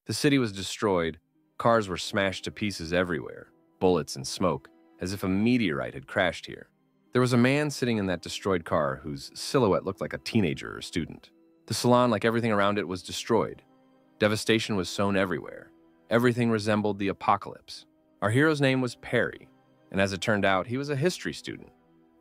The city was destroyed, cars were smashed to pieces everywhere, bullets and smoke, as if a meteorite had crashed here. There was a man sitting in that destroyed car whose silhouette looked like a teenager or student. The salon, like everything around it, was destroyed. Devastation was sown everywhere. Everything resembled the apocalypse. Our hero's name was Perry, and as it turned out, he was a history student,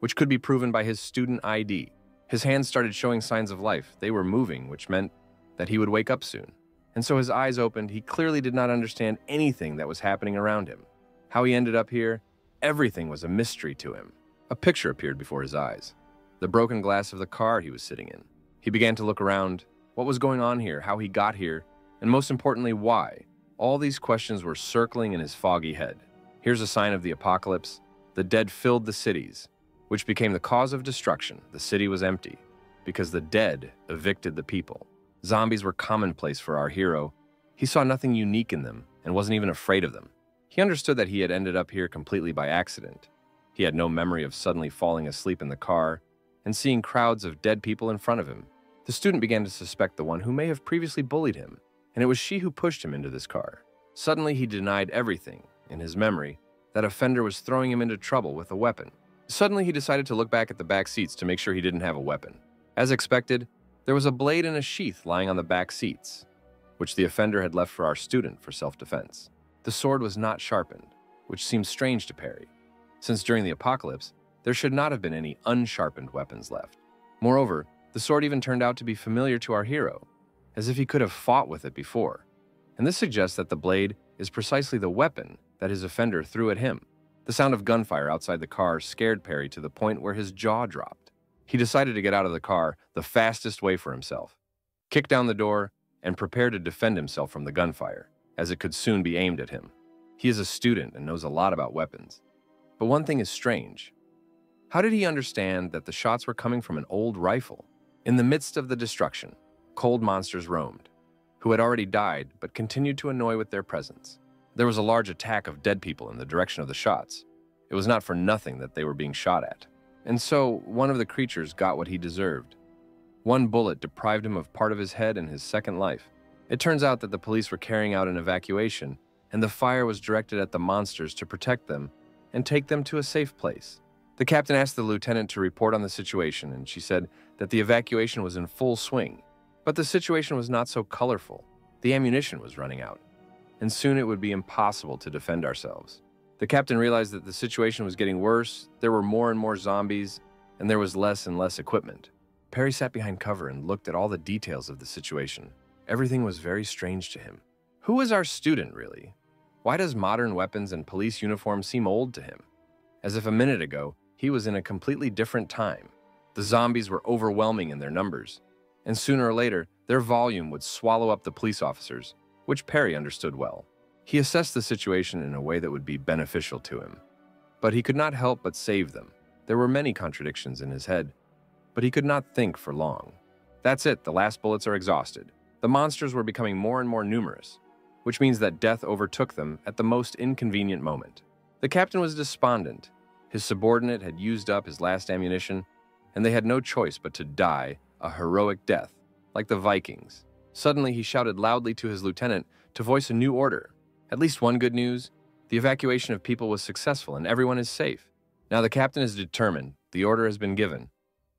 which could be proven by his student ID. His hands started showing signs of life. They were moving, which meant that he would wake up soon. And so his eyes opened. He clearly did not understand anything that was happening around him. How he ended up here, everything was a mystery to him. A picture appeared before his eyes. The broken glass of the car he was sitting in. He began to look around. What was going on here? How he got here? And most importantly, why? All these questions were circling in his foggy head. Here's a sign of the apocalypse. The dead filled the cities, which became the cause of destruction. The city was empty because the dead evicted the people. Zombies were commonplace for our hero. He saw nothing unique in them and wasn't even afraid of them. He understood that he had ended up here completely by accident. He had no memory of suddenly falling asleep in the car and seeing crowds of dead people in front of him. The student began to suspect the one who may have previously bullied him, and it was she who pushed him into this car. Suddenly, he denied everything in his memory. That offender was throwing him into trouble with a weapon. Suddenly, he decided to look back at the back seats to make sure he didn't have a weapon. As expected, there was a blade in a sheath lying on the back seats, which the offender had left for our student for self-defense. The sword was not sharpened, which seemed strange to Perry, since during the apocalypse, there should not have been any unsharpened weapons left. Moreover, the sword even turned out to be familiar to our hero, as if he could have fought with it before. And this suggests that the blade is precisely the weapon that his offender threw at him. The sound of gunfire outside the car scared Perry to the point where his jaw dropped. He decided to get out of the car the fastest way for himself, kick down the door, and prepare to defend himself from the gunfire, as it could soon be aimed at him. He is a student and knows a lot about weapons. But one thing is strange. How did he understand that the shots were coming from an old rifle? In the midst of the destruction, cold monsters roamed, who had already died but continued to annoy with their presence. There was a large attack of dead people in the direction of the shots. It was not for nothing that they were being shot at. And so, one of the creatures got what he deserved. One bullet deprived him of part of his head and his second life. It turns out that the police were carrying out an evacuation, and the fire was directed at the monsters to protect them and take them to a safe place. The captain asked the lieutenant to report on the situation, and she said that the evacuation was in full swing. But the situation was not so colorful. The ammunition was running out, and soon it would be impossible to defend ourselves. The captain realized that the situation was getting worse. There were more and more zombies, and there was less and less equipment. Perry sat behind cover and looked at all the details of the situation. Everything was very strange to him. Who is our student, really? Why does modern weapons and police uniforms seem old to him? As if a minute ago, he was in a completely different time. The zombies were overwhelming in their numbers, and sooner or later, their volume would swallow up the police officers, which Perry understood well. He assessed the situation in a way that would be beneficial to him. But he could not help but save them. There were many contradictions in his head, but he could not think for long. That's it, the last bullets are exhausted. The monsters were becoming more and more numerous, which means that death overtook them at the most inconvenient moment. The captain was despondent. His subordinate had used up his last ammunition, and they had no choice but to die a heroic death, like the Vikings. Suddenly, he shouted loudly to his lieutenant to voice a new order. At least one good news: the evacuation of people was successful and everyone is safe. Now the captain is determined, the order has been given,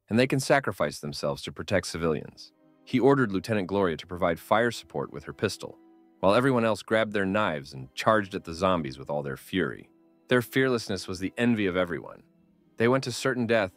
and they can sacrifice themselves to protect civilians. He ordered Lieutenant Gloria to provide fire support with her pistol, while everyone else grabbed their knives and charged at the zombies with all their fury. Their fearlessness was the envy of everyone. They went to certain death.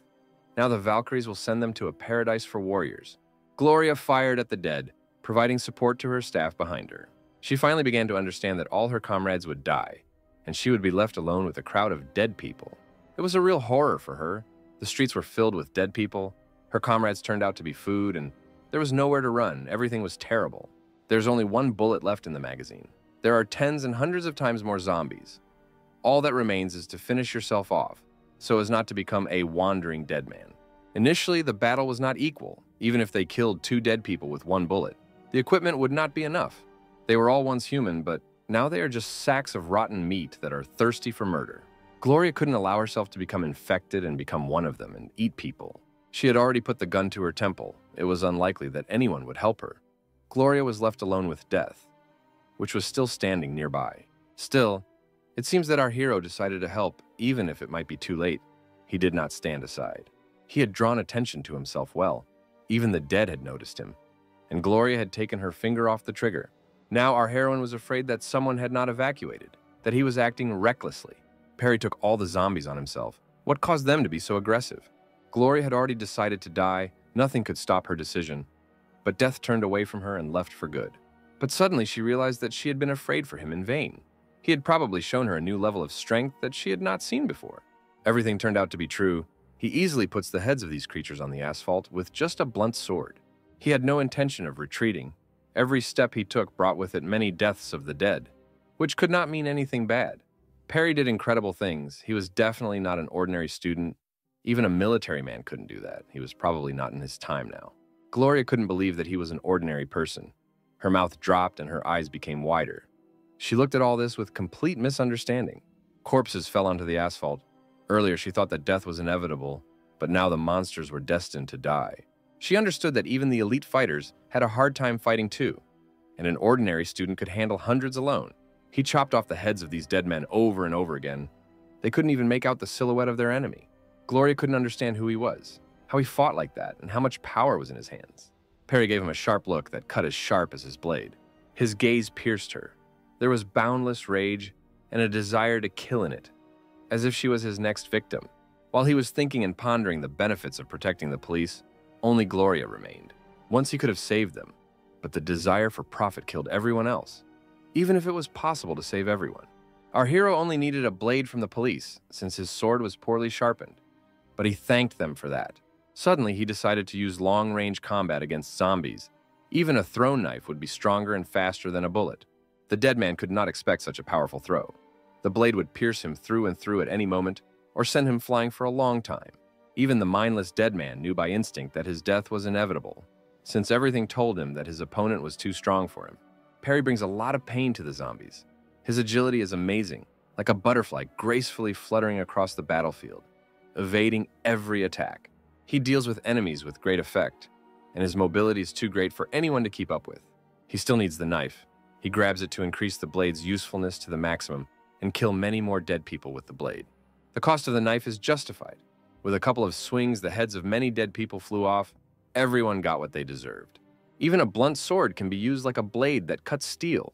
Now the Valkyries will send them to a paradise for warriors. Gloria fired at the dead, providing support to her staff behind her. She finally began to understand that all her comrades would die, and she would be left alone with a crowd of dead people. It was a real horror for her. The streets were filled with dead people. Her comrades turned out to be food, and there was nowhere to run. Everything was terrible. There's only one bullet left in the magazine. There are tens and hundreds of times more zombies. All that remains is to finish yourself off, so as not to become a wandering dead man. Initially, the battle was not equal, even if they killed 2 dead people with 1 bullet. The equipment would not be enough. They were all once human, but now they are just sacks of rotten meat that are thirsty for murder. Gloria couldn't allow herself to become infected and become one of them and eat people. She had already put the gun to her temple. It was unlikely that anyone would help her. Gloria was left alone with death, which was still standing nearby. Still, it seems that our hero decided to help, even if it might be too late. He did not stand aside. He had drawn attention to himself well. Even the dead had noticed him, and Gloria had taken her finger off the trigger. Now our heroine was afraid that someone had not evacuated, that he was acting recklessly. Perry took all the zombies on himself. What caused them to be so aggressive? Gloria had already decided to die. Nothing could stop her decision. But death turned away from her and left for good. But suddenly she realized that she had been afraid for him in vain. He had probably shown her a new level of strength that she had not seen before. Everything turned out to be true. He easily puts the heads of these creatures on the asphalt with just a blunt sword. He had no intention of retreating. Every step he took brought with it many deaths of the dead, which could not mean anything bad. Perry did incredible things. He was definitely not an ordinary student. Even a military man couldn't do that. He was probably not in his time now. Gloria couldn't believe that he was an ordinary person. Her mouth dropped and her eyes became wider. She looked at all this with complete misunderstanding. Corpses fell onto the asphalt. Earlier she thought that death was inevitable, but now the monsters were destined to die. She understood that even the elite fighters had a hard time fighting too, and an ordinary student could handle hundreds alone. He chopped off the heads of these dead men over and over again. They couldn't even make out the silhouette of their enemy. Gloria couldn't understand who he was, how he fought like that, and how much power was in his hands. Perry gave him a sharp look that cut as sharp as his blade. His gaze pierced her. There was boundless rage and a desire to kill in it, as if she was his next victim. While he was thinking and pondering the benefits of protecting the police, only Gloria remained. Once he could have saved them, but the desire for profit killed everyone else, even if it was possible to save everyone. Our hero only needed a blade from the police, since his sword was poorly sharpened, but he thanked them for that. Suddenly, he decided to use long-range combat against zombies. Even a thrown knife would be stronger and faster than a bullet. The dead man could not expect such a powerful throw. The blade would pierce him through and through at any moment, or send him flying for a long time. Even the mindless dead man knew by instinct that his death was inevitable, since everything told him that his opponent was too strong for him. Perry brings a lot of pain to the zombies. His agility is amazing, like a butterfly gracefully fluttering across the battlefield, evading every attack. He deals with enemies with great effect, and his mobility is too great for anyone to keep up with. He still needs the knife. He grabs it to increase the blade's usefulness to the maximum and kill many more dead people with the blade. The cost of the knife is justified. With a couple of swings, the heads of many dead people flew off. Everyone got what they deserved. Even a blunt sword can be used like a blade that cuts steel.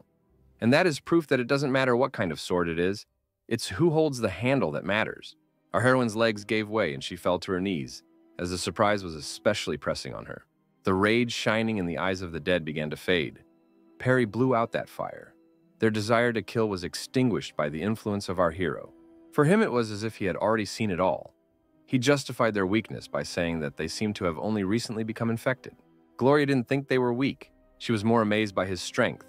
And that is proof that it doesn't matter what kind of sword it is. It's who holds the handle that matters. Our heroine's legs gave way and she fell to her knees, as the surprise was especially pressing on her. The rage shining in the eyes of the dead began to fade. Perry blew out that fire. Their desire to kill was extinguished by the influence of our hero. For him, it was as if he had already seen it all. He justified their weakness by saying that they seemed to have only recently become infected. Gloria didn't think they were weak. She was more amazed by his strength,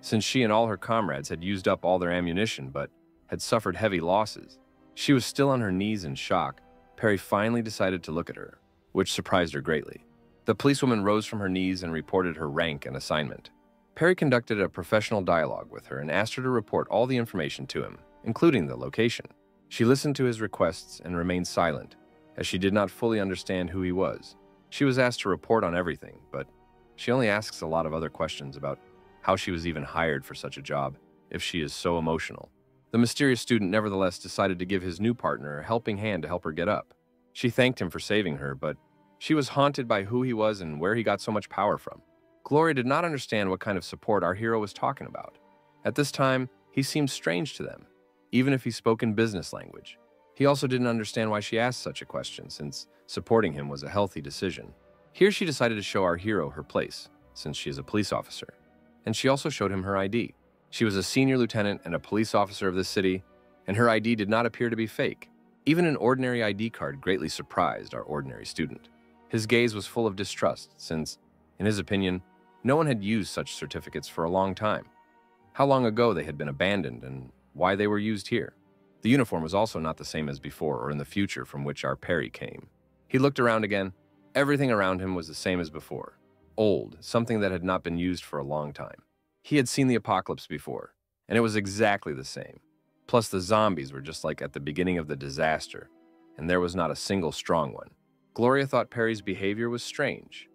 since she and all her comrades had used up all their ammunition but had suffered heavy losses. She was still on her knees in shock. Perry finally decided to look at her, which surprised her greatly. The policewoman rose from her knees and reported her rank and assignment. Perry conducted a professional dialogue with her and asked her to report all the information to him, including the location. She listened to his requests and remained silent, as she did not fully understand who he was. She was asked to report on everything, but she only asks a lot of other questions about how she was even hired for such a job if she is so emotional. The mysterious student nevertheless decided to give his new partner a helping hand to help her get up. She thanked him for saving her, but she was haunted by who he was and where he got so much power from. Gloria did not understand what kind of support our hero was talking about. At this time, he seemed strange to them, even if he spoke in business language. He also didn't understand why she asked such a question, since supporting him was a healthy decision. Here she decided to show our hero her place, since she is a police officer. And she also showed him her ID. She was a senior lieutenant and a police officer of this city, and her ID did not appear to be fake. Even an ordinary ID card greatly surprised our ordinary student. His gaze was full of distrust, since, in his opinion, no one had used such certificates for a long time. How long ago they had been abandoned and why they were used here. The uniform was also not the same as before or in the future from which our Perry came. He looked around again. Everything around him was the same as before. Old, something that had not been used for a long time. He had seen the apocalypse before, and it was exactly the same. Plus the zombies were just like at the beginning of the disaster, and there was not a single strong one. Gloria thought Perry's behavior was strange,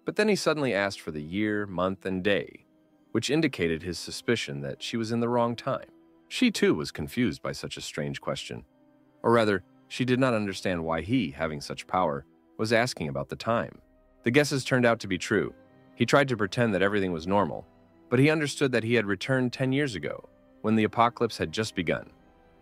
but then he suddenly asked for the year, month, and day, which indicated his suspicion that she was in the wrong time. She too was confused by such a strange question. Or rather, she did not understand why he, having such power, was asking about the time. The guesses turned out to be true. He tried to pretend that everything was normal, but he understood that he had returned 10 years ago, when the apocalypse had just begun.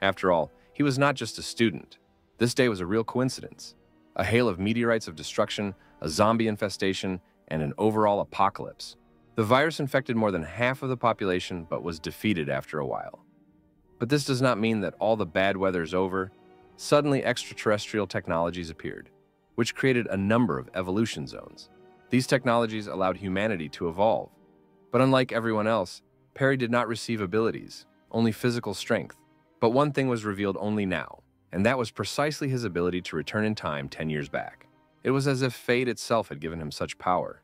After all, he was not just a student. This day was a real coincidence. A hail of meteorites of destruction, a zombie infestation, and an overall apocalypse. The virus infected more than half of the population, but was defeated after a while. But this does not mean that all the bad weather is over. Suddenly, extraterrestrial technologies appeared, which created a number of evolution zones. These technologies allowed humanity to evolve. But unlike everyone else, Perry did not receive abilities, only physical strength. But one thing was revealed only now, and that was precisely his ability to return in time 10 years back. It was as if fate itself had given him such power,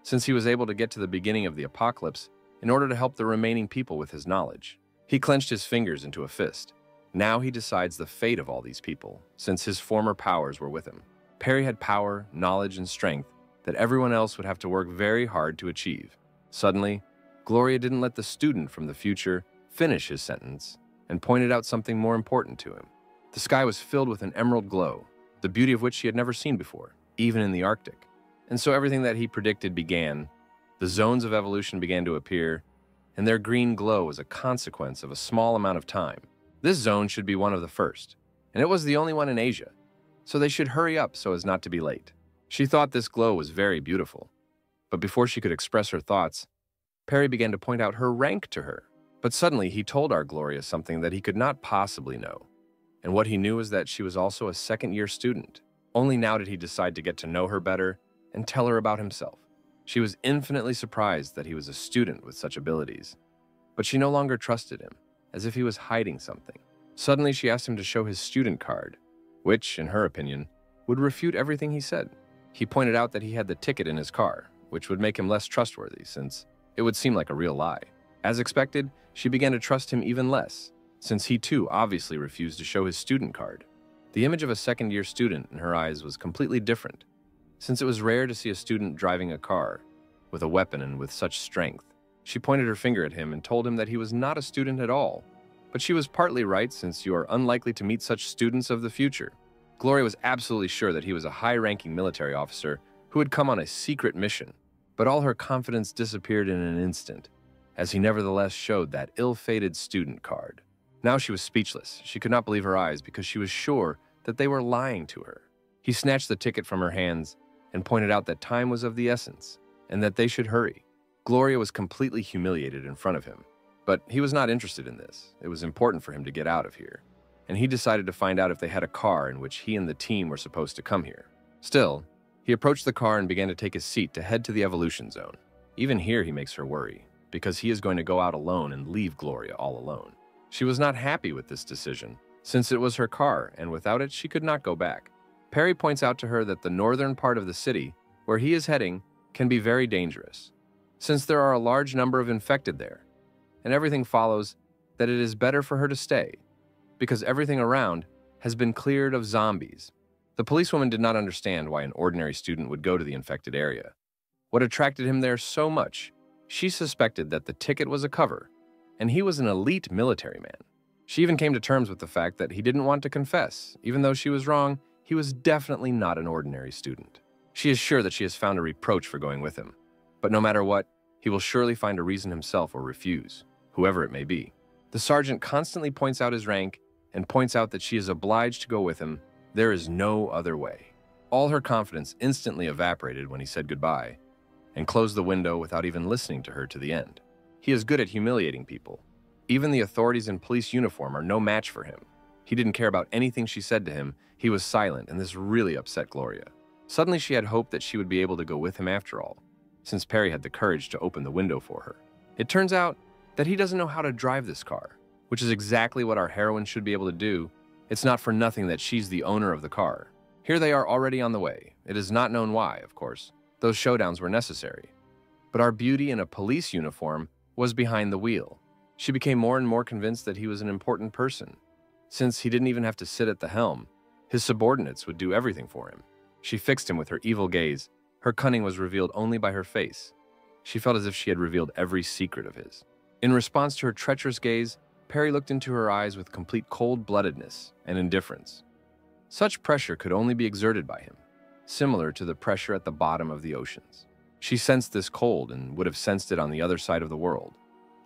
since he was able to get to the beginning of the apocalypse in order to help the remaining people with his knowledge. He clenched his fingers into a fist. Now he decides the fate of all these people, since his former powers were with him. Perry had power, knowledge, and strength that everyone else would have to work very hard to achieve. Suddenly, Gloria didn't let the student from the future finish his sentence and pointed out something more important to him. The sky was filled with an emerald glow, the beauty of which he had never seen before, even in the Arctic. And so everything that he predicted began. The zones of evolution began to appear, and their green glow was a consequence of a small amount of time. This zone should be one of the first, and it was the only one in Asia, so they should hurry up so as not to be late. She thought this glow was very beautiful, but before she could express her thoughts, Perry began to point out her rank to her. But suddenly he told our Gloria something that he could not possibly know, and what he knew was that she was also a second-year student. Only now did he decide to get to know her better and tell her about himself. She was infinitely surprised that he was a student with such abilities, but she no longer trusted him, as if he was hiding something. Suddenly she asked him to show his student card, which, in her opinion, would refute everything he said. He pointed out that he had the ticket in his car, which would make him less trustworthy, since it would seem like a real lie. As expected, she began to trust him even less, since he too obviously refused to show his student card. The image of a second-year student in her eyes was completely different, since it was rare to see a student driving a car with a weapon and with such strength. She pointed her finger at him and told him that he was not a student at all, but she was partly right, since you are unlikely to meet such students of the future. Gloria was absolutely sure that he was a high-ranking military officer who had come on a secret mission, but all her confidence disappeared in an instant, as he nevertheless showed that ill-fated student card. Now she was speechless. She could not believe her eyes because she was sure that they were lying to her. He snatched the ticket from her hands and pointed out that time was of the essence and that they should hurry. Gloria was completely humiliated in front of him, but he was not interested in this. It was important for him to get out of here, and he decided to find out if they had a car in which he and the team were supposed to come here. Still, he approached the car and began to take his seat to head to the evolution zone. Even here he makes her worry, because he is going to go out alone and leave Gloria all alone. She was not happy with this decision, since it was her car, and without it she could not go back. Perry points out to her that the northern part of the city, where he is heading, can be very dangerous, since there are a large number of infected there, and everything follows that it is better for her to stay, because everything around has been cleared of zombies. The policewoman did not understand why an ordinary student would go to the infected area. What attracted him there so much, she suspected that the ticket was a cover, and he was an elite military man. She even came to terms with the fact that he didn't want to confess. Even though she was wrong, he was definitely not an ordinary student. She is sure that she has found a reproach for going with him, but no matter what, he will surely find a reason himself or refuse, whoever it may be. The sergeant constantly points out his rank and points out that she is obliged to go with him. There is no other way. All her confidence instantly evaporated when he said goodbye and closed the window without even listening to her to the end. He is good at humiliating people. Even the authorities in police uniform are no match for him. He didn't care about anything she said to him. He was silent, and this really upset Gloria. Suddenly she had hoped that she would be able to go with him after all, since Perry had the courage to open the window for her. It turns out that he doesn't know how to drive this car, which is exactly what our heroine should be able to do. It's not for nothing that she's the owner of the car. Here they are already on the way. It is not known why, of course. Those showdowns were necessary. But our beauty in a police uniform was behind the wheel. She became more and more convinced that he was an important person. Since he didn't even have to sit at the helm, his subordinates would do everything for him. She fixed him with her evil gaze. Her cunning was revealed only by her face. She felt as if she had revealed every secret of his. In response to her treacherous gaze, Perry looked into her eyes with complete cold-bloodedness and indifference. Such pressure could only be exerted by him, similar to the pressure at the bottom of the oceans. She sensed this cold and would have sensed it on the other side of the world,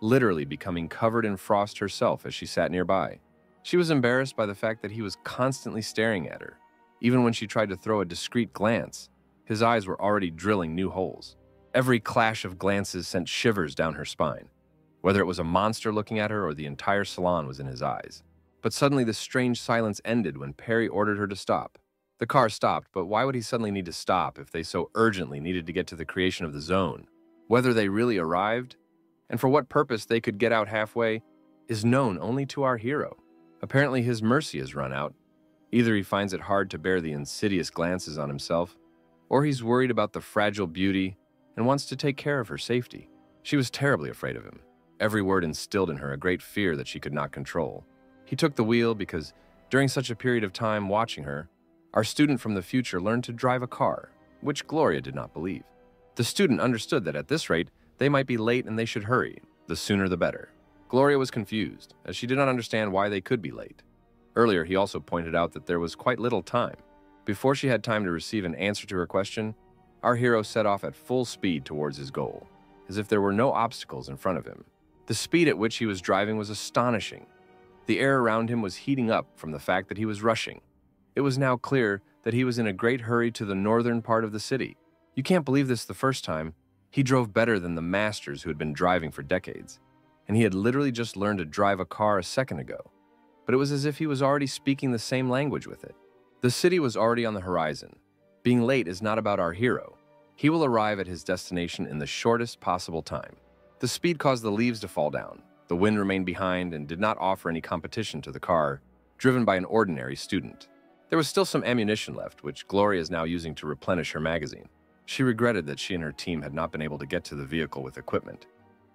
literally becoming covered in frost herself as she sat nearby. She was embarrassed by the fact that he was constantly staring at her. Even when she tried to throw a discreet glance, his eyes were already drilling new holes. Every clash of glances sent shivers down her spine. Whether it was a monster looking at her or the entire salon was in his eyes. But suddenly this strange silence ended when Perry ordered her to stop. The car stopped, but why would he suddenly need to stop if they so urgently needed to get to the creation of the zone? Whether they really arrived, and for what purpose they could get out halfway, is known only to our hero. Apparently his mercy has run out. Either he finds it hard to bear the insidious glances on himself, or he's worried about the fragile beauty and wants to take care of her safety. She was terribly afraid of him. Every word instilled in her a great fear that she could not control. He took the wheel because, during such a period of time watching her, our student from the future learned to drive a car, which Gloria did not believe. The student understood that at this rate, they might be late and they should hurry. The sooner the better. Gloria was confused, as she did not understand why they could be late. Earlier, he also pointed out that there was quite little time. Before she had time to receive an answer to her question, our hero set off at full speed towards his goal, as if there were no obstacles in front of him. The speed at which he was driving was astonishing. The air around him was heating up from the fact that he was rushing. It was now clear that he was in a great hurry to the northern part of the city. You can't believe this the first time. He drove better than the masters who had been driving for decades, and he had literally just learned to drive a car a second ago. But it was as if he was already speaking the same language with it. The city was already on the horizon. Being late is not about our hero. He will arrive at his destination in the shortest possible time. The speed caused the leaves to fall down. The wind remained behind and did not offer any competition to the car, driven by an ordinary student. There was still some ammunition left, which Gloria is now using to replenish her magazine. She regretted that she and her team had not been able to get to the vehicle with equipment.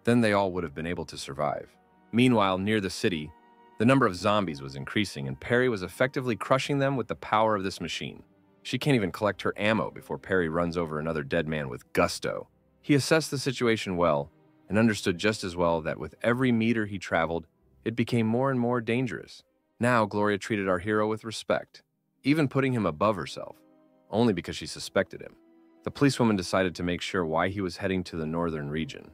Then they all would have been able to survive. Meanwhile, near the city, the number of zombies was increasing, and Perry was effectively crushing them with the power of this machine. She can't even collect her ammo before Perry runs over another dead man with gusto. He assessed the situation well, and understood just as well that with every meter he traveled, it became more and more dangerous. Now Gloria treated our hero with respect, even putting him above herself, only because she suspected him. The policewoman decided to make sure why he was heading to the northern region,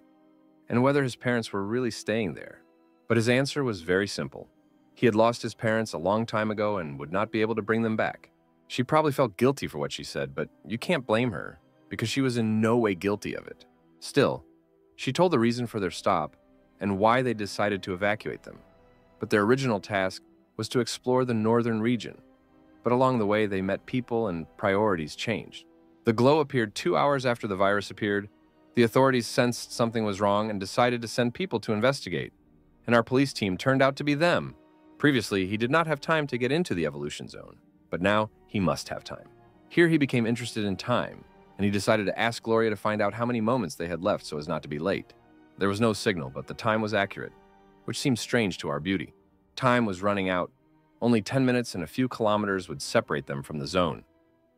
and whether his parents were really staying there. But his answer was very simple. He had lost his parents a long time ago and would not be able to bring them back. She probably felt guilty for what she said, but you can't blame her, because she was in no way guilty of it. Still, she told the reason for their stop and why they decided to evacuate them. But their original task was to explore the northern region. But along the way, they met people and priorities changed. The glow appeared 2 hours after the virus appeared. The authorities sensed something was wrong and decided to send people to investigate. And our police team turned out to be them. Previously, he did not have time to get into the evolution zone, but now he must have time. Here he became interested in time, and he decided to ask Gloria to find out how many moments they had left so as not to be late. There was no signal, but the time was accurate, which seemed strange to our beauty. Time was running out. Only 10 minutes and a few kilometers would separate them from the zone.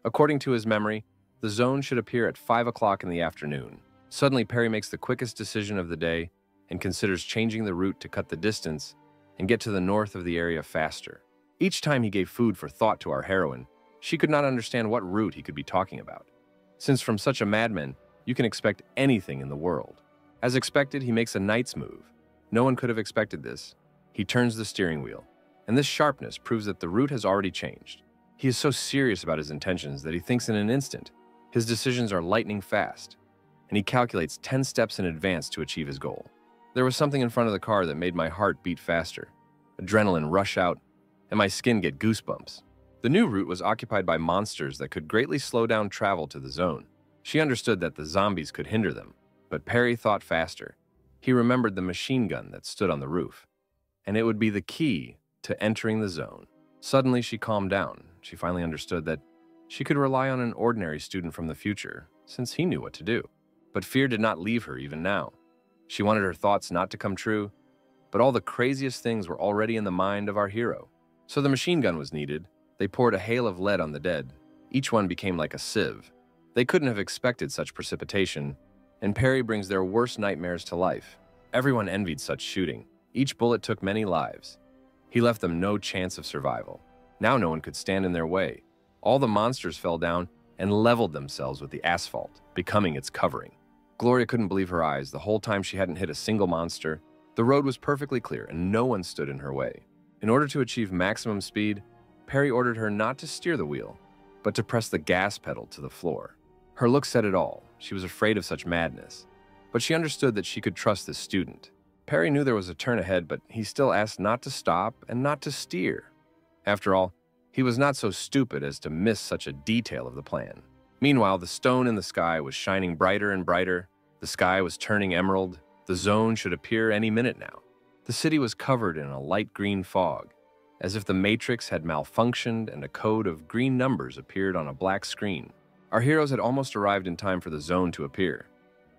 According to his memory, the zone should appear at 5 o'clock in the afternoon. Suddenly, Perry makes the quickest decision of the day and considers changing the route to cut the distance and get to the north of the area faster. Each time he gave food for thought to our heroine, she could not understand what route he could be talking about, since from such a madman, you can expect anything in the world. As expected, he makes a knight's move. No one could have expected this. He turns the steering wheel, and this sharpness proves that the route has already changed. He is so serious about his intentions that he thinks in an instant. His decisions are lightning fast, and he calculates 10 steps in advance to achieve his goal. There was something in front of the car that made my heart beat faster, adrenaline rush out, and my skin get goosebumps. The new route was occupied by monsters that could greatly slow down travel to the zone. She understood that the zombies could hinder them, but Perry thought faster. He remembered the machine gun that stood on the roof, and it would be the key to entering the zone. Suddenly, she calmed down. She finally understood that she could rely on an ordinary student from the future, since he knew what to do. But fear did not leave her even now. She wanted her thoughts not to come true, but all the craziest things were already in the mind of our hero. So the machine gun was needed. They poured a hail of lead on the dead. Each one became like a sieve. They couldn't have expected such precipitation, and Perry brings their worst nightmares to life. Everyone envied such shooting. Each bullet took many lives. He left them no chance of survival. Now no one could stand in their way. All the monsters fell down and leveled themselves with the asphalt, becoming its covering. Gloria couldn't believe her eyes. The whole time she hadn't hit a single monster. The road was perfectly clear and no one stood in her way. In order to achieve maximum speed, Perry ordered her not to steer the wheel, but to press the gas pedal to the floor. Her look said it all. She was afraid of such madness, but she understood that she could trust this student. Perry knew there was a turn ahead, but he still asked not to stop and not to steer. After all, he was not so stupid as to miss such a detail of the plan. Meanwhile, the stone in the sky was shining brighter and brighter. The sky was turning emerald. The zone should appear any minute now. The city was covered in a light green fog, as if the matrix had malfunctioned and a code of green numbers appeared on a black screen. Our heroes had almost arrived in time for the zone to appear.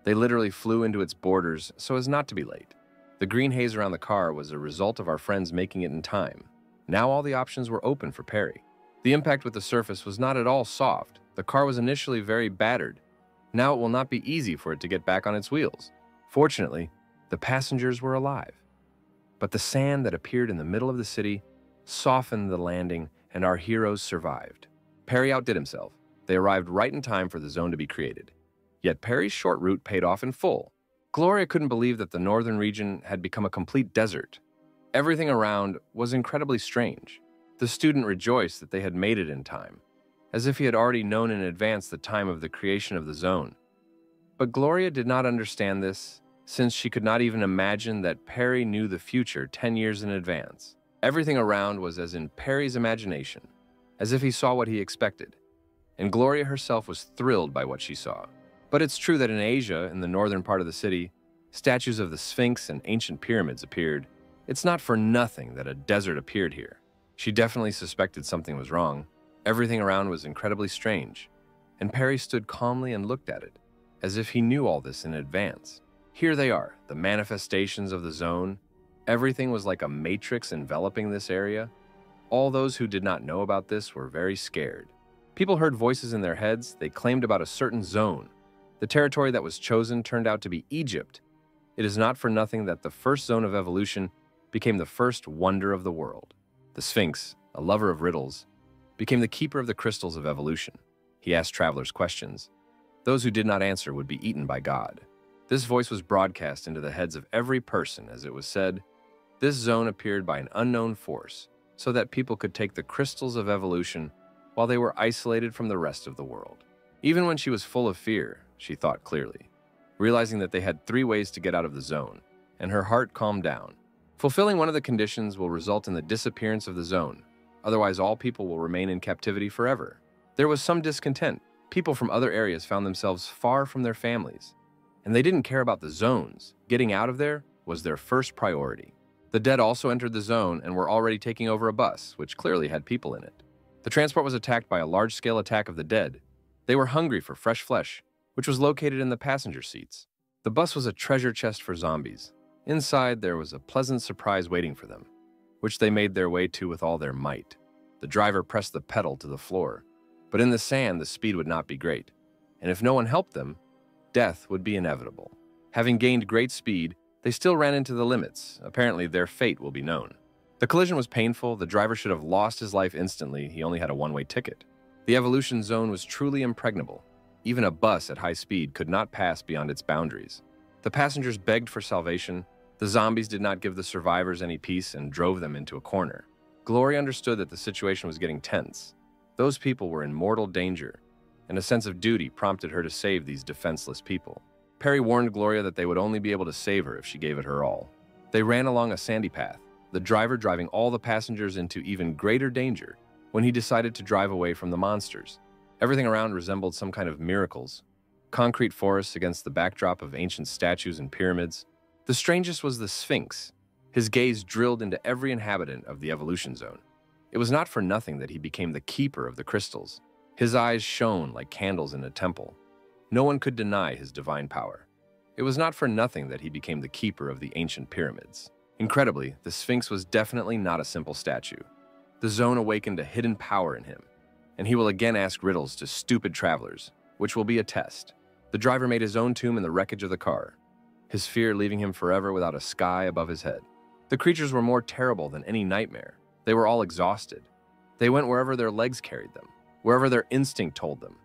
They literally flew into its borders so as not to be late. The green haze around the car was a result of our friends making it in time. Now all the options were open for Perry. The impact with the surface was not at all soft. The car was initially very battered. Now it will not be easy for it to get back on its wheels. Fortunately, the passengers were alive. But the sand that appeared in the middle of the city softened the landing, and our heroes survived. Perry outdid himself. They arrived right in time for the zone to be created. Yet Perry's short route paid off in full. Gloria couldn't believe that the northern region had become a complete desert. Everything around was incredibly strange. The student rejoiced that they had made it in time, as if he had already known in advance the time of the creation of the zone. But Gloria did not understand this, since she could not even imagine that Perry knew the future 10 years in advance. Everything around was as in Perry's imagination, as if he saw what he expected, and Gloria herself was thrilled by what she saw. But it's true that in Asia, in the northern part of the city, statues of the Sphinx and ancient pyramids appeared. It's not for nothing that a desert appeared here. She definitely suspected something was wrong. Everything around was incredibly strange, and Perry stood calmly and looked at it, as if he knew all this in advance. Here they are, the manifestations of the zone. Everything was like a matrix enveloping this area. All those who did not know about this were very scared. People heard voices in their heads. They claimed about a certain zone. The territory that was chosen turned out to be Egypt. It is not for nothing that the first zone of evolution became the first wonder of the world. The Sphinx, a lover of riddles, became the keeper of the crystals of evolution. He asked travelers questions. Those who did not answer would be eaten by God. This voice was broadcast into the heads of every person as it was said, this zone appeared by an unknown force so that people could take the crystals of evolution while they were isolated from the rest of the world. Even when she was full of fear, she thought clearly, realizing that they had 3 ways to get out of the zone, and her heart calmed down. Fulfilling one of the conditions will result in the disappearance of the zone. Otherwise, all people will remain in captivity forever. There was some discontent. People from other areas found themselves far from their families, and they didn't care about the zones. Getting out of there was their first priority. The dead also entered the zone and were already taking over a bus, which clearly had people in it. The transport was attacked by a large-scale attack of the dead. They were hungry for fresh flesh, which was located in the passenger seats. The bus was a treasure chest for zombies. Inside, there was a pleasant surprise waiting for them, which they made their way to with all their might. The driver pressed the pedal to the floor, but in the sand, the speed would not be great, and if no one helped them, death would be inevitable. Having gained great speed, they still ran into the limits. Apparently, their fate will be known. The collision was painful. The driver should have lost his life instantly. He only had a one-way ticket. The evolution zone was truly impregnable. Even a bus at high speed could not pass beyond its boundaries. The passengers begged for salvation. The zombies did not give the survivors any peace and drove them into a corner. Gloria understood that the situation was getting tense. Those people were in mortal danger, and a sense of duty prompted her to save these defenseless people. Perry warned Gloria that they would only be able to save her if she gave it her all. They ran along a sandy path, the driver driving all the passengers into even greater danger when he decided to drive away from the monsters. Everything around resembled some kind of miracles. Concrete forests against the backdrop of ancient statues and pyramids. The strangest was the Sphinx. His gaze drilled into every inhabitant of the evolution zone. It was not for nothing that he became the keeper of the crystals. His eyes shone like candles in a temple. No one could deny his divine power. It was not for nothing that he became the keeper of the ancient pyramids. Incredibly, the Sphinx was definitely not a simple statue. The zone awakened a hidden power in him, and he will again ask riddles to stupid travelers, which will be a test. The driver made his own tomb in the wreckage of the car, his fear leaving him forever without a sky above his head. The creatures were more terrible than any nightmare. They were all exhausted. They went wherever their legs carried them, wherever their instinct told them.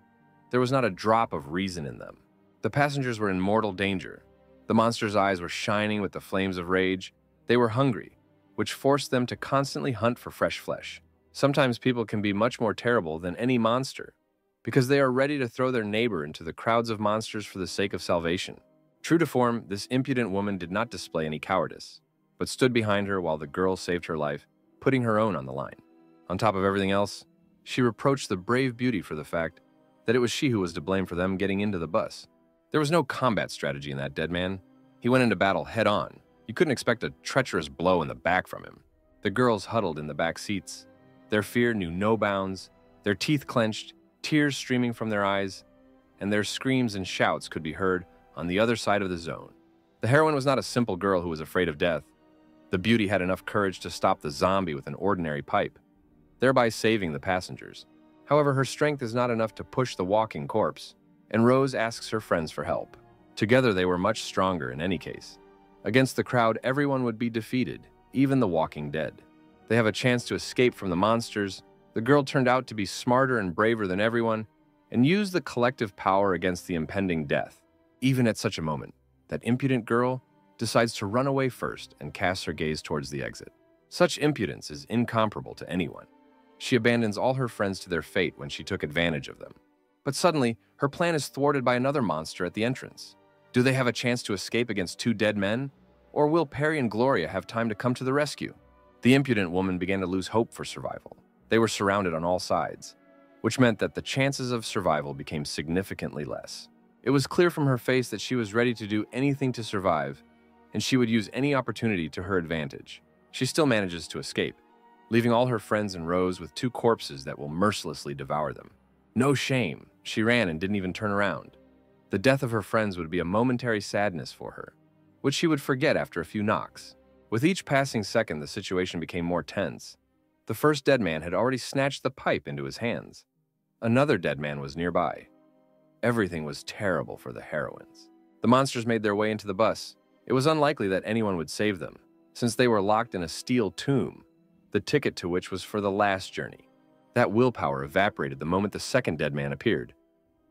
There was not a drop of reason in them. The passengers were in mortal danger. The monster's eyes were shining with the flames of rage. They were hungry, which forced them to constantly hunt for fresh flesh. Sometimes people can be much more terrible than any monster, because they are ready to throw their neighbor into the crowds of monsters for the sake of salvation. True to form, this impudent woman did not display any cowardice, but stood behind her while the girl saved her life, putting her own on the line. On top of everything else, she reproached the brave beauty for the fact that it was she who was to blame for them getting into the bus. There was no combat strategy in that dead man. He went into battle head on. You couldn't expect a treacherous blow in the back from him. The girls huddled in the back seats. Their fear knew no bounds, their teeth clenched, tears streaming from their eyes, and their screams and shouts could be heard on the other side of the zone. The heroine was not a simple girl who was afraid of death. The beauty had enough courage to stop the zombie with an ordinary pipe, thereby saving the passengers. However, her strength is not enough to push the walking corpse, and Rose asks her friends for help. Together they were much stronger in any case. Against the crowd, everyone would be defeated, even the walking dead. They have a chance to escape from the monsters. The girl turned out to be smarter and braver than everyone, and used the collective power against the impending death. Even at such a moment, that impudent girl decides to run away first and casts her gaze towards the exit. Such impudence is incomparable to anyone. She abandons all her friends to their fate when she took advantage of them. But suddenly, her plan is thwarted by another monster at the entrance. Do they have a chance to escape against two dead men? Or will Perry and Gloria have time to come to the rescue? The impudent woman began to lose hope for survival. They were surrounded on all sides, which meant that the chances of survival became significantly less. It was clear from her face that she was ready to do anything to survive, and she would use any opportunity to her advantage. She still manages to escape, leaving all her friends in rows with two corpses that will mercilessly devour them. No shame, she ran and didn't even turn around. The death of her friends would be a momentary sadness for her, which she would forget after a few knocks. With each passing second, the situation became more tense. The first dead man had already snatched the pipe into his hands. Another dead man was nearby. Everything was terrible for the heroines. The monsters made their way into the bus. It was unlikely that anyone would save them, since they were locked in a steel tomb, the ticket to which was for the last journey. That willpower evaporated the moment the second dead man appeared.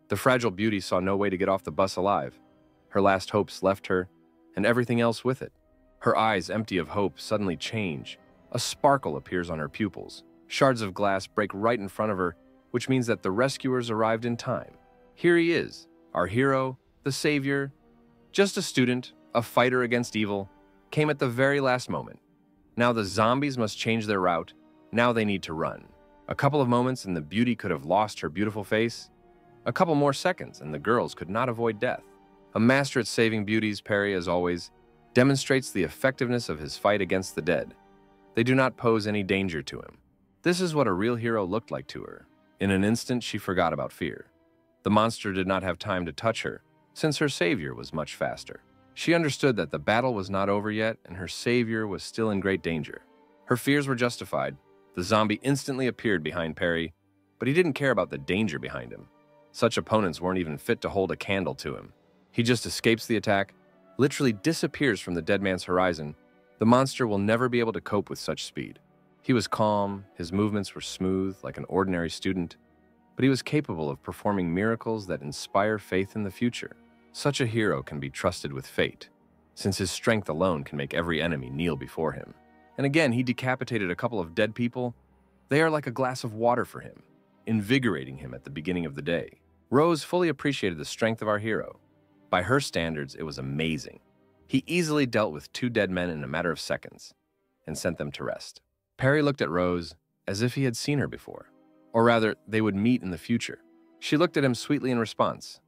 The fragile beauty saw no way to get off the bus alive. Her last hopes left her, and everything else with it. Her eyes, empty of hope, suddenly change. A sparkle appears on her pupils. Shards of glass break right in front of her, which means that the rescuers arrived in time. Here he is, our hero, the savior, just a student, a fighter against evil, came at the very last moment. Now the zombies must change their route. Now they need to run. A couple of moments and the beauty could have lost her beautiful face. A couple more seconds and the girls could not avoid death. A master at saving beauties, Perry, as always, demonstrates the effectiveness of his fight against the dead. They do not pose any danger to him. This is what a real hero looked like to her. In an instant, she forgot about fear. The monster did not have time to touch her, since her savior was much faster. She understood that the battle was not over yet, and her savior was still in great danger. Her fears were justified. The zombie instantly appeared behind Perry, but he didn't care about the danger behind him. Such opponents weren't even fit to hold a candle to him. He just escapes the attack, literally disappears from the dead man's horizon. The monster will never be able to cope with such speed. He was calm, his movements were smooth, like an ordinary student, but he was capable of performing miracles that inspire faith in the future. Such a hero can be trusted with fate, since his strength alone can make every enemy kneel before him. And again, he decapitated a couple of dead people. They are like a glass of water for him, invigorating him at the beginning of the day. Rose fully appreciated the strength of our hero. By her standards, it was amazing. He easily dealt with two dead men in a matter of seconds and sent them to rest. Perry looked at Rose as if he had seen her before, or rather, they would meet in the future. She looked at him sweetly in response.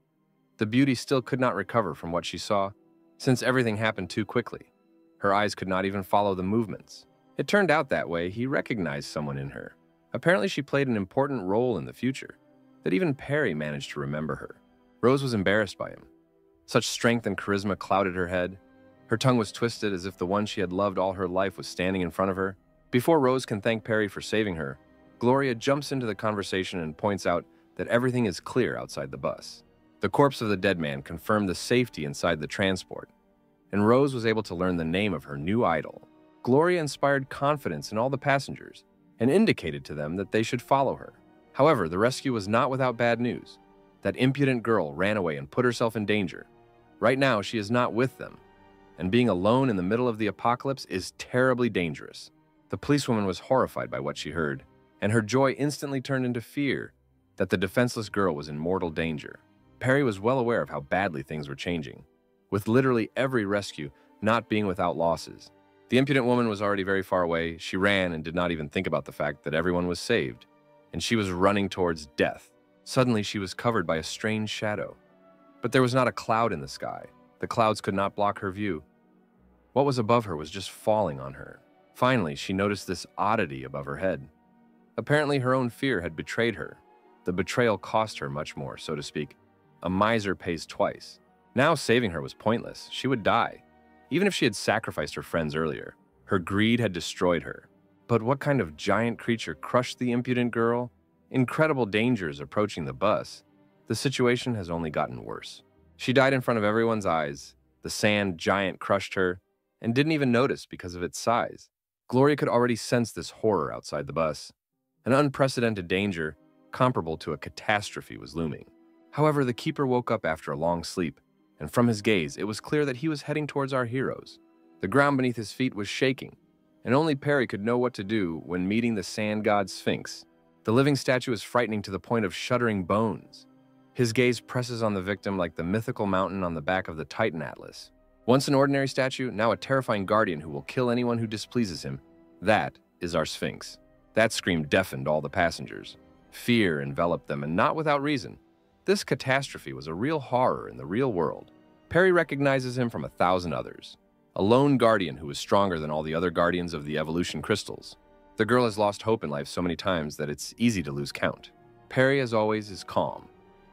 The beauty still could not recover from what she saw, since everything happened too quickly. Her eyes could not even follow the movements. It turned out that way he recognized someone in her. Apparently she played an important role in the future, that even Perry managed to remember her. Rose was embarrassed by him. Such strength and charisma clouded her head. Her tongue was twisted as if the one she had loved all her life was standing in front of her. Before Rose can thank Perry for saving her, Gloria jumps into the conversation and points out that everything is clear outside the bus. The corpse of the dead man confirmed the safety inside the transport, and Rose was able to learn the name of her new idol. Gloria inspired confidence in all the passengers and indicated to them that they should follow her. However, the rescue was not without bad news. That impudent girl ran away and put herself in danger. Right now, she is not with them, and being alone in the middle of the apocalypse is terribly dangerous. The policewoman was horrified by what she heard, and her joy instantly turned into fear that the defenseless girl was in mortal danger. Perry was well aware of how badly things were changing, with literally every rescue not being without losses. The impudent woman was already very far away. She ran and did not even think about the fact that everyone was saved, and she was running towards death. Suddenly, she was covered by a strange shadow. But there was not a cloud in the sky. The clouds could not block her view. What was above her was just falling on her. Finally, she noticed this oddity above her head. Apparently, her own fear had betrayed her. The betrayal cost her much more, so to speak. A miser pays twice. Now saving her was pointless. She would die. Even if she had sacrificed her friends earlier, her greed had destroyed her. But what kind of giant creature crushed the impudent girl? Incredible dangers approaching the bus. The situation has only gotten worse. She died in front of everyone's eyes. The sand giant crushed her and didn't even notice because of its size. Gloria could already sense this horror outside the bus. An unprecedented danger, comparable to a catastrophe, was looming. However, the keeper woke up after a long sleep, and from his gaze, it was clear that he was heading towards our heroes. The ground beneath his feet was shaking, and only Perry could know what to do when meeting the sand god Sphinx. The living statue is frightening to the point of shuddering bones. His gaze presses on the victim like the mythical mountain on the back of the Titan Atlas. Once an ordinary statue, now a terrifying guardian who will kill anyone who displeases him. That is our Sphinx. That scream deafened all the passengers. Fear enveloped them, and not without reason. This catastrophe was a real horror in the real world. Perry recognizes him from 1,000 others. A lone guardian who is stronger than all the other guardians of the evolution crystals. The girl has lost hope in life so many times that it's easy to lose count. Perry, as always, is calm,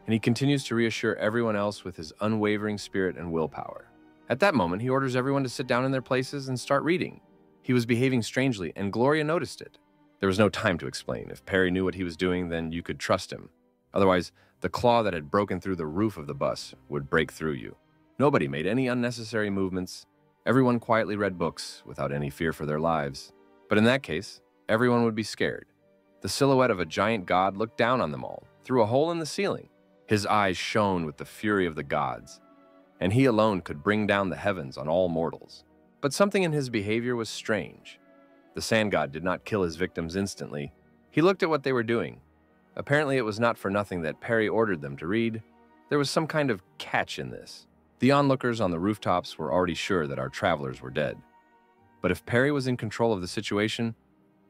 and he continues to reassure everyone else with his unwavering spirit and willpower. At that moment, he orders everyone to sit down in their places and start reading. He was behaving strangely, and Gloria noticed it. There was no time to explain. If Perry knew what he was doing, then you could trust him. Otherwise, the claw that had broken through the roof of the bus would break through you. Nobody made any unnecessary movements. Everyone quietly read books without any fear for their lives. But in that case, everyone would be scared. The silhouette of a giant god looked down on them all, through a hole in the ceiling. His eyes shone with the fury of the gods, and he alone could bring down the heavens on all mortals. But something in his behavior was strange. The sand god did not kill his victims instantly. He looked at what they were doing. Apparently, it was not for nothing that Perry ordered them to read. There was some kind of catch in this. The onlookers on the rooftops were already sure that our travelers were dead. But if Perry was in control of the situation,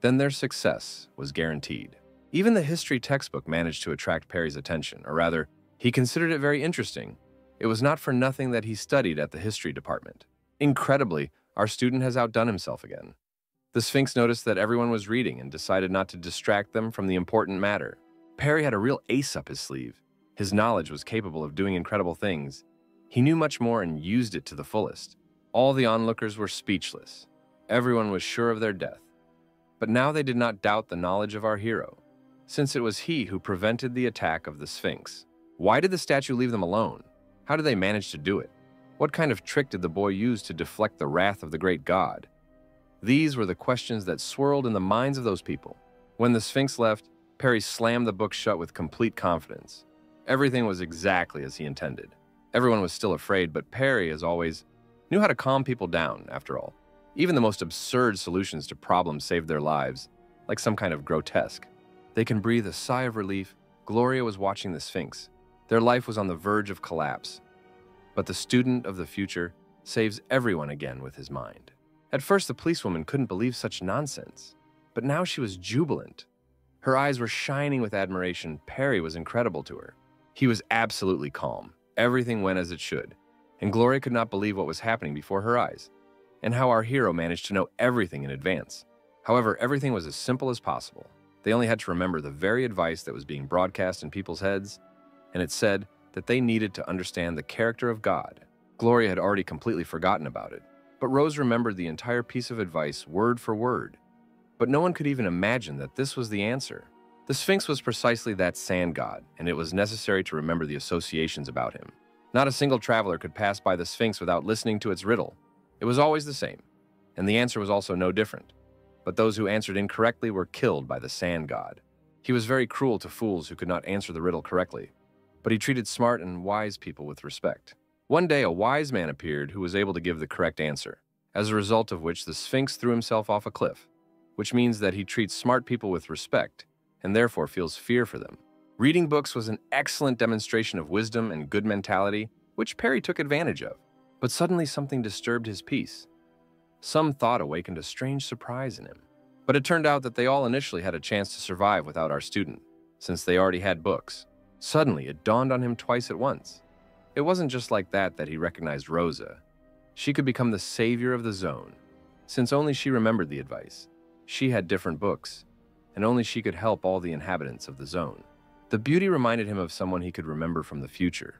then their success was guaranteed. Even the history textbook managed to attract Perry's attention, or rather, he considered it very interesting. It was not for nothing that he studied at the history department. Incredibly, our student has outdone himself again. The Sphinx noticed that everyone was reading and decided not to distract them from the important matter. Perry had a real ace up his sleeve. His knowledge was capable of doing incredible things. He knew much more and used it to the fullest. All the onlookers were speechless. Everyone was sure of their death. But now they did not doubt the knowledge of our hero, since it was he who prevented the attack of the Sphinx. Why did the statue leave them alone? How did they manage to do it? What kind of trick did the boy use to deflect the wrath of the great god? These were the questions that swirled in the minds of those people. When the Sphinx left, Perry slammed the book shut with complete confidence. Everything was exactly as he intended. Everyone was still afraid, but Perry, as always, knew how to calm people down, after all. Even the most absurd solutions to problems saved their lives, like some kind of grotesque. They can breathe a sigh of relief. Gloria was watching the Sphinx. Their life was on the verge of collapse. But the student of the future saves everyone again with his mind. At first, the policewoman couldn't believe such nonsense, but now she was jubilant. Her eyes were shining with admiration. Perry was incredible to her. He was absolutely calm. Everything went as it should, and Gloria could not believe what was happening before her eyes, and how our hero managed to know everything in advance. However, everything was as simple as possible. They only had to remember the very advice that was being broadcast in people's heads, and it said that they needed to understand the character of God. Gloria had already completely forgotten about it, but Rose remembered the entire piece of advice word for word. But no one could even imagine that this was the answer. The Sphinx was precisely that sand god, and it was necessary to remember the associations about him. Not a single traveler could pass by the Sphinx without listening to its riddle. It was always the same, and the answer was also no different. But those who answered incorrectly were killed by the sand god. He was very cruel to fools who could not answer the riddle correctly, but he treated smart and wise people with respect. One day, a wise man appeared who was able to give the correct answer, as a result of which the Sphinx threw himself off a cliff, which means that he treats smart people with respect and therefore feels fear for them. Reading books was an excellent demonstration of wisdom and good mentality, which Perry took advantage of. But suddenly something disturbed his peace. Some thought awakened a strange surprise in him. But it turned out that they all initially had a chance to survive without our student, since they already had books. Suddenly, it dawned on him twice at once. It wasn't just like that he recognized Rosa. She could become the savior of the zone, since only she remembered the advice. She had different books, and only she could help all the inhabitants of the zone. The beauty reminded him of someone he could remember from the future.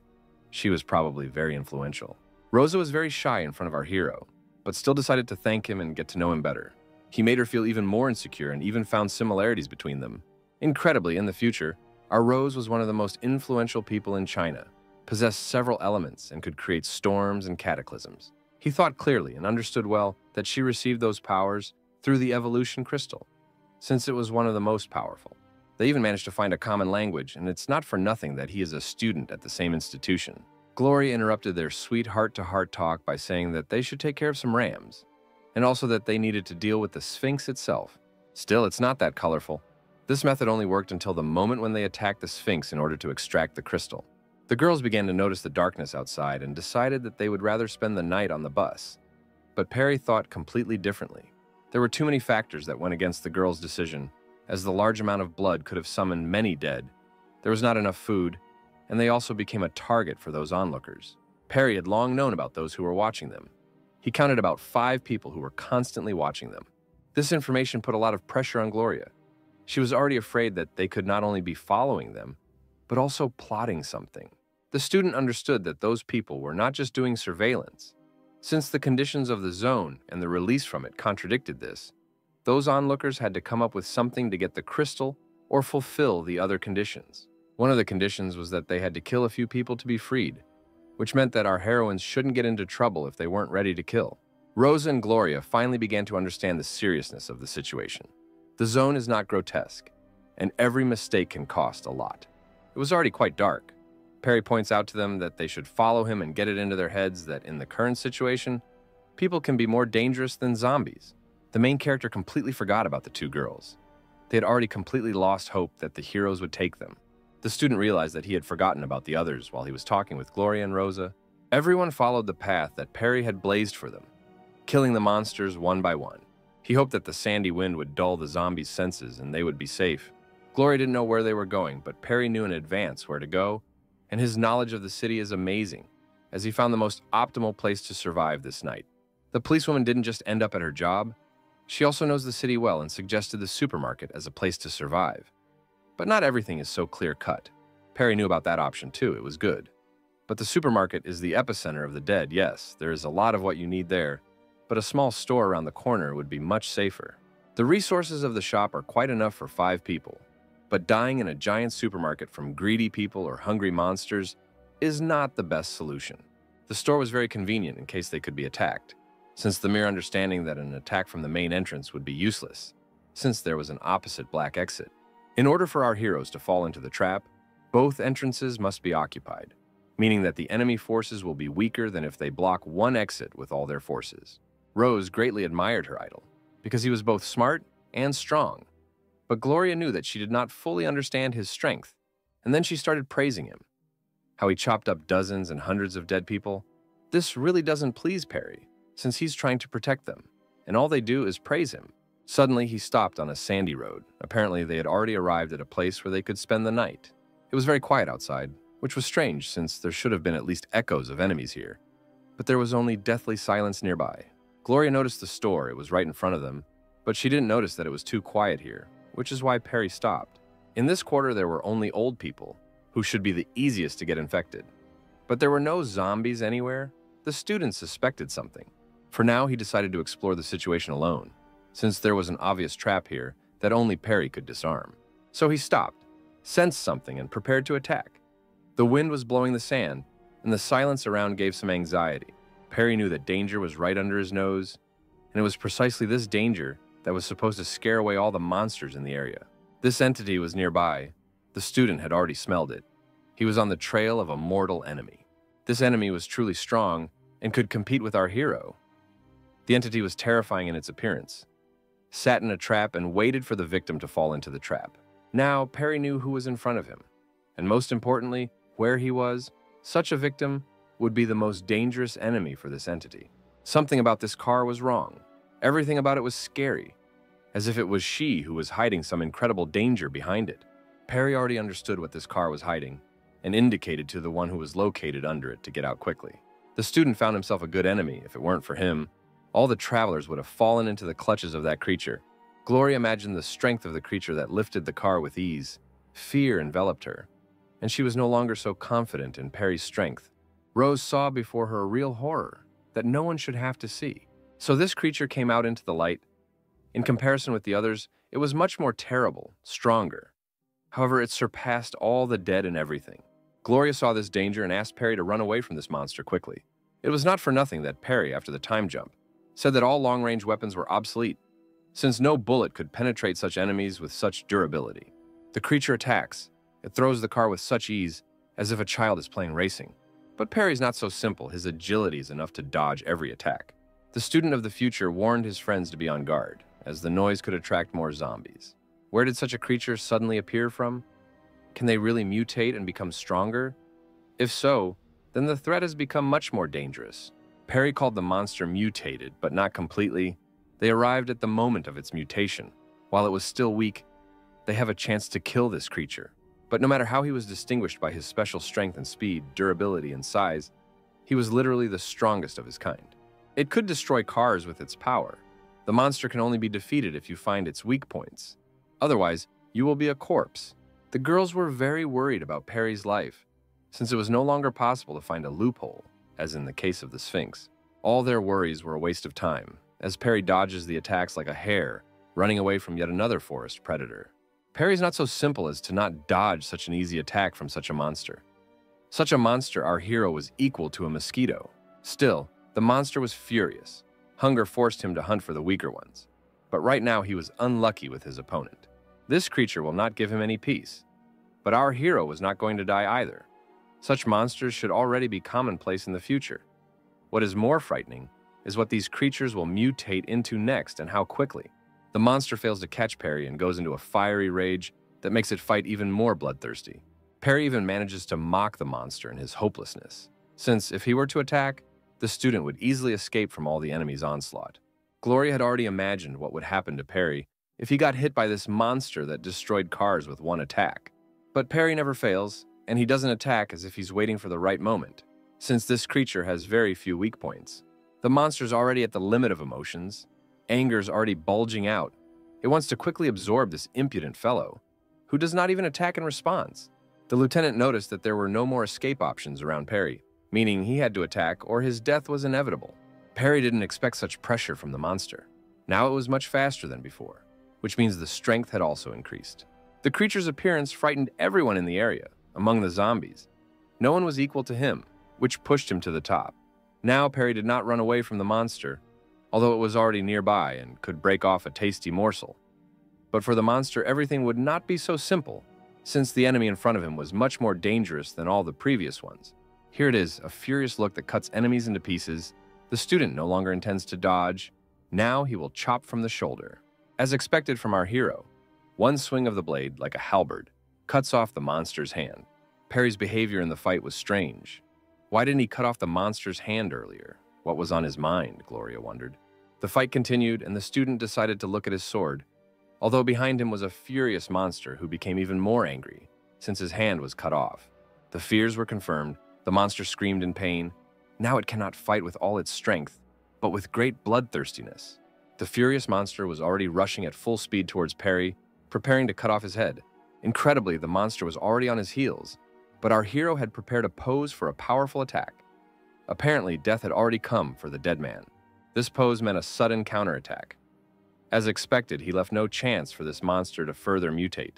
She was probably very influential. Rosa was very shy in front of our hero, but still decided to thank him and get to know him better. He made her feel even more insecure and even found similarities between them. Incredibly, in the future, our Rose was one of the most influential people in China, possessed several elements, and could create storms and cataclysms. He thought clearly and understood well that she received those powers through the evolution crystal, since it was one of the most powerful. They even managed to find a common language, and it's not for nothing that he is a student at the same institution. Gloria interrupted their sweet heart-to-heart talk by saying that they should take care of some rams, and also that they needed to deal with the Sphinx itself. Still, it's not that colorful. This method only worked until the moment when they attacked the Sphinx in order to extract the crystal. The girls began to notice the darkness outside and decided that they would rather spend the night on the bus. But Perry thought completely differently. There were too many factors that went against the girls' decision, as the large amount of blood could have summoned many dead. There was not enough food, and they also became a target for those onlookers. Perry had long known about those who were watching them. He counted about 5 people who were constantly watching them. This information put a lot of pressure on Gloria. She was already afraid that they could not only be following them, but also plotting something. The student understood that those people were not just doing surveillance. Since the conditions of the zone and the release from it contradicted this, those onlookers had to come up with something to get the crystal or fulfill the other conditions. One of the conditions was that they had to kill a few people to be freed, which meant that our heroines shouldn't get into trouble if they weren't ready to kill. Rosa and Gloria finally began to understand the seriousness of the situation. The zone is not grotesque, and every mistake can cost a lot. It was already quite dark. Perry points out to them that they should follow him and get it into their heads that in the current situation, people can be more dangerous than zombies. The main character completely forgot about the 2 girls. They had already completely lost hope that the heroes would take them. The student realized that he had forgotten about the others while he was talking with Gloria and Rosa. Everyone followed the path that Perry had blazed for them, killing the monsters one by one. He hoped that the sandy wind would dull the zombies' senses and they would be safe. Gloria didn't know where they were going, but Perry knew in advance where to go, and his knowledge of the city is amazing, as he found the most optimal place to survive this night. The policewoman didn't just end up at her job. She also knows the city well and suggested the supermarket as a place to survive. But not everything is so clear-cut. Perry knew about that option too, it was good. But the supermarket is the epicenter of the dead, yes, there is a lot of what you need there, but a small store around the corner would be much safer. The resources of the shop are quite enough for 5 people, but dying in a giant supermarket from greedy people or hungry monsters is not the best solution. The store was very convenient in case they could be attacked, since the mere understanding that an attack from the main entrance would be useless, since there was an opposite black exit. In order for our heroes to fall into the trap, both entrances must be occupied, meaning that the enemy forces will be weaker than if they block one exit with all their forces. Rose greatly admired her idol, because he was both smart and strong. But Gloria knew that she did not fully understand his strength, and then she started praising him. How he chopped up dozens and hundreds of dead people. This really doesn't please Perry, since he's trying to protect them, and all they do is praise him. Suddenly, he stopped on a sandy road. Apparently, they had already arrived at a place where they could spend the night. It was very quiet outside, which was strange since there should have been at least echoes of enemies here. But there was only deathly silence nearby. Gloria noticed the store, it was right in front of them, but she didn't notice that it was too quiet here, which is why Perry stopped. In this quarter, there were only old people, who should be the easiest to get infected. But there were no zombies anywhere. The student suspected something. For now, he decided to explore the situation alone, since there was an obvious trap here that only Perry could disarm. So he stopped, sensed something, and prepared to attack. The wind was blowing the sand, and the silence around gave some anxiety. Perry knew that danger was right under his nose, and it was precisely this danger that was supposed to scare away all the monsters in the area. This entity was nearby. The student had already smelled it. He was on the trail of a mortal enemy. This enemy was truly strong and could compete with our hero. The entity was terrifying in its appearance, sat in a trap and waited for the victim to fall into the trap. Now, Perry knew who was in front of him, and most importantly, where he was. Such a victim would be the most dangerous enemy for this entity. Something about this car was wrong. Everything about it was scary, as if it was she who was hiding some incredible danger behind it. Perry already understood what this car was hiding and indicated to the one who was located under it to get out quickly. The student found himself a good enemy. If it weren't for him, all the travelers would have fallen into the clutches of that creature. Gloria imagined the strength of the creature that lifted the car with ease. Fear enveloped her, and she was no longer so confident in Perry's strength. Rose saw before her a real horror that no one should have to see. So this creature came out into the light. In comparison with the others, it was much more terrible, stronger. However, it surpassed all the dead and everything. Gloria saw this danger and asked Perry to run away from this monster quickly. It was not for nothing that Perry, after the time jump, said that all long-range weapons were obsolete, since no bullet could penetrate such enemies with such durability. The creature attacks. It throws the car with such ease, as if a child is playing racing. But Perry's not so simple. His agility is enough to dodge every attack. The student of the future warned his friends to be on guard, as the noise could attract more zombies. Where did such a creature suddenly appear from? Can they really mutate and become stronger? If so, then the threat has become much more dangerous. Perry called the monster mutated, but not completely. They arrived at the moment of its mutation. While it was still weak, they have a chance to kill this creature. But no matter how he was distinguished by his special strength and speed, durability and size, he was literally the strongest of his kind. It could destroy cars with its power. The monster can only be defeated if you find its weak points. Otherwise, you will be a corpse. The girls were very worried about Perry's life, since it was no longer possible to find a loophole, as in the case of the Sphinx. All their worries were a waste of time, as Perry dodges the attacks like a hare, running away from yet another forest predator. Perry's not so simple as to not dodge such an easy attack from such a monster. Such a monster, our hero, was equal to a mosquito. Still, the monster was furious. Hunger forced him to hunt for the weaker ones. But right now he was unlucky with his opponent. This creature will not give him any peace. But our hero was not going to die either. Such monsters should already be commonplace in the future. What is more frightening is what these creatures will mutate into next and how quickly. The monster fails to catch Perry and goes into a fiery rage that makes it fight even more bloodthirsty. Perry even manages to mock the monster in his hopelessness, since if he were to attack, the student would easily escape from all the enemy's onslaught. Gloria had already imagined what would happen to Perry if he got hit by this monster that destroyed cars with one attack. But Perry never fails, and he doesn't attack as if he's waiting for the right moment, since this creature has very few weak points. The monster's already at the limit of emotions. Anger's already bulging out. It wants to quickly absorb this impudent fellow, who does not even attack in response. The lieutenant noticed that there were no more escape options around Perry, meaning he had to attack or his death was inevitable. Perry didn't expect such pressure from the monster. Now it was much faster than before, which means the strength had also increased. The creature's appearance frightened everyone in the area. Among the zombies, no one was equal to him, which pushed him to the top. Now Perry did not run away from the monster, although it was already nearby and could break off a tasty morsel. But for the monster, everything would not be so simple, since the enemy in front of him was much more dangerous than all the previous ones. Here it is, a furious look that cuts enemies into pieces. The student no longer intends to dodge. Now he will chop from the shoulder. As expected from our hero, one swing of the blade, like a halberd, cuts off the monster's hand. Perry's behavior in the fight was strange. Why didn't he cut off the monster's hand earlier? What was on his mind, Gloria wondered. The fight continued, and the student decided to look at his sword, although behind him was a furious monster who became even more angry, since his hand was cut off. The fears were confirmed. The monster screamed in pain. Now it cannot fight with all its strength, but with great bloodthirstiness. The furious monster was already rushing at full speed towards Perry, preparing to cut off his head. Incredibly, the monster was already on his heels, but our hero had prepared a pose for a powerful attack. Apparently, death had already come for the dead man. This pose meant a sudden counterattack. As expected, he left no chance for this monster to further mutate.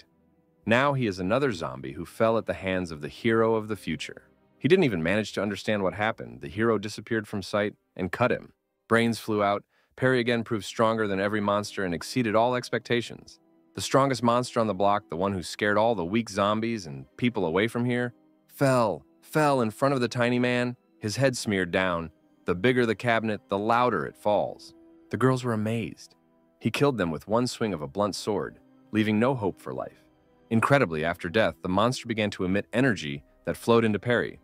Now he is another zombie who fell at the hands of the hero of the future. He didn't even manage to understand what happened. The hero disappeared from sight and cut him. Brains flew out. Perry again proved stronger than every monster and exceeded all expectations. The strongest monster on the block, the one who scared all the weak zombies and people away from here, fell in front of the tiny man, his head smeared down. The bigger the cabinet, the louder it falls. The girls were amazed. He killed them with one swing of a blunt sword, leaving no hope for life. Incredibly, after death, the monster began to emit energy that flowed into Perry.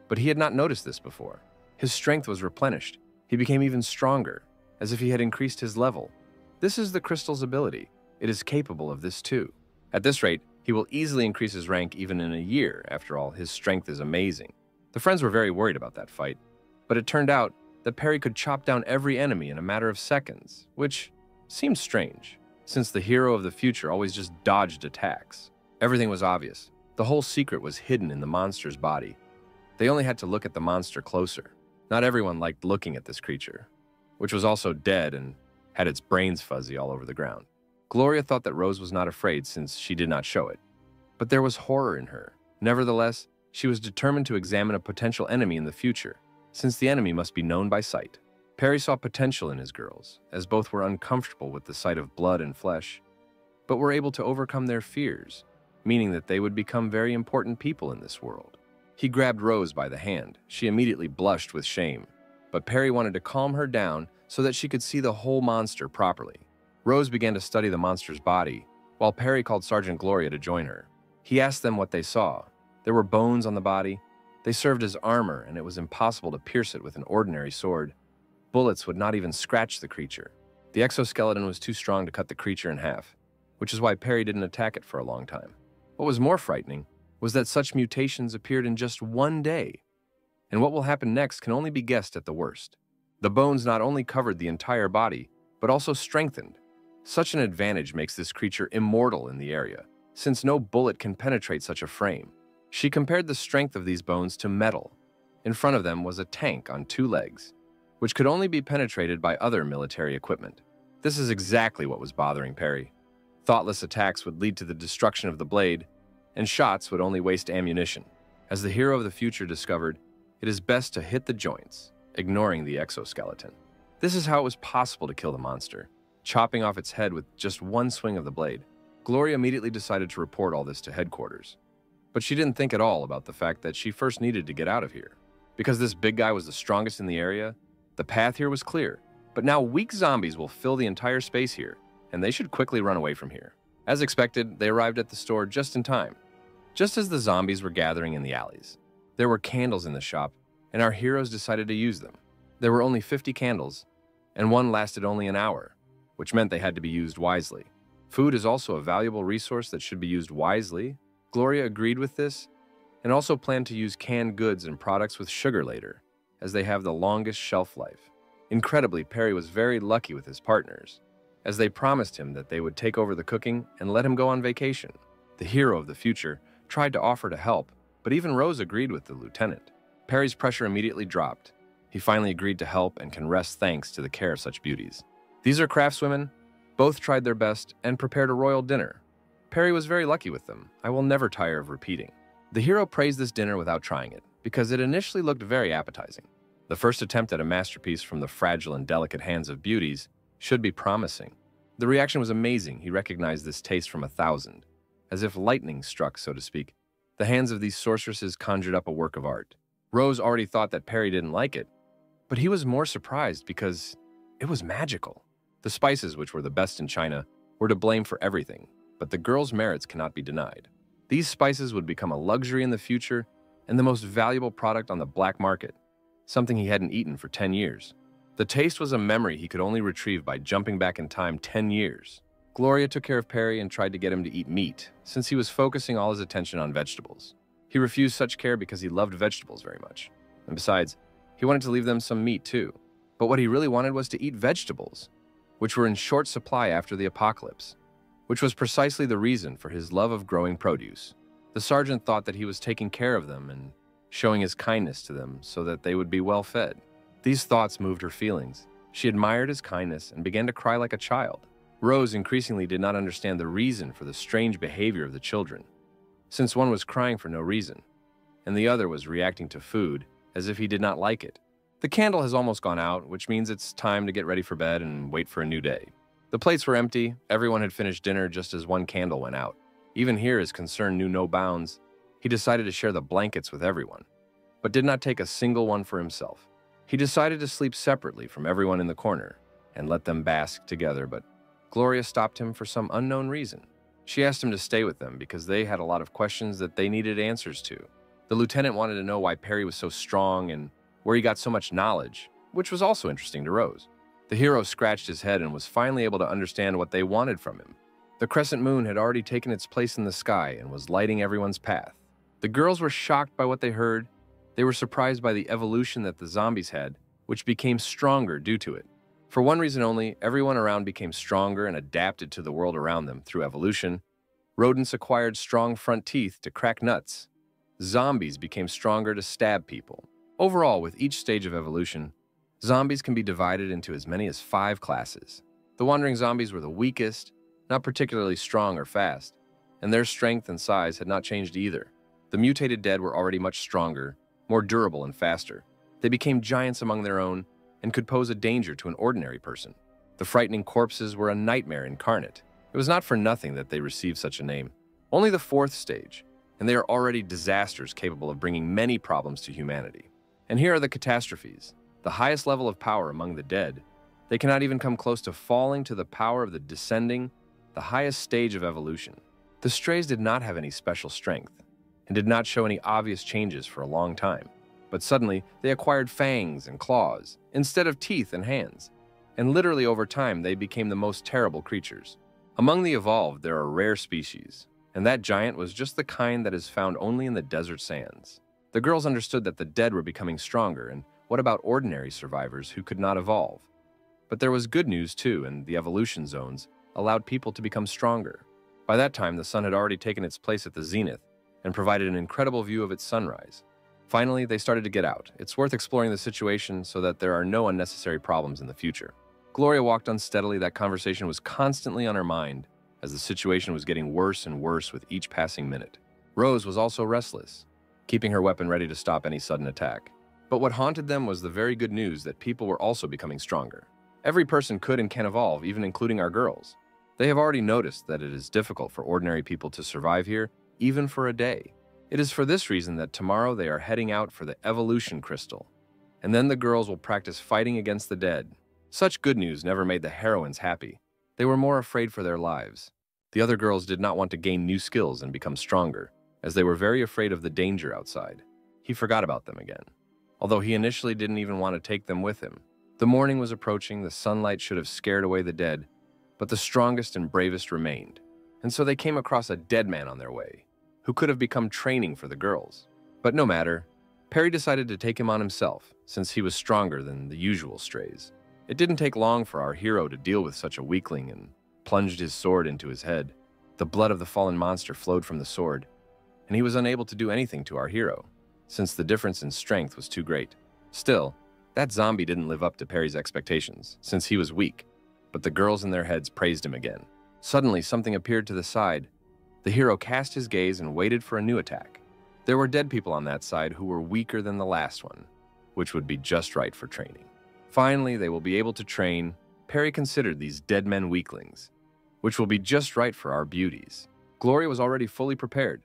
But he had not noticed this before. His strength was replenished. He became even stronger, as if he had increased his level. This is the crystal's ability. It is capable of this too. At this rate, he will easily increase his rank even in a year. After all, his strength is amazing. The friends were very worried about that fight, but it turned out that Perry could chop down every enemy in a matter of seconds, which seemed strange, since the hero of the future always just dodged attacks. Everything was obvious. The whole secret was hidden in the monster's body. They only had to look at the monster closer. Not everyone liked looking at this creature, which was also dead and had its brains fuzzy all over the ground. Gloria thought that Rose was not afraid since she did not show it, but there was horror in her. Nevertheless, she was determined to examine a potential enemy in the future, since the enemy must be known by sight. Perry saw potential in his girls, as both were uncomfortable with the sight of blood and flesh, but were able to overcome their fears, meaning that they would become very important people in this world. He grabbed Rose by the hand. She immediately blushed with shame, but Perry wanted to calm her down so that she could see the whole monster properly. Rose began to study the monster's body, while Perry called Sergeant Gloria to join her. He asked them what they saw. There were bones on the body. They served as armor, and it was impossible to pierce it with an ordinary sword. Bullets would not even scratch the creature. The exoskeleton was too strong to cut the creature in half, which is why Perry didn't attack it for a long time. What was more frightening was that such mutations appeared in just one day, and what will happen next can only be guessed at the worst. The bones not only covered the entire body, but also strengthened. Such an advantage makes this creature immortal in the area, since no bullet can penetrate such a frame. She compared the strength of these bones to metal. In front of them was a tank on 2 legs, which could only be penetrated by other military equipment. This is exactly what was bothering Perry. Thoughtless attacks would lead to the destruction of the blade, and shots would only waste ammunition. As the hero of the future discovered, it is best to hit the joints, ignoring the exoskeleton. This is how it was possible to kill the monster, chopping off its head with just one swing of the blade. Gloria immediately decided to report all this to headquarters. But she didn't think at all about the fact that she first needed to get out of here. Because this big guy was the strongest in the area, the path here was clear. But now weak zombies will fill the entire space here, and they should quickly run away from here. As expected, they arrived at the store just in time, just as the zombies were gathering in the alleys. There were candles in the shop, and our heroes decided to use them. There were only 50 candles, and one lasted only an hour, which meant they had to be used wisely. Food is also a valuable resource that should be used wisely. Gloria agreed with this, and also planned to use canned goods and products with sugar later, as they have the longest shelf life. Incredibly, Perry was very lucky with his partners, as they promised him that they would take over the cooking and let him go on vacation. The hero of the future tried to offer to help, but even Rose agreed with the lieutenant. Perry's pressure immediately dropped. He finally agreed to help and can rest thanks to the care of such beauties. These are craftswomen. Both tried their best and prepared a royal dinner. Perry was very lucky with them. I will never tire of repeating. The hero praised this dinner without trying it, because it initially looked very appetizing. The first attempt at a masterpiece from the fragile and delicate hands of beauties should be promising. The reaction was amazing. He recognized this taste from 1,000. As if lightning struck, so to speak, the hands of these sorceresses conjured up a work of art. Rose already thought that Perry didn't like it, but he was more surprised because it was magical. The spices, which were the best in China, were to blame for everything, but the girls' merits cannot be denied. These spices would become a luxury in the future and the most valuable product on the black market, something he hadn't eaten for 10 years. The taste was a memory he could only retrieve by jumping back in time 10 years. Gloria took care of Perry and tried to get him to eat meat, since he was focusing all his attention on vegetables. He refused such care because he loved vegetables very much. And besides, he wanted to leave them some meat too. But what he really wanted was to eat vegetables, which were in short supply after the apocalypse, which was precisely the reason for his love of growing produce. The sergeant thought that he was taking care of them and showing his kindness to them so that they would be well fed. These thoughts moved her feelings. She admired his kindness and began to cry like a child. Rose increasingly did not understand the reason for the strange behavior of the children, since one was crying for no reason, and the other was reacting to food as if he did not like it. The candle has almost gone out, which means it's time to get ready for bed and wait for a new day. The plates were empty, everyone had finished dinner just as one candle went out. Even here, his concern knew no bounds. He decided to share the blankets with everyone, but did not take a single one for himself. He decided to sleep separately from everyone in the corner and let them bask together, but Gloria stopped him for some unknown reason. She asked him to stay with them because they had a lot of questions that they needed answers to. The lieutenant wanted to know why Perry was so strong and where he got so much knowledge, which was also interesting to Rose. The hero scratched his head and was finally able to understand what they wanted from him. The crescent moon had already taken its place in the sky and was lighting everyone's path. The girls were shocked by what they heard. They were surprised by the evolution that the zombies had, which became stronger due to it. For one reason only, everyone around became stronger and adapted to the world around them through evolution. Rodents acquired strong front teeth to crack nuts. Zombies became stronger to stab people. Overall, with each stage of evolution, zombies can be divided into as many as 5 classes. The wandering zombies were the weakest, not particularly strong or fast, and their strength and size had not changed either. The mutated dead were already much stronger, more durable and faster. They became giants among their own and could pose a danger to an ordinary person. The frightening corpses were a nightmare incarnate. It was not for nothing that they received such a name. Only the 4th stage, and they are already disasters capable of bringing many problems to humanity. And here are the catastrophes. The highest level of power among the dead. They cannot even come close to falling to the power of the descending, the highest stage of evolution. The strays did not have any special strength, and did not show any obvious changes for a long time. But suddenly, they acquired fangs and claws, instead of teeth and hands. And literally over time, they became the most terrible creatures. Among the evolved, there are rare species, and that giant was just the kind that is found only in the desert sands. The girls understood that the dead were becoming stronger, and what about ordinary survivors who could not evolve? But there was good news too, and the evolution zones allowed people to become stronger. By that time, the sun had already taken its place at the zenith and provided an incredible view of its sunrise. Finally, they started to get out. It's worth exploring the situation so that there are no unnecessary problems in the future. Gloria walked unsteadily. That conversation was constantly on her mind as the situation was getting worse and worse with each passing minute. Rose was also restless, keeping her weapon ready to stop any sudden attack. But what haunted them was the very good news that people were also becoming stronger. Every person could and can evolve, even including our girls. They have already noticed that it is difficult for ordinary people to survive here, even for a day. It is for this reason that tomorrow they are heading out for the evolution crystal, and then the girls will practice fighting against the dead. Such good news never made the heroines happy. They were more afraid for their lives. The other girls did not want to gain new skills and become stronger, as they were very afraid of the danger outside. He forgot about them again, although he initially didn't even want to take them with him. The morning was approaching. The sunlight should have scared away the dead, but the strongest and bravest remained, and so they came across a dead man on their way, who could have become training for the girls. But no matter, Perry decided to take him on himself, since he was stronger than the usual strays. It didn't take long for our hero to deal with such a weakling and plunged his sword into his head. The blood of the fallen monster flowed from the sword, and he was unable to do anything to our hero, since the difference in strength was too great. Still, that zombie didn't live up to Perry's expectations, since he was weak, but the girls in their heads praised him again. Suddenly, something appeared to the side. The hero cast his gaze and waited for a new attack. There were dead people on that side who were weaker than the last one, which would be just right for training. Finally, they will be able to train. Perry considered these dead men weaklings, which will be just right for our beauties. Gloria was already fully prepared,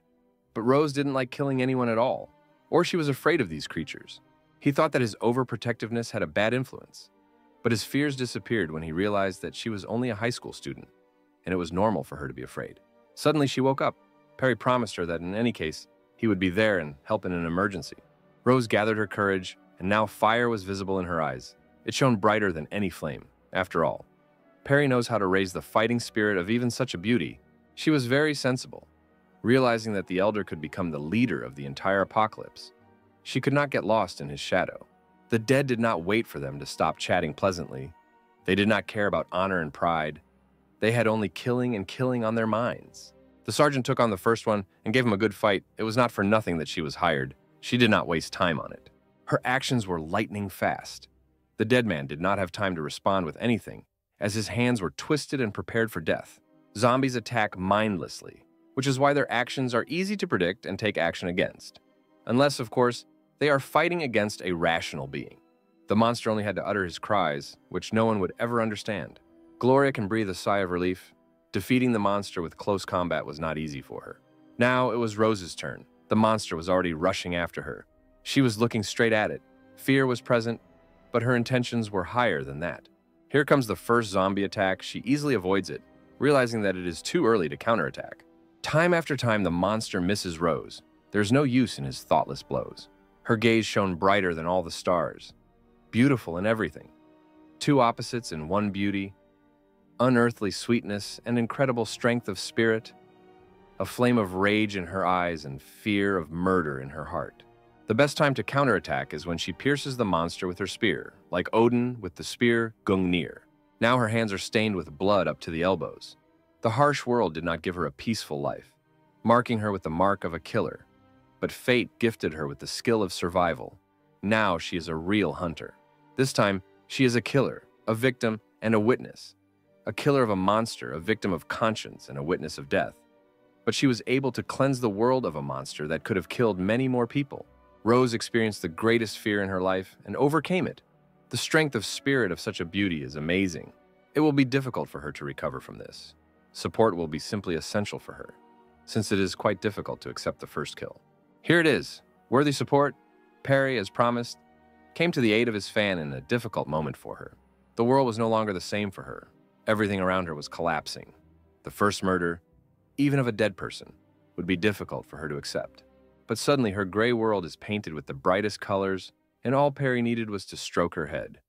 but Rose didn't like killing anyone at all, or she was afraid of these creatures. He thought that his overprotectiveness had a bad influence, but his fears disappeared when he realized that she was only a high school student, and it was normal for her to be afraid. Suddenly, she woke up. Perry promised her that in any case, he would be there and help in an emergency. Rose gathered her courage, and now fire was visible in her eyes. It shone brighter than any flame. After all, Perry knows how to raise the fighting spirit of even such a beauty. She was very sensible, realizing that the elder could become the leader of the entire apocalypse. She could not get lost in his shadow. The dead did not wait for them to stop chatting pleasantly. They did not care about honor and pride. They had only killing and killing on their minds. The sergeant took on the first one and gave him a good fight. It was not for nothing that she was hired. She did not waste time on it. Her actions were lightning fast. The dead man did not have time to respond with anything, as his hands were twisted and prepared for death. Zombies attack mindlessly, which is why their actions are easy to predict and take action against. Unless, of course, they are fighting against a rational being. The monster only had to utter his cries, which no one would ever understand. Gloria can breathe a sigh of relief. Defeating the monster with close combat was not easy for her. Now it was Rose's turn. The monster was already rushing after her. She was looking straight at it. Fear was present, but her intentions were higher than that. Here comes the first zombie attack. She easily avoids it, realizing that it is too early to counterattack. Time after time, the monster misses Rose. There's no use in his thoughtless blows. Her gaze shone brighter than all the stars. Beautiful in everything. Two opposites in one beauty. Unearthly sweetness and incredible strength of spirit. A flame of rage in her eyes and fear of murder in her heart. The best time to counterattack is when she pierces the monster with her spear, like Odin with the spear Gungnir. Now her hands are stained with blood up to the elbows. The harsh world did not give her a peaceful life, marking her with the mark of a killer. But fate gifted her with the skill of survival. Now she is a real hunter. This time, she is a killer, a victim, and a witness. A killer of a monster, a victim of conscience, and a witness of death. But she was able to cleanse the world of a monster that could have killed many more people. Rose experienced the greatest fear in her life and overcame it. The strength of spirit of such a beauty is amazing. It will be difficult for her to recover from this. Support will be simply essential for her, since it is quite difficult to accept the first kill. Here it is. Worthy support. Perry, as promised, came to the aid of his fan in a difficult moment for her. The world was no longer the same for her. Everything around her was collapsing. The first murder, even of a dead person, would be difficult for her to accept. But suddenly her gray world is painted with the brightest colors, and all Perry needed was to stroke her head,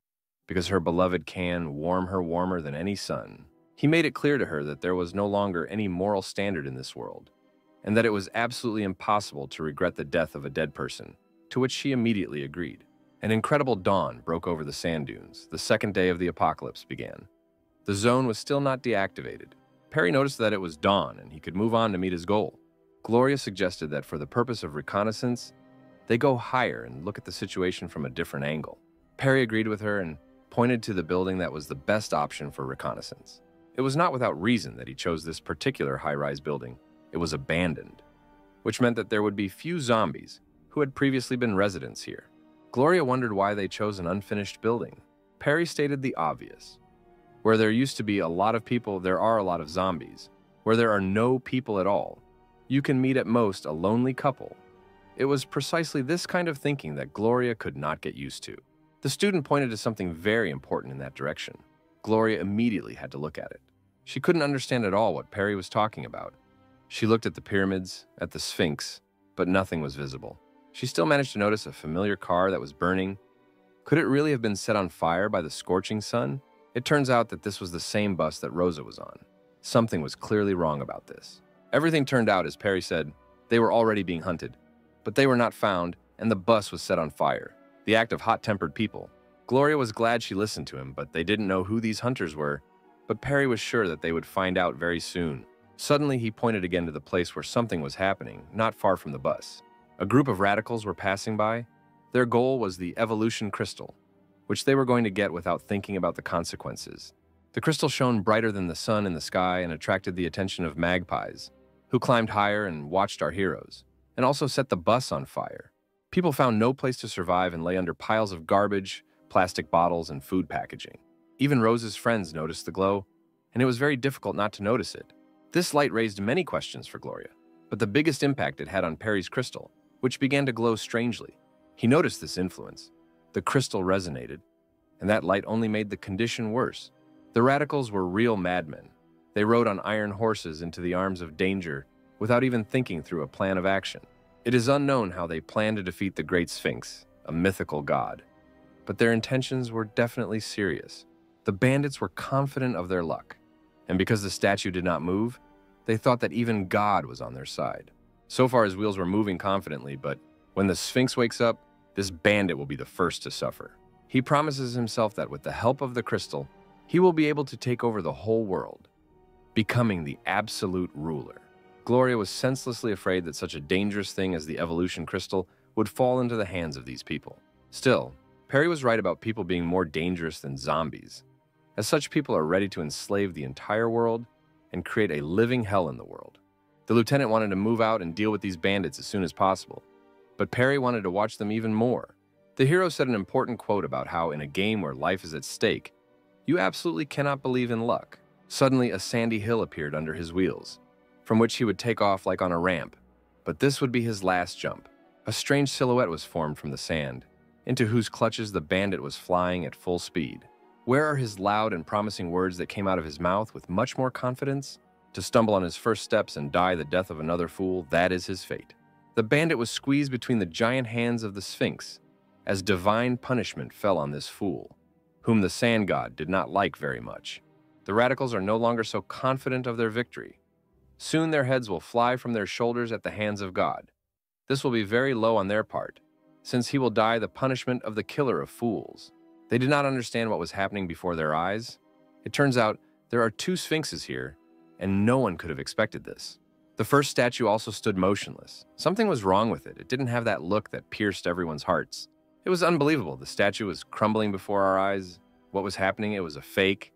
because her beloved can warm her warmer than any sun. He made it clear to her that there was no longer any moral standard in this world, and that it was absolutely impossible to regret the death of a dead person, to which she immediately agreed. An incredible dawn broke over the sand dunes. The second day of the apocalypse began. The zone was still not deactivated. Perry noticed that it was dawn and he could move on to meet his goal. Gloria suggested that for the purpose of reconnaissance, they go higher and look at the situation from a different angle. Perry agreed with her and pointed to the building that was the best option for reconnaissance. It was not without reason that he chose this particular high-rise building. It was abandoned, which meant that there would be few zombies who had previously been residents here. Gloria wondered why they chose an unfinished building. Perry stated the obvious. Where there used to be a lot of people, there are a lot of zombies. Where there are no people at all, you can meet at most a lonely couple. It was precisely this kind of thinking that Gloria could not get used to. The student pointed to something very important in that direction. Gloria immediately had to look at it. She couldn't understand at all what Perry was talking about. She looked at the pyramids, at the Sphinx, but nothing was visible. She still managed to notice a familiar car that was burning. Could it really have been set on fire by the scorching sun? It turns out that this was the same bus that Rosa was on. Something was clearly wrong about this. Everything turned out as Perry said. They were already being hunted, but they were not found, and the bus was set on fire. The act of hot-tempered people. Gloria was glad she listened to him, but they didn't know who these hunters were. But Perry was sure that they would find out very soon. Suddenly, he pointed again to the place where something was happening, not far from the bus. A group of radicals were passing by. Their goal was the evolution crystal, which they were going to get without thinking about the consequences. The crystal shone brighter than the sun in the sky and attracted the attention of magpies, who climbed higher and watched our heroes, and also set the bus on fire. People found no place to survive and lay under piles of garbage, plastic bottles, and food packaging. Even Rose's friends noticed the glow, and it was very difficult not to notice it. This light raised many questions for Gloria, but the biggest impact it had on Perry's crystal, which began to glow strangely. He noticed this influence. The crystal resonated, and that light only made the condition worse. The radicals were real madmen. They rode on iron horses into the arms of danger without even thinking through a plan of action. It is unknown how they planned to defeat the Great Sphinx, a mythical god. But their intentions were definitely serious. The bandits were confident of their luck, and because the statue did not move, they thought that even God was on their side. So far, his wheels were moving confidently, but when the Sphinx wakes up, this bandit will be the first to suffer. He promises himself that with the help of the crystal, he will be able to take over the whole world, becoming the absolute ruler. Gloria was senselessly afraid that such a dangerous thing as the evolution crystal would fall into the hands of these people. Still, Perry was right about people being more dangerous than zombies. as such people are ready to enslave the entire world and create a living hell in the world. The lieutenant wanted to move out and deal with these bandits as soon as possible, but Perry wanted to watch them even more. The hero said an important quote about how in a game where life is at stake, you absolutely cannot believe in luck. Suddenly, a sandy hill appeared under his wheels, from which he would take off like on a ramp, but this would be his last jump. A strange silhouette was formed from the sand, into whose clutches the bandit was flying at full speed. Where are his loud and promising words that came out of his mouth with much more confidence? To stumble on his first steps and die the death of another fool, that is his fate. The bandit was squeezed between the giant hands of the Sphinx, as divine punishment fell on this fool, whom the sand god did not like very much. The radicals are no longer so confident of their victory. Soon their heads will fly from their shoulders at the hands of God. This will be very low on their part, since he will die the punishment of the killer of fools. They did not understand what was happening before their eyes. It turns out there are two sphinxes here, and no one could have expected this. The first statue also stood motionless. Something was wrong with it. It didn't have that look that pierced everyone's hearts. It was unbelievable. The statue was crumbling before our eyes. What was happening? It was a fake.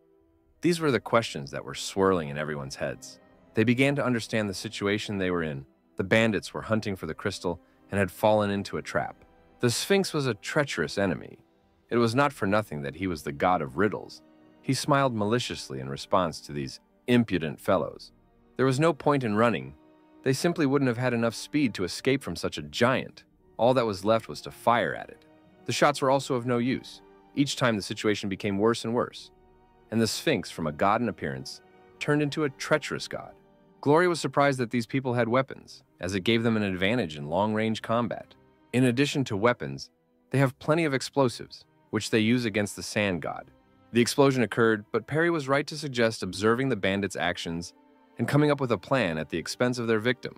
These were the questions that were swirling in everyone's heads. They began to understand the situation they were in. The bandits were hunting for the crystal and had fallen into a trap. The Sphinx was a treacherous enemy. It was not for nothing that he was the god of riddles. He smiled maliciously in response to these impudent fellows. There was no point in running. They simply wouldn't have had enough speed to escape from such a giant. All that was left was to fire at it. The shots were also of no use. Each time the situation became worse and worse, and the Sphinx, from a god in appearance, turned into a treacherous god. Gloria was surprised that these people had weapons, as it gave them an advantage in long-range combat. In addition to weapons, they have plenty of explosives, which they use against the sand god. The explosion occurred, but Perry was right to suggest observing the bandits' actions and coming up with a plan at the expense of their victim.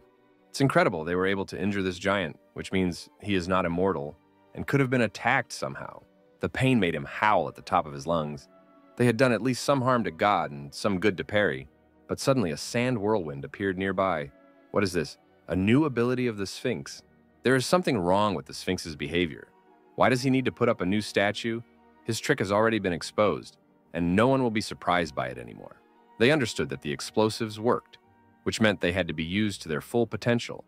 It's incredible they were able to injure this giant, which means he is not immortal, and could have been attacked somehow. The pain made him howl at the top of his lungs. They had done at least some harm to God and some good to Perry, but suddenly a sand whirlwind appeared nearby. What is this? A new ability of the Sphinx? There is something wrong with the Sphinx's behavior. Why does he need to put up a new statue? His trick has already been exposed, and no one will be surprised by it anymore. They understood that the explosives worked, which meant they had to be used to their full potential,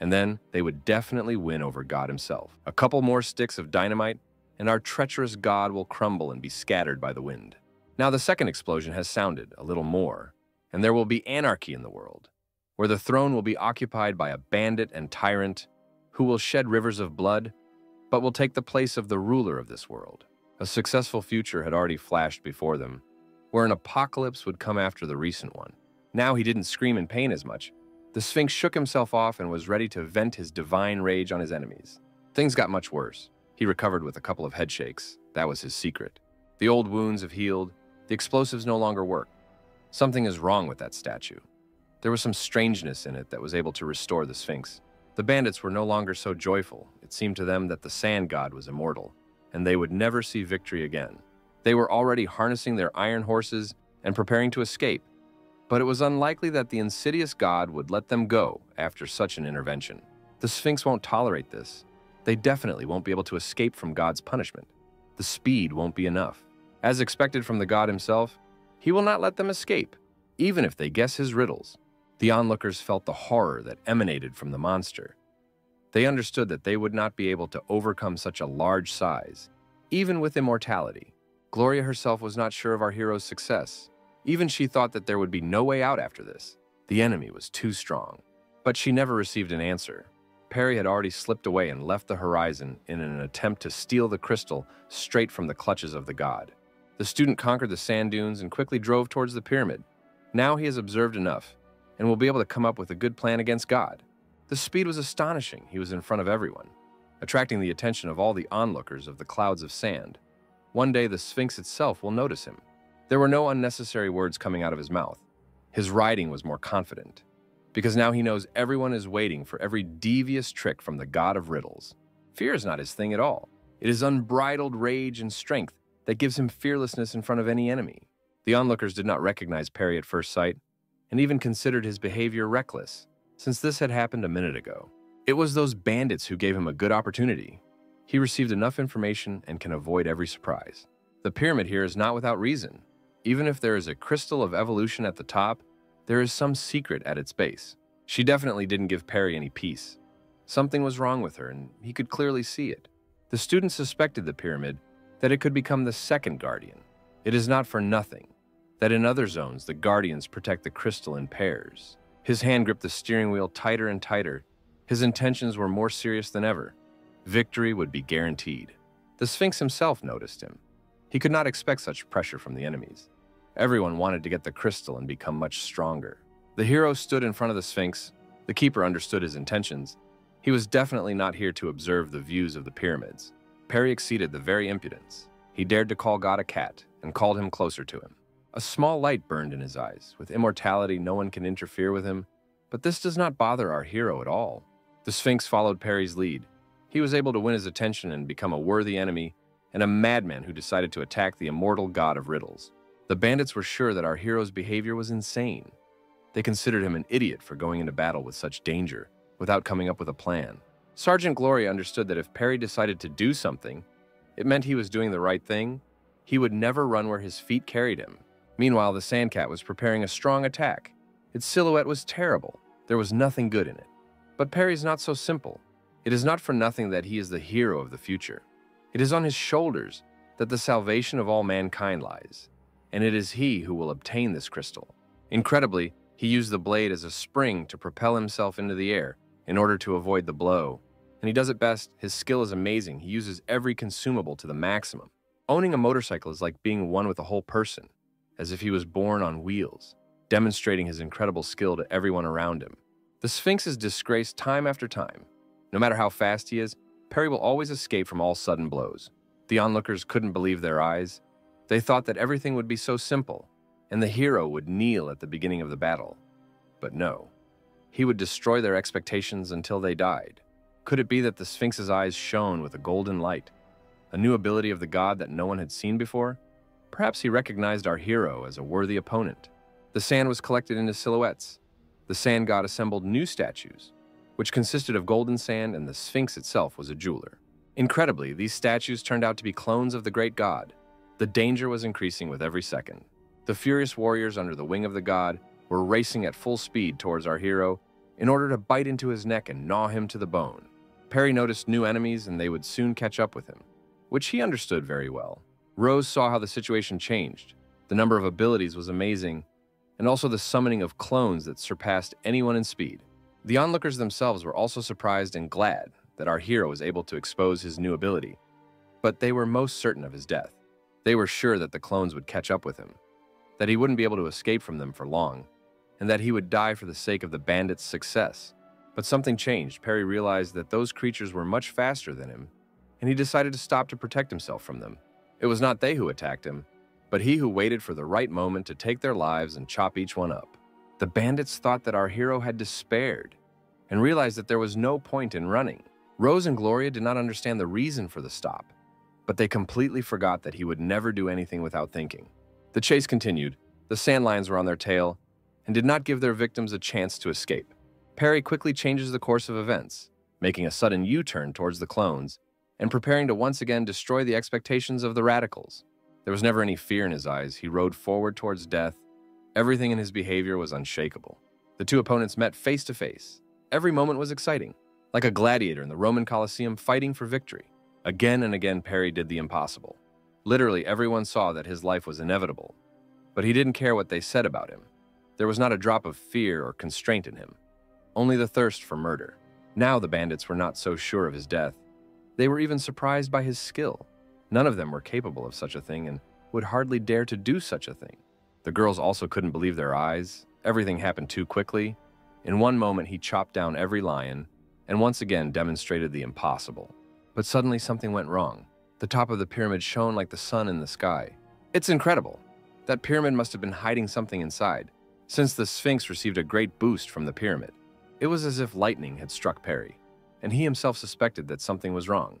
and then they would definitely win over God himself. A couple more sticks of dynamite, and our treacherous God will crumble and be scattered by the wind. Now the second explosion has sounded a little more, and there will be anarchy in the world, where the throne will be occupied by a bandit and tyrant who will shed rivers of blood, but will take the place of the ruler of this world. A successful future had already flashed before them, where an apocalypse would come after the recent one. Now he didn't scream in pain as much. The Sphinx shook himself off and was ready to vent his divine rage on his enemies. Things got much worse. He recovered with a couple of headshakes. That was his secret. The old wounds have healed. The explosives no longer work. Something is wrong with that statue. There was some strangeness in it that was able to restore the Sphinx. The bandits were no longer so joyful. It seemed to them that the sand god was immortal, and they would never see victory again. They were already harnessing their iron horses and preparing to escape, but it was unlikely that the insidious god would let them go after such an intervention. The Sphinx won't tolerate this. They definitely won't be able to escape from God's punishment. The speed won't be enough. As expected from the god himself, he will not let them escape, even if they guess his riddles. The onlookers felt the horror that emanated from the monster. They understood that they would not be able to overcome such a large size, even with immortality. Gloria herself was not sure of our hero's success. Even she thought that there would be no way out after this. The enemy was too strong. But she never received an answer. Perry had already slipped away and left the horizon in an attempt to steal the crystal straight from the clutches of the god. The student conquered the sand dunes and quickly drove towards the pyramid. Now he has observed enough and will be able to come up with a good plan against God. The speed was astonishing. He was in front of everyone, attracting the attention of all the onlookers of the clouds of sand. One day the Sphinx itself will notice him. There were no unnecessary words coming out of his mouth. His riding was more confident, because now he knows everyone is waiting for every devious trick from the god of riddles. Fear is not his thing at all. It is unbridled rage and strength that gives him fearlessness in front of any enemy. The onlookers did not recognize Perry at first sight, and even considered his behavior reckless, since this had happened a minute ago. It was those bandits who gave him a good opportunity. He received enough information and can avoid every surprise. The pyramid here is not without reason. Even if there is a crystal of evolution at the top, there is some secret at its base. She definitely didn't give Perry any peace. Something was wrong with her, and he could clearly see it. The student suspected the pyramid that it could become the second guardian. It is not for nothing that in other zones the guardians protect the crystal in pairs. His hand gripped the steering wheel tighter and tighter. His intentions were more serious than ever. Victory would be guaranteed. The Sphinx himself noticed him. He could not expect such pressure from the enemies. Everyone wanted to get the crystal and become much stronger. The hero stood in front of the Sphinx. The keeper understood his intentions. He was definitely not here to observe the views of the pyramids. Perry exceeded the very impudence. He dared to call God a cat and called him closer to him. A small light burned in his eyes. With immortality, no one can interfere with him. But this does not bother our hero at all. The Sphinx followed Perry's lead. He was able to win his attention and become a worthy enemy and a madman who decided to attack the immortal god of riddles. The bandits were sure that our hero's behavior was insane. They considered him an idiot for going into battle with such danger without coming up with a plan. Sergeant Gloria understood that if Perry decided to do something, it meant he was doing the right thing. He would never run where his feet carried him. Meanwhile, the Sandcat was preparing a strong attack. Its silhouette was terrible. There was nothing good in it. But Perry's not so simple. It is not for nothing that he is the hero of the future. It is on his shoulders that the salvation of all mankind lies, and it is he who will obtain this crystal. Incredibly, he used the blade as a spring to propel himself into the air in order to avoid the blow. And he does it best. His skill is amazing. He uses every consumable to the maximum. Owning a motorcycle is like being one with a whole person, as if he was born on wheels, demonstrating his incredible skill to everyone around him. The Sphinx is disgraced time after time. No matter how fast he is, Perry will always escape from all sudden blows. The onlookers couldn't believe their eyes. They thought that everything would be so simple, and the hero would kneel at the beginning of the battle. But no. He would destroy their expectations until they died. Could it be that the Sphinx's eyes shone with a golden light, a new ability of the god that no one had seen before? Perhaps he recognized our hero as a worthy opponent. The sand was collected into silhouettes. The sand god assembled new statues, which consisted of golden sand, and the Sphinx itself was a jeweler. Incredibly, these statues turned out to be clones of the great god. The danger was increasing with every second. The furious warriors under the wing of the god were racing at full speed towards our hero in order to bite into his neck and gnaw him to the bone. Perry noticed new enemies, and they would soon catch up with him, which he understood very well. Rose saw how the situation changed. The number of abilities was amazing, and also the summoning of clones that surpassed anyone in speed. The onlookers themselves were also surprised and glad that our hero was able to expose his new ability, but they were most certain of his death. They were sure that the clones would catch up with him, that he wouldn't be able to escape from them for long, and that he would die for the sake of the bandits' success. But something changed. Perry realized that those creatures were much faster than him, and he decided to stop to protect himself from them. It was not they who attacked him, but he who waited for the right moment to take their lives and chop each one up. The bandits thought that our hero had despaired and realized that there was no point in running. Rose and Gloria did not understand the reason for the stop, but they completely forgot that he would never do anything without thinking. The chase continued. The sand lions were on their tail and did not give their victims a chance to escape. Perry quickly changes the course of events, making a sudden U-turn towards the clones and preparing to once again destroy the expectations of the radicals. There was never any fear in his eyes. He rode forward towards death. Everything in his behavior was unshakable. The two opponents met face to face. Every moment was exciting, like a gladiator in the Roman Colosseum fighting for victory. Again and again, Perry did the impossible. Literally, everyone saw that his life was inevitable, but he didn't care what they said about him. There was not a drop of fear or constraint in him, only the thirst for murder. Now the bandits were not so sure of his death. They were even surprised by his skill. None of them were capable of such a thing and would hardly dare to do such a thing. The girls also couldn't believe their eyes. Everything happened too quickly. In one moment, he chopped down every lion and once again demonstrated the impossible. But suddenly something went wrong. The top of the pyramid shone like the sun in the sky. It's incredible. That pyramid must have been hiding something inside, since the Sphinx received a great boost from the pyramid. It was as if lightning had struck Perry, and he himself suspected that something was wrong.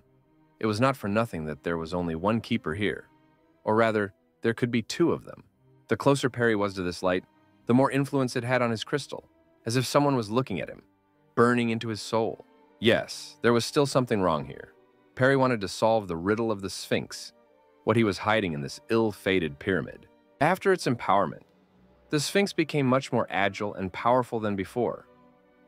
It was not for nothing that there was only one keeper here. Or rather, there could be two of them. The closer Perry was to this light, the more influence it had on his crystal, as if someone was looking at him, burning into his soul. Yes, there was still something wrong here. Perry wanted to solve the riddle of the Sphinx, what he was hiding in this ill-fated pyramid. After its empowerment, the Sphinx became much more agile and powerful than before.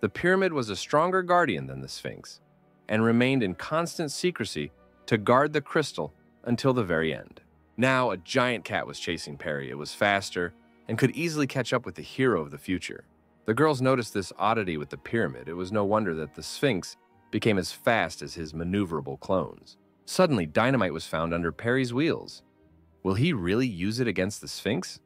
The pyramid was a stronger guardian than the Sphinx, and remained in constant secrecy to guard the crystal until the very end. Now, a giant cat was chasing Perry. It was faster and could easily catch up with the hero of the future. The girls noticed this oddity with the pyramid. It was no wonder that the Sphinx became as fast as his maneuverable clones. Suddenly, dynamite was found under Perry's wheels. Will he really use it against the Sphinx?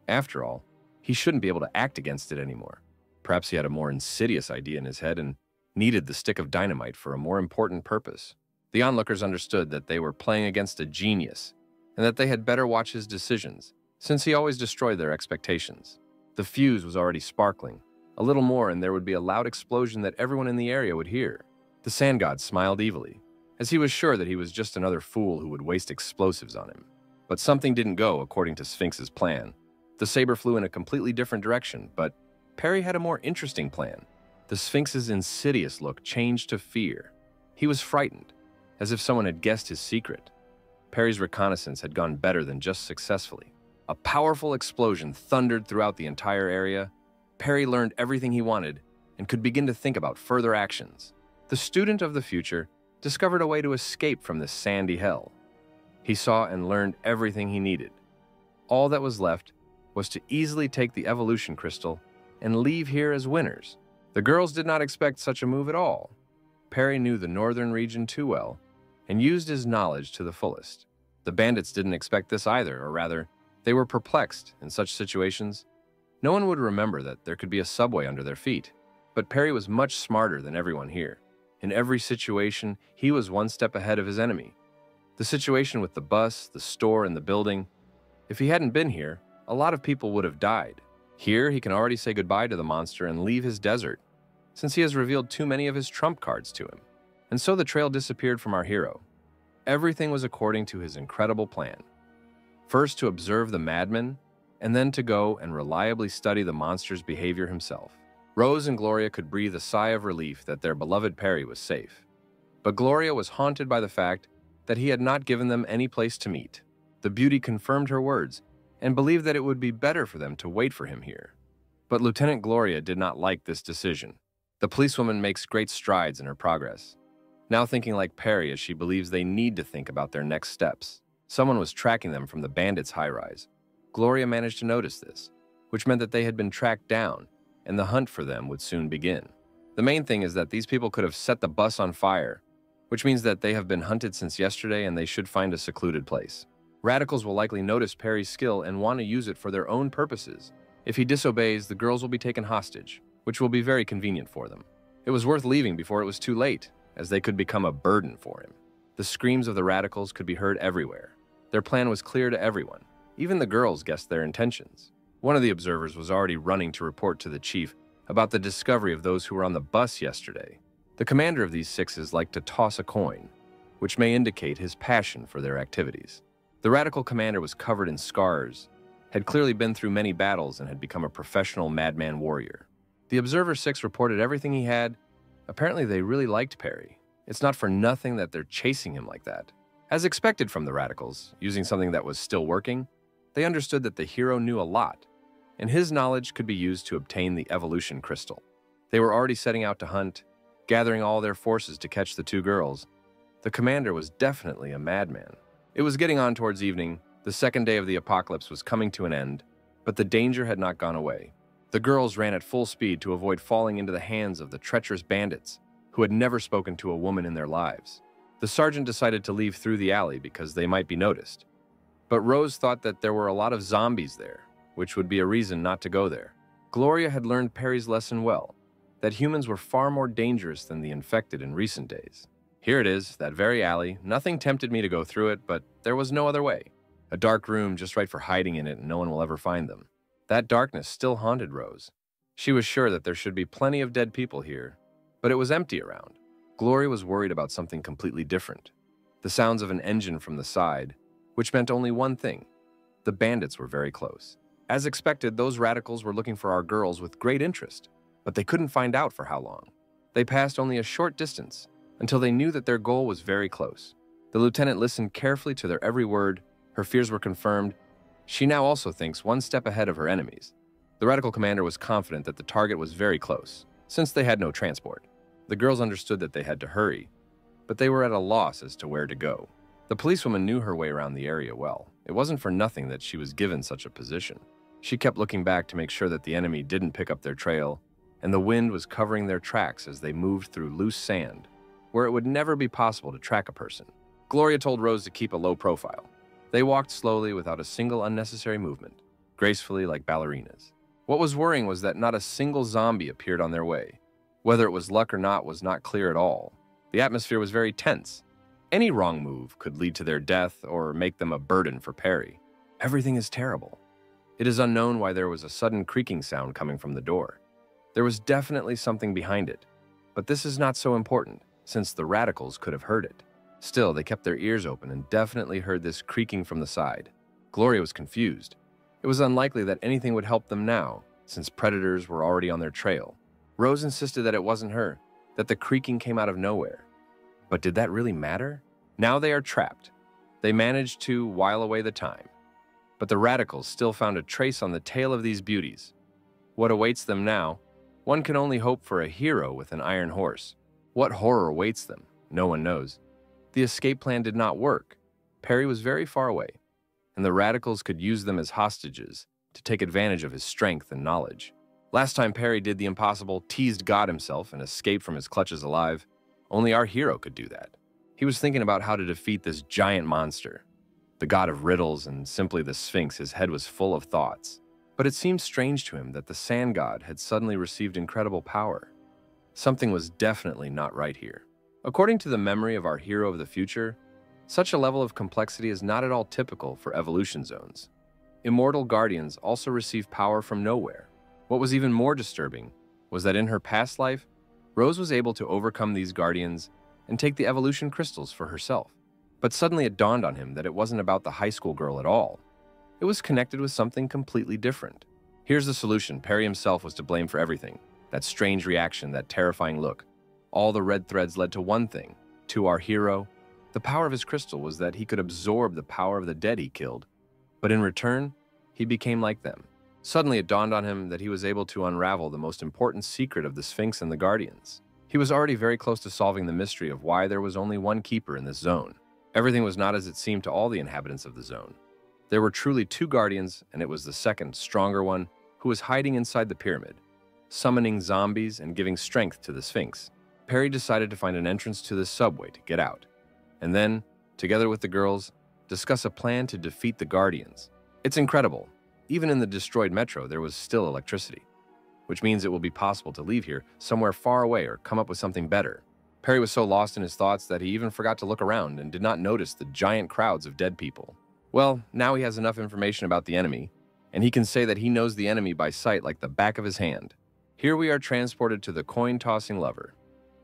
After all, he shouldn't be able to act against it anymore. Perhaps he had a more insidious idea in his head and needed the stick of dynamite for a more important purpose. The onlookers understood that they were playing against a genius and that they had better watch his decisions, since he always destroyed their expectations. The fuse was already sparkling. A little more and there would be a loud explosion that everyone in the area would hear. The sand god smiled evilly, as he was sure that he was just another fool who would waste explosives on him. But something didn't go according to Sphinx's plan. The saber flew in a completely different direction, but Perry had a more interesting plan. The Sphinx's insidious look changed to fear. He was frightened, as if someone had guessed his secret. Perry's reconnaissance had gone better than just successfully. A powerful explosion thundered throughout the entire area. Perry learned everything he wanted and could begin to think about further actions. The student of the future discovered a way to escape from this sandy hell. He saw and learned everything he needed. All that was left was to easily take the evolution crystal and leave here as winners. The girls did not expect such a move at all. Perry knew the northern region too well and used his knowledge to the fullest. The bandits didn't expect this either, or rather, they were perplexed. In such situations, no one would remember that there could be a subway under their feet. But Perry was much smarter than everyone here. In every situation, he was one step ahead of his enemy. The situation with the bus, the store, and the building, if he hadn't been here, a lot of people would have died. Here, he can already say goodbye to the monster and leave his desert, since he has revealed too many of his trump cards to him. And so the trail disappeared from our hero. Everything was according to his incredible plan. First to observe the madman, and then to go and reliably study the monster's behavior himself. Rose and Gloria could breathe a sigh of relief that their beloved Perry was safe. But Gloria was haunted by the fact that he had not given them any place to meet. The beauty confirmed her words and believed that it would be better for them to wait for him here. But Lieutenant Gloria did not like this decision. The policewoman makes great strides in her progress, now thinking like Perry as she believes they need to think about their next steps. Someone was tracking them from the bandits' high-rise. Gloria managed to notice this, which meant that they had been tracked down, and the hunt for them would soon begin. The main thing is that these people could have set the bus on fire, which means that they have been hunted since yesterday and they should find a secluded place. Radicals will likely notice Perry's skill and want to use it for their own purposes. If he disobeys, the girls will be taken hostage, which will be very convenient for them. It was worth leaving before it was too late, as they could become a burden for him. The screams of the radicals could be heard everywhere. Their plan was clear to everyone. Even the girls guessed their intentions. One of the observers was already running to report to the chief about the discovery of those who were on the bus yesterday. The commander of these sixes liked to toss a coin, which may indicate his passion for their activities. The radical commander was covered in scars, had clearly been through many battles, and had become a professional madman warrior. The Observer 6 reported everything he had. Apparently they really liked Perry. It's not for nothing that they're chasing him like that. As expected from the radicals, using something that was still working, they understood that the hero knew a lot, and his knowledge could be used to obtain the evolution crystal. They were already setting out to hunt, gathering all their forces to catch the two girls. The commander was definitely a madman. It was getting on towards evening. The second day of the apocalypse was coming to an end, but the danger had not gone away. The girls ran at full speed to avoid falling into the hands of the treacherous bandits who had never spoken to a woman in their lives. The sergeant decided to leave through the alley because they might be noticed. But Rose thought that there were a lot of zombies there, which would be a reason not to go there. Gloria had learned Perry's lesson well, that humans were far more dangerous than the infected in recent days. Here it is, that very alley. Nothing tempted me to go through it, but there was no other way. A dark room just right for hiding in it, and no one will ever find them. That darkness still haunted Rose. She was sure that there should be plenty of dead people here, but it was empty around. Gloria was worried about something completely different. The sounds of an engine from the side, which meant only one thing. The bandits were very close. As expected, those radicals were looking for our girls with great interest, but they couldn't find out for how long. They passed only a short distance until they knew that their goal was very close. The lieutenant listened carefully to their every word. Her fears were confirmed. She now also thinks one step ahead of her enemies. The radical commander was confident that the target was very close, since they had no transport. The girls understood that they had to hurry, but they were at a loss as to where to go. The policewoman knew her way around the area well. It wasn't for nothing that she was given such a position. She kept looking back to make sure that the enemy didn't pick up their trail, and the wind was covering their tracks as they moved through loose sand, where it would never be possible to track a person. Gloria told Rose to keep a low profile. They walked slowly without a single unnecessary movement, gracefully like ballerinas. What was worrying was that not a single zombie appeared on their way. Whether it was luck or not was not clear at all. The atmosphere was very tense. Any wrong move could lead to their death or make them a burden for Perry. Everything is terrible. It is unknown why there was a sudden creaking sound coming from the door. There was definitely something behind it, but this is not so important, since the radicals could have heard it. Still, they kept their ears open and definitely heard this creaking from the side. Gloria was confused. It was unlikely that anything would help them now, since predators were already on their trail. Rose insisted that it wasn't her, that the creaking came out of nowhere. But did that really matter? Now they are trapped. They managed to while away the time. But the radicals still found a trace on the tail of these beauties. What awaits them now? One can only hope for a hero with an iron horse. What horror awaits them? No one knows. The escape plan did not work. Perry was very far away, and the radicals could use them as hostages to take advantage of his strength and knowledge. Last time Perry did the impossible, teased God himself, and escaped from his clutches alive. Only our hero could do that. He was thinking about how to defeat this giant monster, the god of riddles and simply the Sphinx. His head was full of thoughts. But it seemed strange to him that the sand god had suddenly received incredible power. Something was definitely not right here. According to the memory of our hero of the future, such a level of complexity is not at all typical for evolution zones. Immortal guardians also receive power from nowhere. What was even more disturbing was that in her past life, Rose was able to overcome these guardians and take the evolution crystals for herself. But suddenly it dawned on him that it wasn't about the high school girl at all. It was connected with something completely different. Here's the solution. Perry himself was to blame for everything. That strange reaction, that terrifying look. All the red threads led to one thing, to our hero. The power of his crystal was that he could absorb the power of the dead he killed. But in return, he became like them. Suddenly it dawned on him that he was able to unravel the most important secret of the Sphinx and the Guardians. He was already very close to solving the mystery of why there was only one keeper in this zone. Everything was not as it seemed to all the inhabitants of the zone. There were truly two guardians, and it was the second, stronger one, who was hiding inside the pyramid, summoning zombies and giving strength to the Sphinx. Perry decided to find an entrance to the subway to get out, and then, together with the girls, discuss a plan to defeat the Guardians. It's incredible. Even in the destroyed metro, there was still electricity, which means it will be possible to leave here somewhere far away or come up with something better. Perry was so lost in his thoughts that he even forgot to look around and did not notice the giant crowds of dead people. Well, now he has enough information about the enemy, and he can say that he knows the enemy by sight like the back of his hand. Here we are transported to the coin-tossing lover,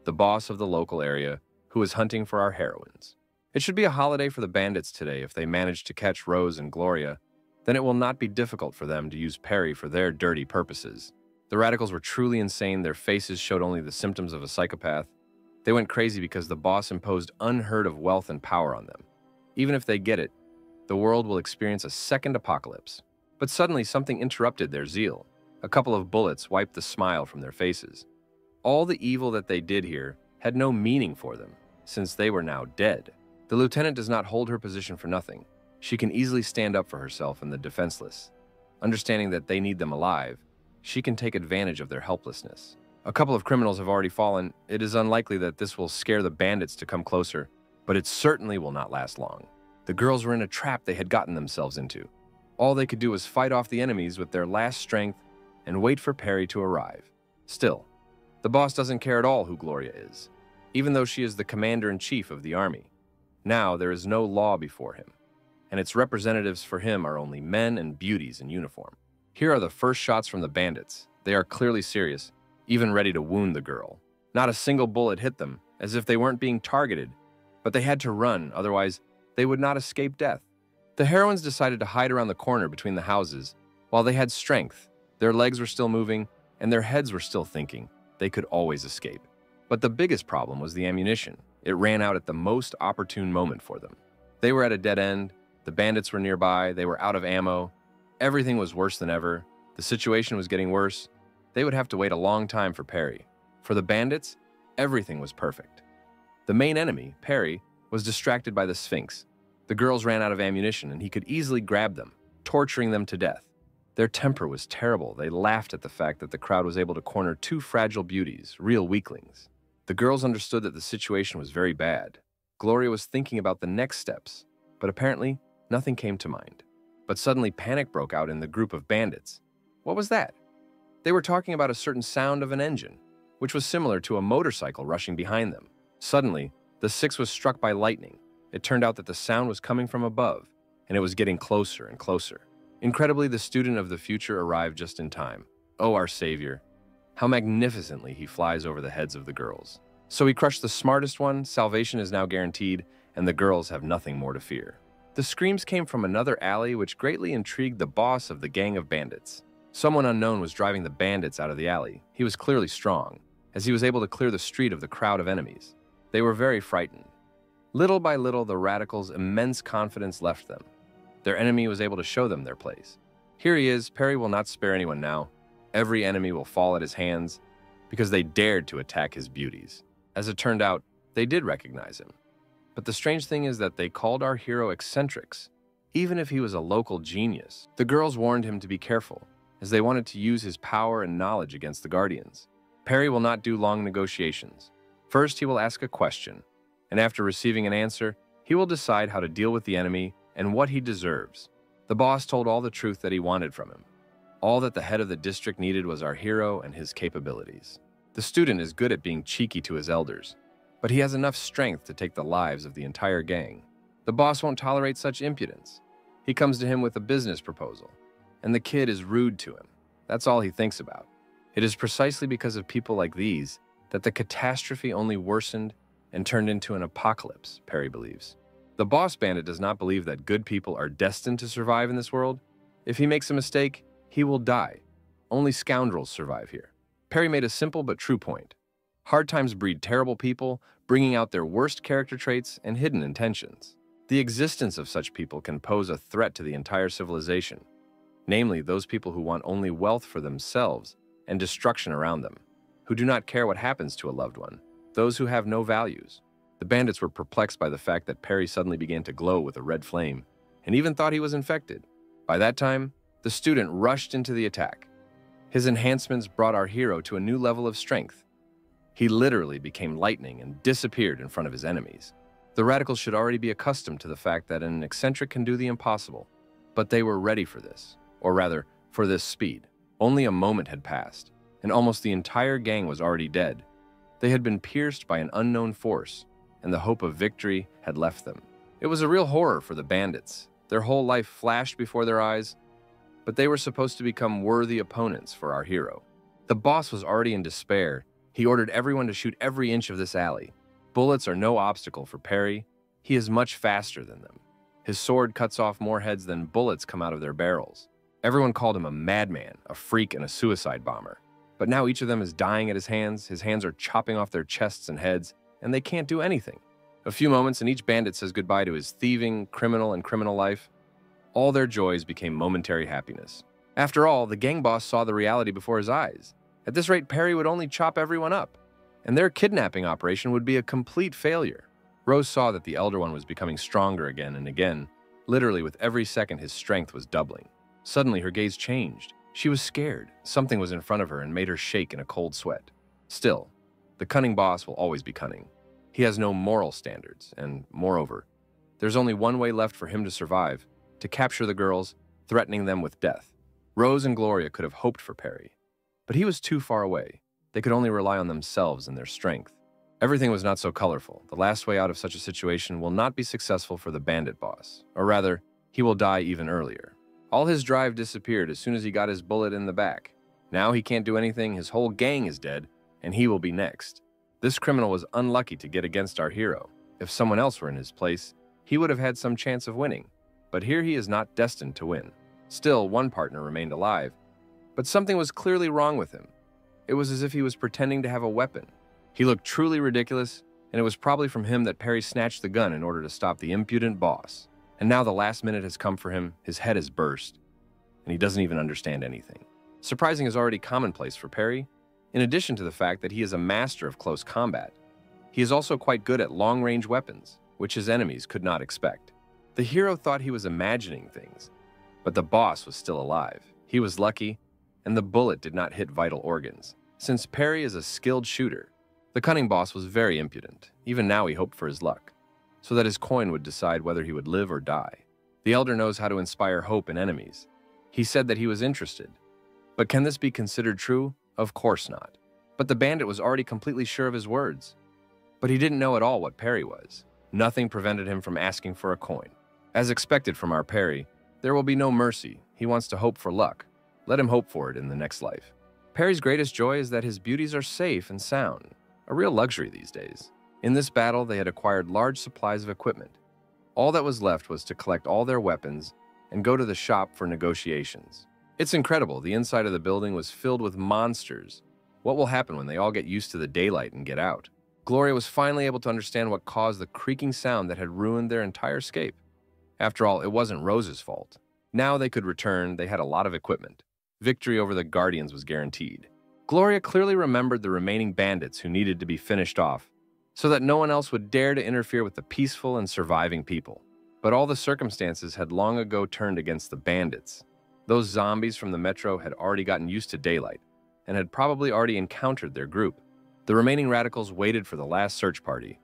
the boss of the local area, who is hunting for our heroines. It should be a holiday for the bandits today if they manage to catch Rose and Gloria. Then it will not be difficult for them to use Perry for their dirty purposes. The radicals were truly insane. Their faces showed only the symptoms of a psychopath. They went crazy because the boss imposed unheard of wealth and power on them. Even if they get it, the world will experience a second apocalypse. But suddenly something interrupted their zeal. A couple of bullets wiped the smile from their faces. All the evil that they did here had no meaning for them, since they were now dead. The lieutenant does not hold her position for nothing. She can easily stand up for herself and the defenseless. Understanding that they need them alive, she can take advantage of their helplessness. A couple of criminals have already fallen. It is unlikely that this will scare the bandits to come closer, but it certainly will not last long. The girls were in a trap they had gotten themselves into. All they could do was fight off the enemies with their last strength and wait for Perry to arrive. Still, the boss doesn't care at all who Gloria is, even though she is the commander-in-chief of the army. Now there is no law before him, and its representatives for him are only men and beauties in uniform. Here are the first shots from the bandits. They are clearly serious, even ready to wound the girl. Not a single bullet hit them, as if they weren't being targeted, but they had to run, otherwise they would not escape death. The heroines decided to hide around the corner between the houses. While they had strength, their legs were still moving, and their heads were still thinking. They could always escape. But the biggest problem was the ammunition. It ran out at the most opportune moment for them. They were at a dead end, the bandits were nearby, they were out of ammo, Everything was worse than ever. The situation was getting worse. They would have to wait a long time for Perry. For the bandits, everything was perfect. The main enemy, Perry, was distracted by the Sphinx. The girls ran out of ammunition and he could easily grab them, torturing them to death. Their temper was terrible. They laughed at the fact that the crowd was able to corner two fragile beauties, real weaklings. The girls understood that the situation was very bad. Gloria was thinking about the next steps, but apparently nothing came to mind. But suddenly panic broke out in the group of bandits. What was that? They were talking about a certain sound of an engine, which was similar to a motorcycle rushing behind them. Suddenly, the six was struck by lightning. It turned out that the sound was coming from above, and it was getting closer and closer. Incredibly, the student of the future arrived just in time. Oh, our savior. How magnificently he flies over the heads of the girls. So he crushed the smartest one, salvation is now guaranteed, and the girls have nothing more to fear. The screams came from another alley, which greatly intrigued the boss of the gang of bandits. Someone unknown was driving the bandits out of the alley. He was clearly strong, as he was able to clear the street of the crowd of enemies. They were very frightened. Little by little, the radicals' immense confidence left them. Their enemy was able to show them their place. Here he is. Perry will not spare anyone now. Every enemy will fall at his hands because they dared to attack his beauties. As it turned out, they did recognize him. But the strange thing is that they called our hero eccentrics, even if he was a local genius. The girls warned him to be careful, as they wanted to use his power and knowledge against the Guardians. Perry will not do long negotiations. First, he will ask a question, and after receiving an answer, he will decide how to deal with the enemy and what he deserves. The boss told all the truth that he wanted from him. All that the head of the district needed was our hero and his capabilities. The student is good at being cheeky to his elders, but he has enough strength to take the lives of the entire gang. The boss won't tolerate such impudence. He comes to him with a business proposal, and the kid is rude to him. That's all he thinks about. It is precisely because of people like these that the catastrophe only worsened and turned into an apocalypse, Perry believes. The boss bandit does not believe that good people are destined to survive in this world. If he makes a mistake, he will die. Only scoundrels survive here. Perry made a simple but true point. Hard times breed terrible people, bringing out their worst character traits and hidden intentions. The existence of such people can pose a threat to the entire civilization, namely those people who want only wealth for themselves and destruction around them, who do not care what happens to a loved one, those who have no values. The bandits were perplexed by the fact that Perry suddenly began to glow with a red flame, and even thought he was infected. By that time, the student rushed into the attack. His enhancements brought our hero to a new level of strength. He literally became lightning and disappeared in front of his enemies. The radicals should already be accustomed to the fact that an eccentric can do the impossible, but they were ready for this, or rather, for this speed. Only a moment had passed, and almost the entire gang was already dead. They had been pierced by an unknown force, and the hope of victory had left them. It was a real horror for the bandits. Their whole life flashed before their eyes, but they were supposed to become worthy opponents for our hero. The boss was already in despair. He ordered everyone to shoot every inch of this alley. Bullets are no obstacle for Perry. He is much faster than them. His sword cuts off more heads than bullets come out of their barrels. Everyone called him a madman, a freak, and a suicide bomber. But now each of them is dying at his hands. His hands are chopping off their chests and heads, and they can't do anything. A few moments and each bandit says goodbye to his thieving, criminal life. All their joys became momentary happiness. After all, the gang boss saw the reality before his eyes. At this rate, Perry would only chop everyone up, and their kidnapping operation would be a complete failure. Rose saw that the Elder One was becoming stronger again and again. Literally, with every second, his strength was doubling. Suddenly, her gaze changed. She was scared. Something was in front of her and made her shake in a cold sweat. Still, the cunning boss will always be cunning. He has no moral standards, and moreover, there's only one way left for him to survive: to capture the girls, threatening them with death. Rose and Gloria could have hoped for Perry, but he was too far away. They could only rely on themselves and their strength. Everything was not so colorful. The last way out of such a situation will not be successful for the bandit boss, or rather, he will die even earlier. All his drive disappeared as soon as he got his bullet in the back. Now he can't do anything, his whole gang is dead, and he will be next. This criminal was unlucky to get against our hero. If someone else were in his place, he would have had some chance of winning. But here he is not destined to win. Still, one partner remained alive, but something was clearly wrong with him. It was as if he was pretending to have a weapon. He looked truly ridiculous, and it was probably from him that Perry snatched the gun in order to stop the impudent boss. And now the last minute has come for him, his head has burst, and he doesn't even understand anything. Surprising is already commonplace for Perry, in addition to the fact that he is a master of close combat. He is also quite good at long-range weapons, which his enemies could not expect. The hero thought he was imagining things, but the boss was still alive. He was lucky, and the bullet did not hit vital organs. Since Perry is a skilled shooter, the cunning boss was very impudent. Even now he hoped for his luck, so that his coin would decide whether he would live or die. The elder knows how to inspire hope in enemies. He said that he was interested. But can this be considered true? Of course not. But the bandit was already completely sure of his words. But he didn't know at all what Perry was. Nothing prevented him from asking for a coin. As expected from our Perry, there will be no mercy. He wants to hope for luck. Let him hope for it in the next life. Perry's greatest joy is that his beauties are safe and sound, a real luxury these days. In this battle, they had acquired large supplies of equipment. All that was left was to collect all their weapons and go to the shop for negotiations. It's incredible. The inside of the building was filled with monsters. What will happen when they all get used to the daylight and get out? Gloria was finally able to understand what caused the creaking sound that had ruined their entire escape. After all, it wasn't Rose's fault. Now they could return. They had a lot of equipment. Victory over the Guardians was guaranteed. Gloria clearly remembered the remaining bandits who needed to be finished off, so that no one else would dare to interfere with the peaceful and surviving people. But all the circumstances had long ago turned against the bandits. Those zombies from the metro had already gotten used to daylight and had probably already encountered their group. The remaining radicals waited for the last search party,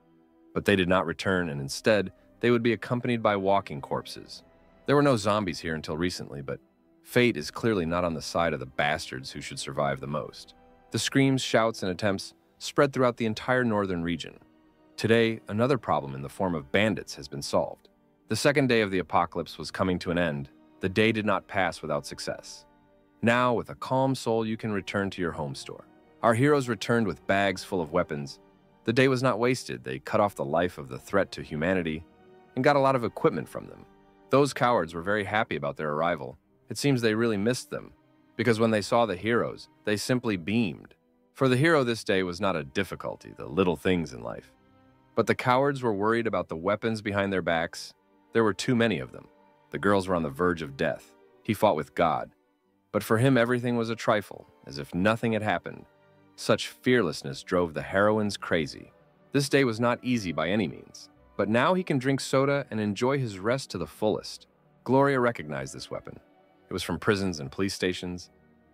but they did not return, and instead, they would be accompanied by walking corpses. There were no zombies here until recently, but fate is clearly not on the side of the bastards who should survive the most. The screams, shouts, and attempts spread throughout the entire northern region. Today, another problem in the form of bandits has been solved. The second day of the apocalypse was coming to an end. The day did not pass without success. Now, with a calm soul, you can return to your home store. Our heroes returned with bags full of weapons. The day was not wasted. They cut off the life of the threat to humanity and got a lot of equipment from them. Those cowards were very happy about their arrival. It seems they really missed them, because when they saw the heroes, they simply beamed. For the hero, this day was not a difficulty, the little things in life. But the cowards were worried about the weapons behind their backs. There were too many of them. The girls were on the verge of death. He fought with God. But for him, everything was a trifle, as if nothing had happened. Such fearlessness drove the heroines crazy. This day was not easy by any means, but now he can drink soda and enjoy his rest to the fullest. Gloria recognized this weapon. It was from prisons and police stations.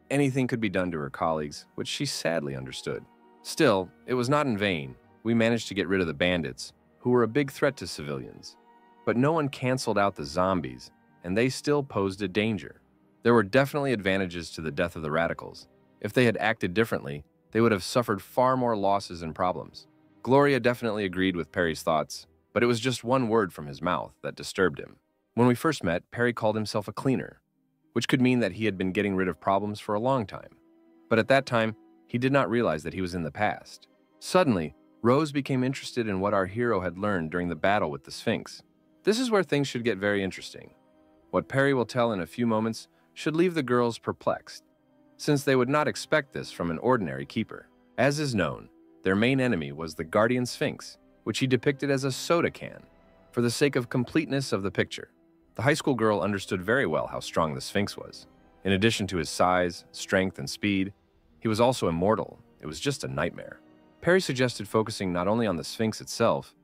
Anything could be done to her colleagues, which she sadly understood. Still, it was not in vain. We managed to get rid of the bandits, who were a big threat to civilians. But no one canceled out the zombies, and they still posed a danger. There were definitely advantages to the death of the radicals. If they had acted differently, they would have suffered far more losses and problems. Gloria definitely agreed with Perry's thoughts, but it was just one word from his mouth that disturbed him. When we first met, Perry called himself a cleaner, which could mean that he had been getting rid of problems for a long time. But at that time, he did not realize that he was in the past. Suddenly, Rose became interested in what our hero had learned during the battle with the Sphinx. This is where things should get very interesting. What Perry will tell in a few moments should leave the girls perplexed, since they would not expect this from an ordinary keeper. As is known, their main enemy was the Guardian Sphinx, which he depicted as a soda can, for the sake of completeness of the picture. The high school girl understood very well how strong the Sphinx was. In addition to his size, strength, and speed, he was also immortal. It was just a nightmare. Perry suggested focusing not only on the Sphinx itself.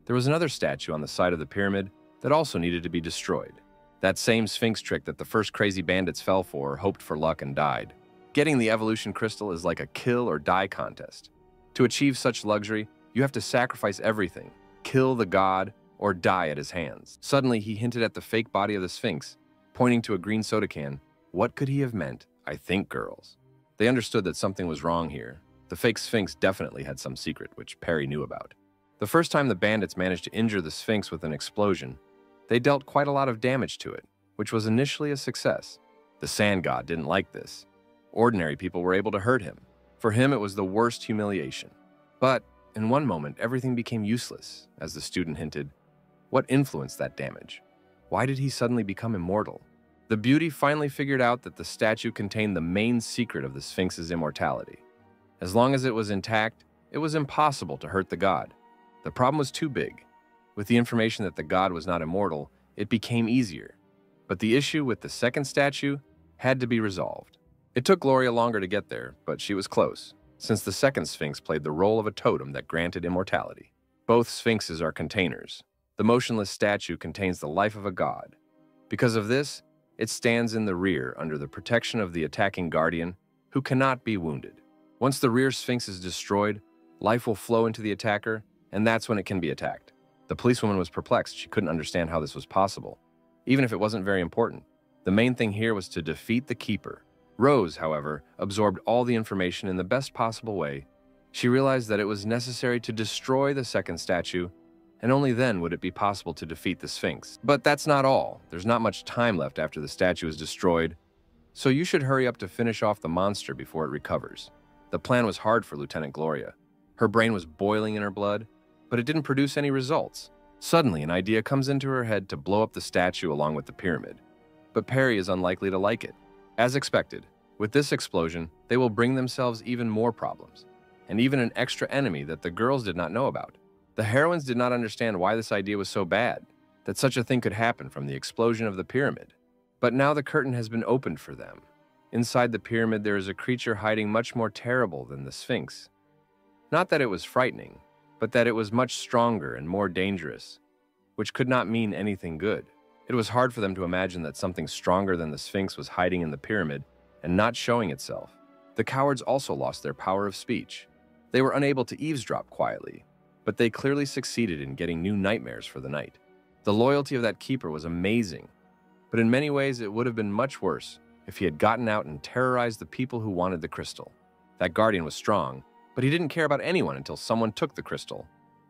There was another statue on the side of the pyramid that also needed to be destroyed. That same Sphinx trick that the first crazy bandits fell for, hoped for luck, and died. Getting the evolution crystal is like a kill or die contest. To achieve such luxury, you have to sacrifice everything, kill the god, or die at his hands. Suddenly, he hinted at the fake body of the Sphinx, pointing to a green soda can. What could he have meant? I think, girls. They understood that something was wrong here. The fake Sphinx definitely had some secret, which Perry knew about. The first time the bandits managed to injure the Sphinx with an explosion, they dealt quite a lot of damage to it, which was initially a success. The sand god didn't like this. Ordinary people were able to hurt him. For him, it was the worst humiliation. But in one moment, everything became useless, as the student hinted. What influenced that damage? Why did he suddenly become immortal? The beauty finally figured out that the statue contained the main secret of the Sphinx's immortality. As long as it was intact, it was impossible to hurt the god. The problem was too big. With the information that the god was not immortal, it became easier. But the issue with the second statue had to be resolved. It took Gloria longer to get there, but she was close, since the second Sphinx played the role of a totem that granted immortality. Both Sphinxes are containers. The motionless statue contains the life of a god. Because of this, it stands in the rear under the protection of the attacking guardian, who cannot be wounded. Once the rear Sphinx is destroyed, life will flow into the attacker, and that's when it can be attacked. The policewoman was perplexed. She couldn't understand how this was possible, even if it wasn't very important. The main thing here was to defeat the Keeper. Rose, however, absorbed all the information in the best possible way. She realized that it was necessary to destroy the second statue, and only then would it be possible to defeat the Sphinx. But that's not all. There's not much time left after the statue is destroyed, so you should hurry up to finish off the monster before it recovers. The plan was hard for Lieutenant Gloria. Her brain was boiling in her blood, but it didn't produce any results. Suddenly, an idea comes into her head to blow up the statue along with the pyramid. But Perry is unlikely to like it. As expected, with this explosion, they will bring themselves even more problems, and even an extra enemy that the girls did not know about. The heroines did not understand why this idea was so bad, that such a thing could happen from the explosion of the pyramid. But now the curtain has been opened for them. Inside the pyramid, there is a creature hiding much more terrible than the Sphinx. Not that it was frightening, but that it was much stronger and more dangerous, which could not mean anything good. It was hard for them to imagine that something stronger than the Sphinx was hiding in the pyramid and not showing itself. The cowards also lost their power of speech. They were unable to eavesdrop quietly, but they clearly succeeded in getting new nightmares for the night. The loyalty of that Keeper was amazing, but in many ways it would have been much worse if he had gotten out and terrorized the people who wanted the crystal. That guardian was strong, but he didn't care about anyone until someone took the crystal.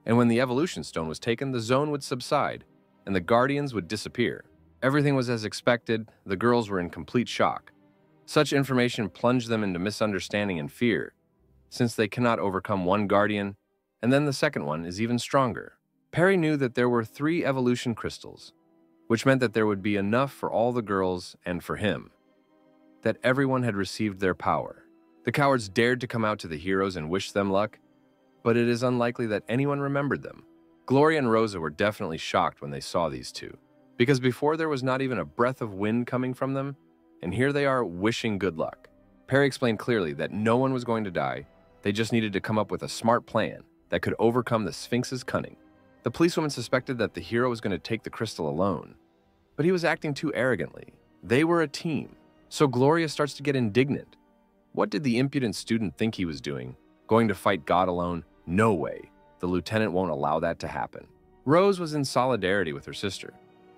And when the evolution stone was taken, the zone would subside, and the guardians would disappear. Everything was as expected. The girls were in complete shock. Such information plunged them into misunderstanding and fear, since they cannot overcome one guardian, and then the second one is even stronger. Perry knew that there were 3 evolution crystals, which meant that there would be enough for all the girls and for him, that everyone had received their power. The cowards dared to come out to the heroes and wish them luck, but it is unlikely that anyone remembered them. Gloria and Rosa were definitely shocked when they saw these two, because before there was not even a breath of wind coming from them, and here they are wishing good luck. Perry explained clearly that no one was going to die. They just needed to come up with a smart plan that could overcome the Sphinx's cunning. The policewoman suspected that the hero was going to take the crystal alone, but he was acting too arrogantly. They were a team, so Gloria starts to get indignant. What did the impudent student think he was doing? Going to fight God alone? No way. The lieutenant won't allow that to happen. Rose was in solidarity with her sister.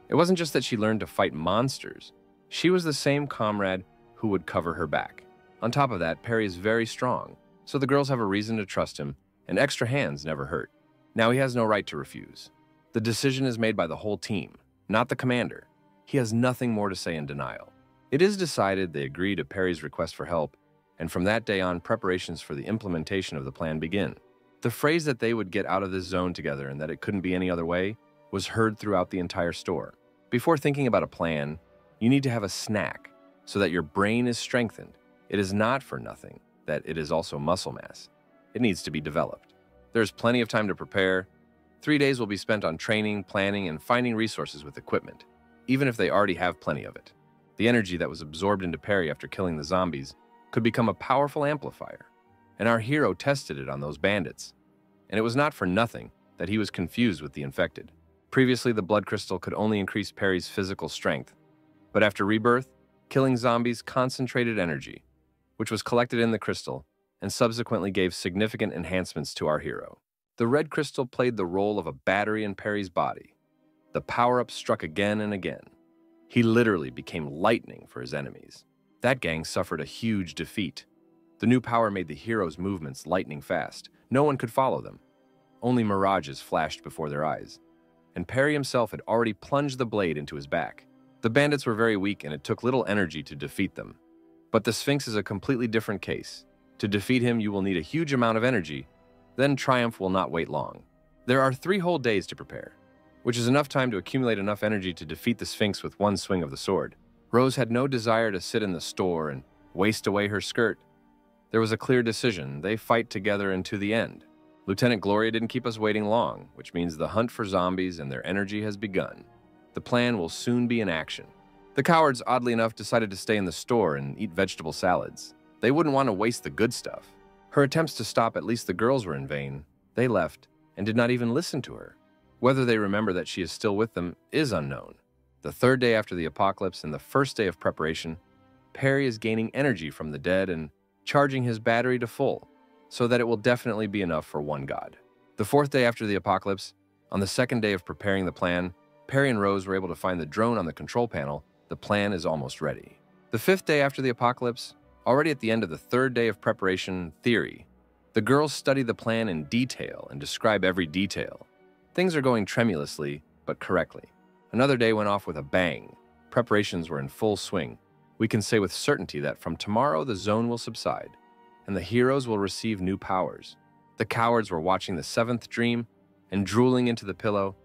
It wasn't just that she learned to fight monsters. She was the same comrade who would cover her back. On top of that, Perry is very strong, so the girls have a reason to trust him, and extra hands never hurt. Now he has no right to refuse. The decision is made by the whole team, not the commander. He has nothing more to say in denial. It is decided they agree to Perry's request for help, and from that day on, preparations for the implementation of the plan begin. The phrase that they would get out of this zone together and that it couldn't be any other way was heard throughout the entire store. Before thinking about a plan, you need to have a snack so that your brain is strengthened. It is not for nothing that it is also muscle mass. It needs to be developed. There's plenty of time to prepare. 3 days will be spent on training, planning, and finding resources with equipment, even if they already have plenty of it. The energy that was absorbed into Perry after killing the zombies could become a powerful amplifier, and our hero tested it on those bandits. And it was not for nothing that he was confused with the infected. Previously, the blood crystal could only increase Perry's physical strength, but after rebirth, killing zombies concentrated energy, which was collected in the crystal and subsequently gave significant enhancements to our hero. The red crystal played the role of a battery in Perry's body. The power-up struck again and again. He literally became lightning for his enemies. That gang suffered a huge defeat. The new power made the hero's movements lightning fast. No one could follow them. Only mirages flashed before their eyes. And Perry himself had already plunged the blade into his back. The bandits were very weak and it took little energy to defeat them. But the Sphinx is a completely different case. To defeat him, you will need a huge amount of energy. Then triumph will not wait long. There are 3 whole days to prepare, which is enough time to accumulate enough energy to defeat the Sphinx with one swing of the sword. Rose had no desire to sit in the store and waste away her skirt. There was a clear decision. They fight together and to the end. Lieutenant Gloria didn't keep us waiting long, which means the hunt for zombies and their energy has begun. The plan will soon be in action. The cowards, oddly enough, decided to stay in the store and eat vegetable salads. They wouldn't want to waste the good stuff. Her attempts to stop at least the girls were in vain. They left and did not even listen to her. Whether they remember that she is still with them is unknown. The third day after the apocalypse and the first day of preparation, Perry is gaining energy from the dead and charging his battery to full, so that it will definitely be enough for one god. The fourth day after the apocalypse, on the second day of preparing the plan, Perry and Rose were able to find the drone on the control panel. The plan is almost ready. The fifth day after the apocalypse, already at the end of the third day of preparation theory, the girls study the plan in detail and describe every detail. Things are going tremulously, but correctly. Another day went off with a bang. Preparations were in full swing. We can say with certainty that from tomorrow the zone will subside, and the heroes will receive new powers. The cowards were watching the seventh dream and drooling into the pillow.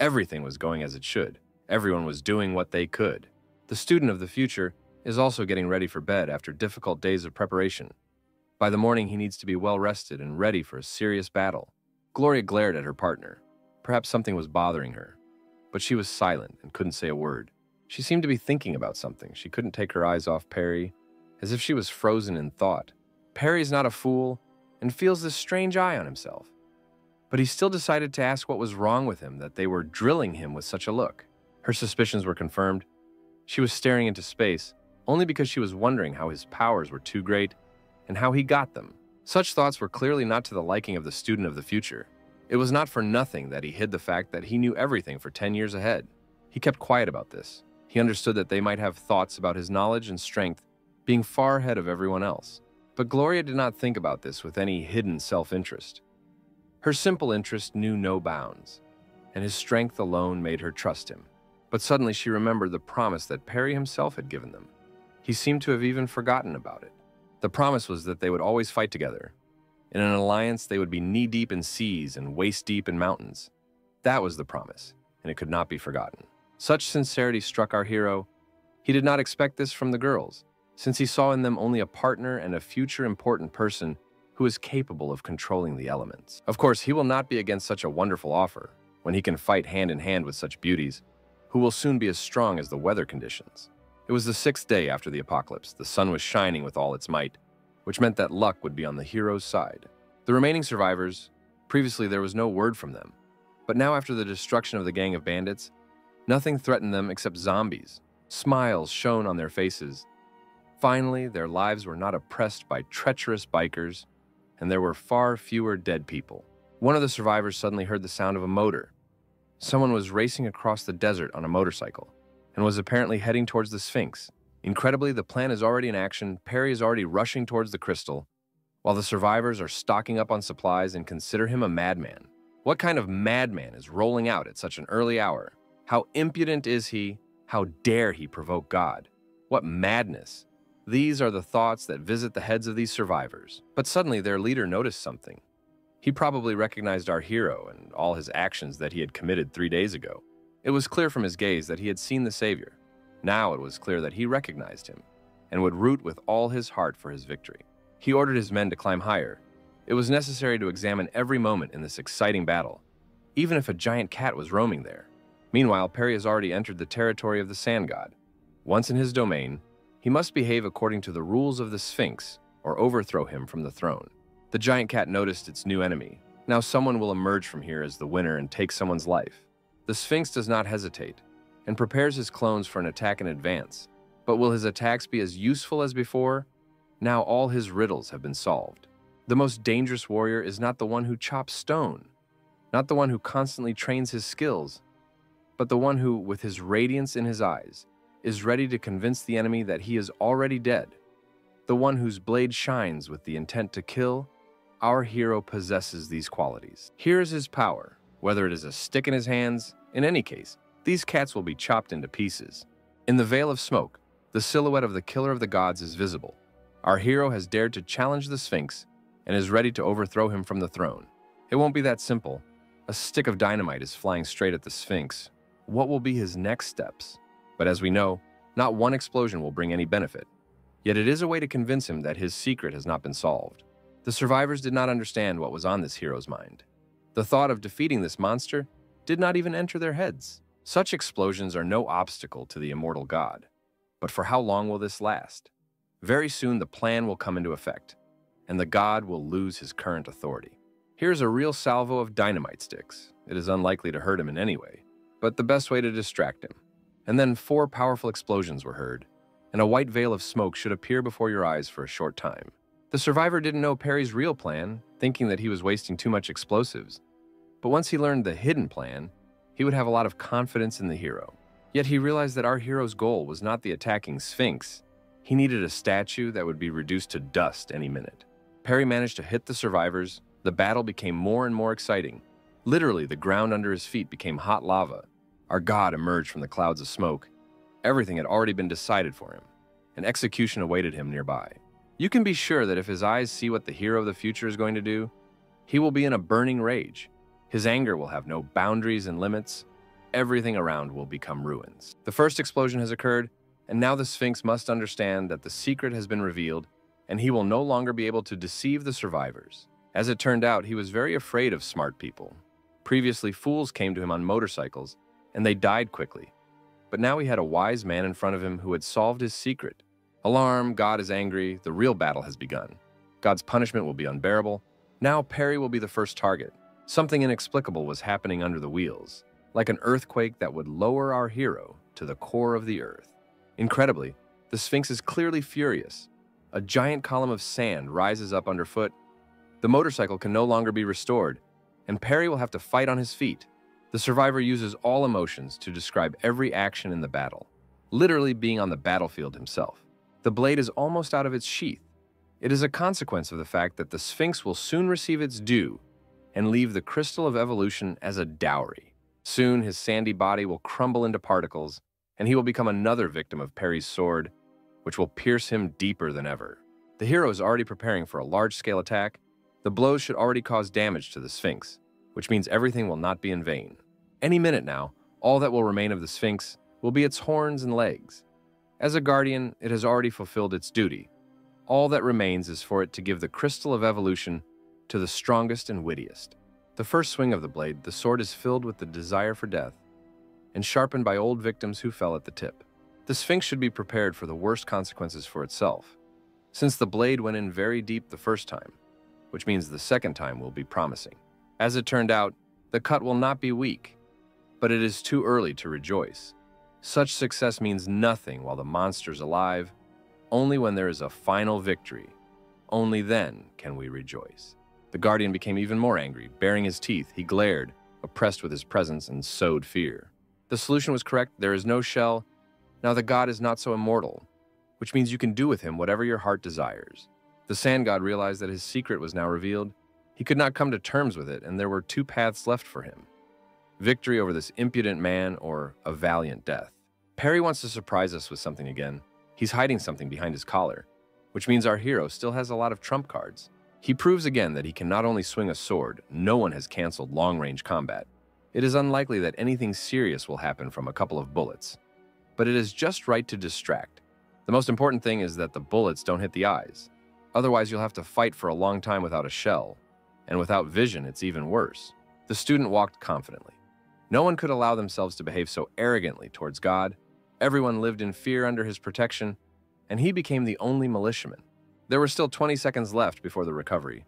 Everything was going as it should. Everyone was doing what they could. The student of the future is also getting ready for bed after difficult days of preparation. By the morning, he needs to be well rested and ready for a serious battle. Gloria glared at her partner. Perhaps something was bothering her, but she was silent and couldn't say a word. She seemed to be thinking about something. She couldn't take her eyes off Perry, as if she was frozen in thought. Perry is not a fool and feels this strange eye on himself. But he still decided to ask what was wrong with him that they were drilling him with such a look. Her suspicions were confirmed. She was staring into space, only because she was wondering how his powers were too great and how he got them. Such thoughts were clearly not to the liking of the student of the future. It was not for nothing that he hid the fact that he knew everything for 10 years ahead. He kept quiet about this. He understood that they might have thoughts about his knowledge and strength being far ahead of everyone else. But Gloria did not think about this with any hidden self-interest. Her simple interest knew no bounds, and his strength alone made her trust him. But suddenly she remembered the promise that Perry himself had given them. He seemed to have even forgotten about it. The promise was that they would always fight together. In an alliance, they would be knee-deep in seas and waist-deep in mountains. That was the promise, and it could not be forgotten. Such sincerity struck our hero. He did not expect this from the girls, since he saw in them only a partner and a future important person who is capable of controlling the elements. Of course, he will not be against such a wonderful offer, when he can fight hand in hand with such beauties, who will soon be as strong as the weather conditions. It was the sixth day after the apocalypse. The sun was shining with all its might, which meant that luck would be on the hero's side. The remaining survivors, previously there was no word from them, but now after the destruction of the gang of bandits, nothing threatened them except zombies. Smiles shone on their faces. Finally, their lives were not oppressed by treacherous bikers, and there were far fewer dead people. One of the survivors suddenly heard the sound of a motor. Someone was racing across the desert on a motorcycle and was apparently heading towards the Sphinx. Incredibly, the plan is already in action. Perry is already rushing towards the crystal, while the survivors are stocking up on supplies and consider him a madman. What kind of madman is rolling out at such an early hour? How impudent is he? How dare he provoke God? What madness! These are the thoughts that visit the heads of these survivors. But suddenly their leader noticed something. He probably recognized our hero and all his actions that he had committed 3 days ago. It was clear from his gaze that he had seen the Savior. Now it was clear that he recognized him and would root with all his heart for his victory. He ordered his men to climb higher. It was necessary to examine every moment in this exciting battle, even if a giant cat was roaming there. Meanwhile, Perry has already entered the territory of the Sand God. Once in his domain, he must behave according to the rules of the Sphinx or overthrow him from the throne. The giant cat noticed its new enemy. Now someone will emerge from here as the winner and take someone's life. The Sphinx does not hesitate and prepares his clones for an attack in advance. But will his attacks be as useful as before? Now all his riddles have been solved. The most dangerous warrior is not the one who chops stone, not the one who constantly trains his skills, but the one who, with his radiance in his eyes, is ready to convince the enemy that he is already dead. The one whose blade shines with the intent to kill. Our hero possesses these qualities. Here is his power. Whether it is a stick in his hands, in any case, these cats will be chopped into pieces. In the veil of smoke, the silhouette of the killer of the gods is visible. Our hero has dared to challenge the Sphinx and is ready to overthrow him from the throne. It won't be that simple. A stick of dynamite is flying straight at the Sphinx. What will be his next steps? But as we know, not one explosion will bring any benefit. Yet it is a way to convince him that his secret has not been solved. The survivors did not understand what was on this hero's mind. The thought of defeating this monster did not even enter their heads. Such explosions are no obstacle to the immortal god. But for how long will this last? Very soon the plan will come into effect, and the god will lose his current authority. Here's a real salvo of dynamite sticks. It is unlikely to hurt him in any way, but the best way to distract him. And then 4 powerful explosions were heard, and a white veil of smoke should appear before your eyes for a short time. The survivor didn't know Perry's real plan, thinking that he was wasting too much explosives. But once he learned the hidden plan, he would have a lot of confidence in the hero. Yet he realized that our hero's goal was not the attacking Sphinx. He needed a statue that would be reduced to dust any minute. Perry managed to hit the survivors. The battle became more and more exciting. Literally, the ground under his feet became hot lava. Our god emerged from the clouds of smoke. Everything had already been decided for him, and execution awaited him nearby. You can be sure that if his eyes see what the hero of the future is going to do, he will be in a burning rage. His anger will have no boundaries and limits. Everything around will become ruins. The first explosion has occurred, and now the Sphinx must understand that the secret has been revealed, and he will no longer be able to deceive the survivors. As it turned out, he was very afraid of smart people. Previously, fools came to him on motorcycles, and they died quickly. But now he had a wise man in front of him who had solved his secret. Alarm, God is angry, the real battle has begun. God's punishment will be unbearable. Now Perry will be the first target. Something inexplicable was happening under the wheels, like an earthquake that would lower our hero to the core of the earth. Incredibly, the Sphinx is clearly furious. A giant column of sand rises up underfoot. The motorcycle can no longer be restored, and Perry will have to fight on his feet. The survivor uses all emotions to describe every action in the battle, literally being on the battlefield himself. The blade is almost out of its sheath. It is a consequence of the fact that the Sphinx will soon receive its due and leave the crystal of evolution as a dowry. Soon, his sandy body will crumble into particles, and he will become another victim of Perry's sword, which will pierce him deeper than ever. The hero is already preparing for a large-scale attack. The blows should already cause damage to the Sphinx, which means everything will not be in vain. Any minute now, all that will remain of the Sphinx will be its horns and legs. As a guardian, it has already fulfilled its duty. All that remains is for it to give the crystal of evolution to the strongest and wittiest. The first swing of the blade, the sword is filled with the desire for death and sharpened by old victims who fell at the tip. The Sphinx should be prepared for the worst consequences for itself, since the blade went in very deep the first time, which means the second time will be promising. As it turned out, the cut will not be weak, but it is too early to rejoice. Such success means nothing while the monster's alive. Only when there is a final victory, only then can we rejoice. The guardian became even more angry. Baring his teeth, he glared, oppressed with his presence, and sowed fear. The solution was correct. There is no shell. Now the god is not so immortal, which means you can do with him whatever your heart desires. The sand god realized that his secret was now revealed. He could not come to terms with it, and there were 2 paths left for him: victory over this impudent man or a valiant death. Perry wants to surprise us with something again. He's hiding something behind his collar, which means our hero still has a lot of trump cards. He proves again that he can not only swing a sword, no one has canceled long-range combat. It is unlikely that anything serious will happen from a couple of bullets, but it is just right to distract. The most important thing is that the bullets don't hit the eyes. Otherwise, you'll have to fight for a long time without a shell, and without vision, it's even worse. The student walked confidently. No one could allow themselves to behave so arrogantly towards God. Everyone lived in fear under his protection, and he became the only militiaman. There were still 20 seconds left before the recovery.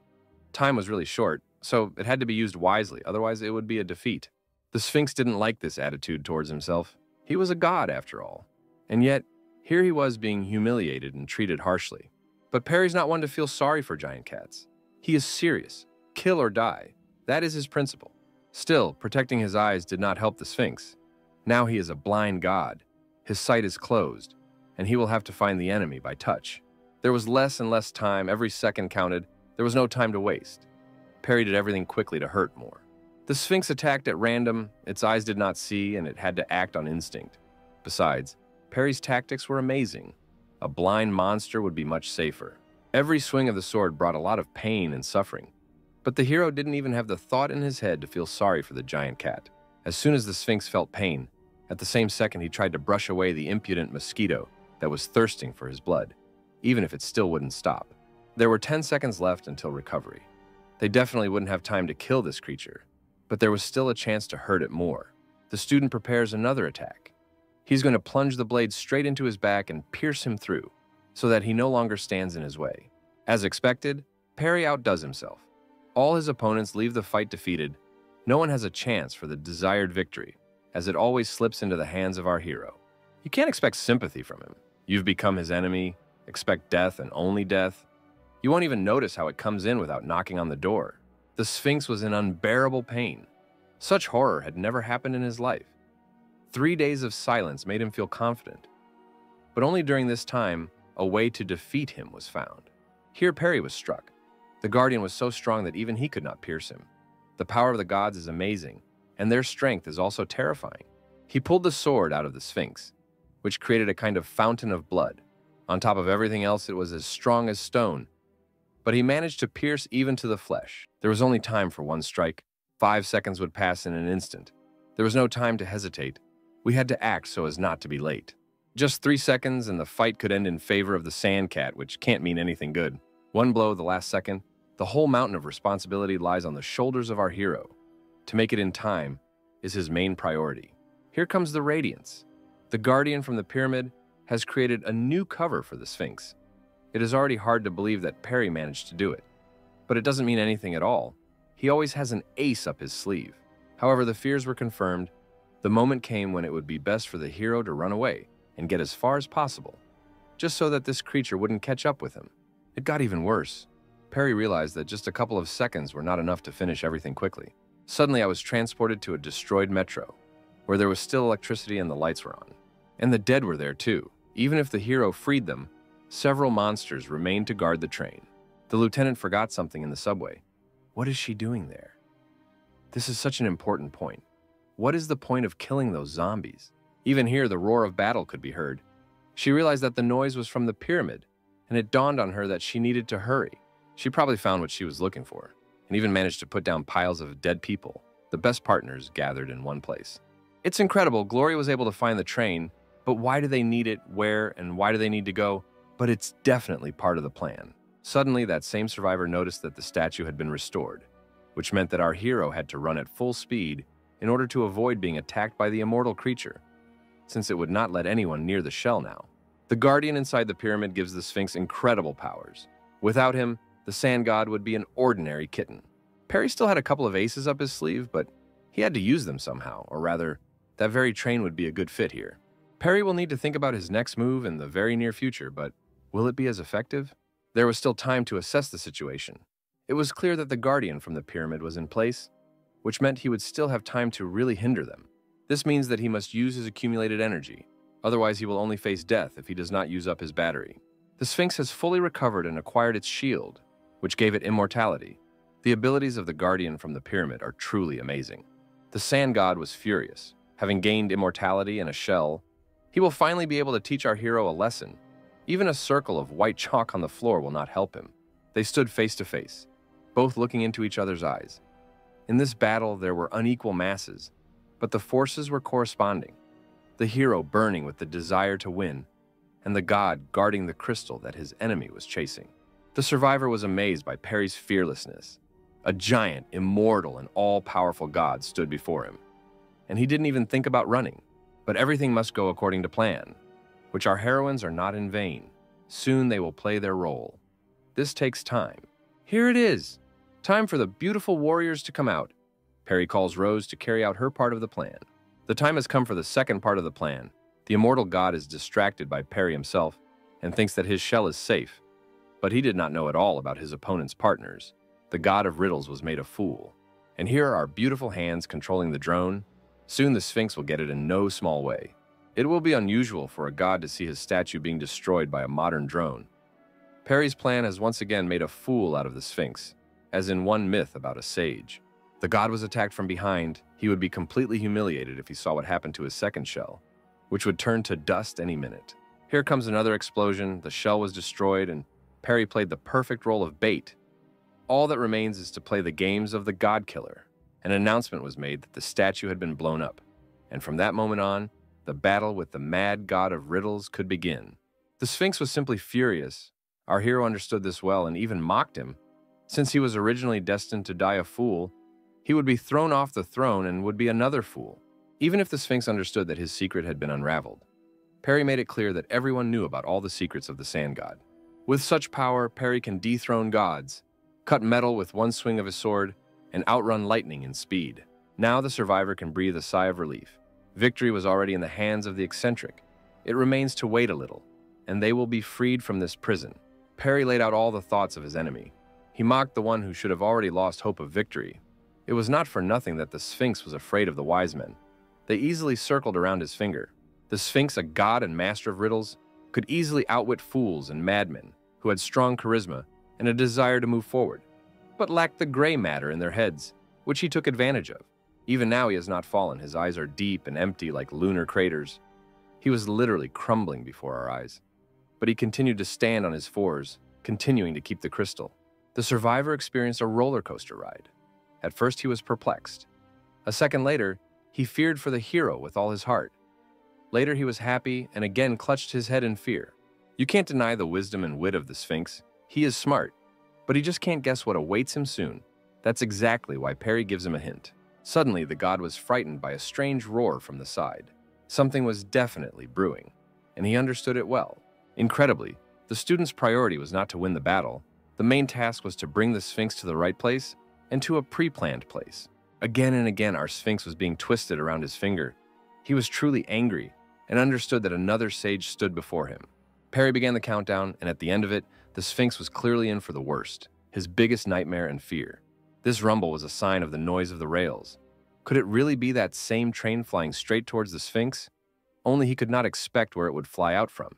Time was really short, so it had to be used wisely, otherwise it would be a defeat. The Sphinx didn't like this attitude towards himself. He was a god, after all. And yet, here he was being humiliated and treated harshly. But Perry's not one to feel sorry for giant cats. He is serious. Kill or die. That is his principle. Still, protecting his eyes did not help the Sphinx. Now he is a blind god. His sight is closed, and he will have to find the enemy by touch. There was less and less time. Every second counted. There was no time to waste. Perry did everything quickly to hurt more. The Sphinx attacked at random. Its eyes did not see, and it had to act on instinct. Besides, Perry's tactics were amazing. A blind monster would be much safer. Every swing of the sword brought a lot of pain and suffering. But the hero didn't even have the thought in his head to feel sorry for the giant cat. As soon as the Sphinx felt pain, at the same second he tried to brush away the impudent mosquito that was thirsting for his blood, even if it still wouldn't stop. There were 10 seconds left until recovery. They definitely wouldn't have time to kill this creature, but there was still a chance to hurt it more. The student prepares another attack. He's going to plunge the blade straight into his back and pierce him through, so that he no longer stands in his way. As expected, Perry outdoes himself. All his opponents leave the fight defeated. No one has a chance for the desired victory, as it always slips into the hands of our hero. You can't expect sympathy from him. You've become his enemy, expect death and only death. You won't even notice how it comes in without knocking on the door. The Sphinx was in unbearable pain. Such horror had never happened in his life. 3 days of silence made him feel confident. But only during this time, a way to defeat him was found. Here Perry was struck. The Guardian was so strong that even he could not pierce him. The power of the gods is amazing, and their strength is also terrifying. He pulled the sword out of the Sphinx, which created a kind of fountain of blood. On top of everything else, it was as strong as stone. But he managed to pierce even to the flesh. There was only time for one strike. 5 seconds would pass in an instant. There was no time to hesitate. We had to act so as not to be late. Just 3 seconds and the fight could end in favor of the sand cat, which can't mean anything good. One blow the last second. The whole mountain of responsibility lies on the shoulders of our hero. To make it in time is his main priority. Here comes the radiance. The Guardian from the pyramid has created a new cover for the Sphinx. It is already hard to believe that Perry managed to do it. But it doesn't mean anything at all. He always has an ace up his sleeve. However, the fears were confirmed. The moment came when it would be best for the hero to run away and get as far as possible, just so that this creature wouldn't catch up with him. It got even worse. Perry realized that just a couple of seconds were not enough to finish everything quickly. Suddenly, I was transported to a destroyed metro, where there was still electricity and the lights were on. And the dead were there too. Even if the hero freed them, several monsters remained to guard the train. The lieutenant forgot something in the subway. What is she doing there? This is such an important point. What is the point of killing those zombies? Even here, the roar of battle could be heard. She realized that the noise was from the pyramid, and it dawned on her that she needed to hurry. She probably found what she was looking for, and even managed to put down piles of dead people, the best partners gathered in one place. It's incredible, Glory was able to find the train, but why do they need it, where, and why do they need to go? But it's definitely part of the plan. Suddenly, that same survivor noticed that the statue had been restored, which meant that our hero had to run at full speed in order to avoid being attacked by the immortal creature, since it would not let anyone near the shell now. The Guardian inside the pyramid gives the Sphinx incredible powers. Without him, the sand god would be an ordinary kitten. Perry still had a couple of aces up his sleeve, but he had to use them somehow, or rather, that very train would be a good fit here. Perry will need to think about his next move in the very near future, but will it be as effective? There was still time to assess the situation. It was clear that the Guardian from the pyramid was in place, which meant he would still have time to really hinder them. This means that he must use his accumulated energy, otherwise he will only face death if he does not use up his battery. The Sphinx has fully recovered and acquired its shield, which gave it immortality. The abilities of the Guardian from the pyramid are truly amazing. The sand god was furious. Having gained immortality and a shell, he will finally be able to teach our hero a lesson. Even a circle of white chalk on the floor will not help him. They stood face to face, both looking into each other's eyes. In this battle, there were unequal masses, but the forces were corresponding. The hero burning with the desire to win, and the god guarding the crystal that his enemy was chasing. The survivor was amazed by Perry's fearlessness. A giant, immortal, and all-powerful god stood before him, and he didn't even think about running. But everything must go according to plan, which our heroines are not in vain. Soon they will play their role. This takes time. Here it is. Time for the beautiful warriors to come out. Perry calls Rose to carry out her part of the plan. The time has come for the second part of the plan. The immortal god is distracted by Perry himself and thinks that his shell is safe. But he did not know at all about his opponent's partners. The god of riddles was made a fool. And here are our beautiful hands controlling the drone. Soon the Sphinx will get it in no small way. It will be unusual for a god to see his statue being destroyed by a modern drone. Perry's plan has once again made a fool out of the Sphinx, as in one myth about a sage. The god was attacked from behind. He would be completely humiliated if he saw what happened to his second shell, which would turn to dust any minute. Here comes another explosion. The shell was destroyed, and Perry played the perfect role of bait. All that remains is to play the games of the god killer. An announcement was made that the statue had been blown up, and from that moment on, the battle with the mad god of riddles could begin. The Sphinx was simply furious. Our hero understood this well and even mocked him. Since he was originally destined to die a fool, he would be thrown off the throne and would be another fool. Even if the Sphinx understood that his secret had been unraveled, Perry made it clear that everyone knew about all the secrets of the Sand God. With such power, Perry can dethrone gods, cut metal with one swing of his sword, and outrun lightning in speed. Now the survivor can breathe a sigh of relief. Victory was already in the hands of the eccentric. It remains to wait a little, and they will be freed from this prison. Perry laid out all the thoughts of his enemy. He mocked the one who should have already lost hope of victory. It was not for nothing that the Sphinx was afraid of the wise men. They easily circled around his finger. The Sphinx, a god and master of riddles, could easily outwit fools and madmen who had strong charisma and a desire to move forward, but lacked the gray matter in their heads, which he took advantage of. Even now he has not fallen. His eyes are deep and empty like lunar craters. He was literally crumbling before our eyes. But he continued to stand on his fours, continuing to keep the crystal. The survivor experienced a roller coaster ride. At first he was perplexed. A second later, he feared for the hero with all his heart. Later he was happy and again clutched his head in fear. You can't deny the wisdom and wit of the Sphinx. He is smart, but he just can't guess what awaits him soon. That's exactly why Perry gives him a hint. Suddenly, the god was frightened by a strange roar from the side. Something was definitely brewing, and he understood it well. Incredibly, the student's priority was not to win the battle. The main task was to bring the Sphinx to the right place and to a pre-planned place. Again and again, our Sphinx was being twisted around his finger. He was truly angry and understood that another sage stood before him. Perry began the countdown, and at the end of it, the Sphinx was clearly in for the worst, his biggest nightmare and fear. This rumble was a sign of the noise of the rails. Could it really be that same train flying straight towards the Sphinx? Only he could not expect where it would fly out from.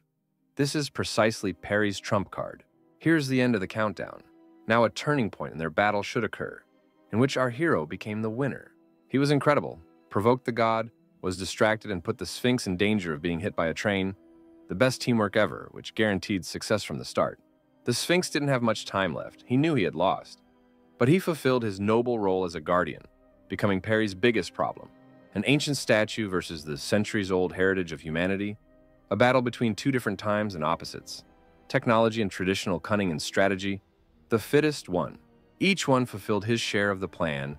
This is precisely Perry's trump card. Here's the end of the countdown. Now a turning point in their battle should occur, in which our hero became the winner. He was incredible, provoked the god, was distracted and put the Sphinx in danger of being hit by a train. The best teamwork ever, which guaranteed success from the start. The Sphinx didn't have much time left. He knew he had lost. But he fulfilled his noble role as a guardian, becoming Perry's biggest problem. An ancient statue versus the centuries-old heritage of humanity. A battle between two different times and opposites. Technology and traditional cunning and strategy. The fittest won. Each one fulfilled his share of the plan.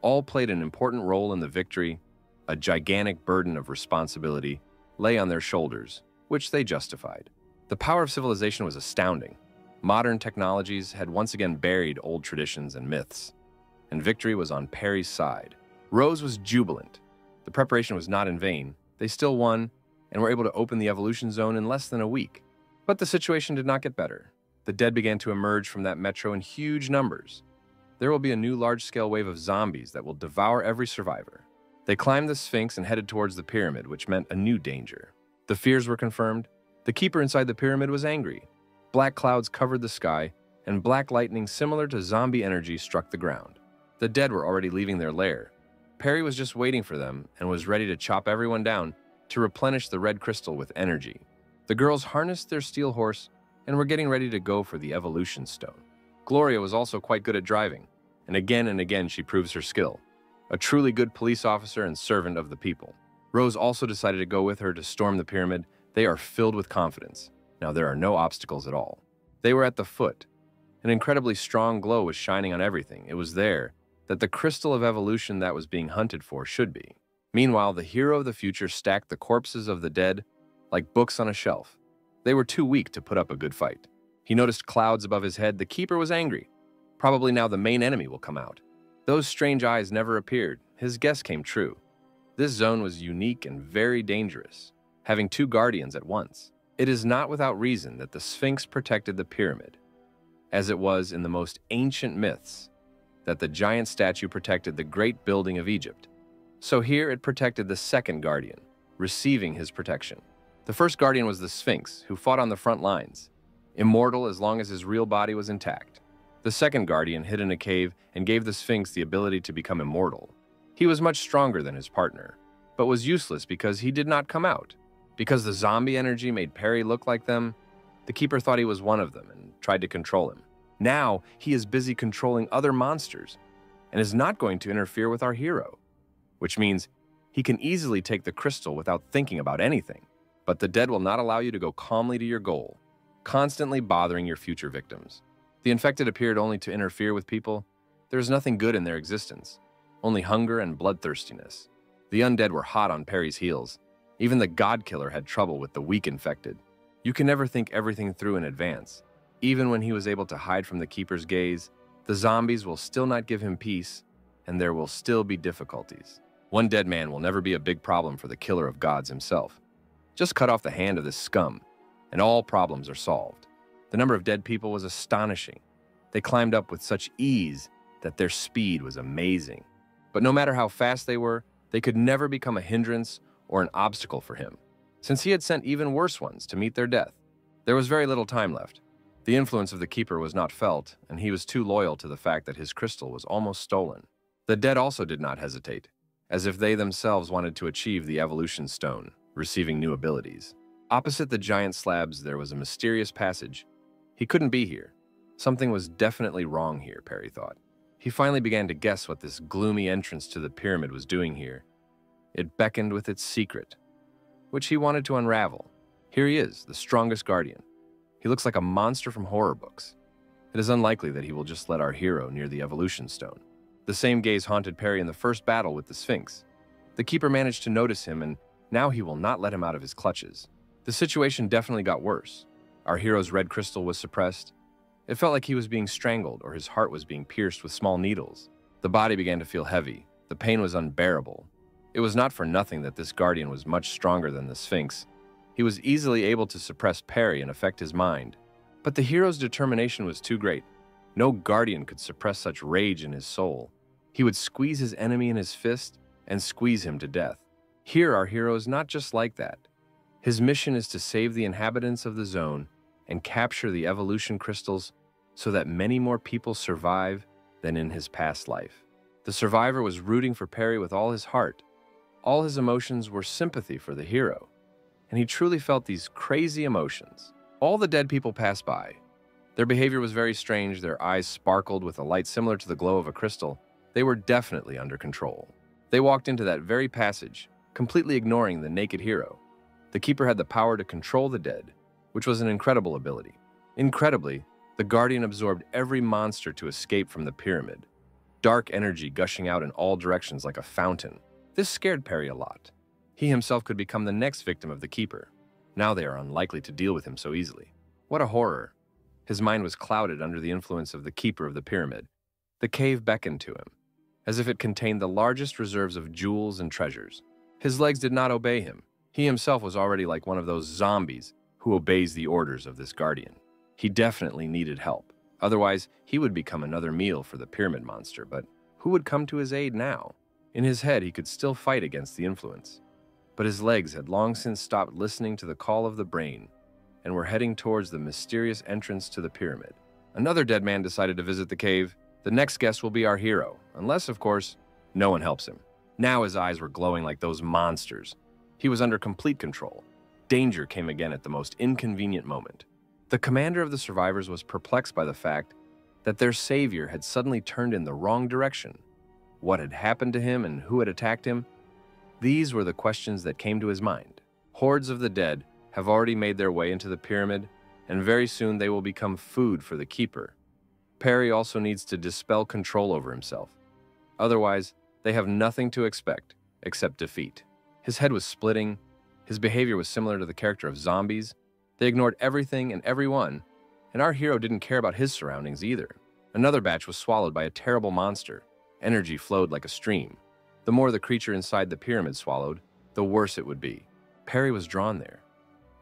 All played an important role in the victory. A gigantic burden of responsibility lay on their shoulders, which they justified. The power of civilization was astounding. Modern technologies had once again buried old traditions and myths, and victory was on Perry's side. Rose was jubilant. The preparation was not in vain. They still won and were able to open the evolution zone in less than a week. But the situation did not get better. The dead began to emerge from that metro in huge numbers. There will be a new large-scale wave of zombies that will devour every survivor. They climbed the Sphinx and headed towards the pyramid, which meant a new danger. The fears were confirmed. The keeper inside the pyramid was angry. Black clouds covered the sky, and black lightning similar to zombie energy struck the ground. The dead were already leaving their lair. Perry was just waiting for them and was ready to chop everyone down to replenish the red crystal with energy. The girls harnessed their steel horse and were getting ready to go for the evolution stone. Gloria was also quite good at driving, and again she proves her skill. A truly good police officer and servant of the people. Rose also decided to go with her to storm the pyramid. They are filled with confidence. Now there are no obstacles at all. They were at the foot. An incredibly strong glow was shining on everything. It was there that the crystal of evolution that was being hunted for should be. Meanwhile, the hero of the future stacked the corpses of the dead like books on a shelf. They were too weak to put up a good fight. He noticed clouds above his head. The keeper was angry. Probably now the main enemy will come out. Those strange eyes never appeared. His guess came true. This zone was unique and very dangerous, having two guardians at once. It is not without reason that the Sphinx protected the pyramid, as it was in the most ancient myths that the giant statue protected the great building of Egypt. So here it protected the second guardian, receiving his protection. The first guardian was the Sphinx, who fought on the front lines, immortal as long as his real body was intact. The second guardian hid in a cave and gave the Sphinx the ability to become immortal. He was much stronger than his partner, but was useless because he did not come out. Because the zombie energy made Perry look like them, the keeper thought he was one of them and tried to control him. Now he is busy controlling other monsters and is not going to interfere with our hero, which means he can easily take the crystal without thinking about anything. But the dead will not allow you to go calmly to your goal, constantly bothering your future victims. The infected appeared only to interfere with people. There is nothing good in their existence, only hunger and bloodthirstiness. The undead were hot on Perry's heels. Even the God Killer had trouble with the weak infected. You can never think everything through in advance. Even when he was able to hide from the Keeper's gaze, the zombies will still not give him peace, and there will still be difficulties. One dead man will never be a big problem for the Killer of Gods himself. Just cut off the hand of this scum, and all problems are solved. The number of dead people was astonishing. They climbed up with such ease that their speed was amazing. But no matter how fast they were, they could never become a hindrance or an obstacle for him, since he had sent even worse ones to meet their death. There was very little time left. The influence of the Keeper was not felt, and he was too loyal to the fact that his crystal was almost stolen. The dead also did not hesitate, as if they themselves wanted to achieve the evolution stone, receiving new abilities. Opposite the giant slabs, there was a mysterious passage. He couldn't be here. Something was definitely wrong here, Perry thought. He finally began to guess what this gloomy entrance to the pyramid was doing here. It beckoned with its secret, which he wanted to unravel. Here he is, the strongest guardian. He looks like a monster from horror books. It is unlikely that he will just let our hero near the evolution stone. The same gaze haunted Perry in the first battle with the Sphinx. The Keeper managed to notice him, and now he will not let him out of his clutches. The situation definitely got worse. Our hero's red crystal was suppressed. It felt like he was being strangled or his heart was being pierced with small needles. The body began to feel heavy. The pain was unbearable. It was not for nothing that this guardian was much stronger than the Sphinx. He was easily able to suppress Perry and affect his mind. But the hero's determination was too great. No guardian could suppress such rage in his soul. He would squeeze his enemy in his fist and squeeze him to death. Here our hero is not just like that. His mission is to save the inhabitants of the zone and capture the evolution crystals so that many more people survive than in his past life. The survivor was rooting for Perry with all his heart. All his emotions were sympathy for the hero, and he truly felt these crazy emotions. All the dead people passed by. Their behavior was very strange. Their eyes sparkled with a light similar to the glow of a crystal. They were definitely under control. They walked into that very passage, completely ignoring the naked hero. The Keeper had the power to control the dead, which was an incredible ability. Incredibly, the Guardian absorbed every monster to escape from the pyramid, dark energy gushing out in all directions like a fountain. This scared Perry a lot. He himself could become the next victim of the Keeper. Now they are unlikely to deal with him so easily. What a horror. His mind was clouded under the influence of the Keeper of the pyramid. The cave beckoned to him, as if it contained the largest reserves of jewels and treasures. His legs did not obey him. He himself was already like one of those zombies who obeys the orders of this guardian. He definitely needed help. Otherwise, he would become another meal for the pyramid monster, but who would come to his aid now? In his head, he could still fight against the influence. But his legs had long since stopped listening to the call of the brain and were heading towards the mysterious entrance to the pyramid. Another dead man decided to visit the cave. The next guest will be our hero, unless, of course, no one helps him. Now his eyes were glowing like those monsters. He was under complete control. Danger came again at the most inconvenient moment. The commander of the survivors was perplexed by the fact that their savior had suddenly turned in the wrong direction. What had happened to him and who had attacked him? These were the questions that came to his mind. Hordes of the dead have already made their way into the pyramid, and very soon they will become food for the Keeper. Perry also needs to dispel control over himself. Otherwise, they have nothing to expect except defeat. His head was splitting. His behavior was similar to the character of zombies. They ignored everything and everyone, and our hero didn't care about his surroundings either. Another batch was swallowed by a terrible monster. Energy flowed like a stream. The more the creature inside the pyramid swallowed, the worse it would be. Perry was drawn there.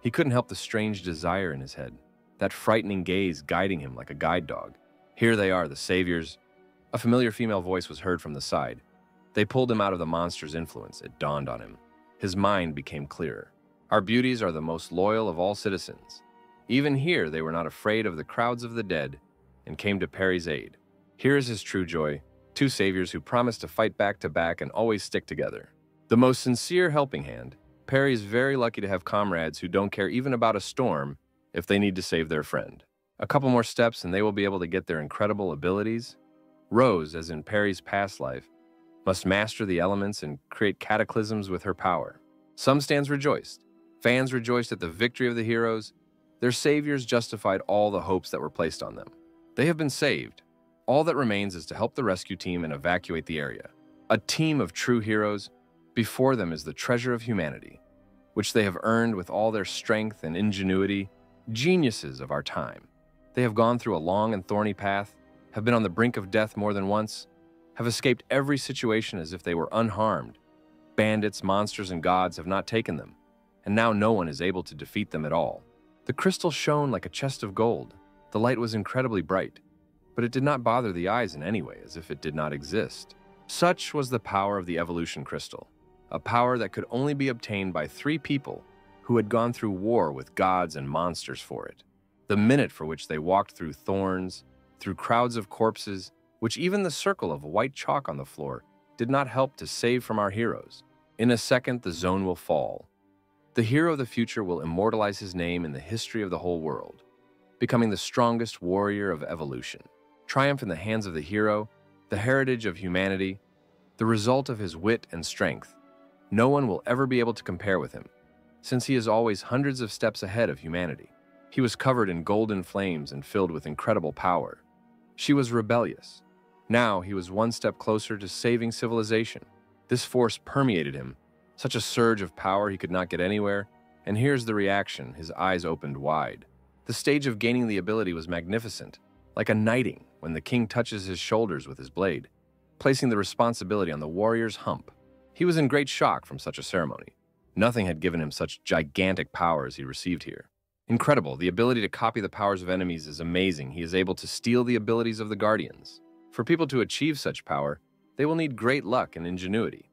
He couldn't help the strange desire in his head, that frightening gaze guiding him like a guide dog. Here they are, the saviors. A familiar female voice was heard from the side. They pulled him out of the monster's influence. It dawned on him. His mind became clearer. Our beauties are the most loyal of all citizens. Even here, they were not afraid of the crowds of the dead and came to Perry's aid. Here is his true joy. Two saviors who promise to fight back to back and always stick together. The most sincere helping hand. Perry is very lucky to have comrades who don't care even about a storm if they need to save their friend. A couple more steps and they will be able to get their incredible abilities. Rose, as in Perry's past life, must master the elements and create cataclysms with her power. Some stands rejoiced. Fans rejoiced at the victory of the heroes. Their saviors justified all the hopes that were placed on them. They have been saved. All that remains is to help the rescue team and evacuate the area. A team of true heroes Before them is the treasure of humanity, which they have earned with all their strength and ingenuity, geniuses of our time. They have gone through a long and thorny path, have been on the brink of death more than once, have escaped every situation as if they were unharmed. Bandits, monsters, and gods have not taken them, and now no one is able to defeat them at all. The crystal shone like a chest of gold. The light was incredibly bright, but it did not bother the eyes in any way, as if it did not exist. Such was the power of the evolution crystal, a power that could only be obtained by 3 people who had gone through war with gods and monsters for it. The minute for which they walked through thorns, through crowds of corpses, which even the circle of white chalk on the floor did not help to save from our heroes. In a second, the zone will fall. The hero of the future will immortalize his name in the history of the whole world, becoming the strongest warrior of evolution. Triumph in the hands of the hero, the heritage of humanity, the result of his wit and strength. No one will ever be able to compare with him, since he is always hundreds of steps ahead of humanity. He was covered in golden flames and filled with incredible power. She was rebellious. Now he was one step closer to saving civilization. This force permeated him, such a surge of power he could not get anywhere, and here's the reaction, his eyes opened wide. The stage of gaining the ability was magnificent, like a knighting when the king touches his shoulders with his blade, placing the responsibility on the warrior's hump. He was in great shock from such a ceremony. Nothing had given him such gigantic power as he received here. Incredible, the ability to copy the powers of enemies is amazing. He is able to steal the abilities of the guardians. For people to achieve such power, they will need great luck and ingenuity.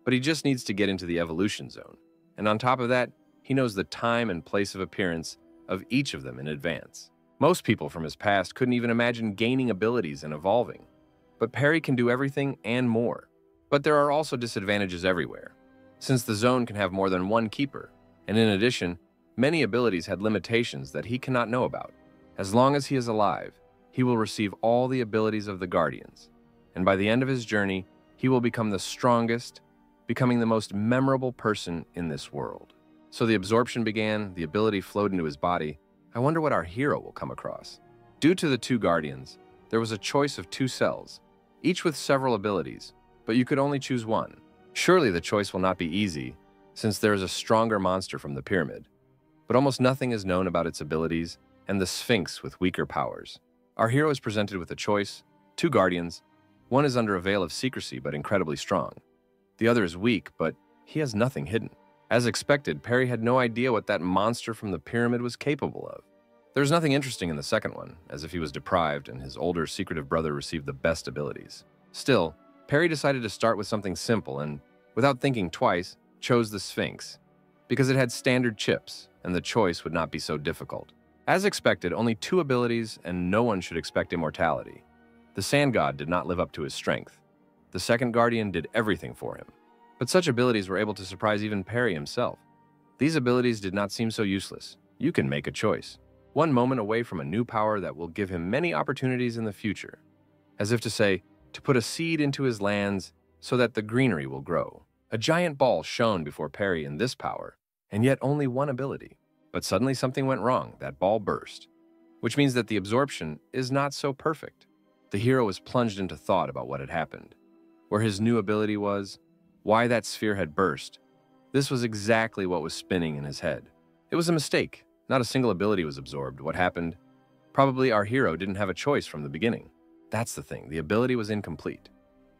But he just needs to get into the evolution zone. And on top of that, he knows the time and place of appearance of each of them in advance. Most people from his past couldn't even imagine gaining abilities and evolving. But Perry can do everything and more. But there are also disadvantages everywhere, since the zone can have more than one keeper, and in addition, many abilities had limitations that he cannot know about. As long as he is alive, he will receive all the abilities of the Guardians, and by the end of his journey, he will become the strongest, becoming the most memorable person in this world. So the absorption began, the ability flowed into his body. I wonder what our hero will come across. Due to the 2 Guardians, there was a choice of 2 cells, each with several abilities, but you could only choose one. Surely the choice will not be easy, since there is a stronger monster from the pyramid, but almost nothing is known about its abilities and the Sphinx with weaker powers. Our hero is presented with a choice, 2 Guardians. One is under a veil of secrecy but incredibly strong. The other is weak, but he has nothing hidden. As expected, Perry had no idea what that monster from the pyramid was capable of. There was nothing interesting in the second one, as if he was deprived and his older secretive brother received the best abilities. Still, Perry decided to start with something simple and, without thinking twice, chose the Sphinx, because it had standard chips and the choice would not be so difficult. As expected, only 2 abilities and no one should expect immortality. The Sand God did not live up to his strength. The second Guardian did everything for him. But such abilities were able to surprise even Perry himself. These abilities did not seem so useless. You can make a choice. One moment away from a new power that will give him many opportunities in the future. As if to say, to put a seed into his lands so that the greenery will grow. A giant ball shone before Perry in this power, and yet only one ability. But suddenly something went wrong. That ball burst, which means that the absorption is not so perfect. The hero was plunged into thought about what had happened, where his new ability was, why that sphere had burst. This was exactly what was spinning in his head. It was a mistake. Not a single ability was absorbed. What happened? Probably our hero didn't have a choice from the beginning. That's the thing. The ability was incomplete.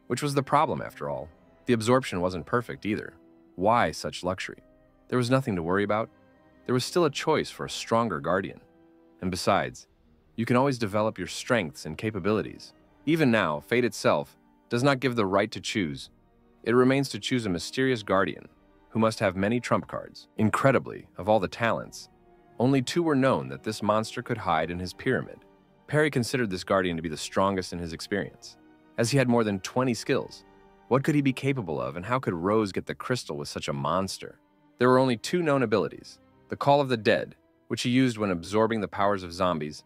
Which was the problem, after all. The absorption wasn't perfect either. Why such luxury? There was nothing to worry about. There was still a choice for a stronger guardian. And besides, you can always develop your strengths and capabilities. Even now, fate itself does not give the right to choose. It remains to choose a mysterious guardian who must have many trump cards. Incredibly, of all the talents, only 2 were known that this monster could hide in his pyramid. Perry considered this guardian to be the strongest in his experience, as he had more than 20 skills. What could he be capable of, and how could Rose get the crystal with such a monster? There were only 2 known abilities, the Call of the Dead, which he used when absorbing the powers of zombies,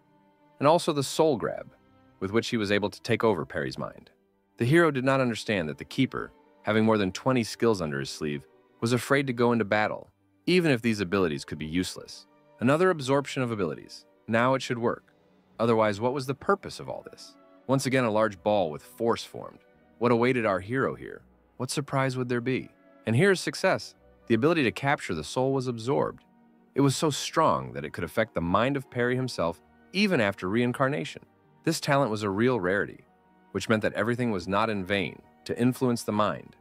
and also the Soul Grab, with which he was able to take over Perry's mind. The hero did not understand that the Keeper, having more than 20 skills under his sleeve, was afraid to go into battle, even if these abilities could be useless. Another absorption of abilities. Now it should work. Otherwise, what was the purpose of all this? Once again, a large ball with force formed. What awaited our hero here? What surprise would there be? And here's success. The ability to capture the soul was absorbed. It was so strong that it could affect the mind of Perry himself even after reincarnation. This talent was a real rarity, which meant that everything was not in vain to influence the mind.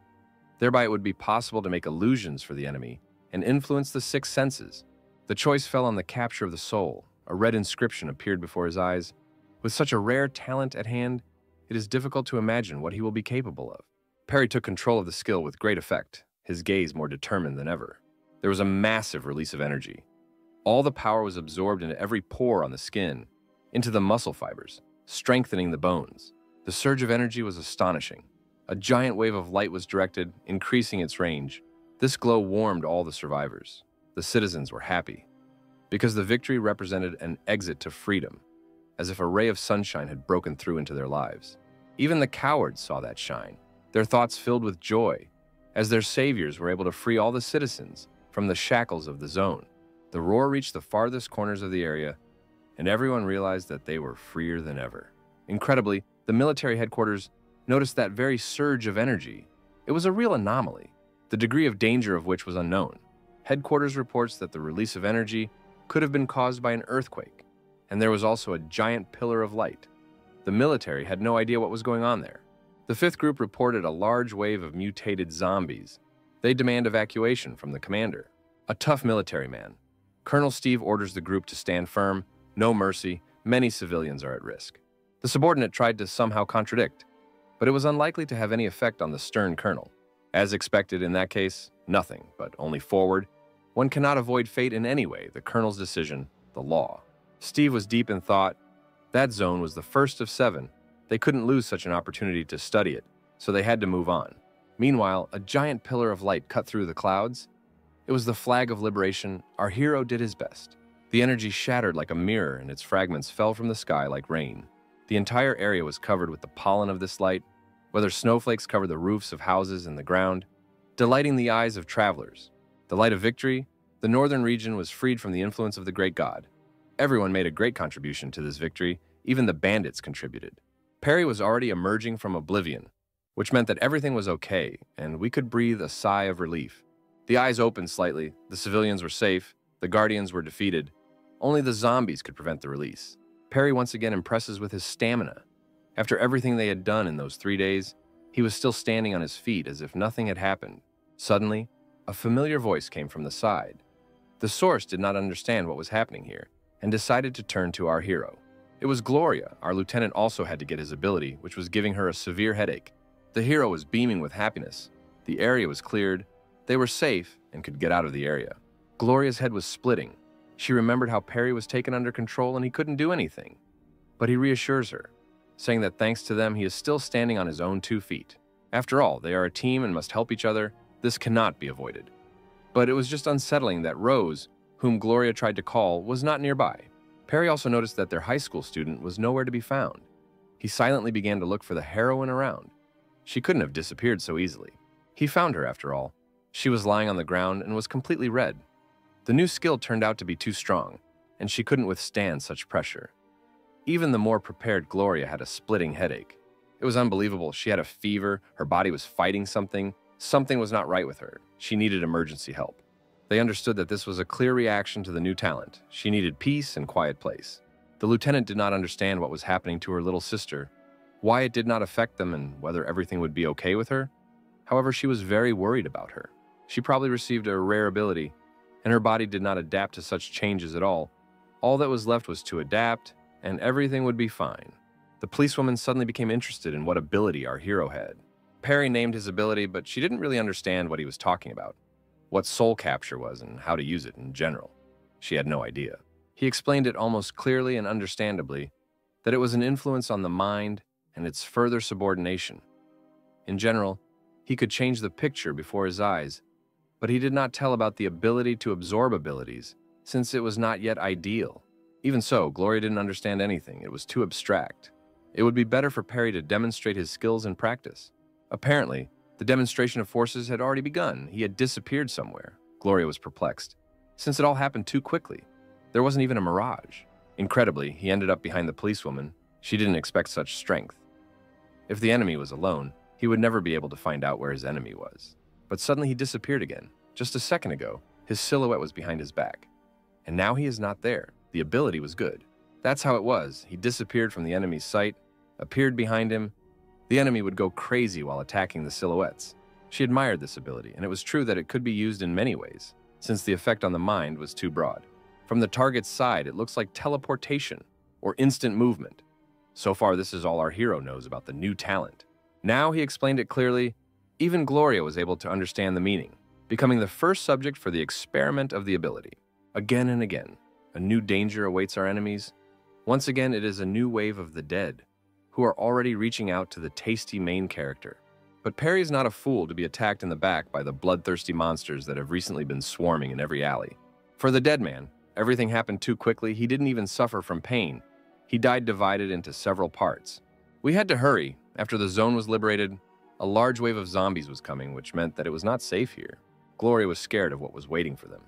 Thereby it would be possible to make illusions for the enemy and influence the six senses. The choice fell on the capture of the soul. A red inscription appeared before his eyes. With such a rare talent at hand, it is difficult to imagine what he will be capable of. Perry took control of the skill with great effect, his gaze more determined than ever. There was a massive release of energy. All the power was absorbed into every pore on the skin, into the muscle fibers, strengthening the bones. The surge of energy was astonishing. A giant wave of light was directed, increasing its range. This glow warmed all the survivors. The citizens were happy, because the victory represented an exit to freedom, as if a ray of sunshine had broken through into their lives. Even the cowards saw that shine, their thoughts filled with joy, as their saviors were able to free all the citizens from the shackles of the zone. The roar reached the farthest corners of the area, and everyone realized that they were freer than ever. Incredibly, the military headquarters noticed that very surge of energy. It was a real anomaly, the degree of danger of which was unknown. Headquarters reports that the release of energy could have been caused by an earthquake, and there was also a giant pillar of light. The military had no idea what was going on there. The fifth group reported a large wave of mutated zombies. They demand evacuation from the commander, a tough military man. Colonel Steve orders the group to stand firm, no mercy, many civilians are at risk. The subordinate tried to somehow contradict, but it was unlikely to have any effect on the stern colonel. As expected in that case, nothing, but only forward. One cannot avoid fate in any way, the colonel's decision, the law. Steve was deep in thought. That zone was the first of 7. They couldn't lose such an opportunity to study it, so they had to move on. Meanwhile, a giant pillar of light cut through the clouds. It was the flag of liberation. Our hero did his best. The energy shattered like a mirror, and its fragments fell from the sky like rain. The entire area was covered with the pollen of this light, whether snowflakes covered the roofs of houses and the ground, delighting the eyes of travelers. The light of victory, the northern region was freed from the influence of the great god. Everyone made a great contribution to this victory, even the bandits contributed. Perry was already emerging from oblivion, which meant that everything was okay, and we could breathe a sigh of relief. The eyes opened slightly, the civilians were safe, the guardians were defeated. Only the zombies could prevent the release. Perry once again impresses with his stamina. After everything they had done in those 3 days, he was still standing on his feet as if nothing had happened. Suddenly, a familiar voice came from the side. The source did not understand what was happening here, and decided to turn to our hero. It was Gloria. Our lieutenant also had to get his ability, which was giving her a severe headache. The hero was beaming with happiness. The area was cleared. They were safe and could get out of the area. Gloria's head was splitting. She remembered how Perry was taken under control and he couldn't do anything. But he reassures her, saying that thanks to them, he is still standing on his own 2 feet. After all, they are a team and must help each other. This cannot be avoided. But it was just unsettling that Rose, whom Gloria tried to call, was not nearby. Perry also noticed that their high school student was nowhere to be found. He silently began to look for the heroine around. She couldn't have disappeared so easily. He found her, after all. She was lying on the ground and was completely red. The new skill turned out to be too strong, and she couldn't withstand such pressure. Even the more prepared Gloria had a splitting headache. It was unbelievable. She had a fever, her body was fighting something. Something was not right with her. She needed emergency help. They understood that this was a clear reaction to the new talent. She needed peace and quiet place. The lieutenant did not understand what was happening to her little sister, why it did not affect them, and whether everything would be okay with her. However, she was very worried about her. She probably received a rare ability, and her body did not adapt to such changes at all. All that was left was to adapt, and everything would be fine. The policewoman suddenly became interested in what ability our hero had. Perry named his ability, but she didn't really understand what he was talking about, what soul capture was and how to use it in general. She had no idea. He explained it almost clearly and understandably, that it was an influence on the mind and its further subordination. In general, he could change the picture before his eyes, but he did not tell about the ability to absorb abilities, since it was not yet ideal. Even so, Gloria didn't understand anything. It was too abstract. It would be better for Perry to demonstrate his skills in practice. Apparently, the demonstration of forces had already begun. He had disappeared somewhere. Gloria was perplexed, since it all happened too quickly. There wasn't even a mirage. Incredibly, he ended up behind the policewoman. She didn't expect such strength. If the enemy was alone, he would never be able to find out where his enemy was. But suddenly he disappeared again. Just a second ago, his silhouette was behind his back. And now he is not there. The ability was good. That's how it was. He disappeared from the enemy's sight, appeared behind him. The enemy would go crazy while attacking the silhouettes. She admired this ability, and it was true that it could be used in many ways, since the effect on the mind was too broad. From the target's side, it looks like teleportation or instant movement. So far, this is all our hero knows about the new talent. Now he explained it clearly. Even Gloria was able to understand the meaning, becoming the first subject for the experiment of the ability. Again and again, a new danger awaits our enemies. Once again, it is a new wave of the dead, who are already reaching out to the tasty main character. But Perry is not a fool to be attacked in the back by the bloodthirsty monsters that have recently been swarming in every alley. For the dead man, everything happened too quickly. He didn't even suffer from pain. He died divided into several parts. We had to hurry. After the zone was liberated, a large wave of zombies was coming, which meant that it was not safe here. Gloria was scared of what was waiting for them,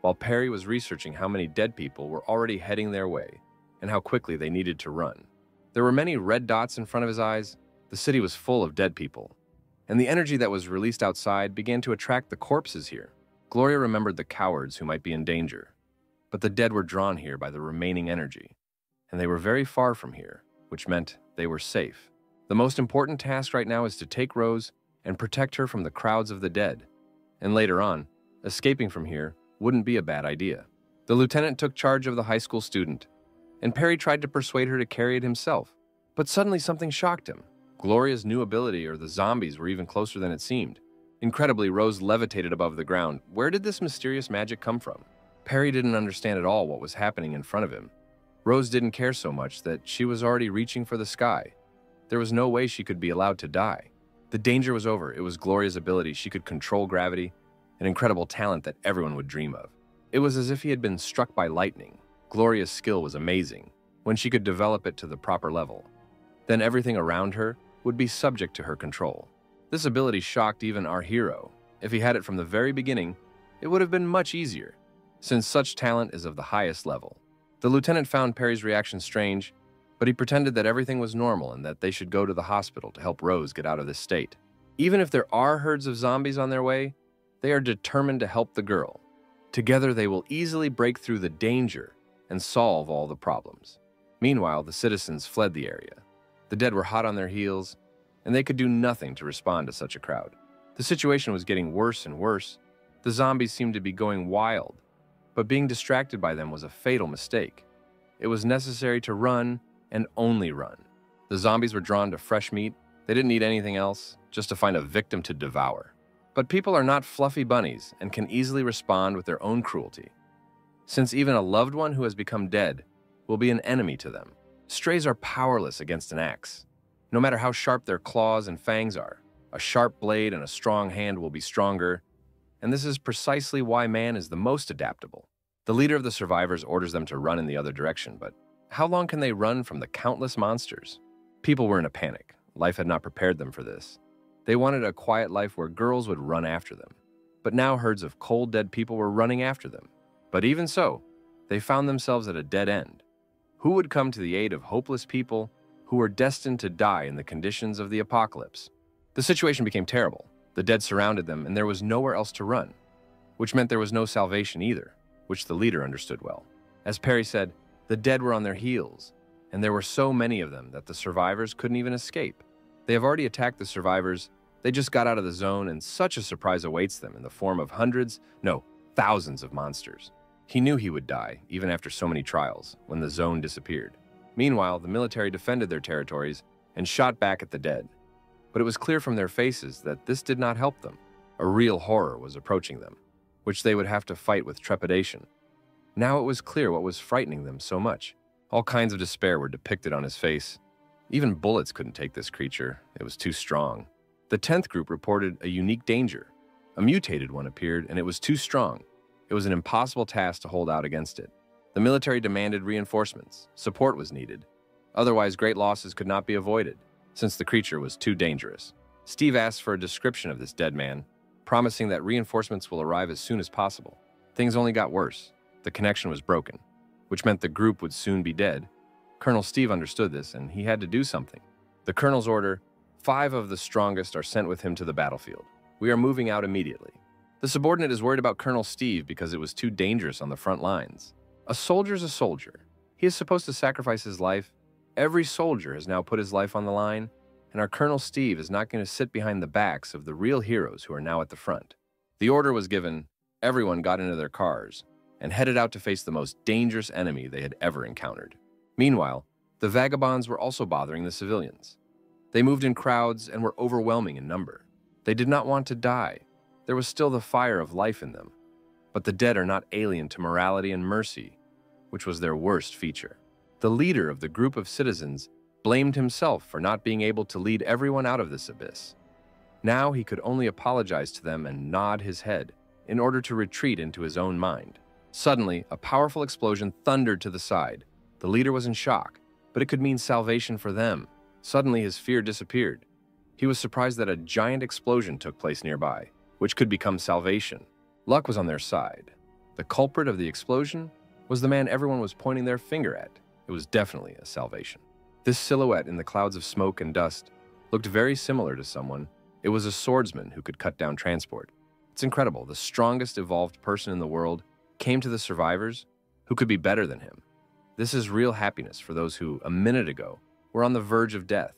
while Perry was researching how many dead people were already heading their way and how quickly they needed to run. There were many red dots in front of his eyes. The city was full of dead people, and the energy that was released outside began to attract the corpses here. Gloria remembered the cowards who might be in danger, but the dead were drawn here by the remaining energy, and they were very far from here, which meant they were safe. The most important task right now is to take Rose and protect her from the crowds of the dead, and later on, escaping from here wouldn't be a bad idea. The lieutenant took charge of the high school student, and Perry tried to persuade her to carry it himself. But suddenly something shocked him. Gloria's new ability, or the zombies, were even closer than it seemed. Incredibly, Rose levitated above the ground. Where did this mysterious magic come from? Perry didn't understand at all what was happening in front of him. Rose didn't care so much that she was already reaching for the sky. There was no way she could be allowed to die. The danger was over. It was Gloria's ability. She could control gravity, an incredible talent that everyone would dream of. It was as if he had been struck by lightning. Gloria's skill was amazing when she could develop it to the proper level. Then everything around her would be subject to her control. This ability shocked even our hero. If he had it from the very beginning, it would have been much easier, since such talent is of the highest level. The lieutenant found Perry's reaction strange, but he pretended that everything was normal and that they should go to the hospital to help Rose get out of this state. Even if there are herds of zombies on their way, they are determined to help the girl. Together, they will easily break through the danger and solve all the problems. Meanwhile, the citizens fled the area. The dead were hot on their heels, and they could do nothing to respond to such a crowd. The situation was getting worse and worse. The zombies seemed to be going wild, but being distracted by them was a fatal mistake. It was necessary to run and only run. The zombies were drawn to fresh meat. They didn't need anything else, just to find a victim to devour. But people are not fluffy bunnies and can easily respond with their own cruelty, since even a loved one who has become dead will be an enemy to them. Strays are powerless against an axe. No matter how sharp their claws and fangs are, a sharp blade and a strong hand will be stronger, and this is precisely why man is the most adaptable. The leader of the survivors orders them to run in the other direction, but how long can they run from the countless monsters? People were in a panic. Life had not prepared them for this. They wanted a quiet life where girls would run after them. But now herds of cold, dead people were running after them. But even so, they found themselves at a dead end. Who would come to the aid of hopeless people who were destined to die in the conditions of the apocalypse? The situation became terrible. The dead surrounded them, and there was nowhere else to run, which meant there was no salvation either, which the leader understood well. As Perry said, the dead were on their heels, and there were so many of them that the survivors couldn't even escape. They have already attacked the survivors. They just got out of the zone, and such a surprise awaits them in the form of thousands of monsters. He knew he would die, even after so many trials, when the zone disappeared. Meanwhile, the military defended their territories and shot back at the dead. But it was clear from their faces that this did not help them. A real horror was approaching them, which they would have to fight with trepidation. Now it was clear what was frightening them so much. All kinds of despair were depicted on his face. Even bullets couldn't take this creature. It was too strong. The 10th group reported a unique danger. A mutated one appeared, and it was too strong. It was an impossible task to hold out against it. The military demanded reinforcements. Support was needed. Otherwise, great losses could not be avoided, since the creature was too dangerous. Steve asked for a description of this dead man, promising that reinforcements will arrive as soon as possible. Things only got worse. The connection was broken, which meant the group would soon be dead. Colonel Steve understood this, and he had to do something. The colonel's order, 5 of the strongest are sent with him to the battlefield. We are moving out immediately. The subordinate is worried about Colonel Steve because it was too dangerous on the front lines. A soldier's a soldier. He is supposed to sacrifice his life. Every soldier has now put his life on the line, and our Colonel Steve is not going to sit behind the backs of the real heroes who are now at the front. The order was given, everyone got into their cars, and headed out to face the most dangerous enemy they had ever encountered. Meanwhile, the vagabonds were also bothering the civilians. They moved in crowds and were overwhelming in number. They did not want to die. There was still the fire of life in them. But the dead are not alien to morality and mercy, which was their worst feature. The leader of the group of citizens blamed himself for not being able to lead everyone out of this abyss. Now he could only apologize to them and nod his head in order to retreat into his own mind. Suddenly, a powerful explosion thundered to the side. The leader was in shock, but it could mean salvation for them. Suddenly, his fear disappeared. He was surprised that a giant explosion took place nearby, which could become salvation. Luck was on their side. The culprit of the explosion was the man everyone was pointing their finger at. It was definitely a salvation. This silhouette in the clouds of smoke and dust looked very similar to someone. It was a swordsman who could cut down transport. It's incredible. The strongest evolved person in the world came to the survivors who could be better than him. This is real happiness for those who, a minute ago, were on the verge of death.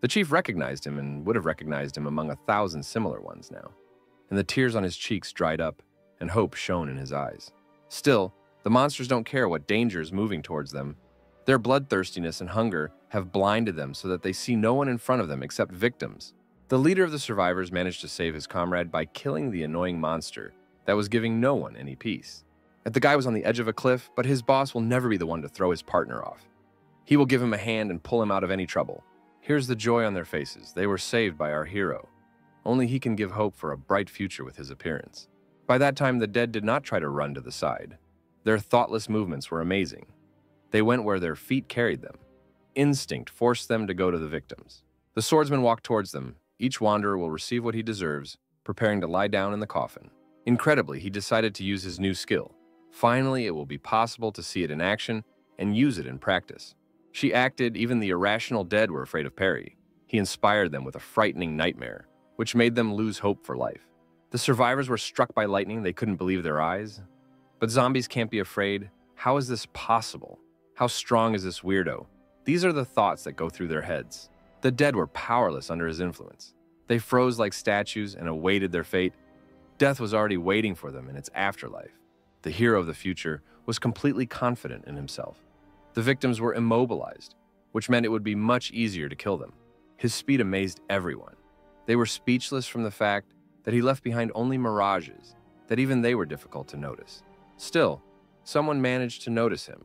The chief recognized him and would have recognized him among 1,000 similar ones now. And the tears on his cheeks dried up, and hope shone in his eyes. Still, the monsters don't care what danger is moving towards them. Their bloodthirstiness and hunger have blinded them so that they see no one in front of them except victims. The leader of the survivors managed to save his comrade by killing the annoying monster that was giving no one any peace. The guy was on the edge of a cliff, but his boss will never be the one to throw his partner off. He will give him a hand and pull him out of any trouble. Here's the joy on their faces. They were saved by our hero. Only he can give hope for a bright future with his appearance. By that time, the dead did not try to run to the side. Their thoughtless movements were amazing. They went where their feet carried them. Instinct forced them to go to the victims. The swordsman walked towards them. Each wanderer will receive what he deserves, preparing to lie down in the coffin. Incredibly, he decided to use his new skill. Finally, it will be possible to see it in action and use it in practice. She acted, even the irrational dead were afraid of Perry. He inspired them with a frightening nightmare, which made them lose hope for life. The survivors were struck by lightning. They couldn't believe their eyes. But zombies can't be afraid. How is this possible? How strong is this weirdo? These are the thoughts that go through their heads. The dead were powerless under his influence. They froze like statues and awaited their fate. Death was already waiting for them in its afterlife. The hero of the future was completely confident in himself. The victims were immobilized, which meant it would be much easier to kill them. His speed amazed everyone. They were speechless from the fact that he left behind only mirages, that even they were difficult to notice. Still, someone managed to notice him.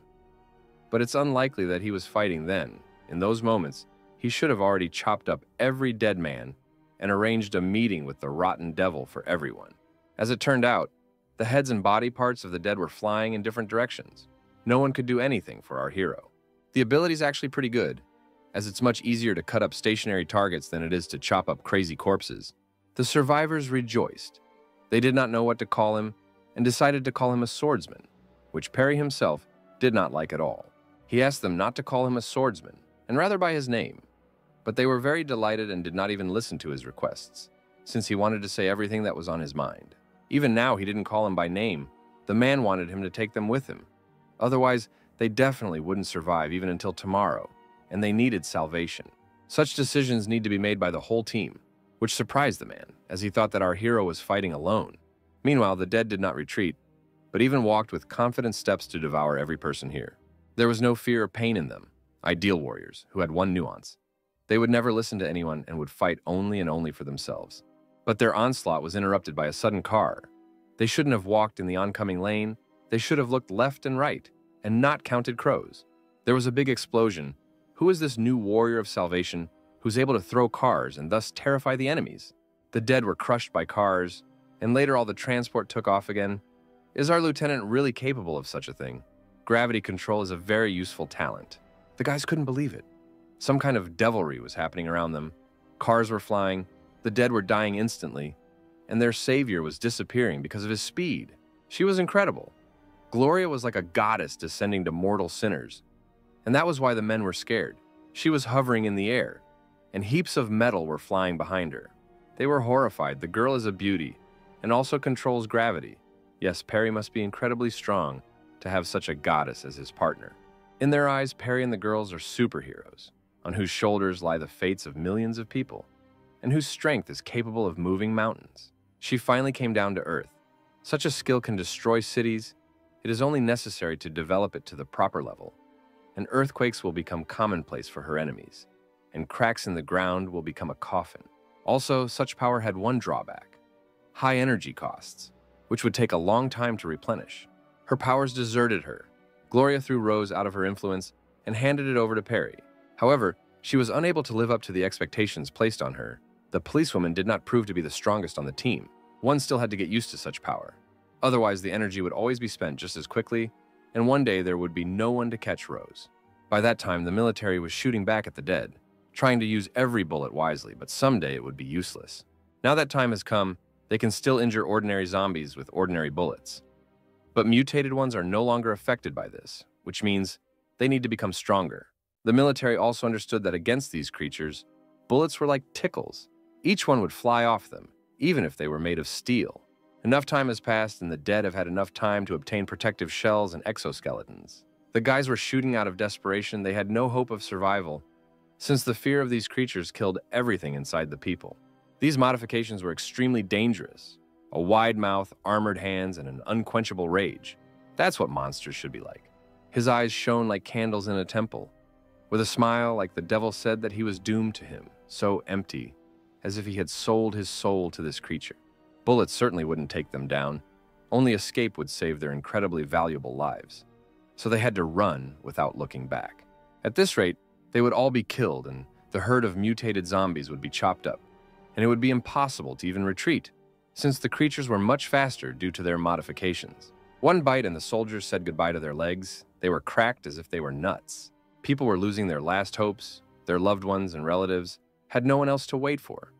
But it's unlikely that he was fighting then. In those moments, he should have already chopped up every dead man and arranged a meeting with the rotten devil for everyone. As it turned out, the heads and body parts of the dead were flying in different directions. No one could do anything for our hero. The ability's actually pretty good, as it's much easier to cut up stationary targets than it is to chop up crazy corpses. The survivors rejoiced. They did not know what to call him and decided to call him a swordsman, which Perry himself did not like at all. He asked them not to call him a swordsman, and rather by his name. But they were very delighted and did not even listen to his requests, since he wanted to say everything that was on his mind. Even now, he didn't call him by name. The man wanted him to take them with him. Otherwise, they definitely wouldn't survive even until tomorrow, and they needed salvation. Such decisions need to be made by the whole team, which surprised the man, as he thought that our hero was fighting alone. Meanwhile, the dead did not retreat, but even walked with confident steps to devour every person here. There was no fear or pain in them, ideal warriors who had one nuance. They would never listen to anyone and would fight only and only for themselves. But their onslaught was interrupted by a sudden car. They shouldn't have walked in the oncoming lane. They should have looked left and right, and not counted crows. There was a big explosion. Who is this new warrior of salvation who's able to throw cars and thus terrify the enemies? The dead were crushed by cars, and later all the transport took off again. Is our lieutenant really capable of such a thing? Gravity control is a very useful talent. The guys couldn't believe it. Some kind of devilry was happening around them. Cars were flying, the dead were dying instantly, and their savior was disappearing because of his speed. She was incredible. Gloria was like a goddess descending to mortal sinners, and that was why the men were scared. She was hovering in the air, and heaps of metal were flying behind her. They were horrified. The girl is a beauty and also controls gravity. Yes, Perry must be incredibly strong to have such a goddess as his partner. In their eyes, Perry and the girls are superheroes, on whose shoulders lie the fates of millions of people, and whose strength is capable of moving mountains. She finally came down to earth. Such a skill can destroy cities. It is only necessary to develop it to the proper level, and earthquakes will become commonplace for her enemies, and cracks in the ground will become a coffin. Also, such power had one drawback: high energy costs, which would take a long time to replenish. Her powers deserted her. Gloria threw Rose out of her influence and handed it over to Perry. However, she was unable to live up to the expectations placed on her. The policewoman did not prove to be the strongest on the team. One still had to get used to such power. Otherwise, the energy would always be spent just as quickly, and one day there would be no one to catch Rose. By that time, the military was shooting back at the dead, trying to use every bullet wisely, but someday it would be useless. Now that time has come, they can still injure ordinary zombies with ordinary bullets. But mutated ones are no longer affected by this, which means they need to become stronger. The military also understood that against these creatures, bullets were like tickles. Each one would fly off them, even if they were made of steel. Enough time has passed and the dead have had enough time to obtain protective shells and exoskeletons. The guys were shooting out of desperation. They had no hope of survival, since the fear of these creatures killed everything inside the people. These modifications were extremely dangerous. A wide mouth, armored hands, and an unquenchable rage. That's what monsters should be like. His eyes shone like candles in a temple, with a smile like the devil said that he was doomed to him, so empty, as if he had sold his soul to this creature. Bullets certainly wouldn't take them down. Only escape would save their incredibly valuable lives. So they had to run without looking back. At this rate, they would all be killed and the herd of mutated zombies would be chopped up, and it would be impossible to even retreat, since the creatures were much faster due to their modifications. One bite and the soldiers said goodbye to their legs. They were cracked as if they were nuts. People were losing their last hopes. Their loved ones and relatives had no one else to wait for.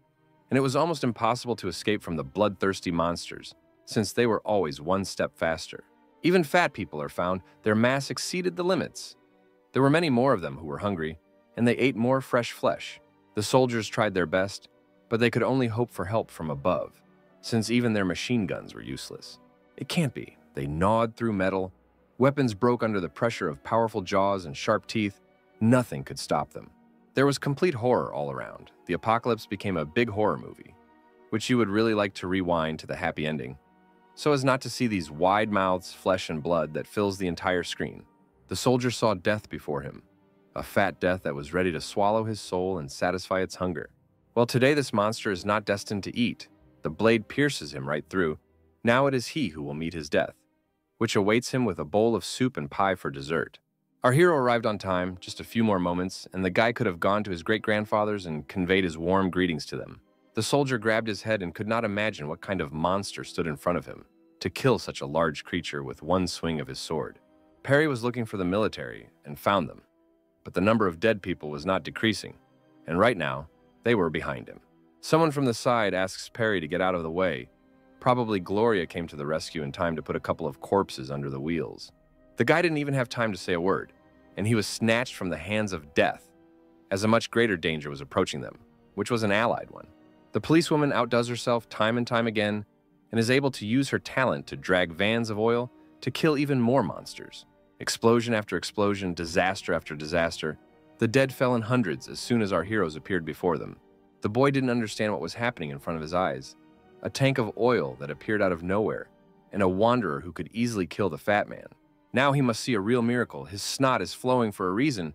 And it was almost impossible to escape from the bloodthirsty monsters, since they were always one step faster. Even fat people are found. Their mass exceeded the limits. There were many more of them who were hungry, and they ate more fresh flesh. The soldiers tried their best, but they could only hope for help from above, since even their machine guns were useless. It can't be. They gnawed through metal. Weapons broke under the pressure of powerful jaws and sharp teeth. Nothing could stop them. There was complete horror all around. The apocalypse became a big horror movie, which you would really like to rewind to the happy ending, so as not to see these wide mouths, flesh, and blood that fills the entire screen. The soldier saw death before him, a fat death that was ready to swallow his soul and satisfy its hunger. Well, today this monster is not destined to eat. The blade pierces him right through. Now it is he who will meet his death, which awaits him with a bowl of soup and pie for dessert. Our hero arrived on time, just a few more moments, and the guy could have gone to his great-grandfathers and conveyed his warm greetings to them. The soldier grabbed his head and could not imagine what kind of monster stood in front of him to kill such a large creature with one swing of his sword. Perry was looking for the military and found them, but the number of dead people was not decreasing, and right now, they were behind him. Someone from the side asks Perry to get out of the way. Probably Gloria came to the rescue in time to put a couple of corpses under the wheels. The guy didn't even have time to say a word, and he was snatched from the hands of death, as a much greater danger was approaching them, which was an allied one. The policewoman outdoes herself time and time again, and is able to use her talent to drag vans of oil to kill even more monsters. Explosion after explosion, disaster after disaster. The dead fell in hundreds as soon as our heroes appeared before them. The boy didn't understand what was happening in front of his eyes. A tank of oil that appeared out of nowhere, and a wanderer who could easily kill the fat man. Now he must see a real miracle. His snot is flowing for a reason.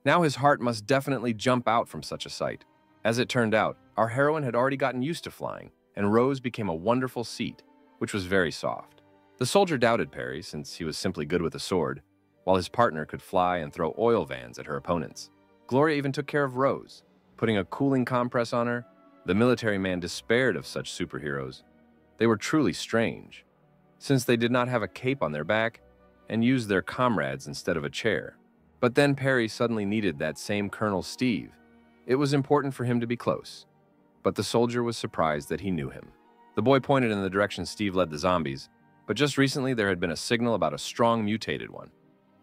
Now his heart must definitely jump out from such a sight. As it turned out, our heroine had already gotten used to flying, and Rose became a wonderful seat, which was very soft. The soldier doubted Perry, since he was simply good with a sword, while his partner could fly and throw oil vans at her opponents. Gloria even took care of Rose, putting a cooling compress on her. The military man despaired of such superheroes. They were truly strange, since they did not have a cape on their back and used their comrades instead of a chair. But then Perry suddenly needed that same Colonel Steve. It was important for him to be close, but the soldier was surprised that he knew him. The boy pointed in the direction Steve led the zombies, but just recently there had been a signal about a strong mutated one,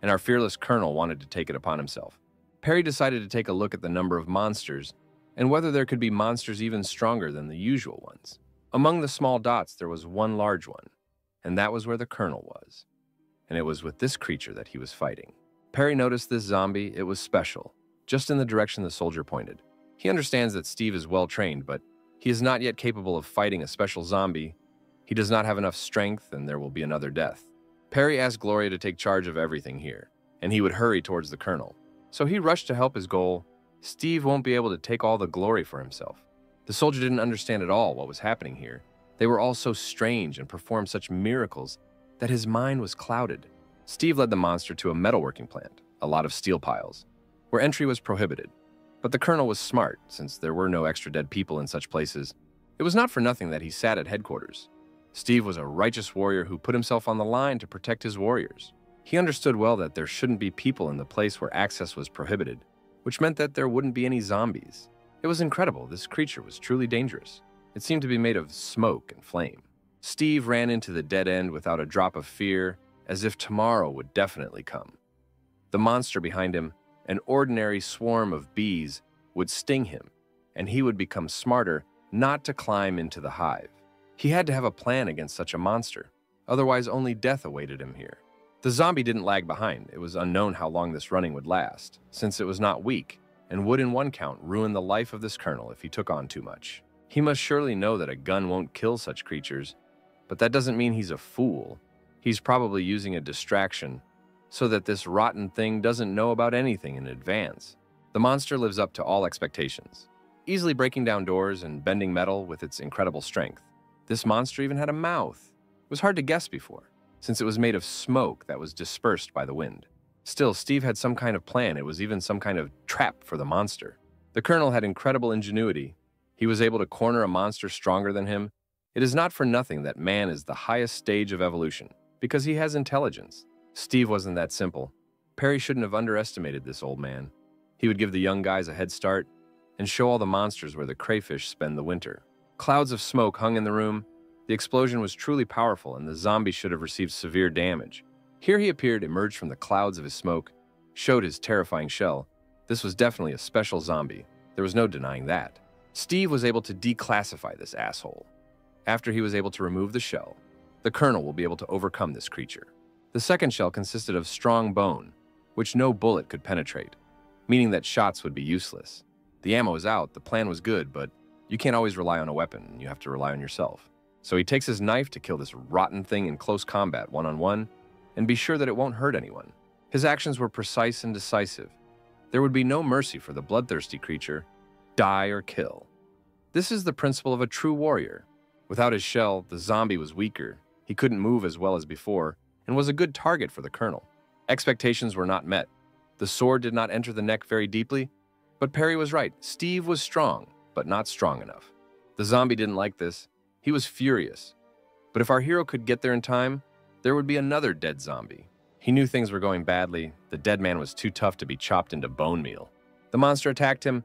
and our fearless colonel wanted to take it upon himself. Perry decided to take a look at the number of monsters and whether there could be monsters even stronger than the usual ones. Among the small dots, there was one large one, and that was where the Colonel was. And it was with this creature that he was fighting. Perry noticed this zombie. It was special, just in the direction the soldier pointed. He understands that Steve is well-trained, but he is not yet capable of fighting a special zombie. He does not have enough strength, and there will be another death. Perry asked Gloria to take charge of everything here, and he would hurry towards the Colonel. So he rushed to help his goal. Steve won't be able to take all the glory for himself. The soldier didn't understand at all what was happening here. They were all so strange and performed such miracles that his mind was clouded. Steve led the monster to a metalworking plant, a lot of steel piles, where entry was prohibited. But the Colonel was smart, since there were no extra dead people in such places. It was not for nothing that he sat at headquarters. Steve was a righteous warrior who put himself on the line to protect his warriors. He understood well that there shouldn't be people in the place where access was prohibited, which meant that there wouldn't be any zombies. It was incredible. This creature was truly dangerous. It seemed to be made of smoke and flame. Steve ran into the dead end without a drop of fear, as if tomorrow would definitely come. The monster behind him, an ordinary swarm of bees, would sting him, and he would become smarter not to climb into the hive. He had to have a plan against such a monster, otherwise only death awaited him here. The zombie didn't lag behind. It was unknown how long this running would last, since it was not weak, and would in one count ruin the life of this Colonel if he took on too much. He must surely know that a gun won't kill such creatures, but that doesn't mean he's a fool. He's probably using a distraction so that this rotten thing doesn't know about anything in advance. The monster lives up to all expectations, easily breaking down doors and bending metal with its incredible strength. This monster even had a mouth. It was hard to guess before, since it was made of smoke that was dispersed by the wind. Still, Steve had some kind of plan. It was even some kind of trap for the monster. The Colonel had incredible ingenuity. He was able to corner a monster stronger than him. It is not for nothing that man is the highest stage of evolution, because he has intelligence. Steve wasn't that simple. Perry shouldn't have underestimated this old man. He would give the young guys a head start and show all the monsters where the crayfish spend the winter. Clouds of smoke hung in the room. The explosion was truly powerful, and the zombie should have received severe damage. Here he appeared, emerged from the clouds of his smoke, showed his terrifying shell. This was definitely a special zombie. There was no denying that. Steve was able to declassify this asshole. After he was able to remove the shell, the Colonel will be able to overcome this creature. The second shell consisted of strong bone, which no bullet could penetrate, meaning that shots would be useless. The ammo is out, the plan was good, but you can't always rely on a weapon, you have to rely on yourself. So he takes his knife to kill this rotten thing in close combat, one-on-one, and be sure that it won't hurt anyone. His actions were precise and decisive. There would be no mercy for the bloodthirsty creature. Die or kill. This is the principle of a true warrior. Without his shell, the zombie was weaker. He couldn't move as well as before, and was a good target for the Colonel. Expectations were not met. The sword did not enter the neck very deeply, but Perry was right. Steve was strong, but not strong enough. The zombie didn't like this. He was furious. But if our hero could get there in time, there would be another dead zombie. He knew things were going badly. The dead man was too tough to be chopped into bone meal. The monster attacked him,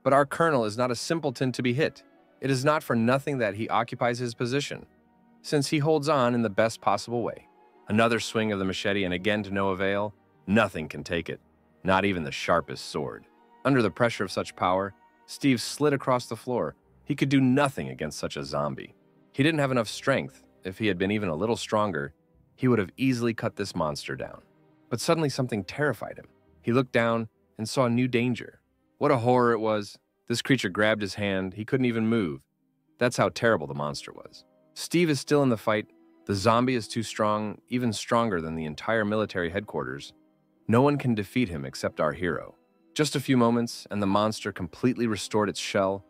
but our Colonel is not a simpleton to be hit. It is not for nothing that he occupies his position, since he holds on in the best possible way. Another swing of the machete, and again to no avail. Nothing can take it, not even the sharpest sword. Under the pressure of such power, Steve slid across the floor. He could do nothing against such a zombie. He didn't have enough strength. If he had been even a little stronger, he would have easily cut this monster down. But suddenly something terrified him. He looked down and saw a new danger. What a horror it was. This creature grabbed his hand. He couldn't even move. That's how terrible the monster was. Steve is still in the fight. The zombie is too strong, even stronger than the entire military headquarters. No one can defeat him except our hero. Just a few moments, and the monster completely restored its shell.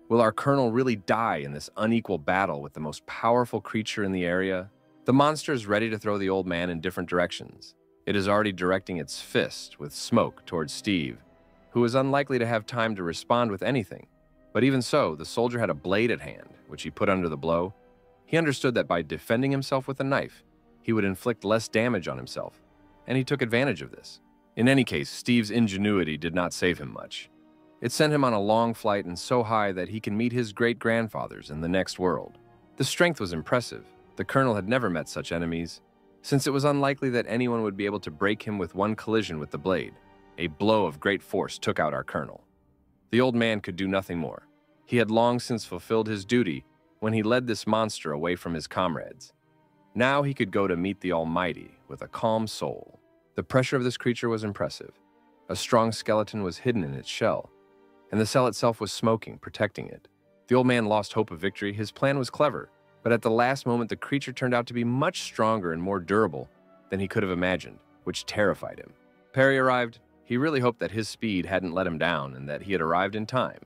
Will our Colonel really die in this unequal battle with the most powerful creature in the area? The monster is ready to throw the old man in different directions. It is already directing its fist with smoke towards Steve, who is unlikely to have time to respond with anything. But even so, the soldier had a blade at hand, which he put under the blow. He understood that by defending himself with a knife, he would inflict less damage on himself, and he took advantage of this. In any case, Steve's ingenuity did not save him much. It sent him on a long flight and so high that he can meet his great-grandfathers in the next world. The strength was impressive. The Colonel had never met such enemies, since it was unlikely that anyone would be able to break him with one collision with the blade. A blow of great force took out our Colonel. The old man could do nothing more. He had long since fulfilled his duty when he led this monster away from his comrades. Now he could go to meet the Almighty with a calm soul. The pressure of this creature was impressive. A strong skeleton was hidden in its shell, and the cell itself was smoking, protecting it. The old man lost hope of victory. His plan was clever, but at the last moment the creature turned out to be much stronger and more durable than he could have imagined, which terrified him. Perry arrived. He really hoped that his speed hadn't let him down and that he had arrived in time.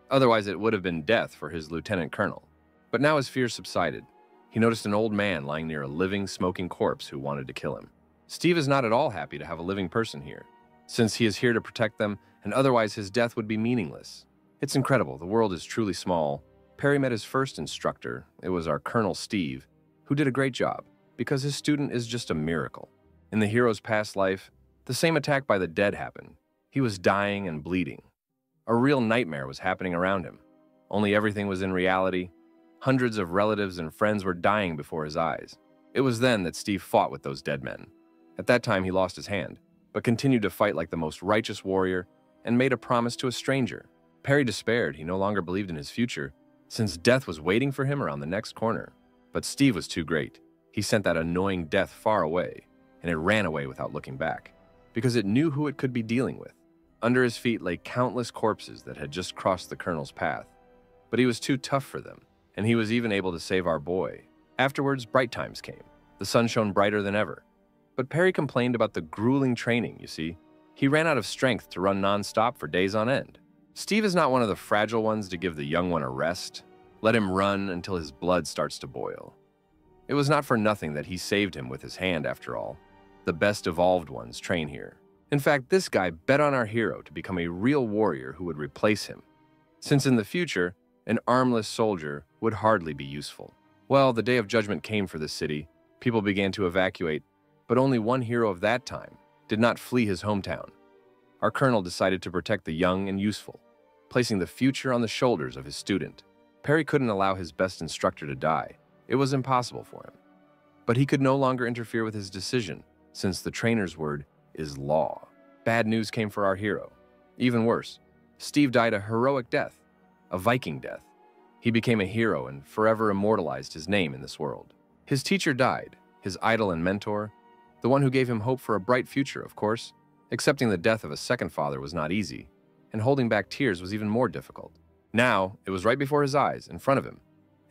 Otherwise it would have been death for his lieutenant colonel. But now his fears subsided. He noticed an old man lying near a living, smoking corpse who wanted to kill him. Steve is not at all happy to have a living person here, since he is here to protect them, and otherwise his death would be meaningless. It's incredible. The world is truly small. Perry met his first instructor. It was our Colonel Steve, who did a great job, because his student is just a miracle. In the hero's past life, the same attack by the dead happened. He was dying and bleeding. A real nightmare was happening around him. Only everything was in reality. Hundreds of relatives and friends were dying before his eyes. It was then that Steve fought with those dead men. At that time, he lost his hand, but continued to fight like the most righteous warrior and made a promise to a stranger. Perry despaired. He no longer believed in his future, since death was waiting for him around the next corner. But Steve was too great. He sent that annoying death far away, and it ran away without looking back, because it knew who it could be dealing with. Under his feet lay countless corpses that had just crossed the colonel's path, but he was too tough for them, and he was even able to save our boy. Afterwards, bright times came. The sun shone brighter than ever. But Perry complained about the grueling training, you see. He ran out of strength to run non-stop for days on end. Steve is not one of the fragile ones to give the young one a rest. Let him run until his blood starts to boil. It was not for nothing that he saved him with his hand, after all. The best evolved ones train here. In fact, this guy bet on our hero to become a real warrior who would replace him, since in the future, an armless soldier would hardly be useful. Well, the day of judgment came for the city. People began to evacuate, but only one hero of that time did not flee his hometown. Our colonel decided to protect the young and useful, placing the future on the shoulders of his student. Perry couldn't allow his best instructor to die. It was impossible for him. But he could no longer interfere with his decision, since the trainer's word is law. Bad news came for our hero. Even worse, Steve died a heroic death, a Viking death. He became a hero and forever immortalized his name in this world. His teacher died, his idol and mentor, the one who gave him hope for a bright future, of course. Accepting the death of a second father was not easy, and holding back tears was even more difficult. Now, it was right before his eyes, in front of him.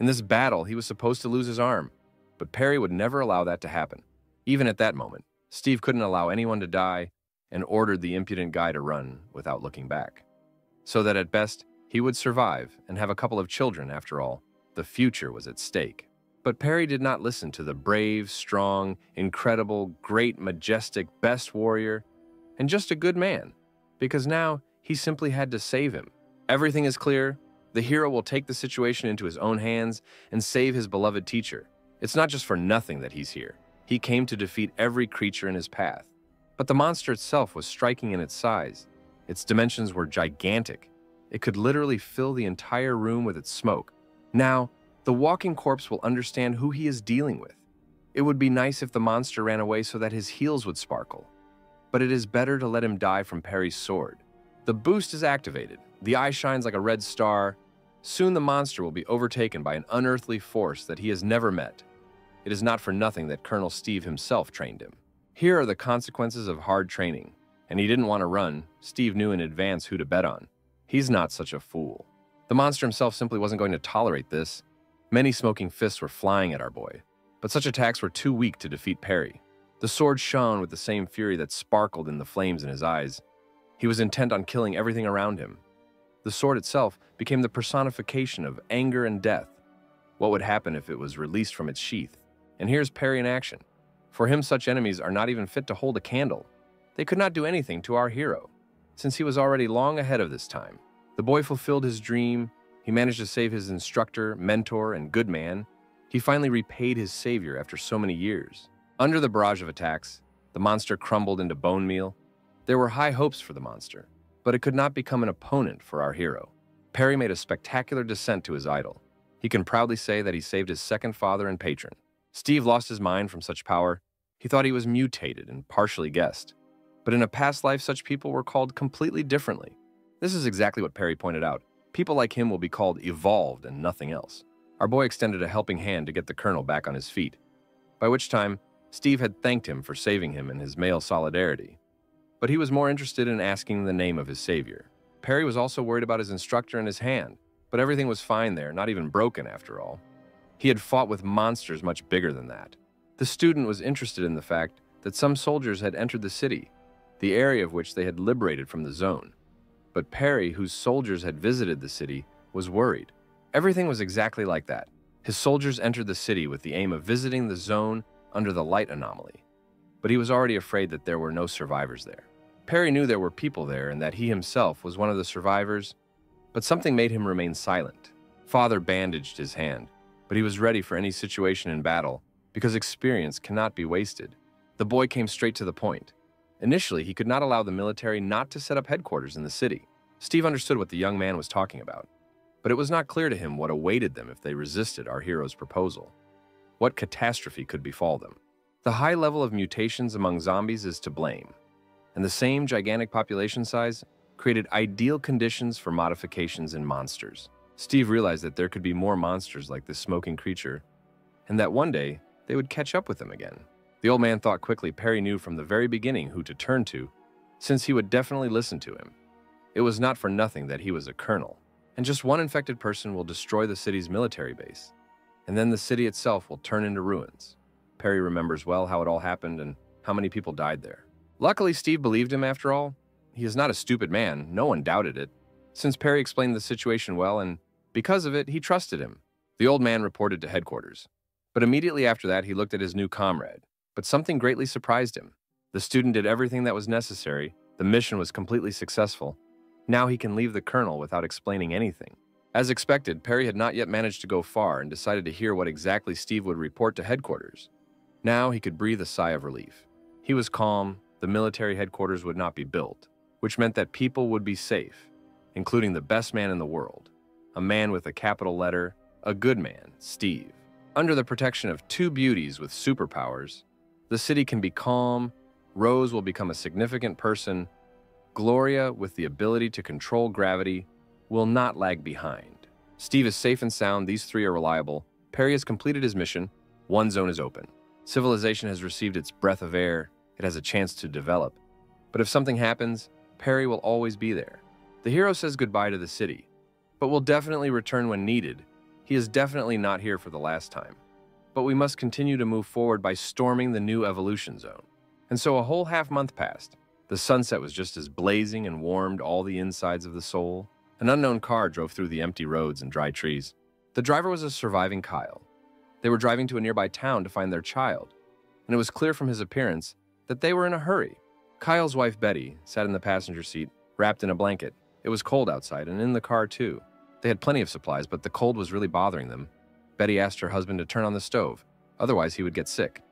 In this battle, he was supposed to lose his arm, but Perry would never allow that to happen. Even at that moment, Steve couldn't allow anyone to die and ordered the impudent guy to run without looking back. So that at best, he would survive and have a couple of children after all. The future was at stake. But Perry did not listen to the brave, strong, incredible, great, majestic, best warrior, and just a good man, because now he simply had to save him. Everything is clear. The hero will take the situation into his own hands and save his beloved teacher. It's not just for nothing that he's here. He came to defeat every creature in his path. But the monster itself was striking in its size. Its dimensions were gigantic. It could literally fill the entire room with its smoke. Now, the walking corpse will understand who he is dealing with. It would be nice if the monster ran away so that his heels would sparkle. But it is better to let him die from Perry's sword. The boost is activated. The eye shines like a red star. Soon the monster will be overtaken by an unearthly force that he has never met. It is not for nothing that Colonel Steve himself trained him. Here are the consequences of hard training. And he didn't want to run. Steve knew in advance who to bet on. He's not such a fool. The monster himself simply wasn't going to tolerate this. Many smoking fists were flying at our boy, but such attacks were too weak to defeat Perry. The sword shone with the same fury that sparkled in the flames in his eyes. He was intent on killing everything around him. The sword itself became the personification of anger and death. What would happen if it was released from its sheath? And here's Perry in action. For him, such enemies are not even fit to hold a candle. They could not do anything to our hero, since he was already long ahead of this time. The boy fulfilled his dream. He managed to save his instructor, mentor, and good man. He finally repaid his savior after so many years. Under the barrage of attacks, the monster crumbled into bone meal. There were high hopes for the monster, but it could not become an opponent for our hero. Perry made a spectacular descent to his idol. He can proudly say that he saved his second father and patron. Steve lost his mind from such power. He thought he was mutated and partially guessed. But in a past life, such people were called completely differently. This is exactly what Perry pointed out. People like him will be called evolved and nothing else. Our boy extended a helping hand to get the colonel back on his feet, by which time Steve had thanked him for saving him in his male solidarity. But he was more interested in asking the name of his savior. Perry was also worried about his instructor and his hand, but everything was fine there, not even broken after all. He had fought with monsters much bigger than that. The student was interested in the fact that some soldiers had entered the city, the area of which they had liberated from the zone. But Perry, whose soldiers had visited the city, was worried. Everything was exactly like that. His soldiers entered the city with the aim of visiting the zone under the light anomaly. But he was already afraid that there were no survivors there. Perry knew there were people there and that he himself was one of the survivors, but something made him remain silent. Father bandaged his hand, but he was ready for any situation in battle because experience cannot be wasted. The boy came straight to the point. Initially, he could not allow the military not to set up headquarters in the city. Steve understood what the young man was talking about, but it was not clear to him what awaited them if they resisted our hero's proposal. What catastrophe could befall them? The high level of mutations among zombies is to blame, and the same gigantic population size created ideal conditions for modifications in monsters. Steve realized that there could be more monsters like this smoking creature, and that one day they would catch up with them again. The old man thought quickly. Perry knew from the very beginning who to turn to, since he would definitely listen to him. It was not for nothing that he was a colonel, and just one infected person will destroy the city's military base, and then the city itself will turn into ruins. Perry remembers well how it all happened and how many people died there. Luckily, Steve believed him after all. He is not a stupid man, no one doubted it, since Perry explained the situation well, and because of it, he trusted him. The old man reported to headquarters, but immediately after that, he looked at his new comrade. But something greatly surprised him. The student did everything that was necessary. The mission was completely successful. Now he can leave the colonel without explaining anything. As expected, Perry had not yet managed to go far and decided to hear what exactly Steve would report to headquarters. Now he could breathe a sigh of relief. He was calm. The military headquarters would not be built, which meant that people would be safe, including the best man in the world, a man with a capital letter, a good man, Steve. Under the protection of two beauties with superpowers, the city can be calm, Rose will become a significant person, Gloria, with the ability to control gravity, will not lag behind. Steve is safe and sound, these three are reliable, Perry has completed his mission, one zone is open. Civilization has received its breath of air, it has a chance to develop. But if something happens, Perry will always be there. The hero says goodbye to the city, but will definitely return when needed. He is definitely not here for the last time. But we must continue to move forward by storming the new evolution zone. And so a whole half-month passed. The sunset was just as blazing and warmed all the insides of the soul. An unknown car drove through the empty roads and dry trees. The driver was a surviving Kyle. They were driving to a nearby town to find their child, and it was clear from his appearance that they were in a hurry. Kyle's wife, Betty, sat in the passenger seat, wrapped in a blanket. It was cold outside, and in the car, too. They had plenty of supplies, but the cold was really bothering them. Betty asked her husband to turn on the stove, otherwise he would get sick.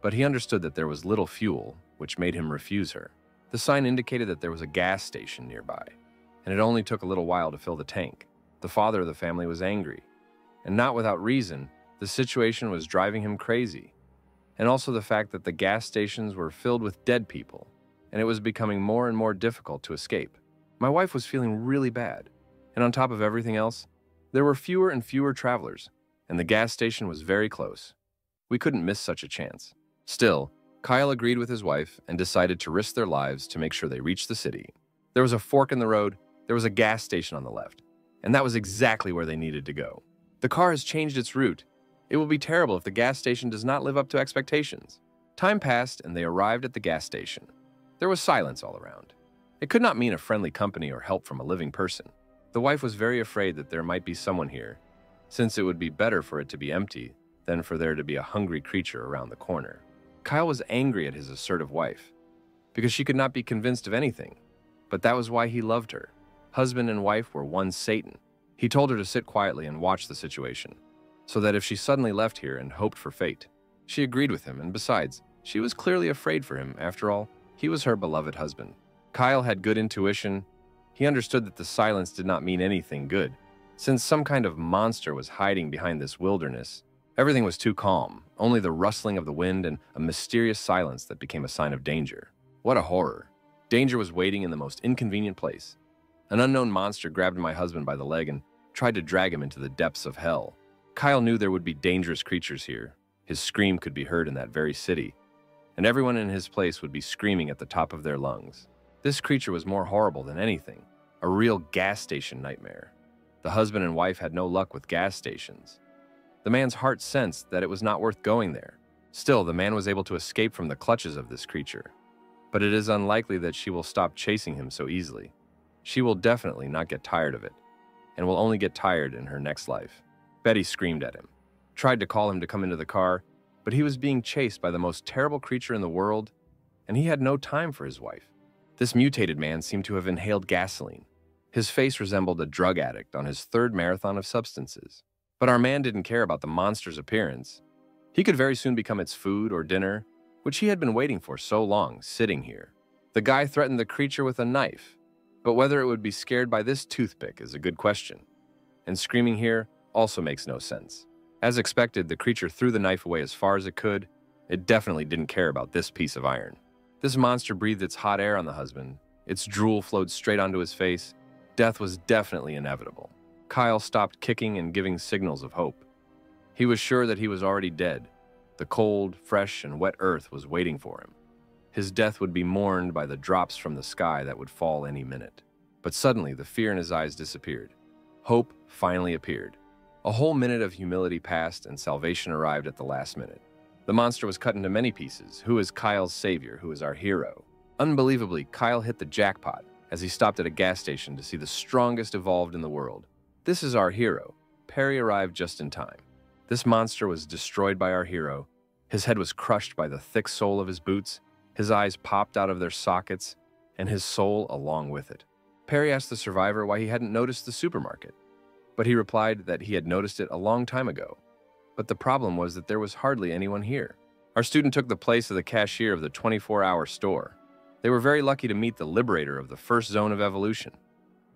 But he understood that there was little fuel, which made him refuse her. The sign indicated that there was a gas station nearby, and it only took a little while to fill the tank. The father of the family was angry, and not without reason. The situation was driving him crazy, and also the fact that the gas stations were filled with dead people, and it was becoming more and more difficult to escape. My wife was feeling really bad, and on top of everything else, there were fewer and fewer travelers, and the gas station was very close. We couldn't miss such a chance. Still, Kyle agreed with his wife and decided to risk their lives to make sure they reached the city. There was a fork in the road, there was a gas station on the left, and that was exactly where they needed to go. The car has changed its route. It will be terrible if the gas station does not live up to expectations. Time passed and they arrived at the gas station. There was silence all around. It could not mean a friendly company or help from a living person. The wife was very afraid that there might be someone here, since it would be better for it to be empty than for there to be a hungry creature around the corner. Kyle was angry at his assertive wife, because she could not be convinced of anything, but that was why he loved her. Husband and wife were one Satan. He told her to sit quietly and watch the situation, so that if she suddenly left here and hoped for fate, she agreed with him, and besides, she was clearly afraid for him. After all, he was her beloved husband. Kyle had good intuition. He understood that the silence did not mean anything good, since some kind of monster was hiding behind this wilderness. Everything was too calm, only the rustling of the wind and a mysterious silence that became a sign of danger. What a horror. Danger was waiting in the most inconvenient place. An unknown monster grabbed my husband by the leg and tried to drag him into the depths of hell. Kyle knew there would be dangerous creatures here. His scream could be heard in that very city, and everyone in his place would be screaming at the top of their lungs. This creature was more horrible than anything, a real gas station nightmare. The husband and wife had no luck with gas stations. The man's heart sensed that it was not worth going there. Still, the man was able to escape from the clutches of this creature. But it is unlikely that she will stop chasing him so easily. She will definitely not get tired of it, and will only get tired in her next life. Betty screamed at him, tried to call him to come into the car, but he was being chased by the most terrible creature in the world, and he had no time for his wife. This mutated man seemed to have inhaled gasoline. His face resembled a drug addict on his third marathon of substances. But our man didn't care about the monster's appearance. He could very soon become its food or dinner, which he had been waiting for so long, sitting here. The guy threatened the creature with a knife, but whether it would be scared by this toothpick is a good question. And screaming here also makes no sense. As expected, the creature threw the knife away as far as it could. It definitely didn't care about this piece of iron. This monster breathed its hot air on the husband. Its drool flowed straight onto his face. Death was definitely inevitable. Kyle stopped kicking and giving signals of hope. He was sure that he was already dead. The cold, fresh, and wet earth was waiting for him. His death would be mourned by the drops from the sky that would fall any minute. But suddenly, the fear in his eyes disappeared. Hope finally appeared. A whole minute of humility passed, and salvation arrived at the last minute. The monster was cut into many pieces. Who is Kyle's savior? Who is our hero? Unbelievably, Kyle hit the jackpot as he stopped at a gas station to see the strongest evolved in the world. This is our hero. Perry arrived just in time. This monster was destroyed by our hero. His head was crushed by the thick sole of his boots. His eyes popped out of their sockets, and his soul along with it. Perry asked the survivor why he hadn't noticed the supermarket, but he replied that he had noticed it a long time ago. But the problem was that there was hardly anyone here. Our student took the place of the cashier of the 24-hour store. They were very lucky to meet the liberator of the first zone of evolution.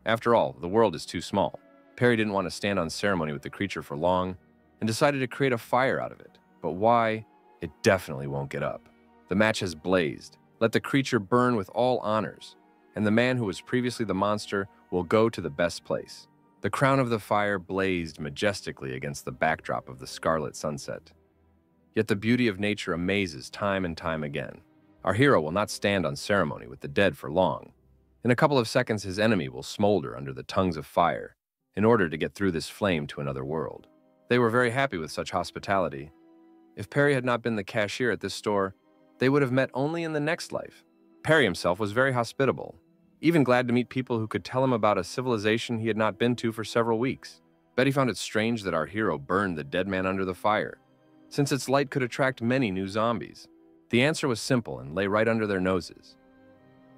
After all, the world is too small. Perry didn't want to stand on ceremony with the creature for long and decided to create a fire out of it. But why? It definitely won't get up. The match has blazed. Let the creature burn with all honors, and the man who was previously the monster will go to the best place. The crown of the fire blazed majestically against the backdrop of the scarlet sunset. Yet the beauty of nature amazes time and time again. Our hero will not stand on ceremony with the dead for long. In a couple of seconds, his enemy will smolder under the tongues of fire in order to get through this flame to another world. They were very happy with such hospitality. If Perry had not been the cashier at this store, they would have met only in the next life. Perry himself was very hospitable, even glad to meet people who could tell him about a civilization he had not been to for several weeks. Betty found it strange that our hero burned the dead man under the fire, since its light could attract many new zombies. The answer was simple and lay right under their noses.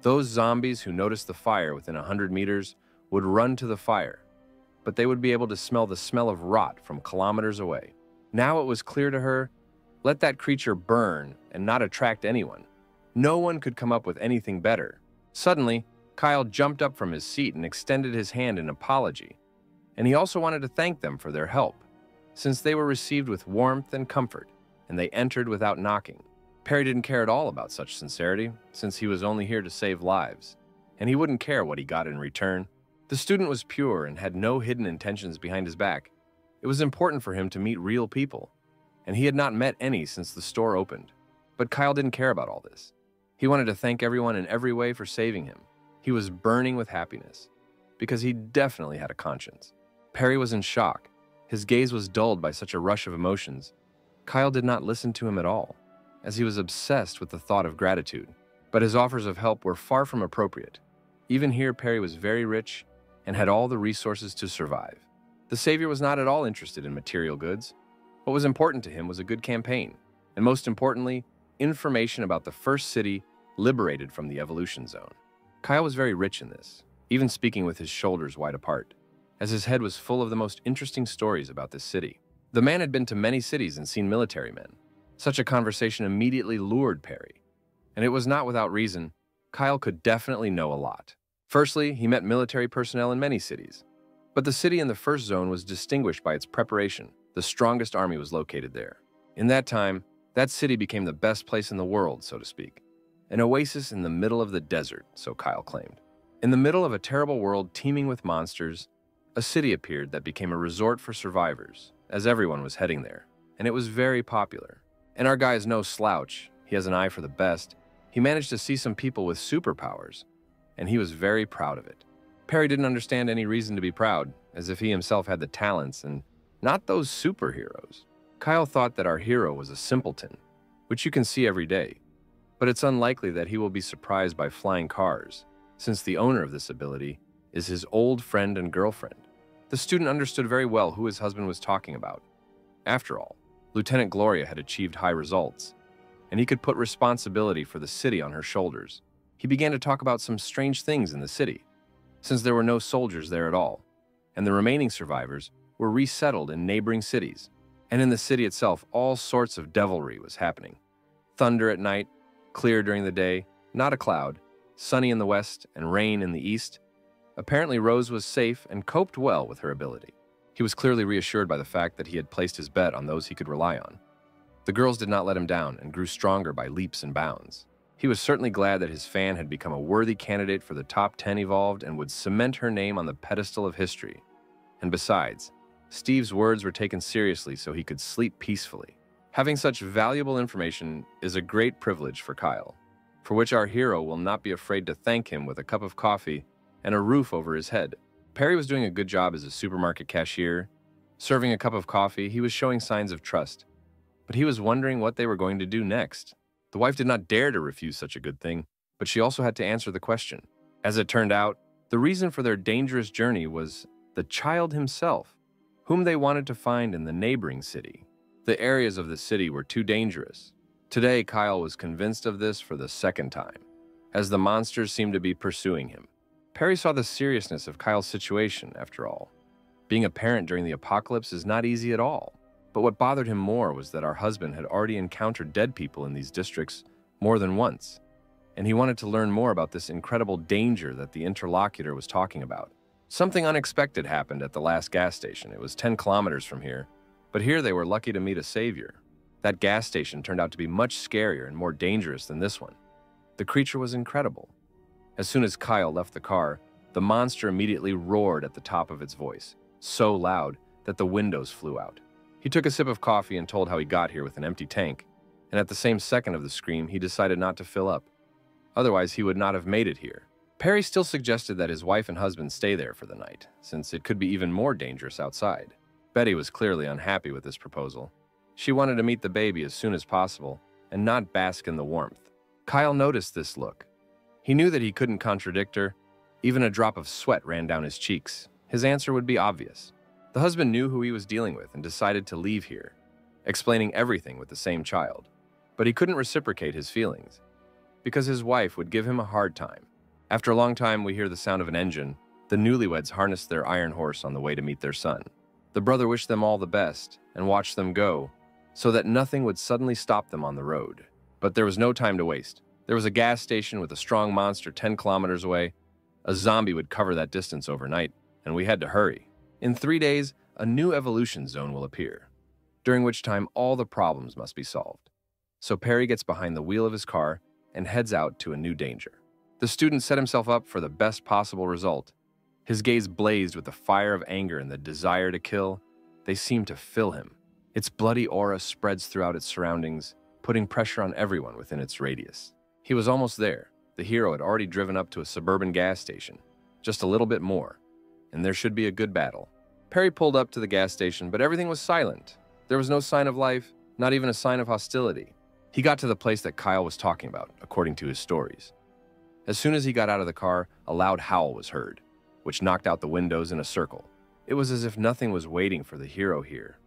Those zombies who noticed the fire within 100 meters would run to the fire, but they would be able to smell the smell of rot from kilometers away. Now it was clear to her, let that creature burn and not attract anyone. No one could come up with anything better. Suddenly, Kyle jumped up from his seat and extended his hand in apology, and he also wanted to thank them for their help, since they were received with warmth and comfort, and they entered without knocking. Perry didn't care at all about such sincerity, since he was only here to save lives, and he wouldn't care what he got in return. The student was pure and had no hidden intentions behind his back. It was important for him to meet real people, and he had not met any since the store opened. But Kyle didn't care about all this. He wanted to thank everyone in every way for saving him. He was burning with happiness, because he definitely had a conscience. Perry was in shock. His gaze was dulled by such a rush of emotions. Kyle did not listen to him at all, as he was obsessed with the thought of gratitude. But his offers of help were far from appropriate. Even here, Perry was very rich and had all the resources to survive. The savior was not at all interested in material goods. What was important to him was a good campaign, and most importantly, information about the first city liberated from the evolution zone. Kyle was very rich in this, even speaking with his shoulders wide apart, as his head was full of the most interesting stories about this city. The man had been to many cities and seen military men. Such a conversation immediately lured Perry, and it was not without reason. Kyle could definitely know a lot. Firstly, he met military personnel in many cities, but the city in the first zone was distinguished by its preparation. The strongest army was located there. In that time, that city became the best place in the world, so to speak. An oasis in the middle of the desert, so Kyle claimed. In the middle of a terrible world teeming with monsters, a city appeared that became a resort for survivors, as everyone was heading there, and it was very popular. And our guy is no slouch. He has an eye for the best. He managed to see some people with superpowers, and he was very proud of it. Perry didn't understand any reason to be proud, as if he himself had the talents and not those superheroes. Kyle thought that our hero was a simpleton, which you can see every day, but it's unlikely that he will be surprised by flying cars, since the owner of this ability is his old friend and girlfriend. The student understood very well who his husband was talking about. After all, Lieutenant Gloria had achieved high results, and he could put responsibility for the city on her shoulders. He began to talk about some strange things in the city, since there were no soldiers there at all, and the remaining survivors were resettled in neighboring cities. And in the city itself, all sorts of devilry was happening. Thunder at night, clear during the day, not a cloud, sunny in the west and rain in the east. Apparently Rose was safe and coped well with her ability. He was clearly reassured by the fact that he had placed his bet on those he could rely on. The girls did not let him down and grew stronger by leaps and bounds. He was certainly glad that his fan had become a worthy candidate for the top 10 evolved and would cement her name on the pedestal of history. And besides, Steve's words were taken seriously so he could sleep peacefully. Having such valuable information is a great privilege for Kyle, for which our hero will not be afraid to thank him with a cup of coffee and a roof over his head. Perry was doing a good job as a supermarket cashier. Serving a cup of coffee, he was showing signs of trust, but he was wondering what they were going to do next. The wife did not dare to refuse such a good thing, but she also had to answer the question. As it turned out, the reason for their dangerous journey was the child himself, whom they wanted to find in the neighboring city. The areas of the city were too dangerous. Today, Kyle was convinced of this for the second time, as the monsters seemed to be pursuing him. Perry saw the seriousness of Kyle's situation, after all. Being a parent during the apocalypse is not easy at all. But what bothered him more was that our husband had already encountered dead people in these districts more than once, and he wanted to learn more about this incredible danger that the interlocutor was talking about. Something unexpected happened at the last gas station. It was 10 kilometers from here, but here they were lucky to meet a savior. That gas station turned out to be much scarier and more dangerous than this one. The creature was incredible. As soon as Kyle left the car, the monster immediately roared at the top of its voice, so loud that the windows flew out. He took a sip of coffee and told how he got here with an empty tank, and at the same second of the scream, he decided not to fill up. Otherwise, he would not have made it here. Perry still suggested that his wife and husband stay there for the night, since it could be even more dangerous outside. Betty was clearly unhappy with this proposal. She wanted to meet the baby as soon as possible and not bask in the warmth. Kyle noticed this look. He knew that he couldn't contradict her. Even a drop of sweat ran down his cheeks. His answer would be obvious. The husband knew who he was dealing with and decided to leave here, explaining everything with the same child. But he couldn't reciprocate his feelings, because his wife would give him a hard time. After a long time, we hear the sound of an engine. The newlyweds harnessed their iron horse on the way to meet their son. The brother wished them all the best and watched them go, so that nothing would suddenly stop them on the road. But there was no time to waste. There was a gas station with a strong monster 10 kilometers away. A zombie would cover that distance overnight, and we had to hurry. In 3 days, a new evolution zone will appear, during which time all the problems must be solved. So Perry gets behind the wheel of his car and heads out to a new danger. The student set himself up for the best possible result. His gaze blazed with the fire of anger and the desire to kill. They seemed to fill him. Its bloody aura spreads throughout its surroundings, putting pressure on everyone within its radius. He was almost there. The hero had already driven up to a suburban gas station. Just a little bit more, and there should be a good battle. Perry pulled up to the gas station, but everything was silent. There was no sign of life, not even a sign of hostility. He got to the place that Kyle was talking about, according to his stories. As soon as he got out of the car, a loud howl was heard, which knocked out the windows in a circle. It was as if nothing was waiting for the hero here.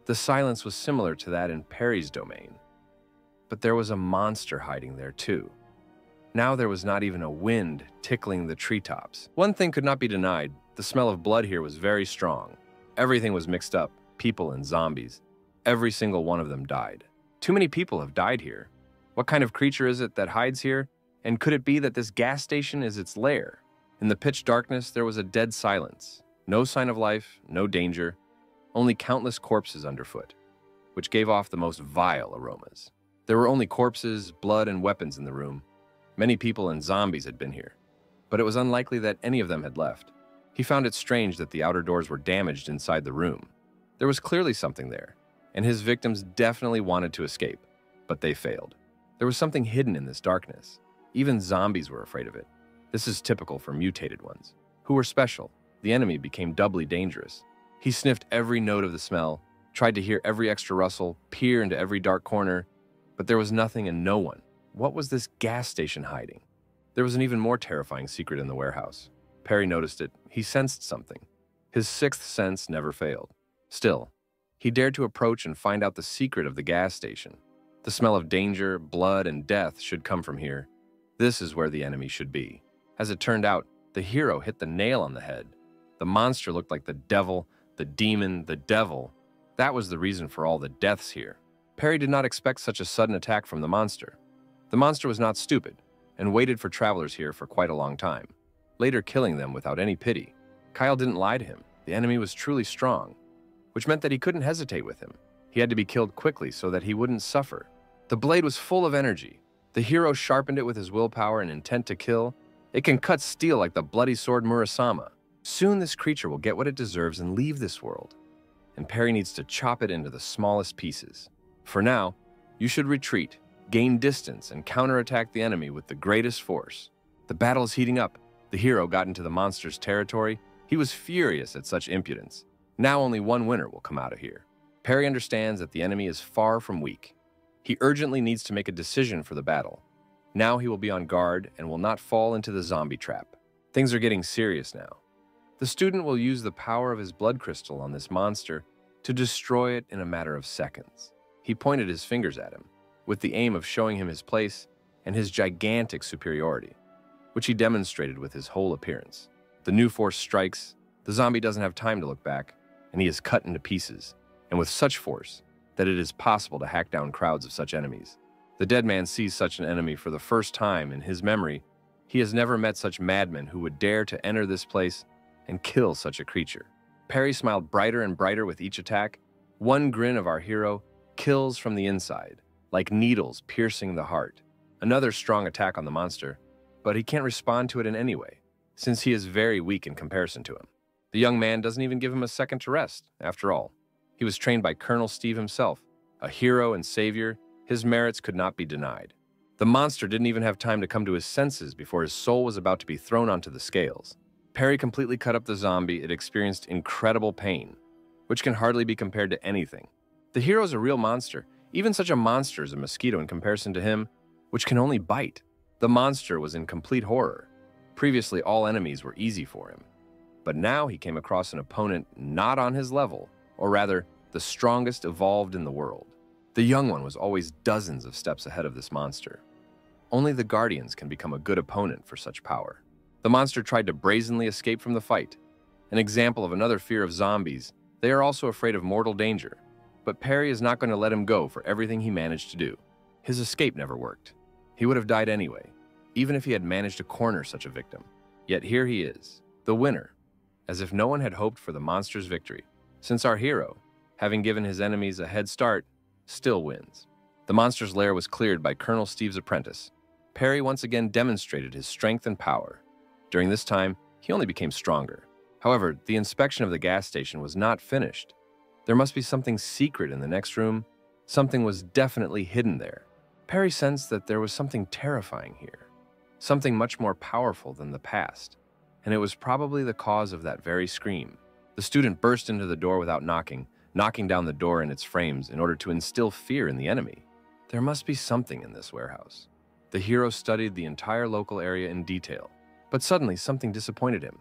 The silence was similar to that in Perry's domain. But there was a monster hiding there too. Now there was not even a wind tickling the treetops. One thing could not be denied. The smell of blood here was very strong. Everything was mixed up, people and zombies. Every single one of them died. Too many people have died here. What kind of creature is it that hides here? And could it be that this gas station is its lair? In the pitch darkness, there was a dead silence. No sign of life, no danger, only countless corpses underfoot, which gave off the most vile aromas. There were only corpses, blood, and weapons in the room. Many people and zombies had been here. but it was unlikely that any of them had left. He found it strange that the outer doors were damaged inside the room. There was clearly something there, and his victims definitely wanted to escape, but they failed. There was something hidden in this darkness. Even zombies were afraid of it. This is typical for mutated ones, who were special. The enemy became doubly dangerous. He sniffed every note of the smell, tried to hear every extra rustle, peer into every dark corner, but there was nothing and no one. What was this gas station hiding? There was an even more terrifying secret in the warehouse. Perry noticed it. He sensed something. His sixth sense never failed. Still, he dared to approach and find out the secret of the gas station. The smell of danger, blood, and death should come from here. This is where the enemy should be. As it turned out, the hero hit the nail on the head. The monster looked like the devil, the demon, the devil. That was the reason for all the deaths here. Perry did not expect such a sudden attack from the monster. The monster was not stupid, and waited for travelers here for quite a long time, later killing them without any pity. Kyle didn't lie to him. The enemy was truly strong, which meant that he couldn't hesitate with him. He had to be killed quickly so that he wouldn't suffer. The blade was full of energy. The hero sharpened it with his willpower and intent to kill. It can cut steel like the bloody sword Murasama. Soon this creature will get what it deserves and leave this world. And Perry needs to chop it into the smallest pieces. For now, you should retreat, gain distance, and counterattack the enemy with the greatest force. The battle is heating up. The hero got into the monster's territory. He was furious at such impudence. Now only one winner will come out of here. Perry understands that the enemy is far from weak. He urgently needs to make a decision for the battle. Now he will be on guard and will not fall into the zombie trap. Things are getting serious now. The student will use the power of his blood crystal on this monster to destroy it in a matter of seconds. He pointed his fingers at him, with the aim of showing him his place and his gigantic superiority, which he demonstrated with his whole appearance. The new force strikes, the zombie doesn't have time to look back, and he is cut into pieces, and with such force that it is possible to hack down crowds of such enemies. The dead man sees such an enemy for the first time in his memory. He has never met such madmen who would dare to enter this place and kill such a creature. Perry smiled brighter and brighter with each attack. One grin of our hero kills from the inside, like needles piercing the heart. Another strong attack on the monster, but he can't respond to it in any way, since he is very weak in comparison to him. The young man doesn't even give him a second to rest, after all. He was trained by Colonel Steve himself, a hero and savior. His merits could not be denied. The monster didn't even have time to come to his senses before his soul was about to be thrown onto the scales. Perry completely cut up the zombie. It experienced incredible pain, which can hardly be compared to anything. The hero is a real monster. Even such a monster is a mosquito in comparison to him, which can only bite. The monster was in complete horror. Previously, all enemies were easy for him. But now he came across an opponent not on his level, or rather, the strongest evolved in the world. The young one was always dozens of steps ahead of this monster. Only the Guardians can become a good opponent for such power. The monster tried to brazenly escape from the fight. An example of another fear of zombies. They are also afraid of mortal danger. But Perry is not going to let him go for everything he managed to do. His escape never worked. He would have died anyway, even if he had managed to corner such a victim. Yet here he is, the winner, as if no one had hoped for the monster's victory, since our hero, having given his enemies a head start, still wins. The monster's lair was cleared by Colonel Steve's apprentice. Perry once again demonstrated his strength and power. During this time, he only became stronger. However, the inspection of the gas station was not finished. There must be something secret in the next room. Something was definitely hidden there. Perry sensed that there was something terrifying here, something much more powerful than the past, and it was probably the cause of that very scream. The student burst into the door without knocking down the door and its frames in order to instill fear in the enemy. There must be something in this warehouse. The hero studied the entire local area in detail, but suddenly something disappointed him.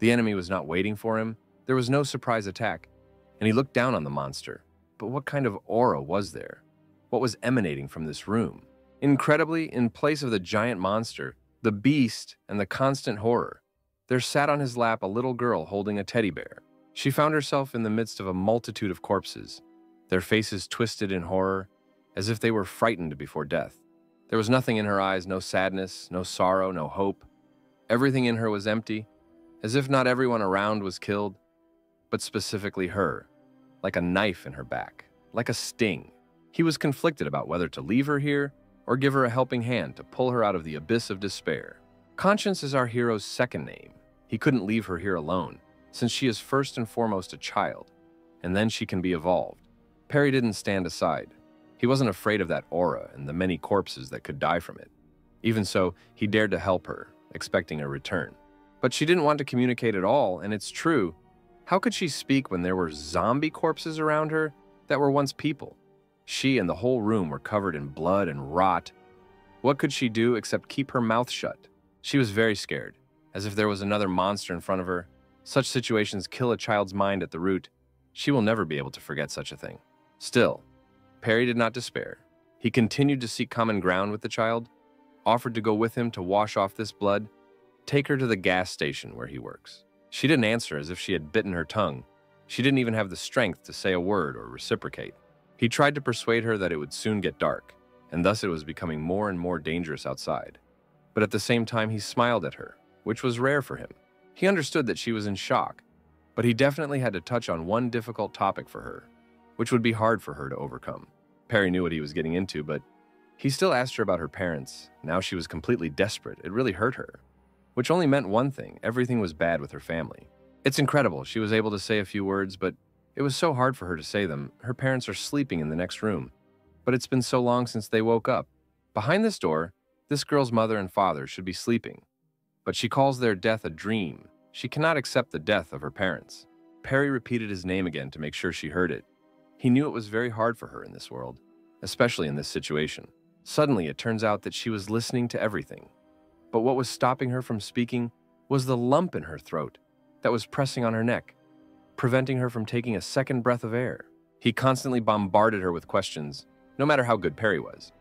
The enemy was not waiting for him. There was no surprise attack, and he looked down on the monster. But what kind of aura was there? What was emanating from this room? Incredibly, in place of the giant monster, the beast, and the constant horror, there sat on his lap a little girl holding a teddy bear. She found herself in the midst of a multitude of corpses, their faces twisted in horror, as if they were frightened before death. There was nothing in her eyes, no sadness, no sorrow, no hope. Everything in her was empty, as if not everyone around was killed, but specifically her, like a knife in her back, like a sting. He was conflicted about whether to leave her here or give her a helping hand to pull her out of the abyss of despair. Conscience is our hero's second name. He couldn't leave her here alone, since she is first and foremost a child, and then she can be evolved. Perry didn't stand aside. He wasn't afraid of that aura and the many corpses that could die from it. Even so, he dared to help her, expecting a return. But she didn't want to communicate at all, and it's true. How could she speak when there were zombie corpses around her that were once people? She and the whole room were covered in blood and rot. What could she do except keep her mouth shut? She was very scared, as if there was another monster in front of her. Such situations kill a child's mind at the root. She will never be able to forget such a thing. Still, Perry did not despair. He continued to seek common ground with the child, offered to go with him to wash off this blood, take her to the gas station where he works. She didn't answer, as if she had bitten her tongue. She didn't even have the strength to say a word or reciprocate. He tried to persuade her that it would soon get dark, and thus it was becoming more and more dangerous outside. But at the same time, he smiled at her, which was rare for him. He understood that she was in shock, but he definitely had to touch on one difficult topic for her, which would be hard for her to overcome. Perry knew what he was getting into, but he still asked her about her parents. Now she was completely desperate. It really hurt her, which only meant one thing: everything was bad with her family. It's incredible. She was able to say a few words, but it was so hard for her to say them. Her parents are sleeping in the next room, but it's been so long since they woke up. Behind this door, this girl's mother and father should be sleeping, but she calls their death a dream. She cannot accept the death of her parents. Perry repeated his name again to make sure she heard it. He knew it was very hard for her in this world, especially in this situation. Suddenly, it turns out that she was listening to everything. But what was stopping her from speaking was the lump in her throat that was pressing on her neck, preventing her from taking a second breath of air. He constantly bombarded her with questions, no matter how good Perry was.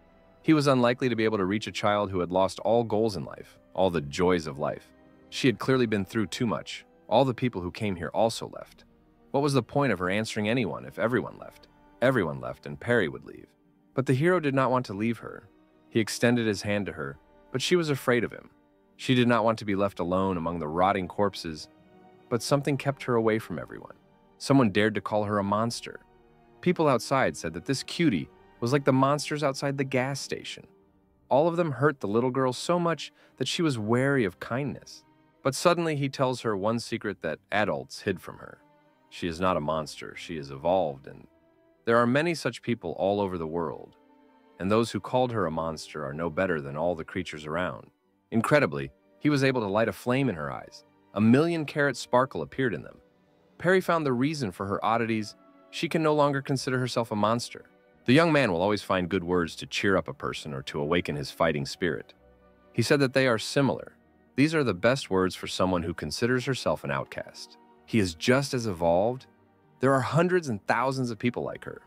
He was unlikely to be able to reach a child who had lost all goals in life, all the joys of life. She had clearly been through too much. All the people who came here also left. What was the point of her answering anyone if everyone left? Everyone left and Perry would leave. But the hero did not want to leave her. He extended his hand to her, but she was afraid of him. She did not want to be left alone among the rotting corpses, but something kept her away from everyone. Someone dared to call her a monster. People outside said that this cutie was like the monsters outside the gas station. All of them hurt the little girl so much that she was wary of kindness. But suddenly he tells her one secret that adults hid from her. She is not a monster, she is evolved, and there are many such people all over the world. And those who called her a monster are no better than all the creatures around. Incredibly, he was able to light a flame in her eyes. 1,000,000-carat sparkle appeared in them. Perry found the reason for her oddities. She can no longer consider herself a monster. The young man will always find good words to cheer up a person or to awaken his fighting spirit. He said that they are similar. These are the best words for someone who considers herself an outcast. He is just as evolved. There are hundreds and thousands of people like her.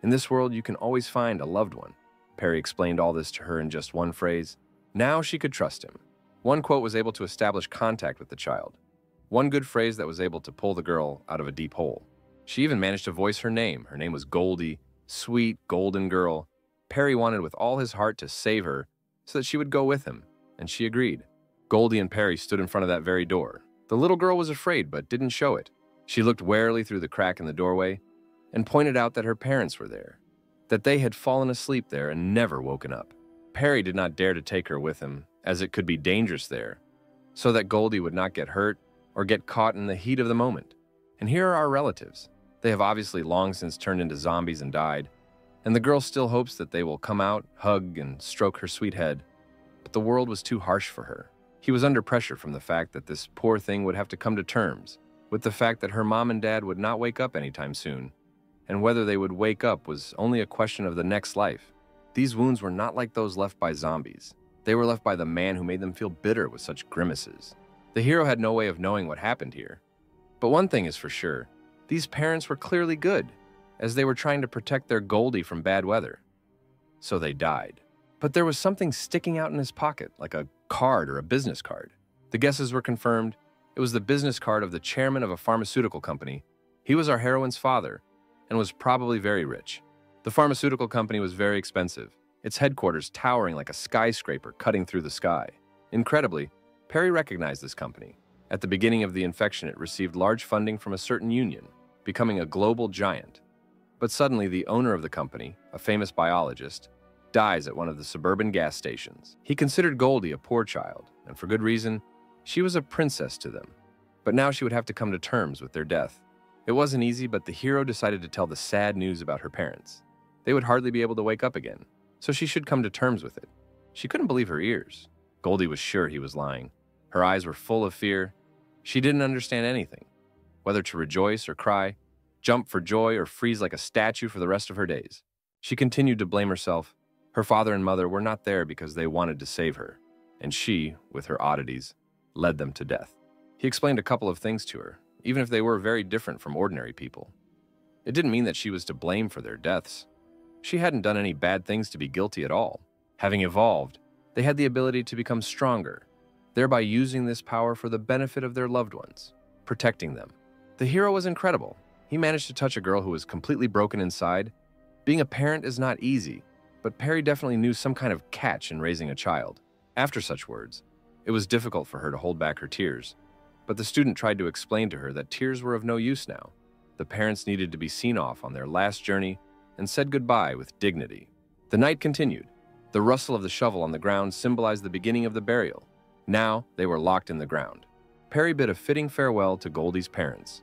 In this world, you can always find a loved one. Perry explained all this to her in just one phrase. Now she could trust him. One quote was able to establish contact with the child. One good phrase that was able to pull the girl out of a deep hole. She even managed to voice her name. Her name was Goldie, sweet golden girl. Perry wanted with all his heart to save her so that she would go with him, and she agreed. Goldie and Perry stood in front of that very door. The little girl was afraid but didn't show it. She looked warily through the crack in the doorway and pointed out that her parents were there, that they had fallen asleep there and never woken up. Perry did not dare to take her with him, as it could be dangerous there, so that Goldie would not get hurt or get caught in the heat of the moment. And here are our relatives. They have obviously long since turned into zombies and died, and the girl still hopes that they will come out, hug, and stroke her sweet head. But the world was too harsh for her. He was under pressure from the fact that this poor thing would have to come to terms with the fact that her mom and dad would not wake up anytime soon, and whether they would wake up was only a question of the next life. These wounds were not like those left by zombies. They were left by the man who made them feel bitter with such grimaces. The hero had no way of knowing what happened here. But one thing is for sure, these parents were clearly good, as they were trying to protect their Goldie from bad weather. So they died. But there was something sticking out in his pocket, like a card or a business card. The guesses were confirmed. It was the business card of the chairman of a pharmaceutical company. He was our heroine's father, and was probably very rich. The pharmaceutical company was very expensive, its headquarters towering like a skyscraper cutting through the sky. Incredibly, Perry recognized this company. At the beginning of the infection, it received large funding from a certain union, becoming a global giant. But suddenly, the owner of the company, a famous biologist, dies at one of the suburban gas stations. He considered Goldie a poor child, and for good reason. She was a princess to them. But now she would have to come to terms with their death. It wasn't easy, but the hero decided to tell the sad news about her parents. They would hardly be able to wake up again, so she should come to terms with it. She couldn't believe her ears. Goldie was sure he was lying. Her eyes were full of fear. She didn't understand anything, whether to rejoice or cry, jump for joy or freeze like a statue for the rest of her days. She continued to blame herself. Her father and mother were not there because they wanted to save her, and she, with her oddities, led them to death. He explained a couple of things to her, even if they were very different from ordinary people. It didn't mean that she was to blame for their deaths. She hadn't done any bad things to be guilty at all. Having evolved, they had the ability to become stronger, thereby using this power for the benefit of their loved ones, protecting them. The hero was incredible. He managed to touch a girl who was completely broken inside. Being a parent is not easy, but Perry definitely knew some kind of catch in raising a child. After such words, it was difficult for her to hold back her tears, but the student tried to explain to her that tears were of no use now. The parents needed to be seen off on their last journey and said goodbye with dignity. The night continued. The rustle of the shovel on the ground symbolized the beginning of the burial. Now they were locked in the ground. Perry bid a fitting farewell to Goldie's parents,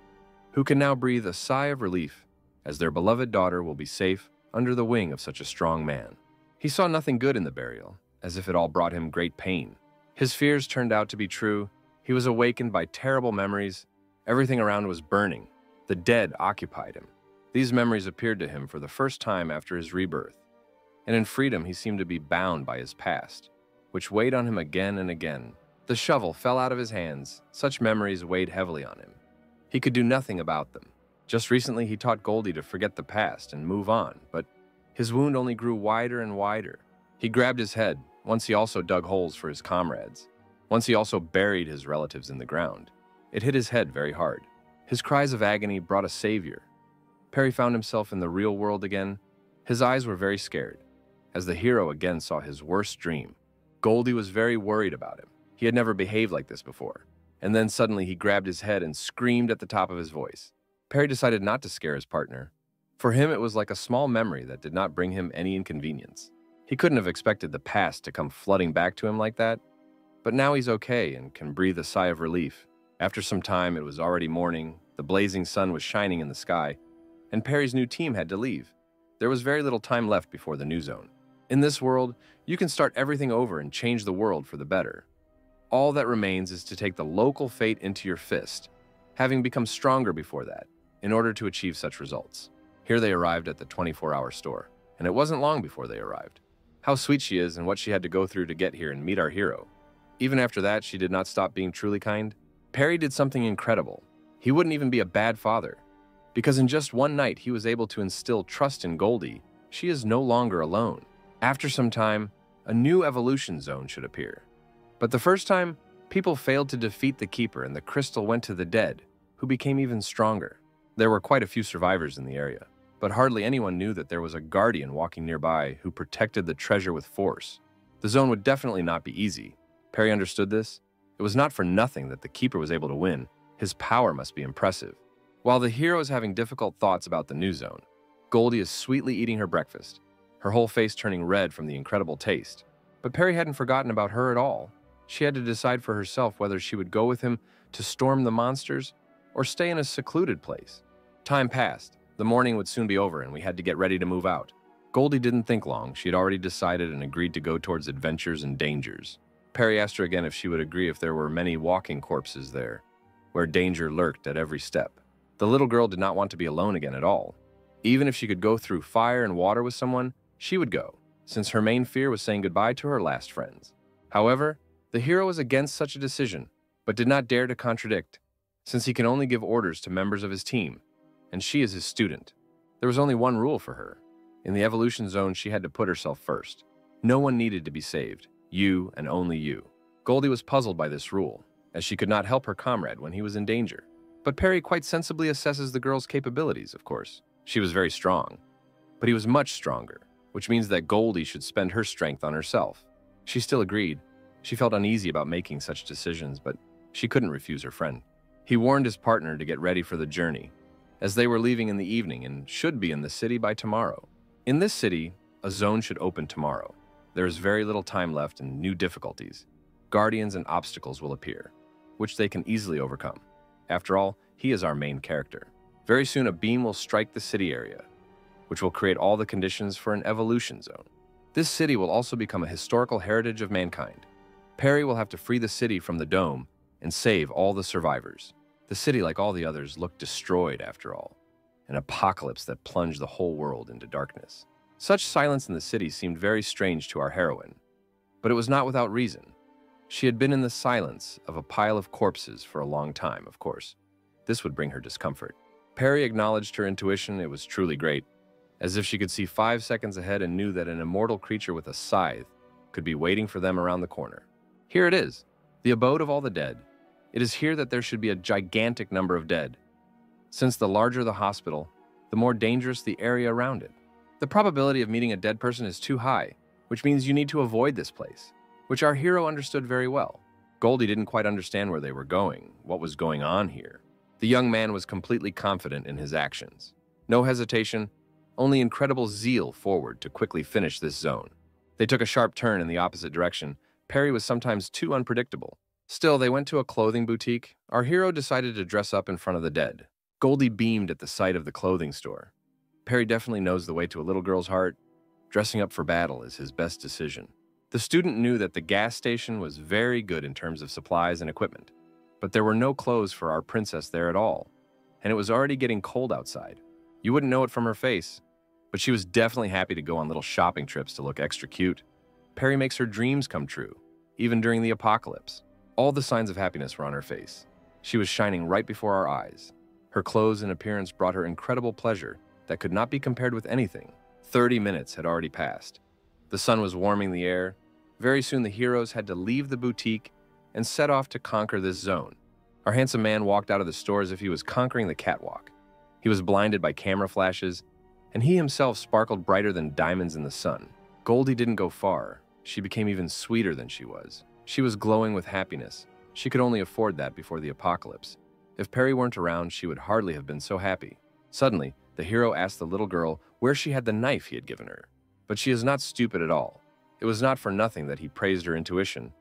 who can now breathe a sigh of relief as their beloved daughter will be safe under the wing of such a strong man. He saw nothing good in the burial, as if it all brought him great pain. His fears turned out to be true. He was awakened by terrible memories. Everything around was burning. The dead occupied him. These memories appeared to him for the first time after his rebirth, and in freedom he seemed to be bound by his past, which weighed on him again and again. The shovel fell out of his hands. Such memories weighed heavily on him. He could do nothing about them. Just recently he taught Goldie to forget the past and move on, but his wound only grew wider and wider. He grabbed his head. Once he also dug holes for his comrades. Once he also buried his relatives in the ground. It hit his head very hard. His cries of agony brought a savior. Perry found himself in the real world again. His eyes were very scared, as the hero again saw his worst dream. Goldie was very worried about him. He had never behaved like this before. And then suddenly he grabbed his head and screamed at the top of his voice. Perry decided not to scare his partner. For him, it was like a small memory that did not bring him any inconvenience. He couldn't have expected the past to come flooding back to him like that. But now he's okay and can breathe a sigh of relief. After some time, it was already morning, the blazing sun was shining in the sky, and Perry's new team had to leave. There was very little time left before the new zone. In this world, you can start everything over and change the world for the better. All that remains is to take the local fate into your fist, having become stronger before that, in order to achieve such results. Here they arrived at the 24-hour store, and it wasn't long before they arrived. How sweet she is and what she had to go through to get here and meet our hero. Even after that, she did not stop being truly kind. Perry did something incredible. He wouldn't even be a bad father, because in just one night he was able to instill trust in Goldie. She is no longer alone. After some time, a new evolution zone should appear. But the first time, people failed to defeat the Keeper and the crystal went to the dead, who became even stronger. There were quite a few survivors in the area, but hardly anyone knew that there was a guardian walking nearby who protected the treasure with force. The zone would definitely not be easy. Perry understood this. It was not for nothing that the Keeper was able to win. His power must be impressive. While the hero is having difficult thoughts about the new zone, Goldie is sweetly eating her breakfast, her whole face turning red from the incredible taste. But Perry hadn't forgotten about her at all. She had to decide for herself whether she would go with him to storm the monsters or stay in a secluded place. Time passed. The morning would soon be over and we had to get ready to move out. Goldie didn't think long. She had already decided and agreed to go towards adventures and dangers. Perry asked her again if she would agree if there were many walking corpses there, where danger lurked at every step. The little girl did not want to be alone again at all. Even if she could go through fire and water with someone, she would go, since her main fear was saying goodbye to her last friends. However, the hero was against such a decision, but did not dare to contradict, since he can only give orders to members of his team, and she is his student. There was only one rule for her. In the evolution zone, she had to put herself first. No one needed to be saved. You and only you. Goldie was puzzled by this rule, as she could not help her comrade when he was in danger. But Perry quite sensibly assesses the girl's capabilities, of course. She was very strong, but he was much stronger, which means that Goldie should spend her strength on herself. She still agreed. She felt uneasy about making such decisions, but she couldn't refuse her friend. He warned his partner to get ready for the journey, as they were leaving in the evening and should be in the city by tomorrow. In this city, A zone should open tomorrow. There is very little time left and new difficulties. Guardians and obstacles will appear, which they can easily overcome. After all, he is our main character. Very soon a beam will strike the city area, which will create all the conditions for an evolution zone. This city will also become a historical heritage of mankind. Perry will have to free the city from the dome and save all the survivors. The city, like all the others, looked destroyed after all, an apocalypse that plunged the whole world into darkness. Such silence in the city seemed very strange to our heroine, but it was not without reason. She had been in the silence of a pile of corpses for a long time, of course. This would bring her discomfort. Perry acknowledged her intuition. It was truly great, as if she could see 5 seconds ahead and knew that an immortal creature with a scythe could be waiting for them around the corner. Here it is, the abode of all the dead. It is here that there should be a gigantic number of dead. Since the larger the hospital, the more dangerous the area around it. The probability of meeting a dead person is too high, which means you need to avoid this place, which our hero understood very well. Goldie didn't quite understand where they were going, what was going on here. The young man was completely confident in his actions. No hesitation, only incredible zeal forward to quickly finish this zone. They took a sharp turn in the opposite direction. Perry was sometimes too unpredictable. Still, they went to a clothing boutique. Our hero decided to dress up in front of the dead. Goldie beamed at the sight of the clothing store. Perry definitely knows the way to a little girl's heart. Dressing up for battle is his best decision. The student knew that the gas station was very good in terms of supplies and equipment, but there were no clothes for our princess there at all, and it was already getting cold outside. You wouldn't know it from her face, but she was definitely happy to go on little shopping trips to look extra cute. Perry makes her dreams come true, even during the apocalypse. All the signs of happiness were on her face. She was shining right before our eyes. Her clothes and appearance brought her incredible pleasure that could not be compared with anything. 30 minutes had already passed. The sun was warming the air. Very soon the heroes had to leave the boutique and set off to conquer this zone. Our handsome man walked out of the store as if he was conquering the catwalk. He was blinded by camera flashes, and he himself sparkled brighter than diamonds in the sun. Goldie didn't go far. She became even sweeter than she was. She was glowing with happiness. She could only afford that before the apocalypse. If Perry weren't around, she would hardly have been so happy. Suddenly, the hero asked the little girl where she had the knife he had given her. But she is not stupid at all. It was not for nothing that he praised her intuition.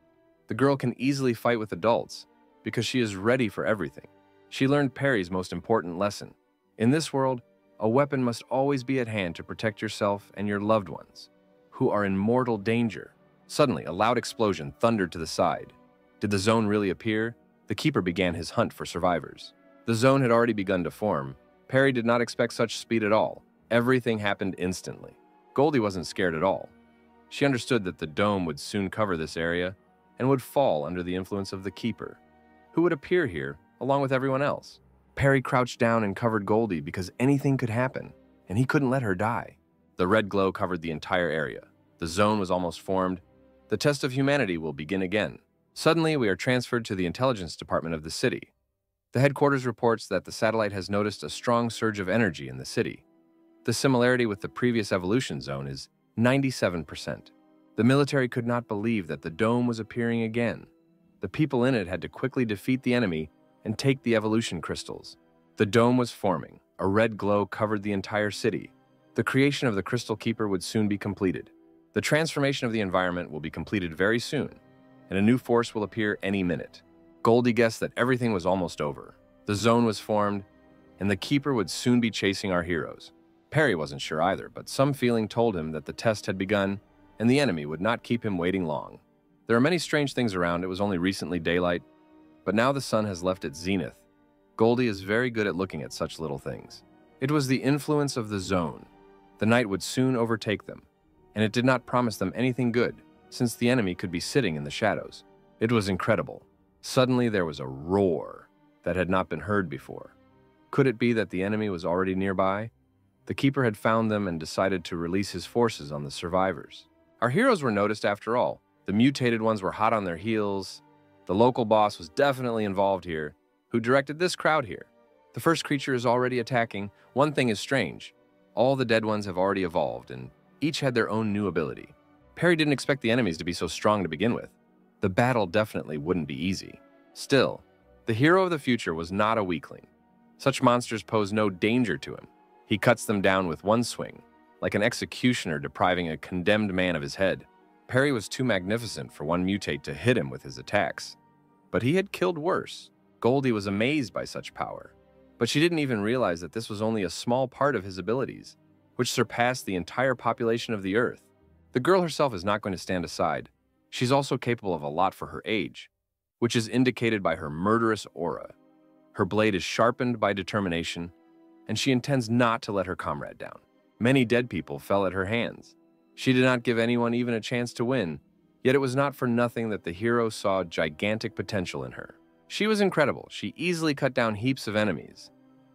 The girl can easily fight with adults because she is ready for everything. She learned Perry's most important lesson. In this world, a weapon must always be at hand to protect yourself and your loved ones, who are in mortal danger. Suddenly, a loud explosion thundered to the side. Did the zone really appear? The keeper began his hunt for survivors. The zone had already begun to form. Perry did not expect such speed at all. Everything happened instantly. Goldie wasn't scared at all. She understood that the dome would soon cover this area and would fall under the influence of the keeper, who would appear here along with everyone else. Perry crouched down and covered Goldie because anything could happen, and he couldn't let her die. The red glow covered the entire area. The zone was almost formed. The test of humanity will begin again. Suddenly, we are transferred to the intelligence department of the city. The headquarters reports that the satellite has noticed a strong surge of energy in the city. The similarity with the previous evolution zone is 97%. The military could not believe that the dome was appearing again. The people in it had to quickly defeat the enemy and take the evolution crystals. The dome was forming. A red glow covered the entire city. The creation of the Crystal Keeper would soon be completed. The transformation of the environment will be completed very soon, and a new force will appear any minute. Goldie guessed that everything was almost over. The zone was formed, and the Keeper would soon be chasing our heroes. Perry wasn't sure either, but some feeling told him that the test had begun, and the enemy would not keep him waiting long. There are many strange things around. It was only recently daylight, but now the sun has left its zenith. Goldie is very good at looking at such little things. It was the influence of the zone. The night would soon overtake them, and it did not promise them anything good, since the enemy could be sitting in the shadows. It was incredible. Suddenly there was a roar that had not been heard before. Could it be that the enemy was already nearby? The Keeper had found them and decided to release his forces on the survivors. Our heroes were noticed after all. The mutated ones were hot on their heels. The local boss was definitely involved here, who directed this crowd here. The first creature is already attacking. One thing is strange. All the dead ones have already evolved, and each had their own new ability. Perry didn't expect the enemies to be so strong to begin with. The battle definitely wouldn't be easy. Still, the hero of the future was not a weakling. Such monsters pose no danger to him. He cuts them down with one swing. like an executioner depriving a condemned man of his head. Perry was too magnificent for one mutate to hit him with his attacks. But he had killed worse. Goldie was amazed by such power. But she didn't even realize that this was only a small part of his abilities, which surpassed the entire population of the Earth. The girl herself is not going to stand aside. She's also capable of a lot for her age, which is indicated by her murderous aura. Her blade is sharpened by determination, and she intends not to let her comrade down. Many dead people fell at her hands. She did not give anyone even a chance to win, yet it was not for nothing that the hero saw gigantic potential in her. She was incredible. She easily cut down heaps of enemies,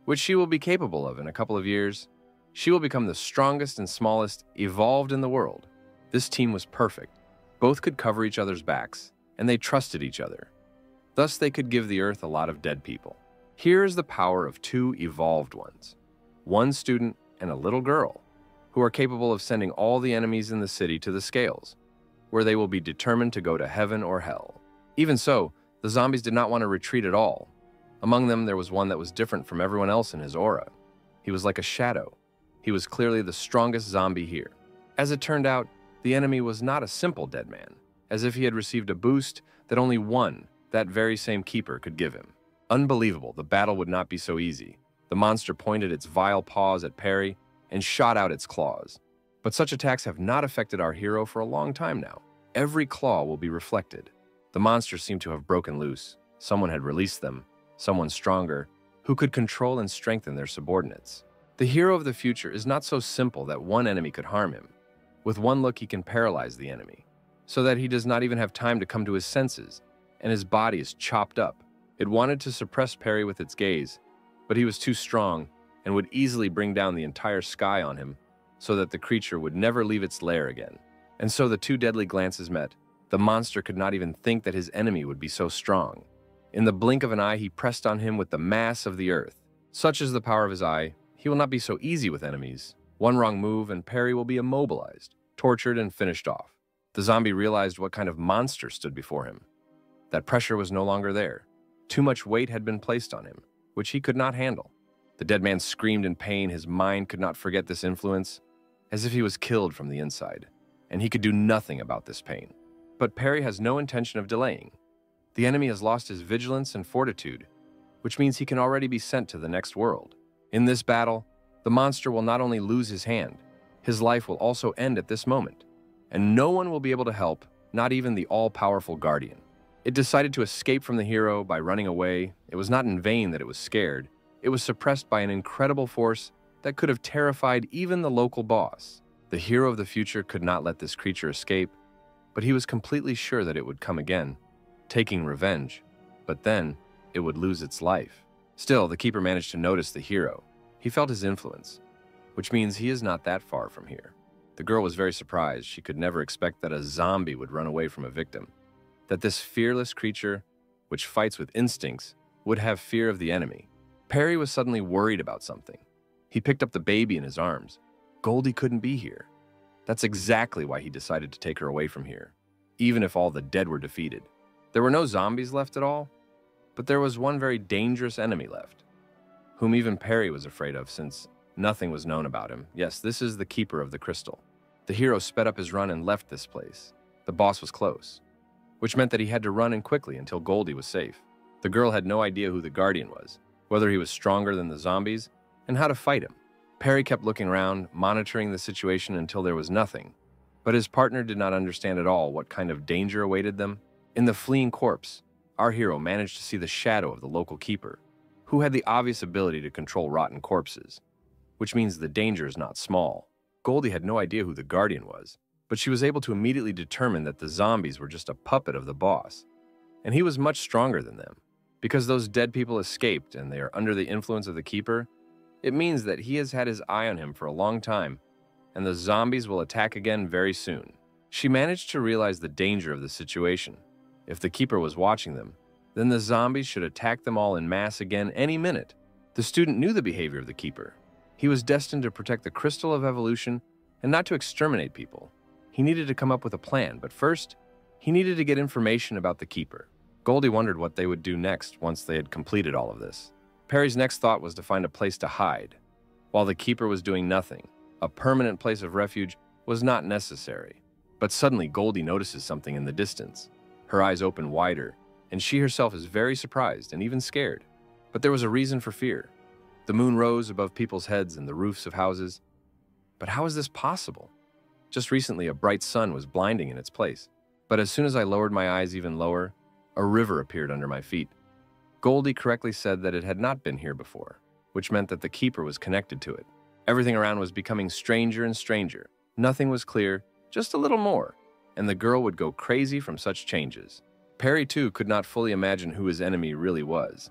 which she will be capable of in a couple of years. She will become the strongest and smallest evolved in the world. This team was perfect. Both could cover each other's backs, and they trusted each other. Thus, they could give the Earth a lot of dead people. Here is the power of two evolved ones, one student and a little girl, who are capable of sending all the enemies in the city to the scales, where they will be determined to go to heaven or hell. Even so, the zombies did not want to retreat at all. Among them, there was one that was different from everyone else in his aura. He was like a shadow. He was clearly the strongest zombie here. As it turned out, the enemy was not a simple dead man, as if he had received a boost that only one, that very same keeper, could give him. Unbelievable, the battle would not be so easy. The monster pointed its vile paws at Perry and shot out its claws. But such attacks have not affected our hero for a long time now. Every claw will be reflected. The monsters seemed to have broken loose. Someone had released them, someone stronger, who could control and strengthen their subordinates. The hero of the future is not so simple that one enemy could harm him. With one look, he can paralyze the enemy, so that he does not even have time to come to his senses, and his body is chopped up. It wanted to suppress Perry with its gaze, but he was too strong and would easily bring down the entire sky on him, so that the creature would never leave its lair again. And so the two deadly glances met. The monster could not even think that his enemy would be so strong. In the blink of an eye, he pressed on him with the mass of the earth. Such is the power of his eye, he will not be so easy with enemies. One wrong move and Perry will be immobilized, tortured, and finished off. The zombie realized what kind of monster stood before him. That pressure was no longer there. Too much weight had been placed on him, which he could not handle. The dead man screamed in pain. His mind could not forget this influence, as if he was killed from the inside, and he could do nothing about this pain. But Perry has no intention of delaying. The enemy has lost his vigilance and fortitude, which means he can already be sent to the next world. In this battle, the monster will not only lose his hand, his life will also end at this moment, and no one will be able to help, not even the all-powerful guardian. It decided to escape from the hero by running away. It was not in vain that it was scared. It was suppressed by an incredible force that could have terrified even the local boss. The hero of the future could not let this creature escape, but he was completely sure that it would come again, taking revenge. But then, it would lose its life. Still, the keeper managed to notice the hero. He felt his influence, which means he is not that far from here. The girl was very surprised. She could never expect that a zombie would run away from a victim, that this fearless creature, which fights with instincts, would have fear of the enemy. Perry was suddenly worried about something. He picked up the baby in his arms. Goldie couldn't be here. That's exactly why he decided to take her away from here, even if all the dead were defeated. There were no zombies left at all, but there was one very dangerous enemy left, whom even Perry was afraid of since nothing was known about him. Yes, this is the keeper of the crystal. The hero sped up his run and left this place. The boss was close, which meant that he had to run in quickly until Goldie was safe. The girl had no idea who the guardian was, whether he was stronger than the zombies, and how to fight him. Perry kept looking around, monitoring the situation until there was nothing, but his partner did not understand at all what kind of danger awaited them. In the fleeing corpse, our hero managed to see the shadow of the local keeper, who had the obvious ability to control rotten corpses, which means the danger is not small. Goldie had no idea who the guardian was, but she was able to immediately determine that the zombies were just a puppet of the boss, and he was much stronger than them. Because those dead people escaped and they are under the influence of the keeper, it means that he has had his eye on him for a long time, and the zombies will attack again very soon. She managed to realize the danger of the situation. If the keeper was watching them, then the zombies should attack them all en masse again any minute. The student knew the behavior of the keeper. He was destined to protect the crystal of evolution and not to exterminate people. He needed to come up with a plan, but first, he needed to get information about the keeper. Goldie wondered what they would do next once they had completed all of this. Perry's next thought was to find a place to hide. While the keeper was doing nothing, A permanent place of refuge was not necessary. But suddenly Goldie notices something in the distance. Her eyes open wider, and she herself is very surprised and even scared. But there was a reason for fear. The moon rose above people's heads and the roofs of houses. But how is this possible? Just recently, a bright sun was blinding in its place. But as soon as I lowered my eyes even lower, a river appeared under my feet. Goldie correctly said that it had not been here before, which meant that the keeper was connected to it. Everything around was becoming stranger and stranger. Nothing was clear, just a little more, and the girl would go crazy from such changes. Perry, too, could not fully imagine who his enemy really was,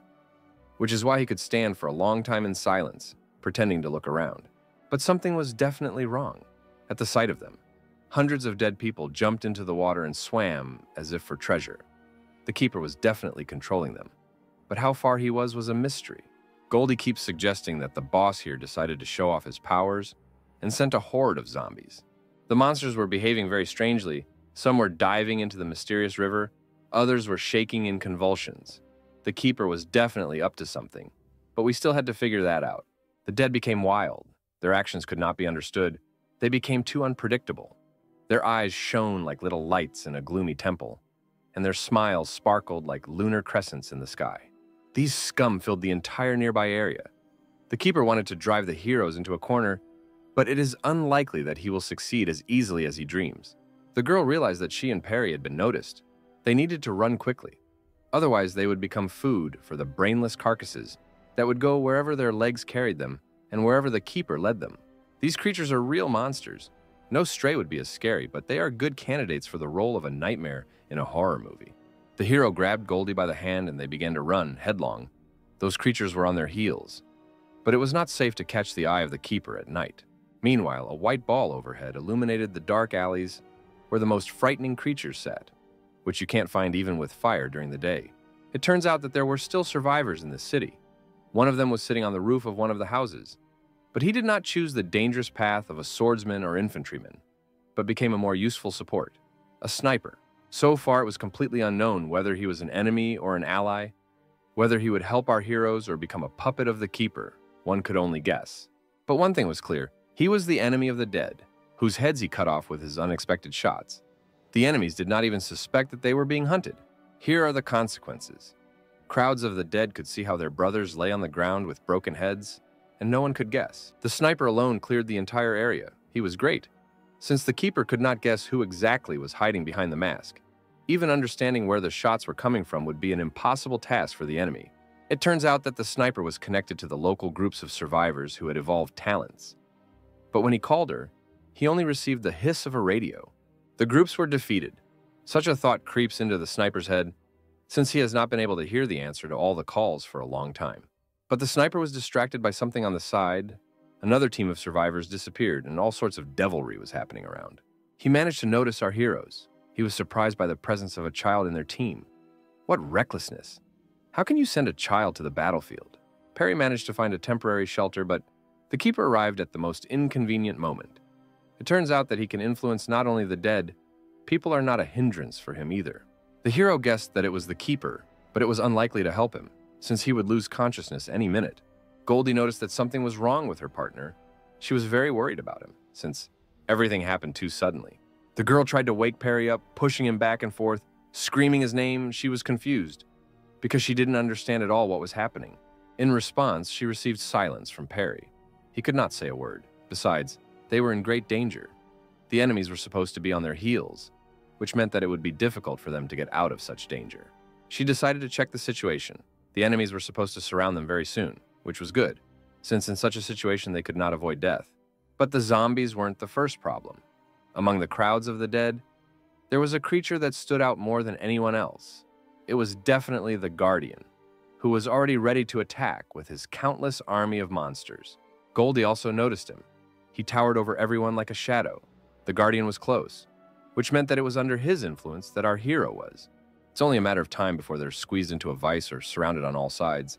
which is why he could stand for a long time in silence, pretending to look around. But something was definitely wrong. At the sight of them, hundreds of dead people jumped into the water and swam as if for treasure. The keeper was definitely controlling them, but how far he was a mystery. Goldie keeps suggesting that the boss here decided to show off his powers and sent a horde of zombies. The monsters were behaving very strangely. Some were diving into the mysterious river, others were shaking in convulsions. The keeper was definitely up to something, but we still had to figure that out. The dead became wild. Their actions could not be understood. They became too unpredictable. Their eyes shone like little lights in a gloomy temple, and their smiles sparkled like lunar crescents in the sky. These scum filled the entire nearby area. The keeper wanted to drive the heroes into a corner, but it is unlikely that he will succeed as easily as he dreams. The girl realized that she and Perry had been noticed. They needed to run quickly. Otherwise, they would become food for the brainless carcasses that would go wherever their legs carried them and wherever the keeper led them. These creatures are real monsters. No stray would be as scary, but they are good candidates for the role of a nightmare in a horror movie. The hero grabbed Goldie by the hand and they began to run headlong. Those creatures were on their heels. But it was not safe to catch the eye of the keeper at night. Meanwhile, a white ball overhead illuminated the dark alleys where the most frightening creatures sat, which you can't find even with fire during the day. It turns out that there were still survivors in the city. One of them was sitting on the roof of one of the houses. But he did not choose the dangerous path of a swordsman or infantryman, but became a more useful support, a sniper. So far, it was completely unknown whether he was an enemy or an ally, whether he would help our heroes or become a puppet of the keeper. One could only guess. But one thing was clear. He was the enemy of the dead, whose heads he cut off with his unexpected shots. The enemies did not even suspect that they were being hunted. Here are the consequences. Crowds of the dead could see how their brothers lay on the ground with broken heads, and no one could guess. The sniper alone cleared the entire area. He was great, since the keeper could not guess who exactly was hiding behind the mask. Even understanding where the shots were coming from would be an impossible task for the enemy. It turns out that the sniper was connected to the local groups of survivors who had evolved talents. But when he called her, he only received the hiss of a radio. The groups were defeated. Such a thought creeps into the sniper's head, since he has not been able to hear the answer to all the calls for a long time. But the sniper was distracted by something on the side. Another team of survivors disappeared, and all sorts of devilry was happening around. He managed to notice our heroes. He was surprised by the presence of a child in their team. What recklessness! How can you send a child to the battlefield? Perry managed to find a temporary shelter, but the keeper arrived at the most inconvenient moment. It turns out that he can influence not only the dead, people are not a hindrance for him either. The hero guessed that it was the keeper, but it was unlikely to help him, since he would lose consciousness any minute. Goldie noticed that something was wrong with her partner. She was very worried about him, since everything happened too suddenly. The girl tried to wake Perry up, pushing him back and forth, screaming his name. She was confused, because she didn't understand at all what was happening. In response, she received silence from Perry. He could not say a word. Besides, they were in great danger. The enemies were supposed to be on their heels, which meant that it would be difficult for them to get out of such danger. She decided to check the situation. The enemies were supposed to surround them very soon, which was good, since in such a situation they could not avoid death. But the zombies weren't the first problem. Among the crowds of the dead, there was a creature that stood out more than anyone else. It was definitely the Guardian, who was already ready to attack with his countless army of monsters. Goldie also noticed him. He towered over everyone like a shadow. The Guardian was close, which meant that it was under his influence that our hero was. It's only a matter of time before they're squeezed into a vice or surrounded on all sides.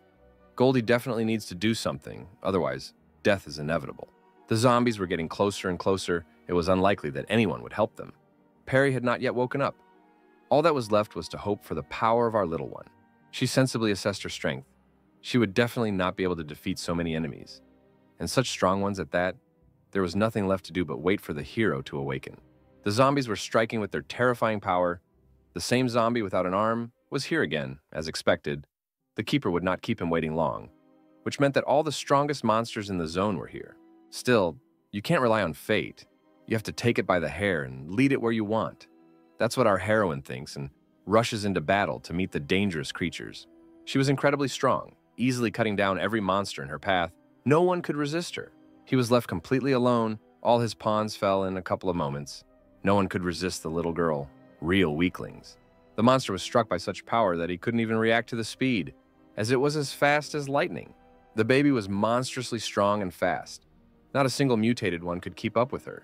Goldie definitely needs to do something, otherwise, death is inevitable. The zombies were getting closer and closer. It was unlikely that anyone would help them. Perry had not yet woken up. All that was left was to hope for the power of our little one. She sensibly assessed her strength. She would definitely not be able to defeat so many enemies, and such strong ones at that. there was nothing left to do but wait for the hero to awaken. The zombies were striking with their terrifying power. The same zombie without an arm was here again, as expected. The keeper would not keep him waiting long, which meant that all the strongest monsters in the zone were here. Still, you can't rely on fate. You have to take it by the hair and lead it where you want. That's what our heroine thinks and rushes into battle to meet the dangerous creatures. She was incredibly strong, easily cutting down every monster in her path. No one could resist her. He was left completely alone. All his pawns fell in a couple of moments. No one could resist the little girl. Real weaklings. The monster was struck by such power that he couldn't even react to the speed, as it was as fast as lightning. The baby was monstrously strong and fast. Not a single mutated one could keep up with her,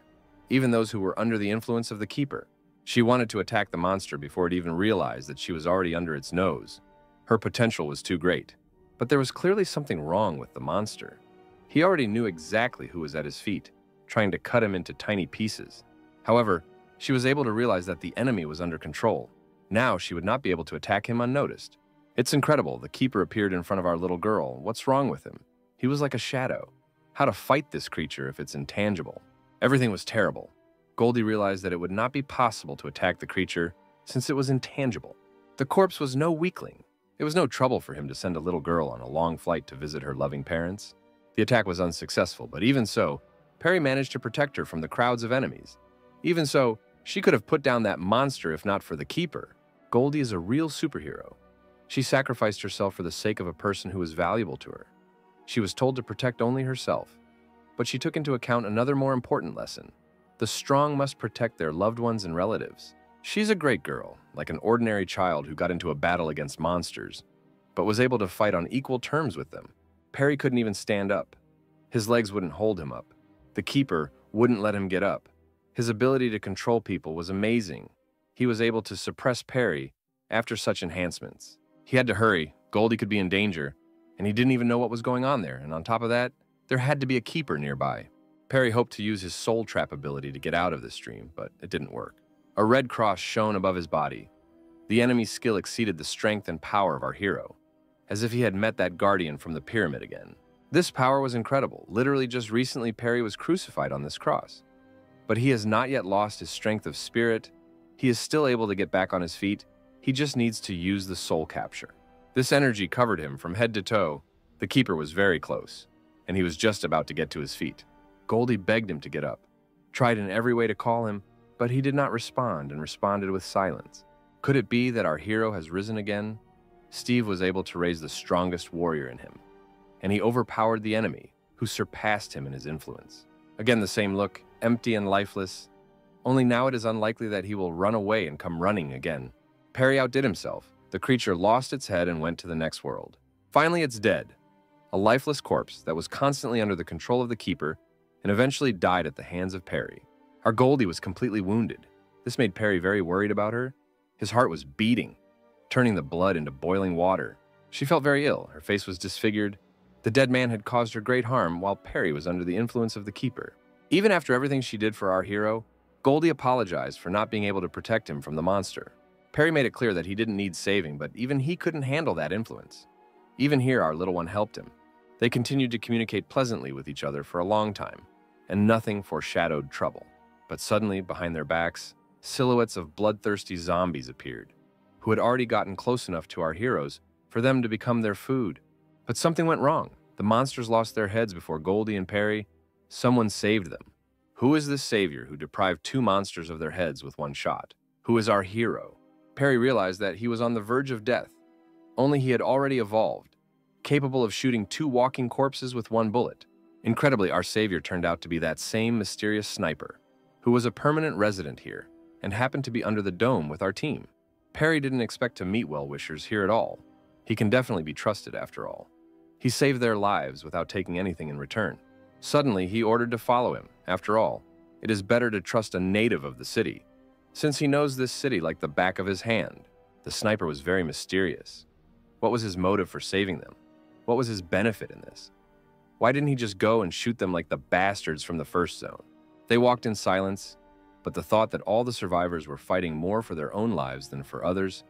even those who were under the influence of the keeper. She wanted to attack the monster before it even realized that she was already under its nose. Her potential was too great. But there was clearly something wrong with the monster. He already knew exactly who was at his feet, trying to cut him into tiny pieces. However, she was able to realize that the enemy was under control. Now she would not be able to attack him unnoticed. It's incredible, the keeper appeared in front of our little girl. What's wrong with him? He was like a shadow. How to fight this creature if it's intangible? Everything was terrible. Goldie realized that it would not be possible to attack the creature since it was intangible. The corpse was no weakling. It was no trouble for him to send a little girl on a long flight to visit her loving parents. The attack was unsuccessful, but even so, Perry managed to protect her from the crowds of enemies. Even so, she could have put down that monster if not for the keeper. Goldie is a real superhero. She sacrificed herself for the sake of a person who was valuable to her. She was told to protect only herself, but she took into account another more important lesson. The strong must protect their loved ones and relatives. She's a great girl, like an ordinary child who got into a battle against monsters, but was able to fight on equal terms with them. Perry couldn't even stand up. His legs wouldn't hold him up. The keeper wouldn't let him get up. His ability to control people was amazing. He was able to suppress Perry after such enhancements. He had to hurry. Goldie could be in danger, and he didn't even know what was going on there, and on top of that, there had to be a keeper nearby. Perry hoped to use his soul trap ability to get out of this dream, but it didn't work. A red cross shone above his body. The enemy's skill exceeded the strength and power of our hero, as if he had met that guardian from the pyramid again. This power was incredible. Literally just recently Perry was crucified on this cross. But he has not yet lost his strength of spirit. He is still able to get back on his feet. He just needs to use the soul capture. This energy covered him from head to toe. The keeper was very close, and he was just about to get to his feet. Goldie begged him to get up, tried in every way to call him, but he did not respond and responded with silence. Could it be that our hero has risen again? Steve was able to raise the strongest warrior in him, and he overpowered the enemy, who surpassed him in his influence. Again, the same look, empty and lifeless, only now it is unlikely that he will run away and come running again. Perry outdid himself. The creature lost its head and went to the next world. Finally, it's dead. A lifeless corpse that was constantly under the control of the keeper and eventually died at the hands of Perry. Our Goldie was completely wounded. This made Perry very worried about her. His heart was beating, turning the blood into boiling water. She felt very ill. Her face was disfigured. The dead man had caused her great harm while Perry was under the influence of the keeper. Even after everything she did for our hero, Goldie apologized for not being able to protect him from the monster. Perry made it clear that he didn't need saving, but even he couldn't handle that influence. Even here, our little one helped him. They continued to communicate pleasantly with each other for a long time, and nothing foreshadowed trouble. But suddenly, behind their backs, silhouettes of bloodthirsty zombies appeared, who had already gotten close enough to our heroes for them to become their food. But something went wrong. The monsters lost their heads before Goldie and Perry. Someone saved them. Who is this savior who deprived two monsters of their heads with one shot? Who is our hero? Perry realized that he was on the verge of death, only he had already evolved, capable of shooting two walking corpses with one bullet. Incredibly, our savior turned out to be that same mysterious sniper, who was a permanent resident here and happened to be under the dome with our team. Perry didn't expect to meet well-wishers here at all. He can definitely be trusted after all. He saved their lives without taking anything in return. Suddenly, he ordered to follow him. After all, it is better to trust a native of the city, since he knows this city like the back of his hand. The sniper was very mysterious. What was his motive for saving them? What was his benefit in this? Why didn't he just go and shoot them like the bastards from the first zone? They walked in silence, but the thought that all the survivors were fighting more for their own lives than for others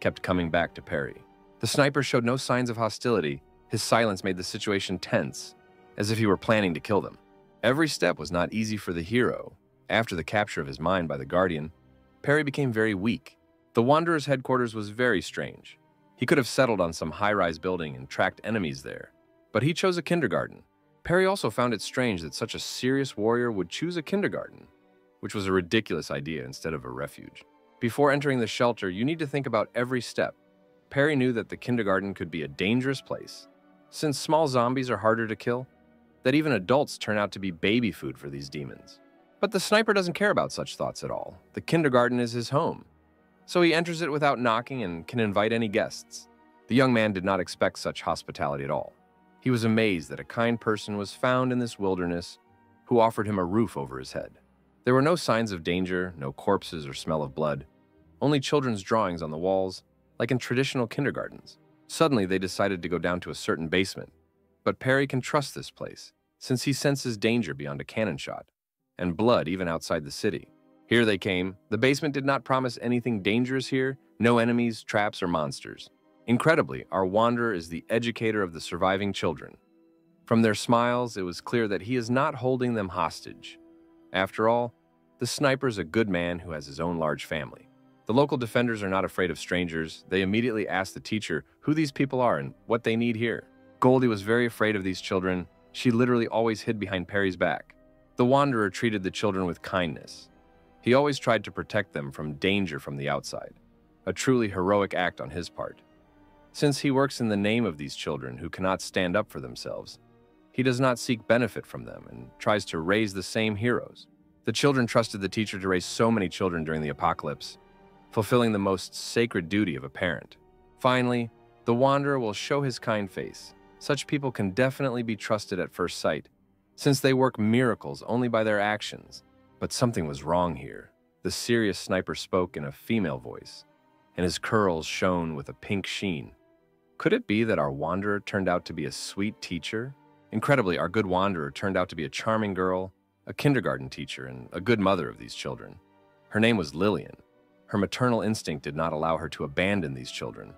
kept coming back to Perry. The sniper showed no signs of hostility. His silence made the situation tense, as if he were planning to kill them. Every step was not easy for the hero. After the capture of his mind by the Guardian, Perry became very weak. The Wanderer's headquarters was very strange. He could have settled on some high-rise building and tracked enemies there, but he chose a kindergarten. Perry also found it strange that such a serious warrior would choose a kindergarten, which was a ridiculous idea instead of a refuge. Before entering the shelter, you need to think about every step. Perry knew that the kindergarten could be a dangerous place, since small zombies are harder to kill, that even adults turn out to be baby food for these demons. But the sniper doesn't care about such thoughts at all. The kindergarten is his home, so he enters it without knocking and can invite any guests. The young man did not expect such hospitality at all. He was amazed that a kind person was found in this wilderness who offered him a roof over his head. There were no signs of danger, no corpses or smell of blood, only children's drawings on the walls, like in traditional kindergartens. Suddenly, they decided to go down to a certain basement. But Perry can trust this place, since he senses danger beyond a cannon shot, and blood even outside the city. Here they came. The basement did not promise anything dangerous here, no enemies, traps, or monsters. Incredibly, our wanderer is the educator of the surviving children. From their smiles, it was clear that he is not holding them hostage. After all, the sniper is a good man who has his own large family. The local defenders are not afraid of strangers. They immediately ask the teacher who these people are and what they need here. Goldie was very afraid of these children. She literally always hid behind Perry's back. The wanderer treated the children with kindness. He always tried to protect them from danger from the outside, a truly heroic act on his part. Since he works in the name of these children who cannot stand up for themselves, he does not seek benefit from them and tries to raise the same heroes. The children trusted the teacher to raise so many children during the apocalypse, fulfilling the most sacred duty of a parent. Finally, the wanderer will show his kind face. Such people can definitely be trusted at first sight, since they work miracles only by their actions. But something was wrong here. The serious sniper spoke in a female voice, and his curls shone with a pink sheen. Could it be that our wanderer turned out to be a sweet teacher? Incredibly, our good wanderer turned out to be a charming girl, a kindergarten teacher, and a good mother of these children. Her name was Lillian. Her maternal instinct did not allow her to abandon these children,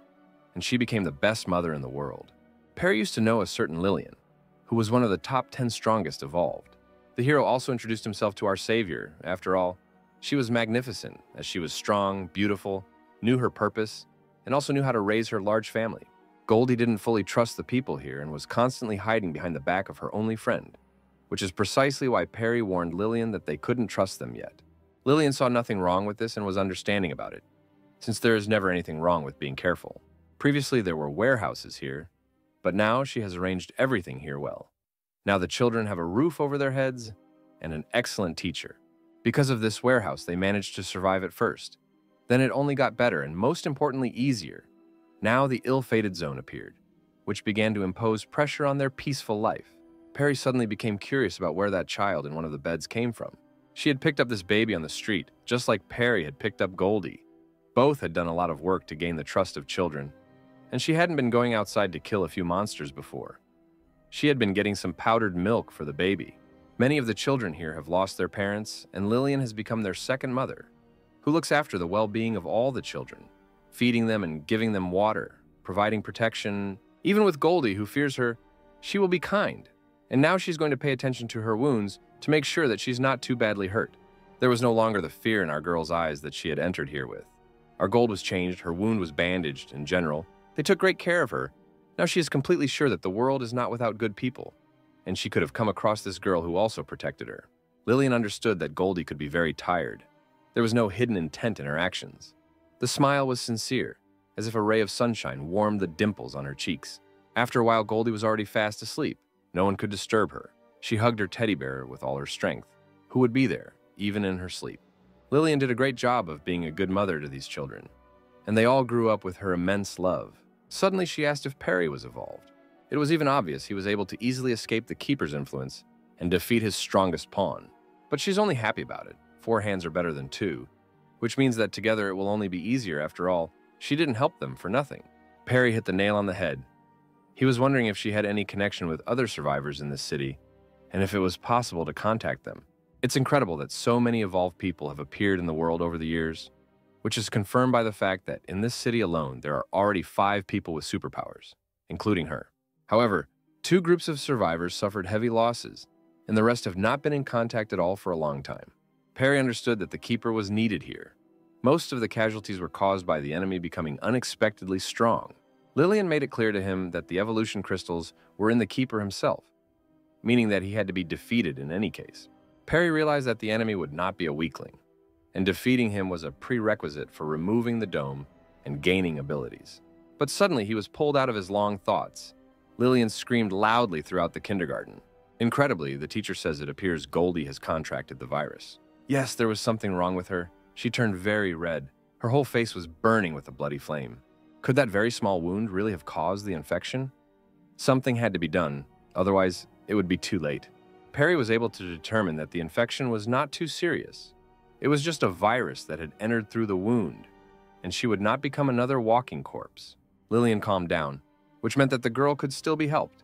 and she became the best mother in the world. Perry used to know a certain Lillian, who was one of the top 10 strongest evolved. The hero also introduced himself to our savior. After all, she was magnificent, as she was strong, beautiful, knew her purpose, and also knew how to raise her large family. Goldie didn't fully trust the people here and was constantly hiding behind the back of her only friend, which is precisely why Perry warned Lillian that they couldn't trust them yet. Lillian saw nothing wrong with this and was understanding about it, since there is never anything wrong with being careful. Previously, there were warehouses here, but now she has arranged everything here well. Now the children have a roof over their heads and an excellent teacher. Because of this warehouse, they managed to survive at first. Then it only got better and, most importantly, easier. Now the ill-fated zone appeared, which began to impose pressure on their peaceful life. Perry suddenly became curious about where that child in one of the beds came from. She had picked up this baby on the street, just like Perry had picked up Goldie. Both had done a lot of work to gain the trust of children, and she hadn't been going outside to kill a few monsters before. She had been getting some powdered milk for the baby. Many of the children here have lost their parents, and Lillian has become their second mother, who looks after the well-being of all the children, feeding them and giving them water, providing protection. Even with Goldie, who fears her, she will be kind. And now she's going to pay attention to her wounds to make sure that she's not too badly hurt. There was no longer the fear in our girl's eyes that she had entered here with. Our gold was changed, her wound was bandaged. In general, they took great care of her. Now she is completely sure that the world is not without good people, and she could have come across this girl who also protected her. Lillian understood that Goldie could be very tired. There was no hidden intent in her actions. The smile was sincere, as if a ray of sunshine warmed the dimples on her cheeks. After a while, Goldie was already fast asleep. No one could disturb her. She hugged her teddy bear with all her strength, who would be there, even in her sleep. Lillian did a great job of being a good mother to these children, and they all grew up with her immense love. Suddenly, she asked if Perry was evolved. It was even obvious he was able to easily escape the Keeper's influence and defeat his strongest pawn. But she's only happy about it. 4 hands are better than 2, which means that together it will only be easier. After all, she didn't help them for nothing. Perry hit the nail on the head. He was wondering if she had any connection with other survivors in this city, and if it was possible to contact them. It's incredible that so many evolved people have appeared in the world over the years, which is confirmed by the fact that in this city alone, there are already 5 people with superpowers, including her. However, 2 groups of survivors suffered heavy losses. and the rest have not been in contact at all for a long time. Perry understood that the Keeper was needed here. Most of the casualties were caused by the enemy becoming unexpectedly strong. Lillian made it clear to him that the evolution crystals were in the Keeper himself, meaning that he had to be defeated in any case. Perry realized that the enemy would not be a weakling, and defeating him was a prerequisite for removing the dome and gaining abilities. But suddenly he was pulled out of his long thoughts. Lillian screamed loudly throughout the kindergarten. Incredibly, the teacher says it appears Goldie has contracted the virus. Yes, there was something wrong with her. She turned very red. Her whole face was burning with a bloody flame. Could that very small wound really have caused the infection? Something had to be done, otherwise it would be too late. Perry was able to determine that the infection was not too serious. It was just a virus that had entered through the wound, and she would not become another walking corpse. Lillian calmed down, which meant that the girl could still be helped,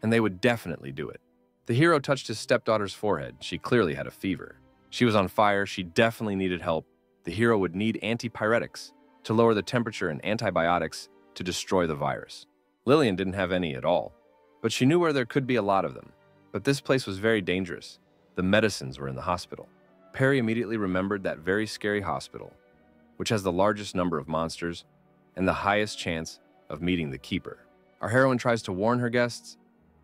and they would definitely do it. The hero touched his stepdaughter's forehead. She clearly had a fever. She was on fire. She definitely needed help. The hero would need antipyretics to lower the temperature and antibiotics to destroy the virus. Lillian didn't have any at all, but she knew where there could be a lot of them. But this place was very dangerous. The medicines were in the hospital. Perry immediately remembered that very scary hospital, which has the largest number of monsters and the highest chance of meeting the Keeper. Our heroine tries to warn her guests.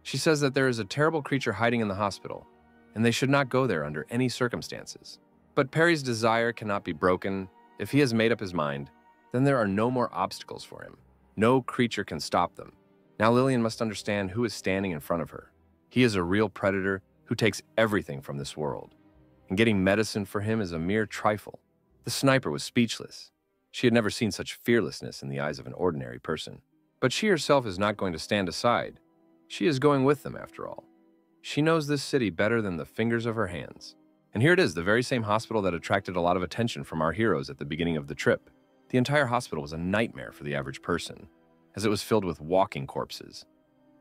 She says that there is a terrible creature hiding in the hospital, and they should not go there under any circumstances. But Perry's desire cannot be broken. If he has made up his mind, then there are no more obstacles for him. No creature can stop them. Now Lillian must understand who is standing in front of her. He is a real predator who takes everything from this world, and getting medicine for him is a mere trifle. The sniper was speechless. She had never seen such fearlessness in the eyes of an ordinary person. But she herself is not going to stand aside. She is going with them, after all. She knows this city better than the fingers of her hands. And here it is, the very same hospital that attracted a lot of attention from our heroes at the beginning of the trip. The entire hospital was a nightmare for the average person, as it was filled with walking corpses.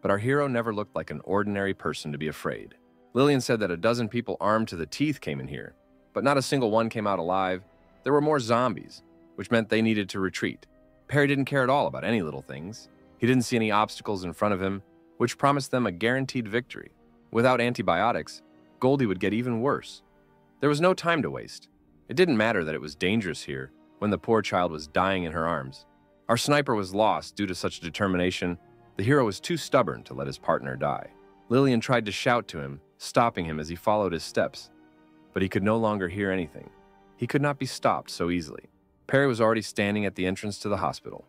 But our hero never looked like an ordinary person to be afraid. Lillian said that a dozen people armed to the teeth came in here, but not a single one came out alive. There were more zombies, which meant they needed to retreat. Perry didn't care at all about any little things. He didn't see any obstacles in front of him, which promised them a guaranteed victory. Without antibiotics, Goldie would get even worse. There was no time to waste. It didn't matter that it was dangerous here when the poor child was dying in her arms. Our sniper was lost due to such determination. The hero was too stubborn to let his partner die. Lillian tried to shout to him, stopping him as he followed his steps, but he could no longer hear anything. He could not be stopped so easily. Perry was already standing at the entrance to the hospital,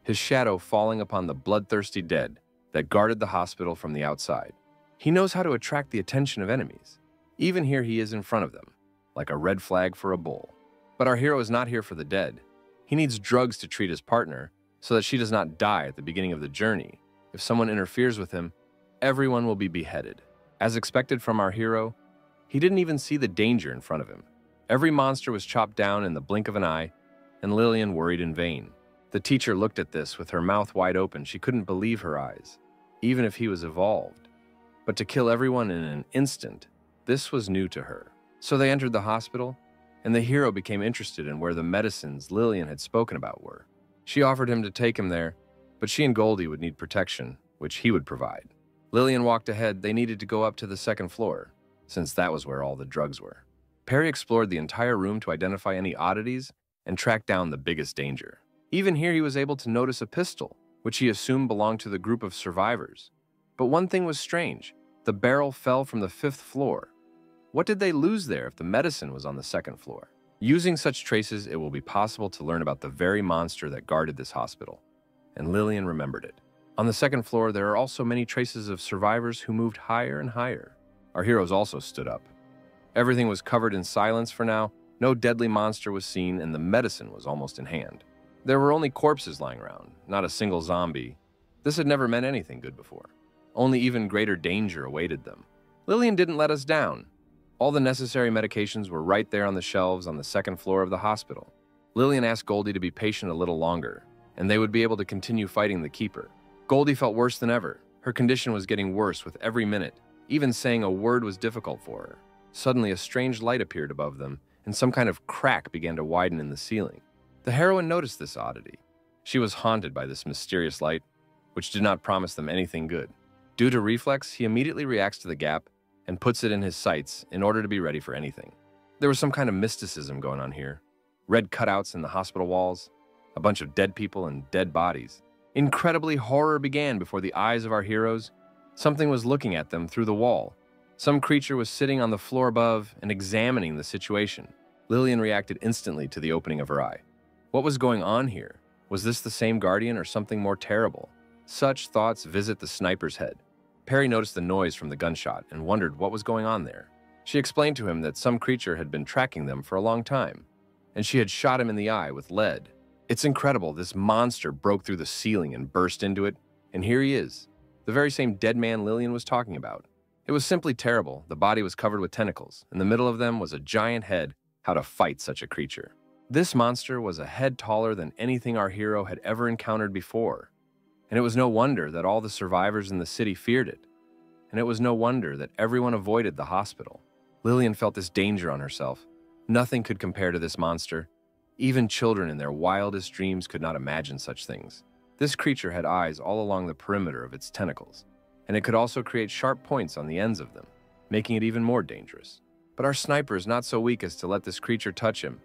his shadow falling upon the bloodthirsty dead that guarded the hospital from the outside. He knows how to attract the attention of enemies. Even here he is in front of them, like a red flag for a bull. But our hero is not here for the dead. He needs drugs to treat his partner so that she does not die at the beginning of the journey. If someone interferes with him, everyone will be beheaded. As expected from our hero, he didn't even see the danger in front of him. Every monster was chopped down in the blink of an eye, and Lillian worried in vain. The teacher looked at this with her mouth wide open. She couldn't believe her eyes, even if he was evolved. But to kill everyone in an instant, this was new to her. So they entered the hospital, and the hero became interested in where the medicines Lillian had spoken about were. She offered him to take him there, but she and Goldie would need protection, which he would provide. Lillian walked ahead. They needed to go up to the second floor, since that was where all the drugs were. Perry explored the entire room to identify any oddities and track down the biggest danger. Even here he was able to notice a pistol, which he assumed belonged to the group of survivors. But one thing was strange. The barrel fell from the 5th floor. What did they lose there if the medicine was on the 2nd floor? Using such traces, it will be possible to learn about the very monster that guarded this hospital. And Lillian remembered it. On the 2nd floor, there are also many traces of survivors who moved higher and higher. Our heroes also stood up. Everything was covered in silence for now. No deadly monster was seen, and the medicine was almost in hand. There were only corpses lying around, not a single zombie. This had never meant anything good before. Only even greater danger awaited them. Lillian didn't let us down. All the necessary medications were right there on the shelves on the 2nd floor of the hospital. Lillian asked Goldie to be patient a little longer, and they would be able to continue fighting the Keeper. Goldie felt worse than ever. Her condition was getting worse with every minute. Even saying a word was difficult for her. Suddenly, a strange light appeared above them, and some kind of crack began to widen in the ceiling. The heroine noticed this oddity. She was haunted by this mysterious light, which did not promise them anything good. Due to reflex, he immediately reacts to the gap and puts it in his sights in order to be ready for anything. There was some kind of mysticism going on here. Red cutouts in the hospital walls, a bunch of dead people and dead bodies. Incredibly, horror began before the eyes of our heroes. Something was looking at them through the wall. Some creature was sitting on the floor above and examining the situation. Lillian reacted instantly to the opening of her eye. What was going on here? Was this the same guardian or something more terrible? Such thoughts visit the sniper's head. Perry noticed the noise from the gunshot and wondered what was going on there. She explained to him that some creature had been tracking them for a long time, and she had shot him in the eye with lead. It's incredible, this monster broke through the ceiling and burst into it, and here he is, the very same dead man Lillian was talking about. It was simply terrible. The body was covered with tentacles. In the middle of them was a giant head. How to fight such a creature. This monster was a head taller than anything our hero had ever encountered before. And it was no wonder that all the survivors in the city feared it. And it was no wonder that everyone avoided the hospital. Lillian felt this danger on herself. Nothing could compare to this monster. Even children in their wildest dreams could not imagine such things. This creature had eyes all along the perimeter of its tentacles, and it could also create sharp points on the ends of them, making it even more dangerous. But our sniper is not so weak as to let this creature touch him.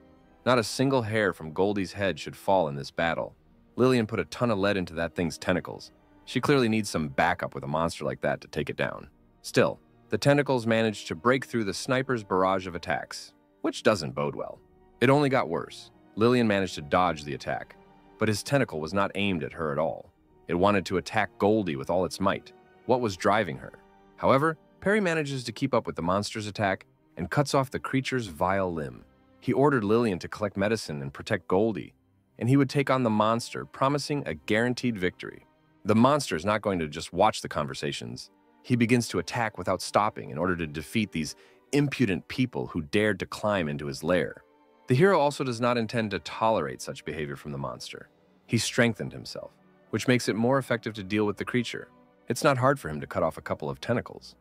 Not a single hair from Goldie's head should fall in this battle. Lillian put a ton of lead into that thing's tentacles. She clearly needs some backup with a monster like that to take it down. Still, the tentacles managed to break through the sniper's barrage of attacks, which doesn't bode well. It only got worse. Lillian managed to dodge the attack, but his tentacle was not aimed at her at all. It wanted to attack Goldie with all its might. What was driving her? However, Perry manages to keep up with the monster's attack and cuts off the creature's vile limb. He ordered Lillian to collect medicine and protect Goldie, and he would take on the monster, promising a guaranteed victory. The monster is not going to just watch the conversations. He begins to attack without stopping in order to defeat these impudent people who dared to climb into his lair. The hero also does not intend to tolerate such behavior from the monster. He strengthened himself, which makes it more effective to deal with the creature. It's not hard for him to cut off a couple of tentacles,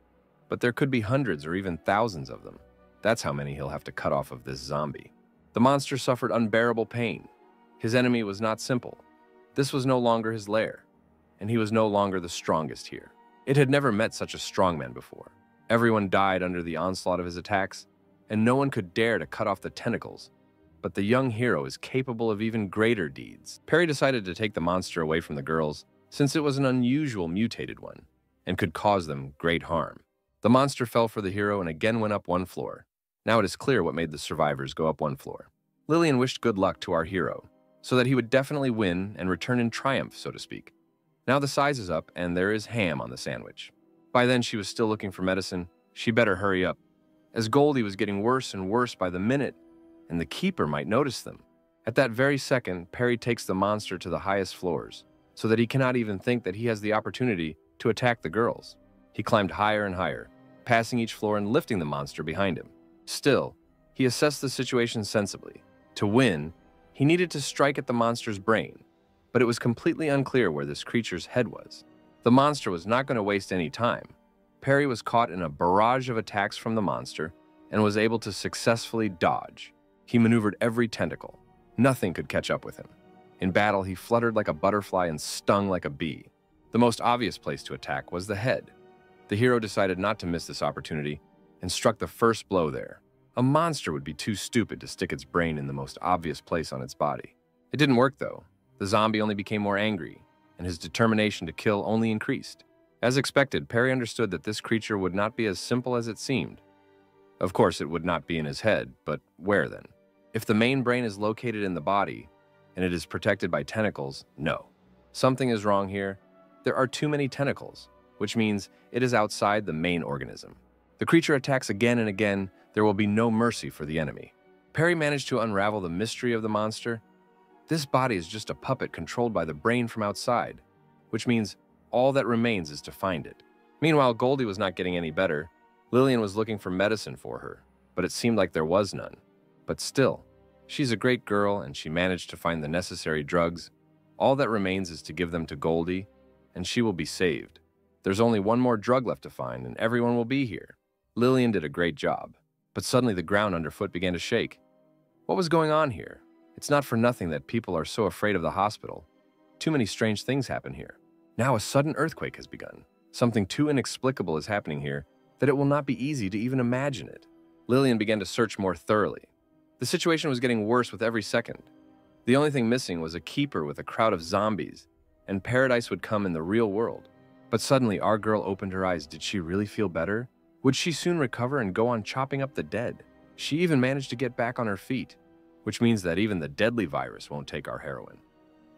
but there could be hundreds or even thousands of them. That's how many he'll have to cut off of this zombie. The monster suffered unbearable pain. His enemy was not simple. This was no longer his lair, and he was no longer the strongest here. It had never met such a strong man before. Everyone died under the onslaught of his attacks, and no one could dare to cut off the tentacles. But the young hero is capable of even greater deeds. Perry decided to take the monster away from the girls, since it was an unusual mutated one, and could cause them great harm. The monster fell for the hero and again went up one floor. Now it is clear what made the survivors go up one floor. Lillian wished good luck to our hero, so that he would definitely win and return in triumph, so to speak. Now the size is up and there is ham on the sandwich. By then she was still looking for medicine. She better hurry up, as Goldie was getting worse and worse by the minute, and the keeper might notice them. At that very second, Perry takes the monster to the highest floors, so that he cannot even think that he has the opportunity to attack the girls. He climbed higher and higher, passing each floor and lifting the monster behind him. Still, he assessed the situation sensibly. To win, he needed to strike at the monster's brain, but it was completely unclear where this creature's head was. The monster was not going to waste any time. Perry was caught in a barrage of attacks from the monster and was able to successfully dodge. He maneuvered every tentacle. Nothing could catch up with him. In battle, he fluttered like a butterfly and stung like a bee. The most obvious place to attack was the head. The hero decided not to miss this opportunity and struck the first blow there. A monster would be too stupid to stick its brain in the most obvious place on its body. It didn't work though. The zombie only became more angry, and his determination to kill only increased. As expected, Perry understood that this creature would not be as simple as it seemed. Of course, it would not be in his head, but where then? If the main brain is located in the body, and it is protected by tentacles, no. Something is wrong here. There are too many tentacles, which means it is outside the main organism. The creature attacks again and again. There will be no mercy for the enemy. Perry managed to unravel the mystery of the monster. This body is just a puppet controlled by the brain from outside, which means all that remains is to find it. Meanwhile, Goldie was not getting any better. Lillian was looking for medicine for her, but it seemed like there was none. But still, she's a great girl and she managed to find the necessary drugs. All that remains is to give them to Goldie, and she will be saved. There's only one more drug left to find, and everyone will be here. Lillian did a great job, but suddenly the ground underfoot began to shake. What was going on here? It's not for nothing that people are so afraid of the hospital. Too many strange things happen here. Now a sudden earthquake has begun. Something too inexplicable is happening here, that it will not be easy to even imagine it. Lillian began to search more thoroughly. The situation was getting worse with every second. The only thing missing was a keeper with a crowd of zombies, and paradise would come in the real world. But suddenly, our girl opened her eyes. Did she really feel better? Would she soon recover and go on chopping up the dead? She even managed to get back on her feet, which means that even the deadly virus won't take our heroine.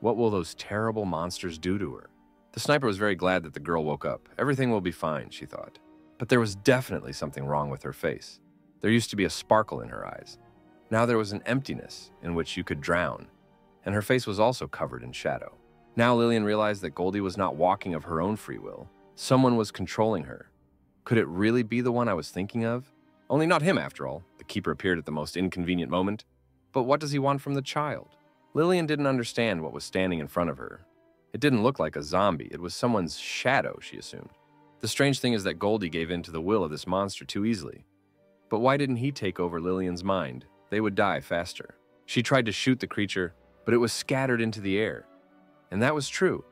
What will those terrible monsters do to her? The sniper was very glad that the girl woke up. Everything will be fine, she thought. But there was definitely something wrong with her face. There used to be a sparkle in her eyes. Now there was an emptiness in which you could drown, and her face was also covered in shadow. Now Lillian realized that Goldie was not walking of her own free will. Someone was controlling her. Could it really be the one I was thinking of? Only not him, after all. The keeper appeared at the most inconvenient moment. But what does he want from the child? Lillian didn't understand what was standing in front of her. It didn't look like a zombie. It was someone's shadow, she assumed. The strange thing is that Goldie gave in to the will of this monster too easily. But why didn't he take over Lillian's mind? They would die faster. She tried to shoot the creature, but it was scattered into the air. And that was true.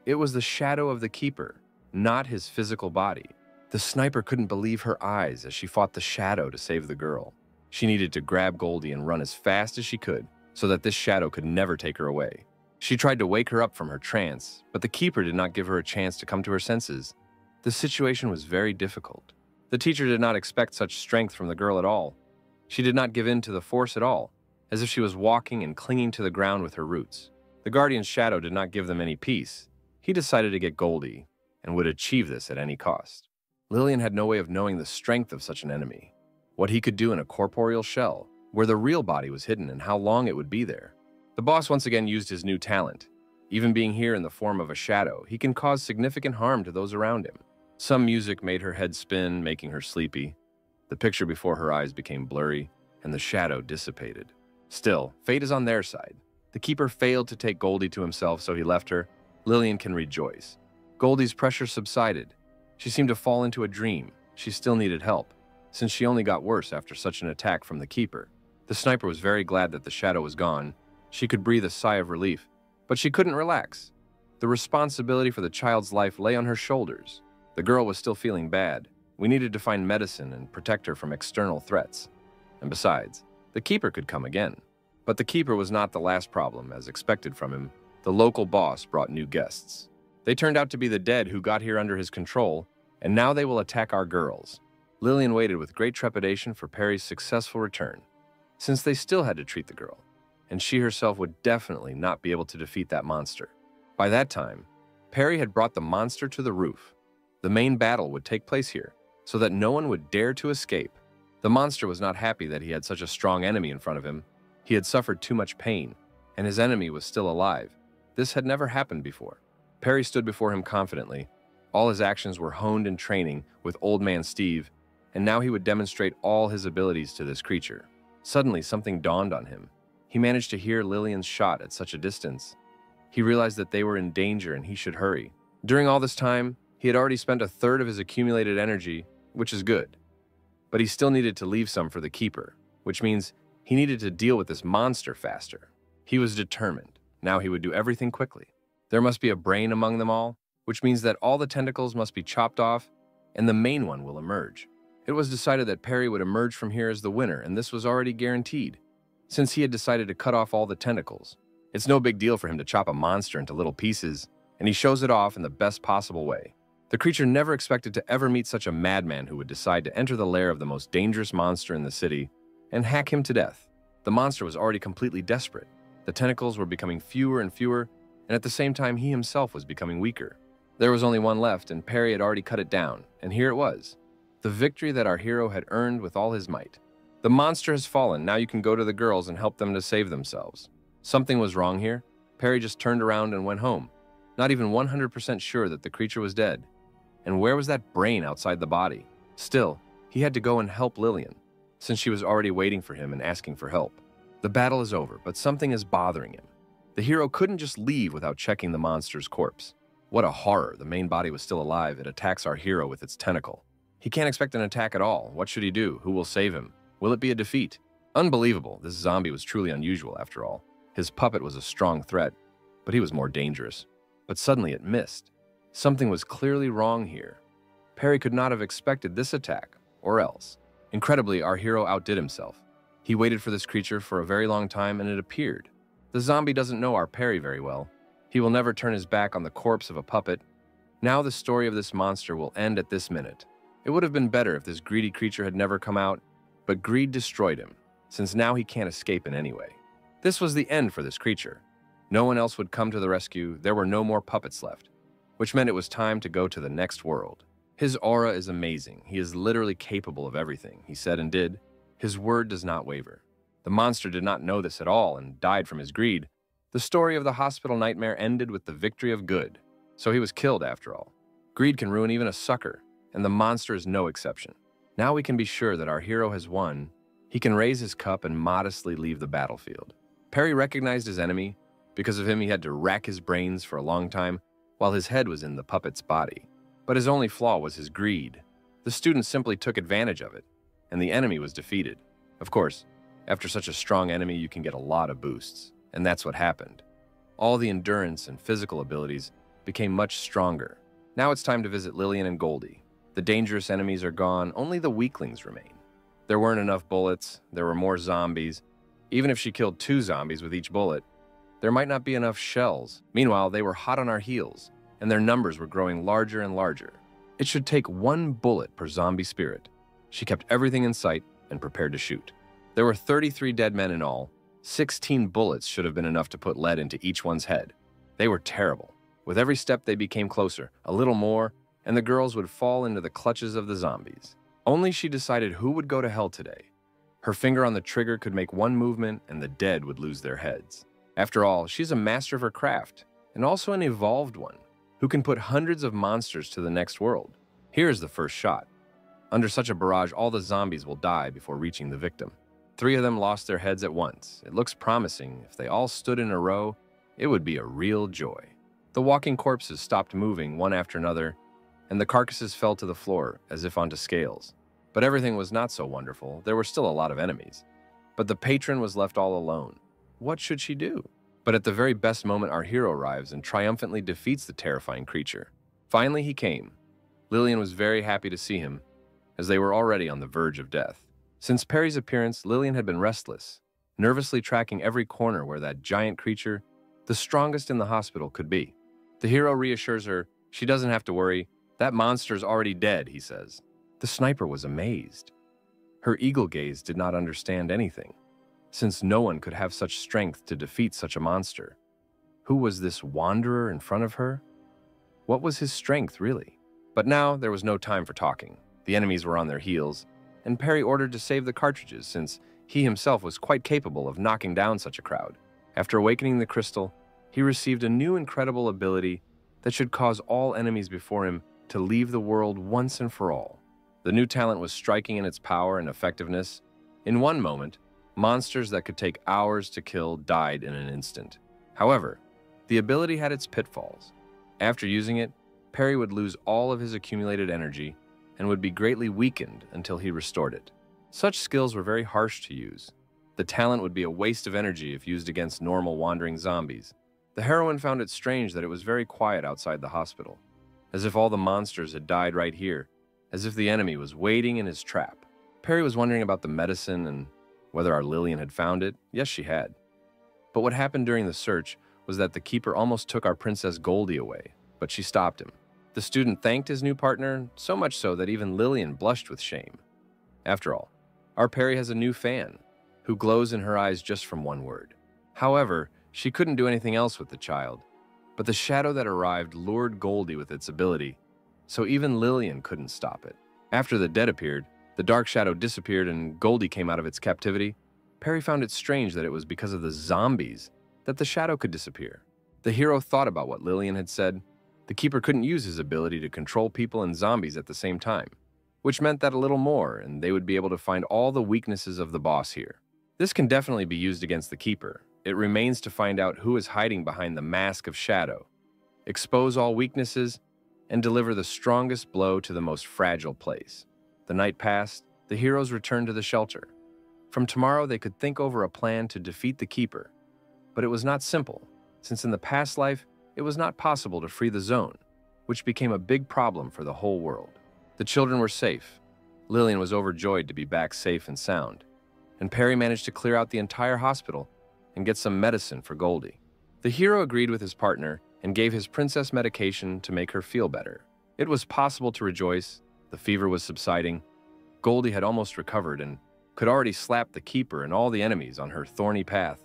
It was the shadow of the keeper, not his physical body. The sniper couldn't believe her eyes as she fought the shadow to save the girl. She needed to grab Goldie and run as fast as she could so that this shadow could never take her away. She tried to wake her up from her trance, but the keeper did not give her a chance to come to her senses. The situation was very difficult. The teacher did not expect such strength from the girl at all. She did not give in to the force at all, as if she was walking and clinging to the ground with her roots. The guardian's shadow did not give them any peace. He decided to get Goldie, and would achieve this at any cost. Lillian had no way of knowing the strength of such an enemy, what he could do in a corporeal shell, where the real body was hidden and how long it would be there. The boss once again used his new talent. Even being here in the form of a shadow, he can cause significant harm to those around him. Some music made her head spin, making her sleepy. The picture before her eyes became blurry, and the shadow dissipated. Still, fate is on their side. The keeper failed to take Goldie to himself, so he left her. Lillian can rejoice. Goldie's pressure subsided. She seemed to fall into a dream. She still needed help, since she only got worse after such an attack from the keeper. The sniper was very glad that the shadow was gone. She could breathe a sigh of relief, but she couldn't relax. The responsibility for the child's life lay on her shoulders. The girl was still feeling bad. We needed to find medicine and protect her from external threats. And besides, the keeper could come again. But the keeper was not the last problem, as expected from him. The local boss brought new guests. They turned out to be the dead who got here under his control, and now they will attack our girls. Lillian waited with great trepidation for Perry's successful return, since they still had to treat the girl, and she herself would definitely not be able to defeat that monster. By that time, Perry had brought the monster to the roof. The main battle would take place here, so that no one would dare to escape. The monster was not happy that he had such a strong enemy in front of him. He had suffered too much pain, and his enemy was still alive. This had never happened before. Perry stood before him confidently. All his actions were honed in training with Old Man Steve, and now he would demonstrate all his abilities to this creature. Suddenly, something dawned on him. He managed to hear Lillian's shot at such a distance. He realized that they were in danger and he should hurry. During all this time, he had already spent a third of his accumulated energy, which is good. But he still needed to leave some for the keeper, which means he needed to deal with this monster faster. He was determined. Now he would do everything quickly. There must be a brain among them all, which means that all the tentacles must be chopped off, and the main one will emerge. It was decided that Perry would emerge from here as the winner, and this was already guaranteed, since he had decided to cut off all the tentacles. It's no big deal for him to chop a monster into little pieces, and he shows it off in the best possible way. The creature never expected to ever meet such a madman who would decide to enter the lair of the most dangerous monster in the city and hack him to death. The monster was already completely desperate. The tentacles were becoming fewer and fewer, and at the same time he himself was becoming weaker. There was only one left, and Perry had already cut it down, and here it was. The victory that our hero had earned with all his might. The monster has fallen. Now you can go to the girls and help them to save themselves. Something was wrong here. Perry just turned around and went home, not even 100% sure that the creature was dead. And where was that brain outside the body? Still, he had to go and help Lillian, since she was already waiting for him and asking for help. The battle is over, but something is bothering him. The hero couldn't just leave without checking the monster's corpse. What a horror. The main body was still alive. It attacks our hero with its tentacle. He can't expect an attack at all. What should he do? Who will save him? Will it be a defeat? Unbelievable. This zombie was truly unusual after all. His puppet was a strong threat, but he was more dangerous. But suddenly it missed. Something was clearly wrong here. Perry could not have expected this attack, or else. Incredibly, our hero outdid himself. He waited for this creature for a very long time and it appeared. The zombie doesn't know our Perry very well. He will never turn his back on the corpse of a puppet. Now the story of this monster will end at this minute. It would have been better if this greedy creature had never come out, but greed destroyed him, since now he can't escape in any way. This was the end for this creature. No one else would come to the rescue, there were no more puppets left, which meant it was time to go to the next world. His aura is amazing, he is literally capable of everything he said and did. His word does not waver. The monster did not know this at all and died from his greed. The story of the hospital nightmare ended with the victory of good, so he was killed after all. Greed can ruin even a sucker, and the monster is no exception. Now we can be sure that our hero has won. He can raise his cup and modestly leave the battlefield. Perry recognized his enemy. Because of him, he had to rack his brains for a long time while his head was in the puppet's body. But his only flaw was his greed. The student simply took advantage of it, and the enemy was defeated. Of course, after such a strong enemy, you can get a lot of boosts, and that's what happened. All the endurance and physical abilities became much stronger. Now it's time to visit Lillian and Goldie. The dangerous enemies are gone, only the weaklings remain. There weren't enough bullets, there were more zombies. Even if she killed 2 zombies with each bullet, there might not be enough shells. Meanwhile, they were hot on our heels, and their numbers were growing larger and larger. It should take 1 bullet per zombie spirit. She kept everything in sight and prepared to shoot. There were 33 dead men in all. 16 bullets should have been enough to put lead into each one's head. They were terrible. With every step they became closer, a little more, and the girls would fall into the clutches of the zombies. Only she decided who would go to hell today. Her finger on the trigger could make 1 movement and the dead would lose their heads. After all, she's a master of her craft, and also an evolved one, who can put hundreds of monsters to the next world. Here is the first shot. Under such a barrage, all the zombies will die before reaching the victim. 3 of them lost their heads at once. It looks promising. If they all stood in a row, it would be a real joy. The walking corpses stopped moving one after another, and the carcasses fell to the floor as if onto scales. But everything was not so wonderful. There were still a lot of enemies. But the patron was left all alone. What should she do? But at the very best moment, our hero arrives and triumphantly defeats the terrifying creature. Finally, he came. Lillian was very happy to see him, as they were already on the verge of death. Since Perry's appearance, Lillian had been restless, nervously tracking every corner where that giant creature, the strongest in the hospital, could be. The hero reassures her she doesn't have to worry. That monster's already dead, he says. The sniper was amazed. Her eagle gaze did not understand anything, since no one could have such strength to defeat such a monster. Who was this wanderer in front of her? What was his strength, really? But now there was no time for talking. The enemies were on their heels, and Perry ordered to save the cartridges since he himself was quite capable of knocking down such a crowd. After awakening the crystal, he received a new incredible ability that should cause all enemies before him to leave the world once and for all. The new talent was striking in its power and effectiveness. In one moment, monsters that could take hours to kill died in an instant. However, the ability had its pitfalls. After using it, Perry would lose all of his accumulated energy and would be greatly weakened until he restored it. Such skills were very harsh to use. The talent would be a waste of energy if used against normal wandering zombies. The heroine found it strange that it was very quiet outside the hospital, as if all the monsters had died right here, as if the enemy was waiting in his trap. Perry was wondering about the medicine and whether our Lillian had found it. Yes, she had. But what happened during the search was that the keeper almost took our Princess Goldie away, but she stopped him. The student thanked his new partner, so much so that even Lillian blushed with shame. After all, our Perry has a new fan, who glows in her eyes just from one word. However, she couldn't do anything else with the child, but the shadow that arrived lured Goldie with its ability, so even Lillian couldn't stop it. After the dead appeared, the dark shadow disappeared and Goldie came out of its captivity. Perry found it strange that it was because of the zombies that the shadow could disappear. The hero thought about what Lillian had said. The keeper couldn't use his ability to control people and zombies at the same time, which meant that a little more and they would be able to find all the weaknesses of the boss here. This can definitely be used against the keeper. It remains to find out who is hiding behind the mask of shadow, expose all weaknesses, and deliver the strongest blow to the most fragile place. The night passed, the heroes returned to the shelter. From tomorrow, they could think over a plan to defeat the keeper. But it was not simple, since in the past life, it was not possible to free the zone, which became a big problem for the whole world. The children were safe. Lillian was overjoyed to be back safe and sound, and Perry managed to clear out the entire hospital and get some medicine for Goldie. The hero agreed with his partner and gave his princess medication to make her feel better. It was possible to rejoice. The fever was subsiding. Goldie had almost recovered and could already slap the keeper and all the enemies on her thorny path.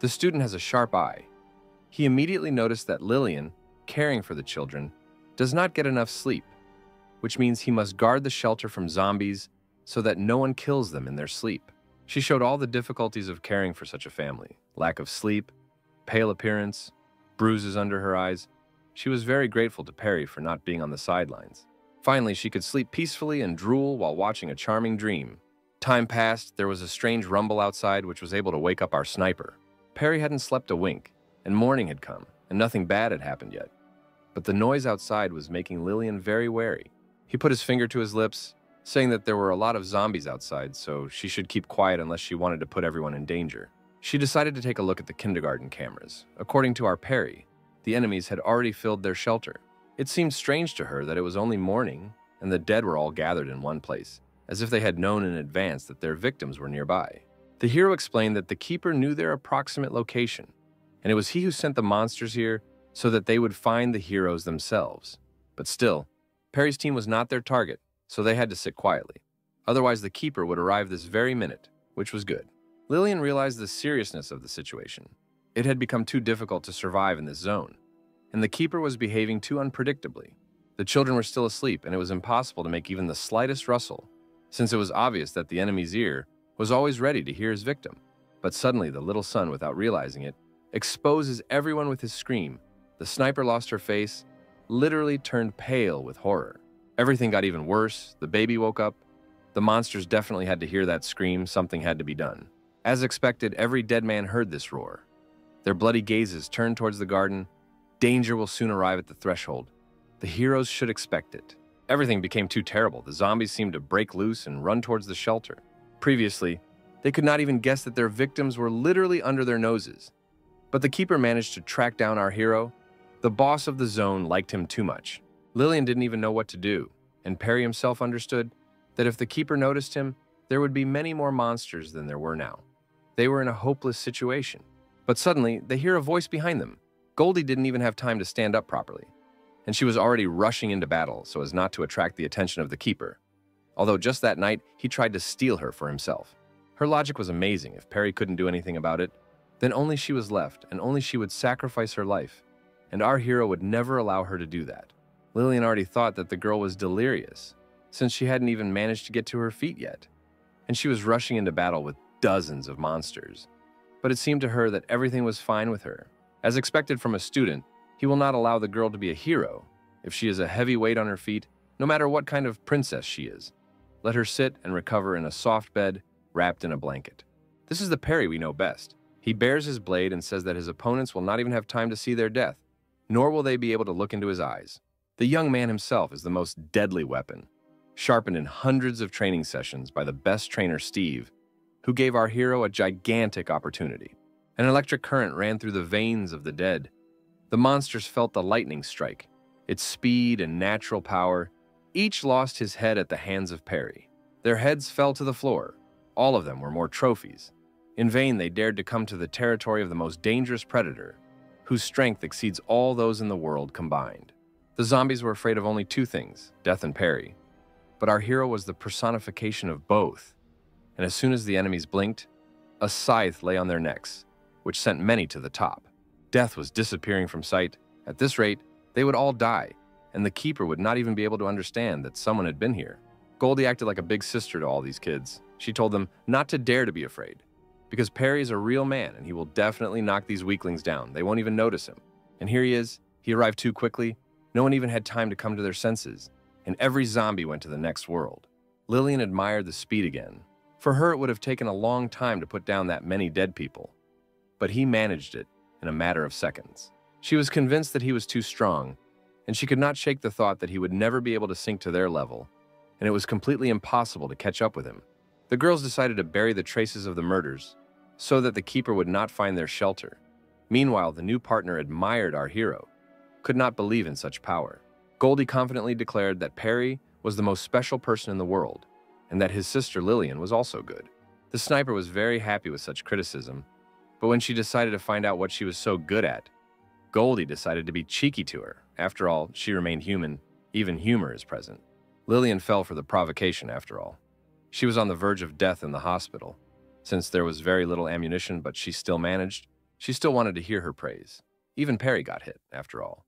The student has a sharp eye. He immediately noticed that Lillian, caring for the children, does not get enough sleep, which means he must guard the shelter from zombies so that no one kills them in their sleep. She showed all the difficulties of caring for such a family: lack of sleep, pale appearance, bruises under her eyes. She was very grateful to Perry for not being on the sidelines. Finally, she could sleep peacefully and drool while watching a charming dream. Time passed. There was a strange rumble outside which was able to wake up our sniper. Perry hadn't slept a wink, and morning had come, and nothing bad had happened yet. But the noise outside was making Lillian very wary. He put his finger to his lips, saying that there were a lot of zombies outside, so she should keep quiet unless she wanted to put everyone in danger. She decided to take a look at the kindergarten cameras. According to our Perry, the enemies had already filled their shelter. It seemed strange to her that it was only morning and the dead were all gathered in one place, as if they had known in advance that their victims were nearby. The hero explained that the keeper knew their approximate location, and it was he who sent the monsters here so that they would find the heroes themselves. But still, Perry's team was not their target, so they had to sit quietly. Otherwise, the keeper would arrive this very minute, which was good. Lillian realized the seriousness of the situation. It had become too difficult to survive in this zone, and the keeper was behaving too unpredictably. The children were still asleep, and it was impossible to make even the slightest rustle, since it was obvious that the enemy's ear was always ready to hear his victim. But suddenly, the little son, without realizing it, exposes everyone with his scream. The sniper lost her face, literally turned pale with horror. Everything got even worse. The baby woke up. The monsters definitely had to hear that scream. Something had to be done. As expected, every dead man heard this roar. Their bloody gazes turned towards the garden. Danger will soon arrive at the threshold. The heroes should expect it. Everything became too terrible. The zombies seemed to break loose and run towards the shelter. Previously, they could not even guess that their victims were literally under their noses. But the keeper managed to track down our hero. The boss of the zone liked him too much. Lillian didn't even know what to do, and Perry himself understood that if the keeper noticed him, there would be many more monsters than there were now. They were in a hopeless situation. But suddenly, they hear a voice behind them. Goldie didn't even have time to stand up properly, and she was already rushing into battle so as not to attract the attention of the keeper. Although just that night, he tried to steal her for himself. Her logic was amazing. If Perry couldn't do anything about it, then only she was left, and only she would sacrifice her life, and our hero would never allow her to do that. Lillian already thought that the girl was delirious, since she hadn't even managed to get to her feet yet, and she was rushing into battle with dozens of monsters. But it seemed to her that everything was fine with her. As expected from a student, he will not allow the girl to be a hero if she is a heavy weight on her feet, no matter what kind of princess she is. Let her sit and recover in a soft bed, wrapped in a blanket. This is the Perry we know best. He bares his blade and says that his opponents will not even have time to see their death, nor will they be able to look into his eyes. The young man himself is the most deadly weapon, sharpened in hundreds of training sessions by the best trainer Steve, who gave our hero a gigantic opportunity. An electric current ran through the veins of the dead. The monsters felt the lightning strike. Its speed and natural power. Each lost his head at the hands of Perry. Their heads fell to the floor. All of them were more trophies. In vain they dared to come to the territory of the most dangerous predator, whose strength exceeds all those in the world combined. The zombies were afraid of only two things, death and Perry. But our hero was the personification of both. And as soon as the enemies blinked, a scythe lay on their necks, which sent many to the top. Death was disappearing from sight. At this rate, they would all die, and the keeper would not even be able to understand that someone had been here. Goldie acted like a big sister to all these kids. She told them not to dare to be afraid, because Perry is a real man and he will definitely knock these weaklings down. They won't even notice him. And here he is. He arrived too quickly. No one even had time to come to their senses, and every zombie went to the next world. Lillian admired the speed again. For her, it would have taken a long time to put down that many dead people, but he managed it in a matter of seconds. She was convinced that he was too strong, and she could not shake the thought that he would never be able to sink to their level, and it was completely impossible to catch up with him. The girls decided to bury the traces of the murders so that the keeper would not find their shelter. Meanwhile, the new partner admired our hero, could not believe in such power. Goldie confidently declared that Perry was the most special person in the world, and that his sister Lillian was also good. The sniper was very happy with such criticism, but when she decided to find out what she was so good at, Goldie decided to be cheeky to her. After all, she remained human. Even humor is present. Lillian fell for the provocation after all. She was on the verge of death in the hospital. Since there was very little ammunition, but she still managed, she still wanted to hear her praise. Even Perry got hit, after all.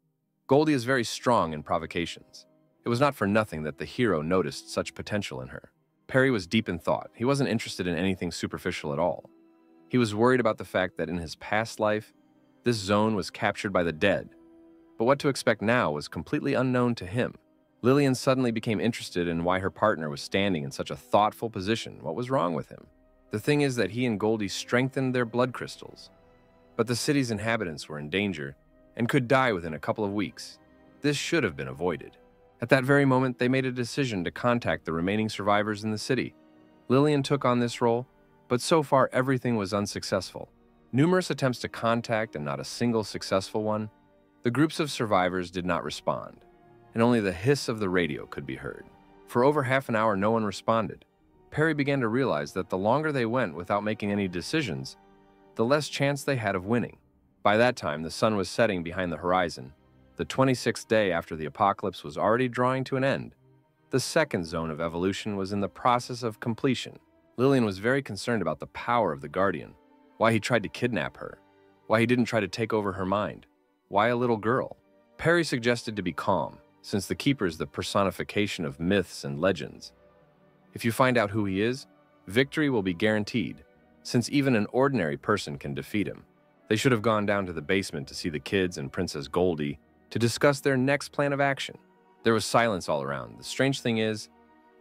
Goldie is very strong in provocations. It was not for nothing that the hero noticed such potential in her. Perry was deep in thought. He wasn't interested in anything superficial at all. He was worried about the fact that in his past life, this zone was captured by the dead. But what to expect now was completely unknown to him. Lillian suddenly became interested in why her partner was standing in such a thoughtful position. What was wrong with him? The thing is that he and Goldie strengthened their blood crystals. But the city's inhabitants were in danger and could die within a couple of weeks. This should have been avoided. At that very moment, they made a decision to contact the remaining survivors in the city. Lillian took on this role, but so far everything was unsuccessful. Numerous attempts to contact and not a single successful one. The groups of survivors did not respond, and only the hiss of the radio could be heard. For over half an hour, no one responded. Perry began to realize that the longer they went without making any decisions, the less chance they had of winning. By that time, the sun was setting behind the horizon. The 26th day after the apocalypse was already drawing to an end. The second zone of evolution was in the process of completion. Lillian was very concerned about the power of the Guardian, why he tried to kidnap her, why he didn't try to take over her mind, why a little girl. Perry suggested to be calm, since the Keeper is the personification of myths and legends. If you find out who he is, victory will be guaranteed, since even an ordinary person can defeat him. They should have gone down to the basement to see the kids and Princess Goldie to discuss their next plan of action. There was silence all around. The strange thing is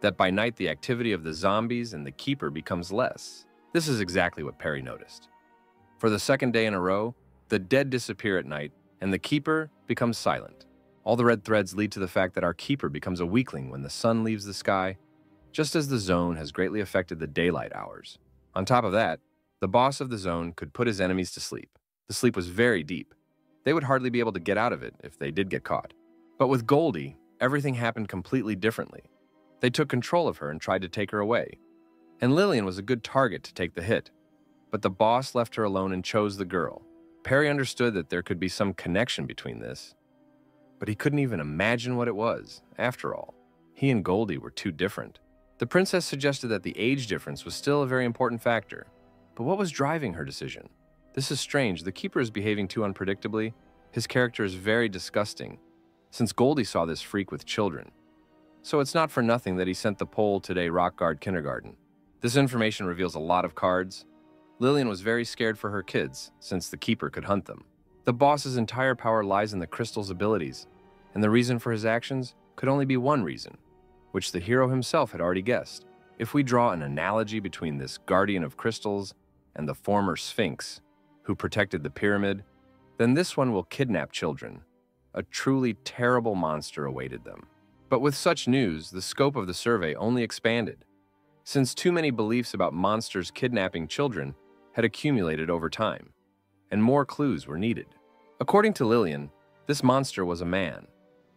that by night the activity of the zombies and the Keeper becomes less. This is exactly what Perry noticed. For the second day in a row, the dead disappear at night and the Keeper becomes silent. All the red threads lead to the fact that our Keeper becomes a weakling when the sun leaves the sky, just as the zone has greatly affected the daylight hours. On top of that, the boss of the zone could put his enemies to sleep. The sleep was very deep. They would hardly be able to get out of it if they did get caught. But with Goldie, everything happened completely differently. They took control of her and tried to take her away. And Lillian was a good target to take the hit. But the boss left her alone and chose the girl. Perry understood that there could be some connection between this, but he couldn't even imagine what it was. After all, he and Goldie were too different. The princess suggested that the age difference was still a very important factor. But what was driving her decision? This is strange. The Keeper is behaving too unpredictably. His character is very disgusting, since Goldie saw this freak with children. So it's not for nothing that he sent the Pole today rock guard kindergarten. This information reveals a lot of cards. Lillian was very scared for her kids, since the Keeper could hunt them. The boss's entire power lies in the crystal's abilities, and the reason for his actions could only be one reason, which the hero himself had already guessed. If we draw an analogy between this guardian of crystals and the former Sphinx, who protected the pyramid, then this one will kidnap children. A truly terrible monster awaited them. But with such news, the scope of the survey only expanded, since too many beliefs about monsters kidnapping children had accumulated over time, and more clues were needed. According to Lillian, this monster was a man,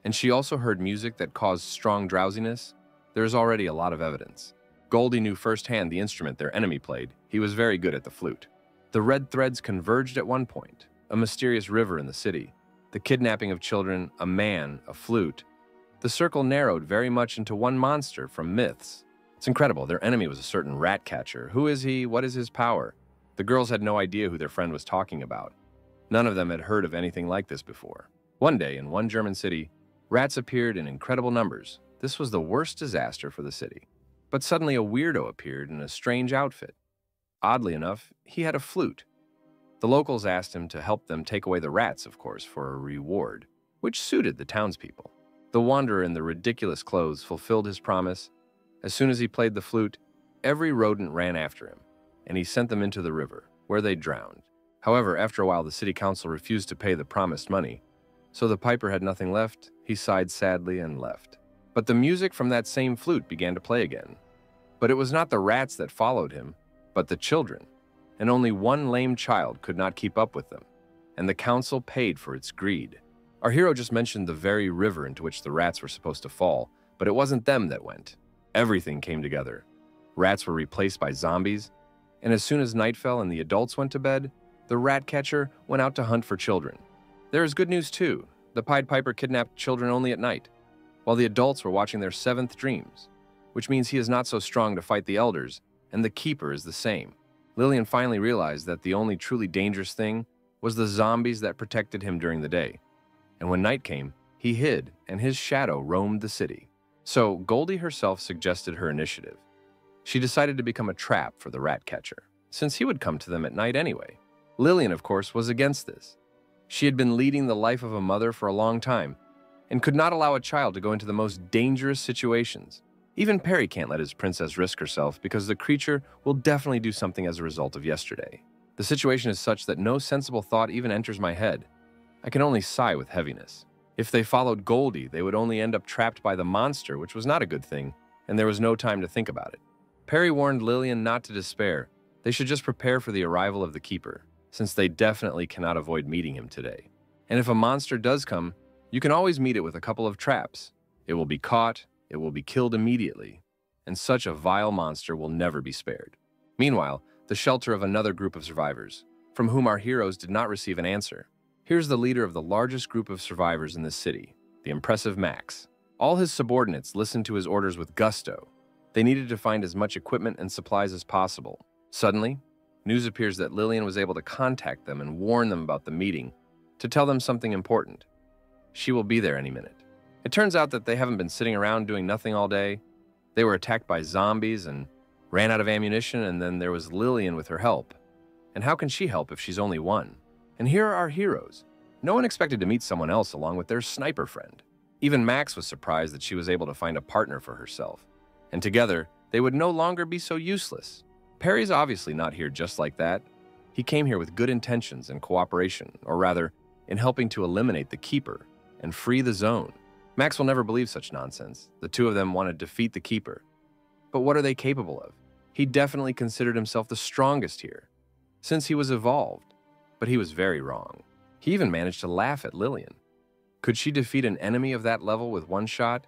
and she also heard music that caused strong drowsiness. There is already a lot of evidence. Goldie knew firsthand the instrument their enemy played. He was very good at the flute. The red threads converged at one point, a mysterious river in the city, the kidnapping of children, a man, a flute. The circle narrowed very much into one monster from myths. It's incredible. Their enemy was a certain rat catcher. Who is he? What is his power? The girls had no idea who their friend was talking about. None of them had heard of anything like this before. One day, in one German city, rats appeared in incredible numbers. This was the worst disaster for the city. But suddenly a weirdo appeared in a strange outfit. Oddly enough, he had a flute. The locals asked him to help them take away the rats, of course, for a reward, which suited the townspeople. The wanderer in the ridiculous clothes fulfilled his promise. As soon as he played the flute, every rodent ran after him, and he sent them into the river, where they drowned. However, after a while, the city council refused to pay the promised money, so the piper had nothing left. He sighed sadly and left. But the music from that same flute began to play again. But it was not the rats that followed him, but the children, and only one lame child could not keep up with them, and the council paid for its greed. Our hero just mentioned the very river into which the rats were supposed to fall, But it wasn't them that went. Everything came together. Rats were replaced by zombies, and as soon as night fell and the adults went to bed, the rat catcher went out to hunt for children. There is good news too. The Pied Piper kidnapped children only at night, while the adults were watching their 7th dreams, which means he is not so strong to fight the elders, and the keeper is the same. Lillian finally realized that the only truly dangerous thing was the zombies that protected him during the day. And when night came, he hid, and his shadow roamed the city. So Goldie herself suggested her initiative. She decided to become a trap for the rat catcher, since he would come to them at night anyway. Lillian, of course, was against this. She had been leading the life of a mother for a long time, and could not allow a child to go into the most dangerous situations. Even Perry can't let his princess risk herself because the creature will definitely do something as a result of yesterday. The situation is such that no sensible thought even enters my head. I can only sigh with heaviness. If they followed Goldie, they would only end up trapped by the monster, which was not a good thing, and there was no time to think about it. Perry warned Lillian not to despair. They should just prepare for the arrival of the keeper, since they definitely cannot avoid meeting him today. And if a monster does come, you can always meet it with a couple of traps. It will be caught, it will be killed immediately, and such a vile monster will never be spared. Meanwhile, the shelter of another group of survivors, from whom our heroes did not receive an answer. Here's the leader of the largest group of survivors in this city, the impressive Max. All his subordinates listened to his orders with gusto. They needed to find as much equipment and supplies as possible. Suddenly, news appears that Lillian was able to contact them and warn them about the meeting, to tell them something important. She will be there any minute. It turns out that they haven't been sitting around doing nothing all day. They were attacked by zombies and ran out of ammunition, and then there was Lillian with her help. And how can she help if she's only one? And here are our heroes. No one expected to meet someone else along with their sniper friend. Even Max was surprised that she was able to find a partner for herself. And together, they would no longer be so useless. Perry's obviously not here just like that. He came here with good intentions and cooperation, or rather, in helping to eliminate the Keeper and free the zone. Max will never believe such nonsense. The two of them want to defeat the Keeper. But what are they capable of? He definitely considered himself the strongest here, since he was evolved. But he was very wrong. He even managed to laugh at Lillian. Could she defeat an enemy of that level with one shot?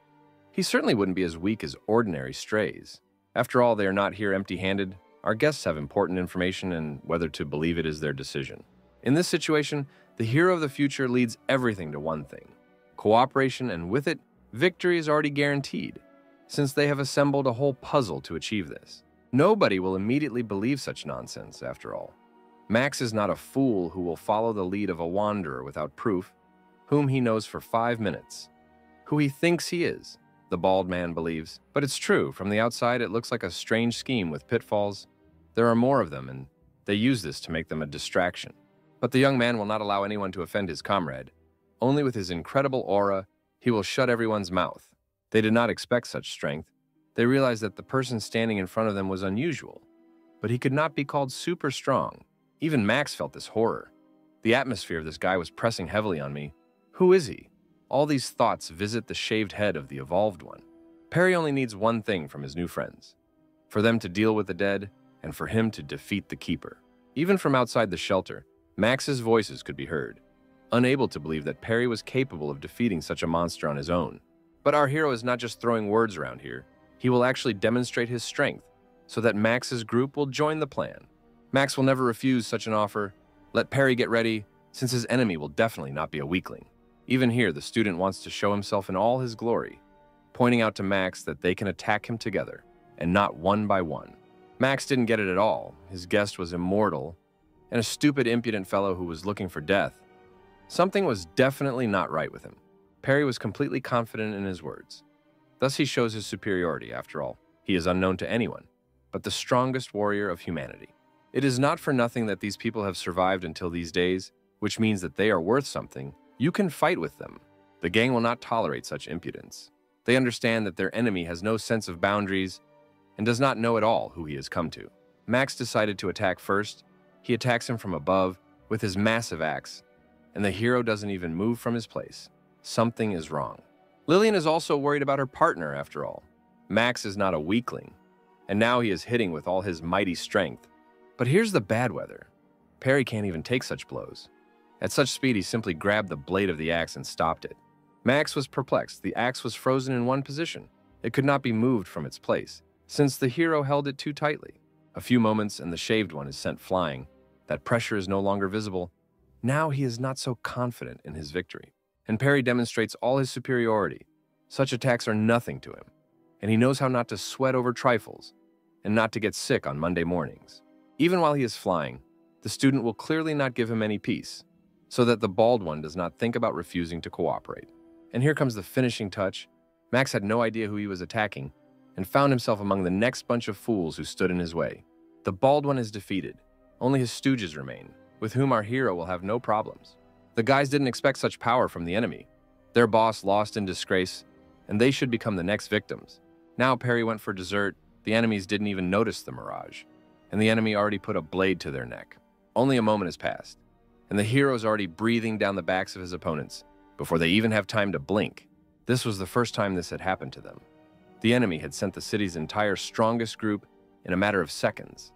He certainly wouldn't be as weak as ordinary strays. After all, they are not here empty-handed. Our guests have important information, and whether to believe it is their decision. In this situation, the hero of the future leads everything to one thing: cooperation, and with it, victory is already guaranteed, since they have assembled a whole puzzle to achieve this. Nobody will immediately believe such nonsense, after all. Max is not a fool who will follow the lead of a wanderer without proof, whom he knows for 5 minutes. Who he thinks he is, the bald man believes. But it's true, from the outside it looks like a strange scheme with pitfalls. There are more of them, and they use this to make them a distraction. But the young man will not allow anyone to offend his comrade. Only with his incredible aura, he will shut everyone's mouth. They did not expect such strength. They realized that the person standing in front of them was unusual, but he could not be called super strong. Even Max felt this horror. The atmosphere of this guy was pressing heavily on me. Who is he? All these thoughts visit the shaved head of the evolved one. Perry only needs one thing from his new friends: for them to deal with the dead, and for him to defeat the Keeper. Even from outside the shelter, Max's voices could be heard, unable to believe that Perry was capable of defeating such a monster on his own. But our hero is not just throwing words around here. He will actually demonstrate his strength, so that Max's group will join the plan. Max will never refuse such an offer. Let Perry get ready, since his enemy will definitely not be a weakling. Even here, the student wants to show himself in all his glory, pointing out to Max that they can attack him together, and not one by one. Max didn't get it at all. His guest was immortal, and a stupid, impudent fellow who was looking for death. Something was definitely not right with him. Perry was completely confident in his words. Thus he shows his superiority, after all. He is unknown to anyone, but the strongest warrior of humanity. It is not for nothing that these people have survived until these days, which means that they are worth something. You can fight with them. The gang will not tolerate such impudence. They understand that their enemy has no sense of boundaries and does not know at all who he has come to. Max decided to attack first. He attacks him from above with his massive axe, and the hero doesn't even move from his place. Something is wrong. Lillian is also worried about her partner, after all. Max is not a weakling, and now he is hitting with all his mighty strength. But here's the bad weather. Perry can't even take such blows. At such speed, he simply grabbed the blade of the axe and stopped it. Max was perplexed. The axe was frozen in one position. It could not be moved from its place, since the hero held it too tightly. A few moments and the shaved one is sent flying. That pressure is no longer visible. Now he is not so confident in his victory. And Perry demonstrates all his superiority. Such attacks are nothing to him, and he knows how not to sweat over trifles and not to get sick on Monday mornings. Even while he is flying, the student will clearly not give him any peace, so that the bald one does not think about refusing to cooperate. And here comes the finishing touch. Max had no idea who he was attacking and found himself among the next bunch of fools who stood in his way. The bald one is defeated. Only his stooges remain, with whom our hero will have no problems. The guys didn't expect such power from the enemy. Their boss lost in disgrace, and they should become the next victims. Now Perry went for dessert. The enemies didn't even notice the mirage, and the enemy already put a blade to their neck. Only a moment has passed, and the hero is already breathing down the backs of his opponents before they even have time to blink. This was the first time this had happened to them. The enemy had sent the city's entire strongest group in a matter of seconds.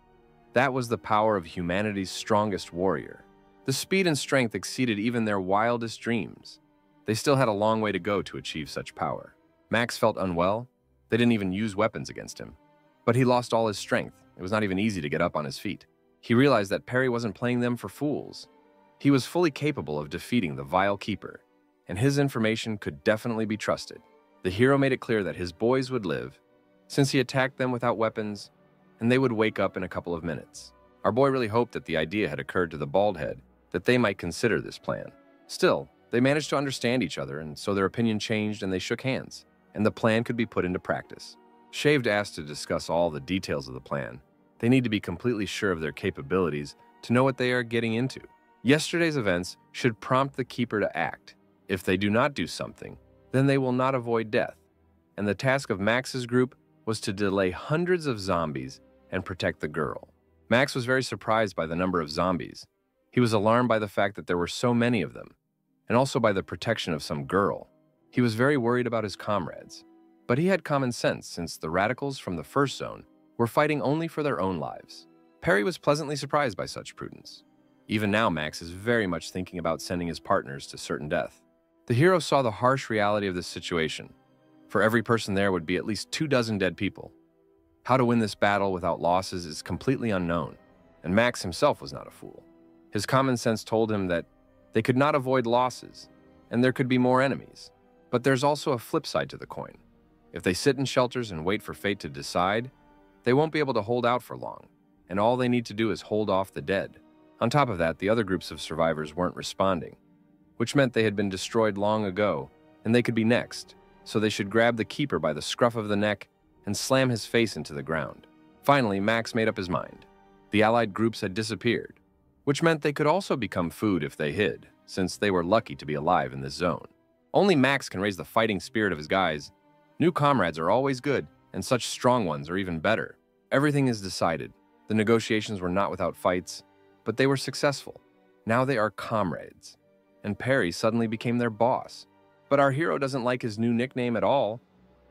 That was the power of humanity's strongest warrior. The speed and strength exceeded even their wildest dreams. They still had a long way to go to achieve such power. Max felt unwell. They didn't even use weapons against him. But he lost all his strength. It was not even easy to get up on his feet. He realized that Perry wasn't playing them for fools. He was fully capable of defeating the vile keeper, and his information could definitely be trusted. The hero made it clear that his boys would live, since he attacked them without weapons, and they would wake up in a couple of minutes. Our boy really hoped that the idea had occurred to the bald head, that they might consider this plan. Still, they managed to understand each other, and so their opinion changed and they shook hands, and the plan could be put into practice. Shaved asked to discuss all the details of the plan. They need to be completely sure of their capabilities to know what they are getting into. Yesterday's events should prompt the keeper to act. If they do not do something, then they will not avoid death. And the task of Max's group was to delay hundreds of zombies and protect the girl. Max was very surprised by the number of zombies. He was alarmed by the fact that there were so many of them, and also by the protection of some girl. He was very worried about his comrades. But he had common sense, since the radicals from the first zone were fighting only for their own lives. Perry was pleasantly surprised by such prudence. Even now, Max is very much thinking about sending his partners to certain death. The hero saw the harsh reality of this situation. For every person there would be at least 24 dead people. How to win this battle without losses is completely unknown, and Max himself was not a fool. His common sense told him that they could not avoid losses, and there could be more enemies. But there's also a flip side to the coin. If they sit in shelters and wait for fate to decide, they won't be able to hold out for long, and all they need to do is hold off the dead. On top of that, the other groups of survivors weren't responding, which meant they had been destroyed long ago, and they could be next, so they should grab the keeper by the scruff of the neck and slam his face into the ground. Finally, Max made up his mind. The allied groups had disappeared, which meant they could also become food if they hid, since they were lucky to be alive in this zone. Only Max can raise the fighting spirit of his guys. New comrades are always good, and such strong ones are even better. Everything is decided. The negotiations were not without fights, but they were successful. Now they are comrades, and Perry suddenly became their boss. But our hero doesn't like his new nickname at all.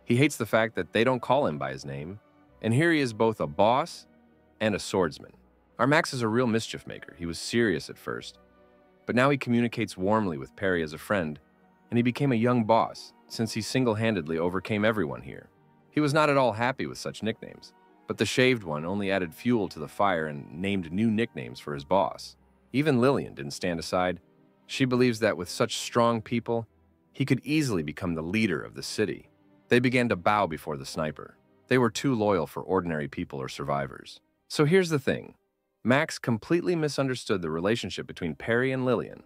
He hates the fact that they don't call him by his name, and here he is both a boss and a swordsman. Our Max is a real mischief maker. He was serious at first, but now he communicates warmly with Perry as a friend, and he became a young boss, since he single-handedly overcame everyone here. He was not at all happy with such nicknames, but the shaved one only added fuel to the fire and named new nicknames for his boss. Even Lillian didn't stand aside. She believes that with such strong people, he could easily become the leader of the city. They began to bow before the sniper. They were too loyal for ordinary people or survivors. So here's the thing. Max completely misunderstood the relationship between Perry and Lillian.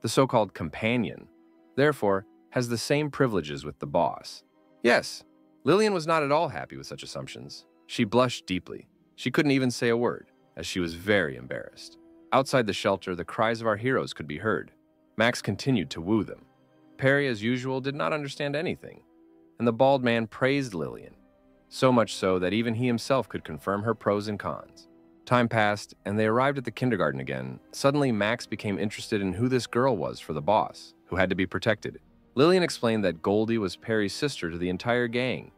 The so-called companion, therefore, has the same privileges with the boss. Yes, Lillian was not at all happy with such assumptions. She blushed deeply. She couldn't even say a word, as she was very embarrassed. Outside the shelter, the cries of our heroes could be heard. Max continued to woo them. Perry, as usual, did not understand anything, and the bald man praised Lillian, so much so that even he himself could confirm her pros and cons. Time passed, and they arrived at the kindergarten again. Suddenly, Max became interested in who this girl was for the boss, who had to be protected. Lillian explained that Goldie was Perry's sister to the entire gang,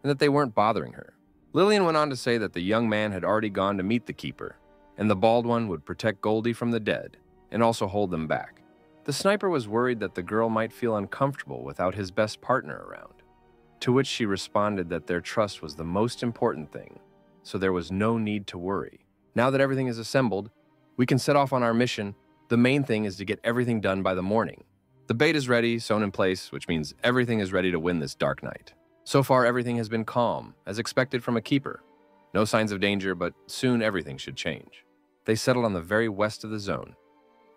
and that they weren't bothering her. Lillian went on to say that the young man had already gone to meet the keeper, and the bald one would protect Goldie from the dead, and also hold them back. The sniper was worried that the girl might feel uncomfortable without his best partner around. to which she responded that their trust was the most important thing, so there was no need to worry. Now that everything is assembled, we can set off on our mission. The main thing is to get everything done by the morning. The bait is ready, sewn in place, which means everything is ready to win this dark night. So far, everything has been calm, as expected from a keeper. No signs of danger, but soon everything should change. They settled on the very west of the zone.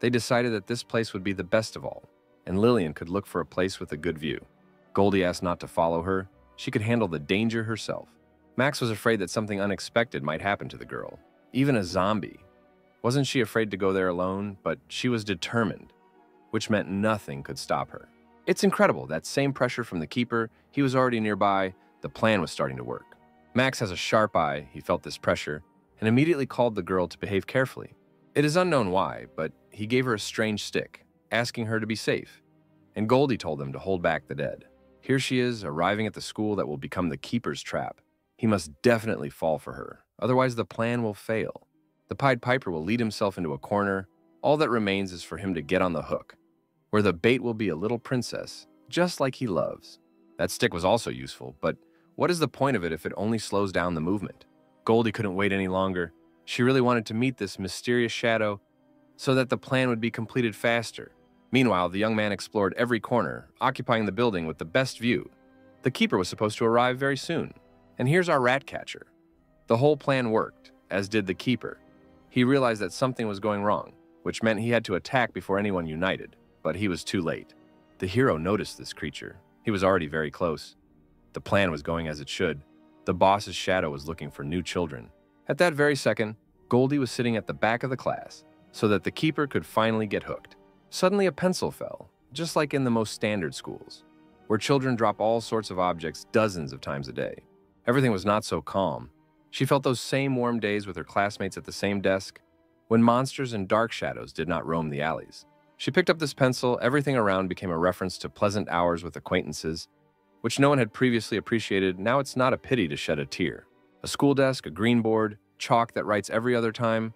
They decided that this place would be the best of all, and Lillian could look for a place with a good view. Goldie asked not to follow her. She could handle the danger herself. Max was afraid that something unexpected might happen to the girl, even a zombie. Wasn't she afraid to go there alone, but she was determined, which meant nothing could stop her. It's incredible, that same pressure from the keeper, he was already nearby, the plan was starting to work. Max has a sharp eye, he felt this pressure, and immediately called the girl to behave carefully. It is unknown why, but he gave her a strange stick, asking her to be safe, and Goldie told him to hold back the dead. Here she is, arriving at the school that will become the keeper's trap. He must definitely fall for her, otherwise the plan will fail. The Pied Piper will lead himself into a corner. All that remains is for him to get on the hook, where the bait will be a little princess, just like he loves. That stick was also useful, but what is the point of it if it only slows down the movement? Goldie couldn't wait any longer. She really wanted to meet this mysterious shadow so that the plan would be completed faster. Meanwhile, the young man explored every corner, occupying the building with the best view. The keeper was supposed to arrive very soon. And here's our rat catcher. The whole plan worked, as did the keeper. He realized that something was going wrong, which meant he had to attack before anyone united, but he was too late. The hero noticed this creature. He was already very close. The plan was going as it should. The boss's shadow was looking for new children. At that very second, Goldie was sitting at the back of the class, so that the keeper could finally get hooked. Suddenly a pencil fell, just like in the most standard schools, where children drop all sorts of objects dozens of times a day. Everything was not so calm. She felt those same warm days with her classmates at the same desk, when monsters and dark shadows did not roam the alleys. She picked up this pencil. Everything around became a reference to pleasant hours with acquaintances, which no one had previously appreciated. Now it's not a pity to shed a tear. A school desk, a green board, chalk that writes every other time,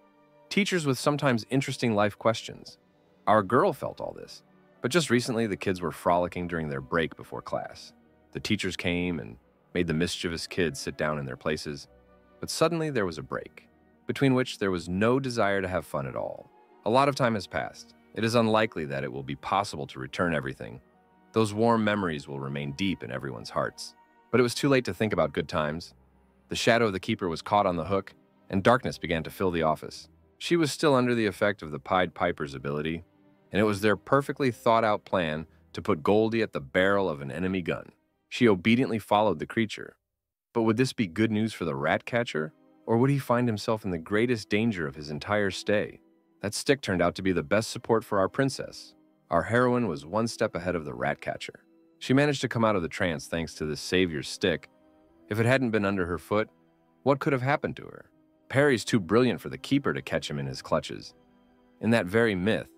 teachers with sometimes interesting life questions. Our girl felt all this. But just recently, the kids were frolicking during their break before class. The teachers came and made the mischievous kids sit down in their places. But suddenly there was a break, between which there was no desire to have fun at all. A lot of time has passed. It is unlikely that it will be possible to return everything. Those warm memories will remain deep in everyone's hearts. But it was too late to think about good times. The shadow of the keeper was caught on the hook, and darkness began to fill the office. She was still under the effect of the Pied Piper's ability, and it was their perfectly thought-out plan to put Goldie at the barrel of an enemy gun. She obediently followed the creature. But would this be good news for the rat catcher, or would he find himself in the greatest danger of his entire stay? That stick turned out to be the best support for our princess. Our heroine was one step ahead of the rat catcher. She managed to come out of the trance thanks to this savior's stick. If it hadn't been under her foot, what could have happened to her? Perry's too brilliant for the keeper to catch him in his clutches. In that very myth,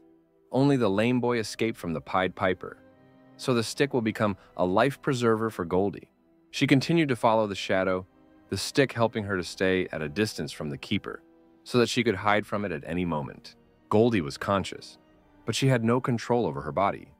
only the lame boy escaped from the Pied Piper. So the stick will become a life preserver for Goldie. She continued to follow the shadow, the stick helping her to stay at a distance from the keeper, so that she could hide from it at any moment. Goldie was conscious, but she had no control over her body.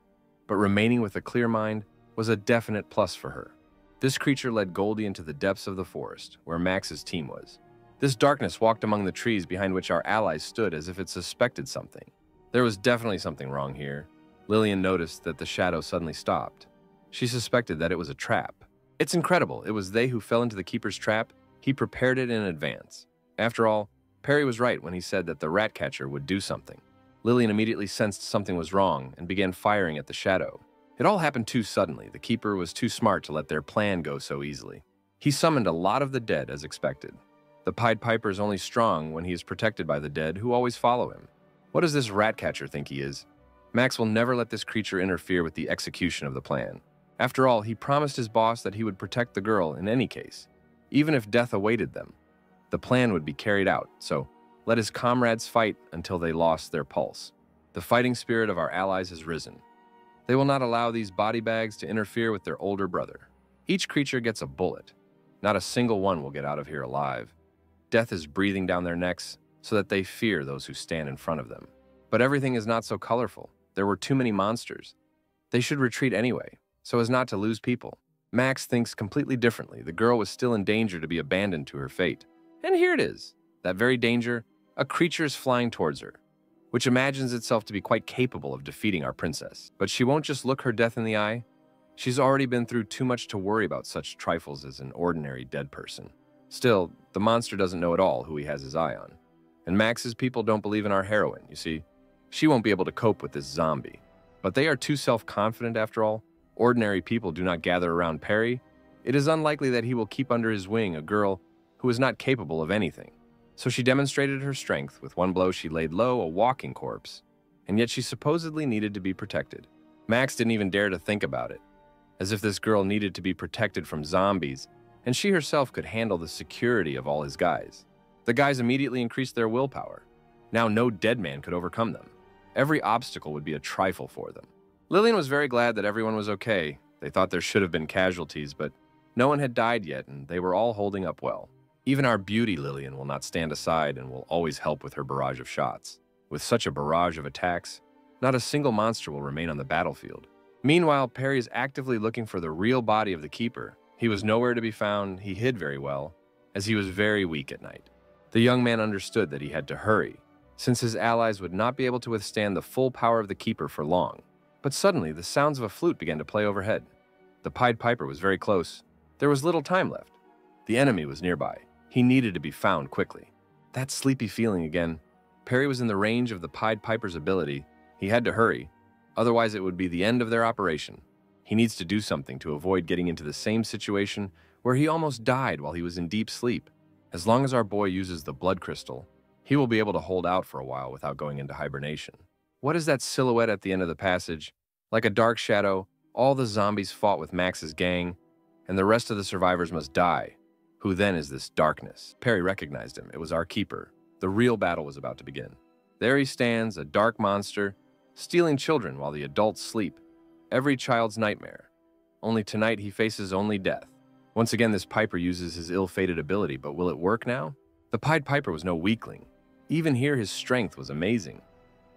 But remaining with a clear mind was a definite plus for her. This creature led Goldie into the depths of the forest, where Max's team was. This darkness walked among the trees behind which our allies stood as if it suspected something. There was definitely something wrong here. Lillian noticed that the shadow suddenly stopped. She suspected that it was a trap. It's incredible. It was they who fell into the keeper's trap. He prepared it in advance. After all, Perry was right when he said that the rat catcher would do something. Lillian immediately sensed something was wrong and began firing at the shadow. It all happened too suddenly. The keeper was too smart to let their plan go so easily. He summoned a lot of the dead as expected. The Pied Piper is only strong when he is protected by the dead who always follow him. What does this rat catcher think he is? Max will never let this creature interfere with the execution of the plan. After all, he promised his boss that he would protect the girl in any case, even if death awaited them. The plan would be carried out, so let his comrades fight until they lost their pulse. The fighting spirit of our allies has risen. They will not allow these body bags to interfere with their older brother. Each creature gets a bullet. Not a single one will get out of here alive. Death is breathing down their necks so that they fear those who stand in front of them. But everything is not so colorful. There were too many monsters. They should retreat anyway, so as not to lose people. Max thinks completely differently. The girl was still in danger to be abandoned to her fate. And here it is. That very danger, a creature is flying towards her, which imagines itself to be quite capable of defeating our princess. But she won't just look her death in the eye. She's already been through too much to worry about such trifles as an ordinary dead person. Still, the monster doesn't know at all who he has his eye on. And Max's people don't believe in our heroine, you see. She won't be able to cope with this zombie. But they are too self-confident after all. Ordinary people do not gather around Perry. It is unlikely that he will keep under his wing a girl who is not capable of anything. So she demonstrated her strength. With one blow, she laid low a walking corpse. And yet she supposedly needed to be protected. Max didn't even dare to think about it. As if this girl needed to be protected from zombies, and she herself could handle the security of all his guys. The guys immediately increased their willpower. Now no dead man could overcome them. Every obstacle would be a trifle for them. Lillian was very glad that everyone was okay. They thought there should have been casualties, but no one had died yet, and they were all holding up well. Even our beauty Lillian will not stand aside and will always help with her barrage of shots. With such a barrage of attacks, not a single monster will remain on the battlefield. Meanwhile, Perry is actively looking for the real body of the keeper. He was nowhere to be found. He hid very well, as he was very weak at night. The young man understood that he had to hurry, since his allies would not be able to withstand the full power of the keeper for long. But suddenly, the sounds of a flute began to play overhead. The Pied Piper was very close. There was little time left. The enemy was nearby. He needed to be found quickly. That sleepy feeling again. Perry was in the range of the Pied Piper's ability. He had to hurry. Otherwise, it would be the end of their operation. He needs to do something to avoid getting into the same situation where he almost died while he was in deep sleep. As long as our boy uses the blood crystal, he will be able to hold out for a while without going into hibernation. What is that silhouette at the end of the passage? Like a dark shadow, all the zombies fought with Max's gang, and the rest of the survivors must die. Who then is this darkness? Perry recognized him. It was our keeper. The real battle was about to begin. There he stands, a dark monster, stealing children while the adults sleep. Every child's nightmare. Only tonight he faces only death. Once again, this Piper uses his ill-fated ability, but will it work now? The Pied Piper was no weakling. Even here, his strength was amazing.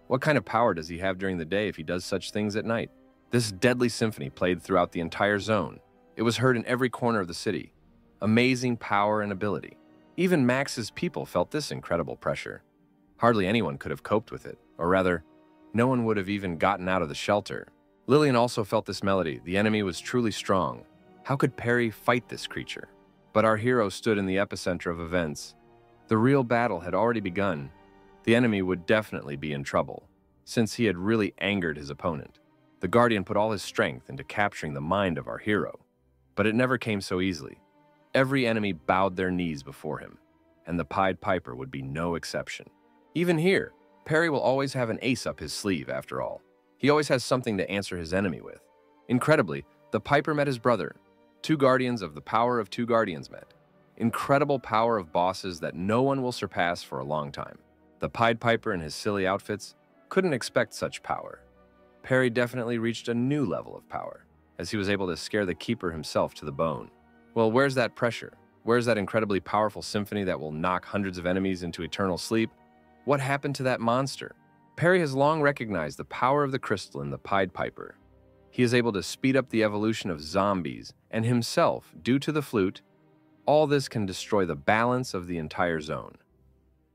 What kind of power does he have during the day if he does such things at night? This deadly symphony played throughout the entire zone. It was heard in every corner of the city. Amazing power and ability. Even Max's people felt this incredible pressure. Hardly anyone could have coped with it, or rather, no one would have even gotten out of the shelter. Lillian also felt this melody. The enemy was truly strong. How could Perry fight this creature? But our hero stood in the epicenter of events. The real battle had already begun. The enemy would definitely be in trouble, since he had really angered his opponent. The Guardian put all his strength into capturing the mind of our hero. But it never came so easily. Every enemy bowed their knees before him, and the Pied Piper would be no exception. Even here, Perry will always have an ace up his sleeve, after all. He always has something to answer his enemy with. Incredibly, the Piper met his brother. Two guardians of the power of two guardians met. Incredible power of bosses that no one will surpass for a long time. The Pied Piper in his silly outfits couldn't expect such power. Perry definitely reached a new level of power, as he was able to scare the keeper himself to the bone. Well, where's that pressure? Where's that incredibly powerful symphony that will knock hundreds of enemies into eternal sleep? What happened to that monster? Perry has long recognized the power of the crystal in the Pied Piper. He is able to speed up the evolution of zombies, and himself, due to the flute, all this can destroy the balance of the entire zone.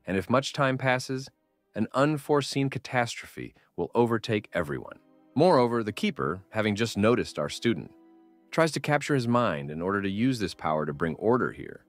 And if much time passes, an unforeseen catastrophe will overtake everyone. Moreover, the keeper, having just noticed our student, tries to capture his mind in order to use this power to bring order here.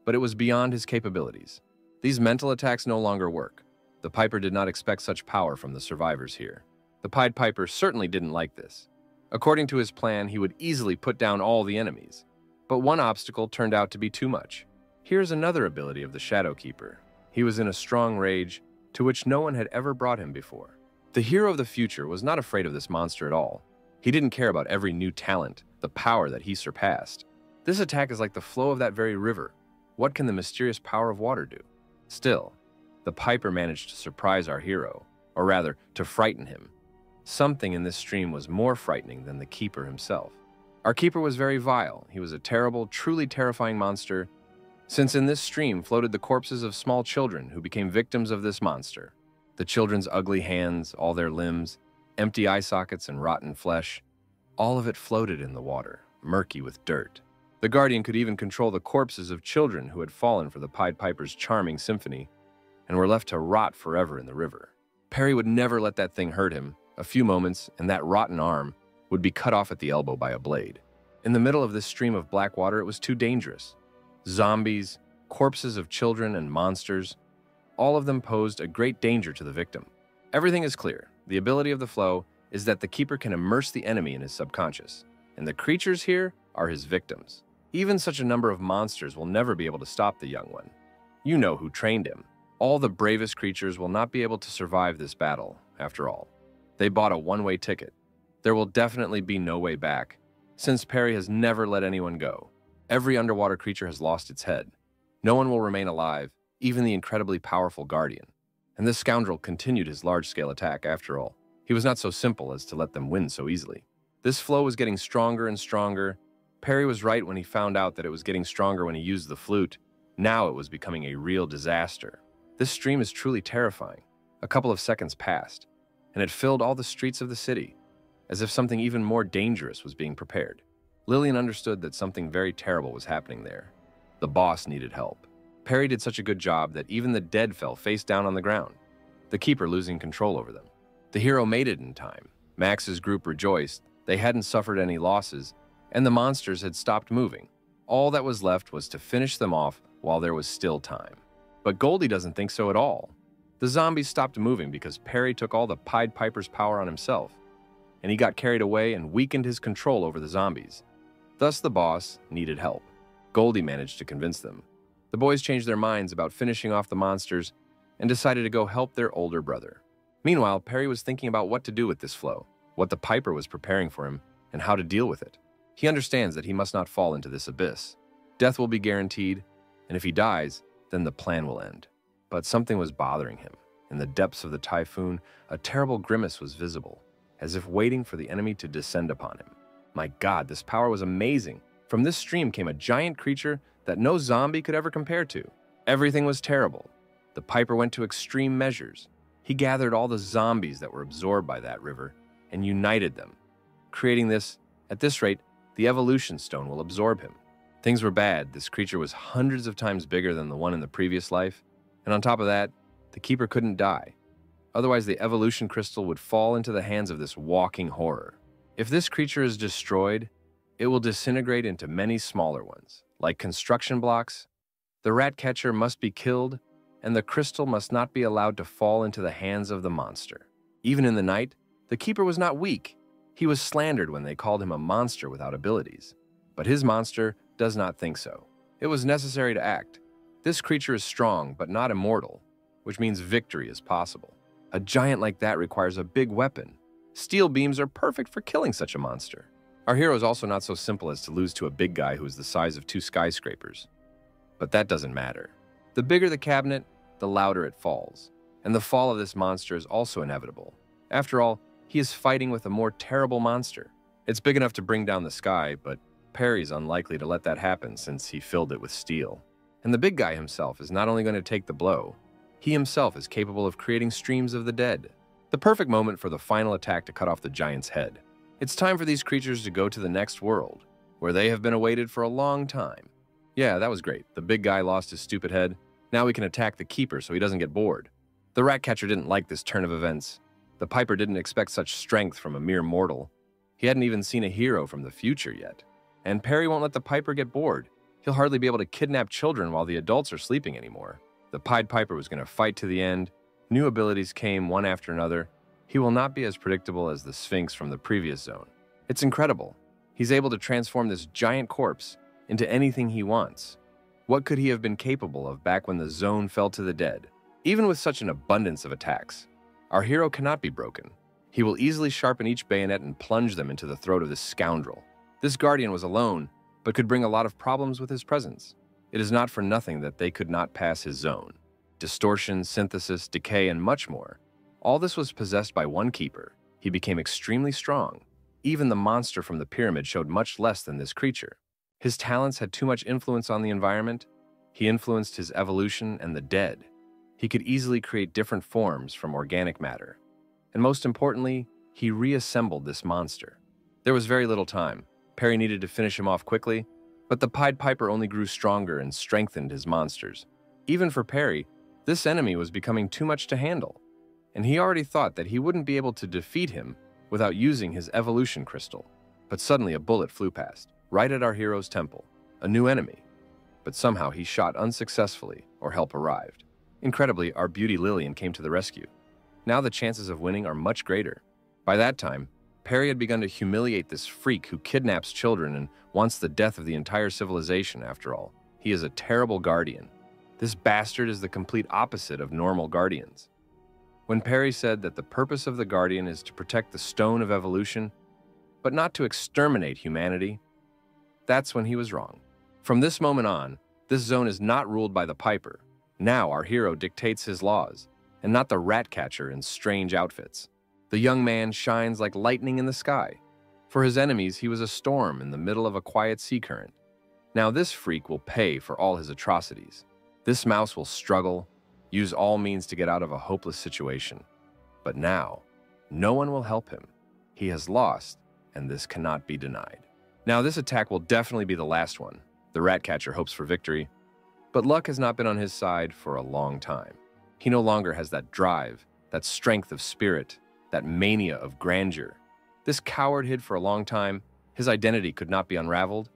But it was beyond his capabilities. These mental attacks no longer work. The Piper did not expect such power from the survivors here. The Pied Piper certainly didn't like this. According to his plan, he would easily put down all the enemies. But one obstacle turned out to be too much. Here's another ability of the Shadow Keeper. He was in a strong rage, to which no one had ever brought him before. The hero of the future was not afraid of this monster at all. He didn't care about every new talent, the power that he surpassed. This attack is like the flow of that very river. What can the mysterious power of water do? Still, the Piper managed to surprise our hero, or rather, to frighten him. Something in this stream was more frightening than the Keeper himself. Our Keeper was very vile. He was a terrible, truly terrifying monster, since in this stream floated the corpses of small children who became victims of this monster. The children's ugly hands, all their limbs, empty eye sockets and rotten flesh, all of it floated in the water. murky with dirt. The Guardian could even control the corpses of children who had fallen for the Pied Piper's charming symphony and were left to rot forever in the river. Perry would never let that thing hurt him. A few moments, and that rotten arm would be cut off at the elbow by a blade. In the middle of this stream of black water, it was too dangerous. Zombies, corpses of children, and monsters, all of them posed a great danger to the victim. Everything is clear. The ability of the flow is that the keeper can immerse the enemy in his subconscious, and the creatures here are his victims. Even such a number of monsters will never be able to stop the young one. You know who trained him. All the bravest creatures will not be able to survive this battle, after all. They bought a one-way ticket. There will definitely be no way back, since Perry has never let anyone go. Every underwater creature has lost its head. No one will remain alive, even the incredibly powerful Guardian. And this scoundrel continued his large-scale attack after all. He was not so simple as to let them win so easily. This flow was getting stronger and stronger. Perry was right when he found out that it was getting stronger when he used the flute. Now it was becoming a real disaster. This stream is truly terrifying. A couple of seconds passed, and it filled all the streets of the city, as if something even more dangerous was being prepared. Lillian understood that something very terrible was happening there. The boss needed help. Perry did such a good job that even the dead fell face down on the ground, the keeper losing control over them. The hero made it in time. Max's group rejoiced. They hadn't suffered any losses, and the monsters had stopped moving. All that was left was to finish them off while there was still time. But Goldie doesn't think so at all. The zombies stopped moving because Perry took all the Pied Piper's power on himself, and he got carried away and weakened his control over the zombies. Thus the boss needed help. Goldie managed to convince them. The boys changed their minds about finishing off the monsters and decided to go help their older brother. Meanwhile, Perry was thinking about what to do with this flow, what the Piper was preparing for him, and how to deal with it. He understands that he must not fall into this abyss. Death will be guaranteed, and if he dies, then the plan will end. But something was bothering him. In the depths of the typhoon, a terrible grimace was visible, as if waiting for the enemy to descend upon him. My God, this power was amazing. From this stream came a giant creature that no zombie could ever compare to. Everything was terrible. The Piper went to extreme measures. He gathered all the zombies that were absorbed by that river and united them, creating this. At this rate, the evolution stone will absorb him. Things were bad. This creature was hundreds of times bigger than the one in the previous life, and on top of that, the keeper couldn't die. Otherwise, the evolution crystal would fall into the hands of this walking horror. If this creature is destroyed, it will disintegrate into many smaller ones, like construction blocks. The rat catcher must be killed, and the crystal must not be allowed to fall into the hands of the monster. Even in the night, the keeper was not weak. He was slandered when they called him a monster without abilities. But his monster does not think so. It was necessary to act. This creature is strong, but not immortal, which means victory is possible. A giant like that requires a big weapon. Steel beams are perfect for killing such a monster. Our hero is also not so simple as to lose to a big guy who is the size of 2 skyscrapers. But that doesn't matter. The bigger the cabinet, the louder it falls. And the fall of this monster is also inevitable. After all, he is fighting with a more terrible monster. It's big enough to bring down the sky, but Perry's unlikely to let that happen since he filled it with steel. And the big guy himself is not only going to take the blow, he himself is capable of creating streams of the dead. The perfect moment for the final attack to cut off the giant's head. It's time for these creatures to go to the next world, where they have been awaited for a long time. Yeah, that was great. The big guy lost his stupid head. Now we can attack the keeper so he doesn't get bored. The rat catcher didn't like this turn of events. The Piper didn't expect such strength from a mere mortal. He hadn't even seen a hero from the future yet. And Perry won't let the Piper get bored. He'll hardly be able to kidnap children while the adults are sleeping anymore. The Pied Piper was going to fight to the end. New abilities came one after another. He will not be as predictable as the Sphinx from the previous zone. It's incredible. He's able to transform this giant corpse into anything he wants. What could he have been capable of back when the zone fell to the dead? Even with such an abundance of attacks, our hero cannot be broken. He will easily sharpen each bayonet and plunge them into the throat of this scoundrel. This Guardian was alone, but could bring a lot of problems with his presence. It is not for nothing that they could not pass his zone. Distortion, synthesis, decay, and much more. All this was possessed by one keeper. He became extremely strong. Even the monster from the pyramid showed much less than this creature. His talents had too much influence on the environment. He influenced his evolution and the dead. He could easily create different forms from organic matter. And most importantly, he reassembled this monster. There was very little time. Perry needed to finish him off quickly, but the Pied Piper only grew stronger and strengthened his monsters. Even for Perry, this enemy was becoming too much to handle, and he already thought that he wouldn't be able to defeat him without using his evolution crystal. But suddenly a bullet flew past, right at our hero's temple, a new enemy. But somehow he shot unsuccessfully, or help arrived. Incredibly, our beauty Lillian came to the rescue. Now the chances of winning are much greater. By that time, Perry had begun to humiliate this freak who kidnaps children and wants the death of the entire civilization, after all. He is a terrible guardian. This bastard is the complete opposite of normal guardians. When Perry said that the purpose of the guardian is to protect the stone of evolution, but not to exterminate humanity, that's when he was wrong. From this moment on, this zone is not ruled by the Piper. Now our hero dictates his laws, and not the rat catcher in strange outfits. The young man shines like lightning in the sky. For his enemies, he was a storm in the middle of a quiet sea current. Now this freak will pay for all his atrocities. This mouse will struggle, use all means to get out of a hopeless situation. But now, no one will help him. He has lost, and this cannot be denied. Now this attack will definitely be the last one. The rat catcher hopes for victory, but luck has not been on his side for a long time. He no longer has that drive, that strength of spirit, that mania of grandeur. This coward hid for a long time. His identity could not be unraveled.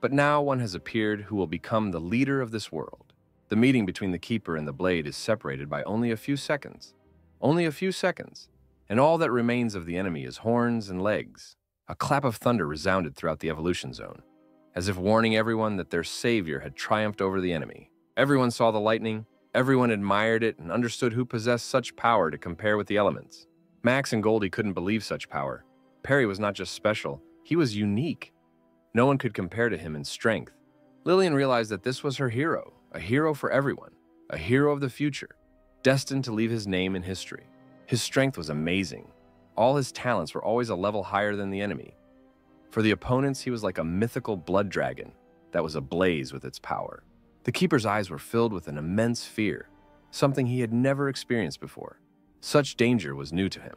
But now one has appeared who will become the leader of this world. The meeting between the keeper and the blade is separated by only a few seconds. Only a few seconds. And all that remains of the enemy is horns and legs. A clap of thunder resounded throughout the evolution zone, as if warning everyone that their savior had triumphed over the enemy. Everyone saw the lightning. Everyone admired it and understood who possessed such power to compare with the elements. Max and Goldie couldn't believe such power. Perry was not just special, he was unique. No one could compare to him in strength. Lillian realized that this was her hero, a hero for everyone, a hero of the future, destined to leave his name in history. His strength was amazing. All his talents were always a level higher than the enemy. For the opponents, he was like a mythical blood dragon that was ablaze with its power. The Keeper's eyes were filled with an immense fear, something he had never experienced before. Such danger was new to him.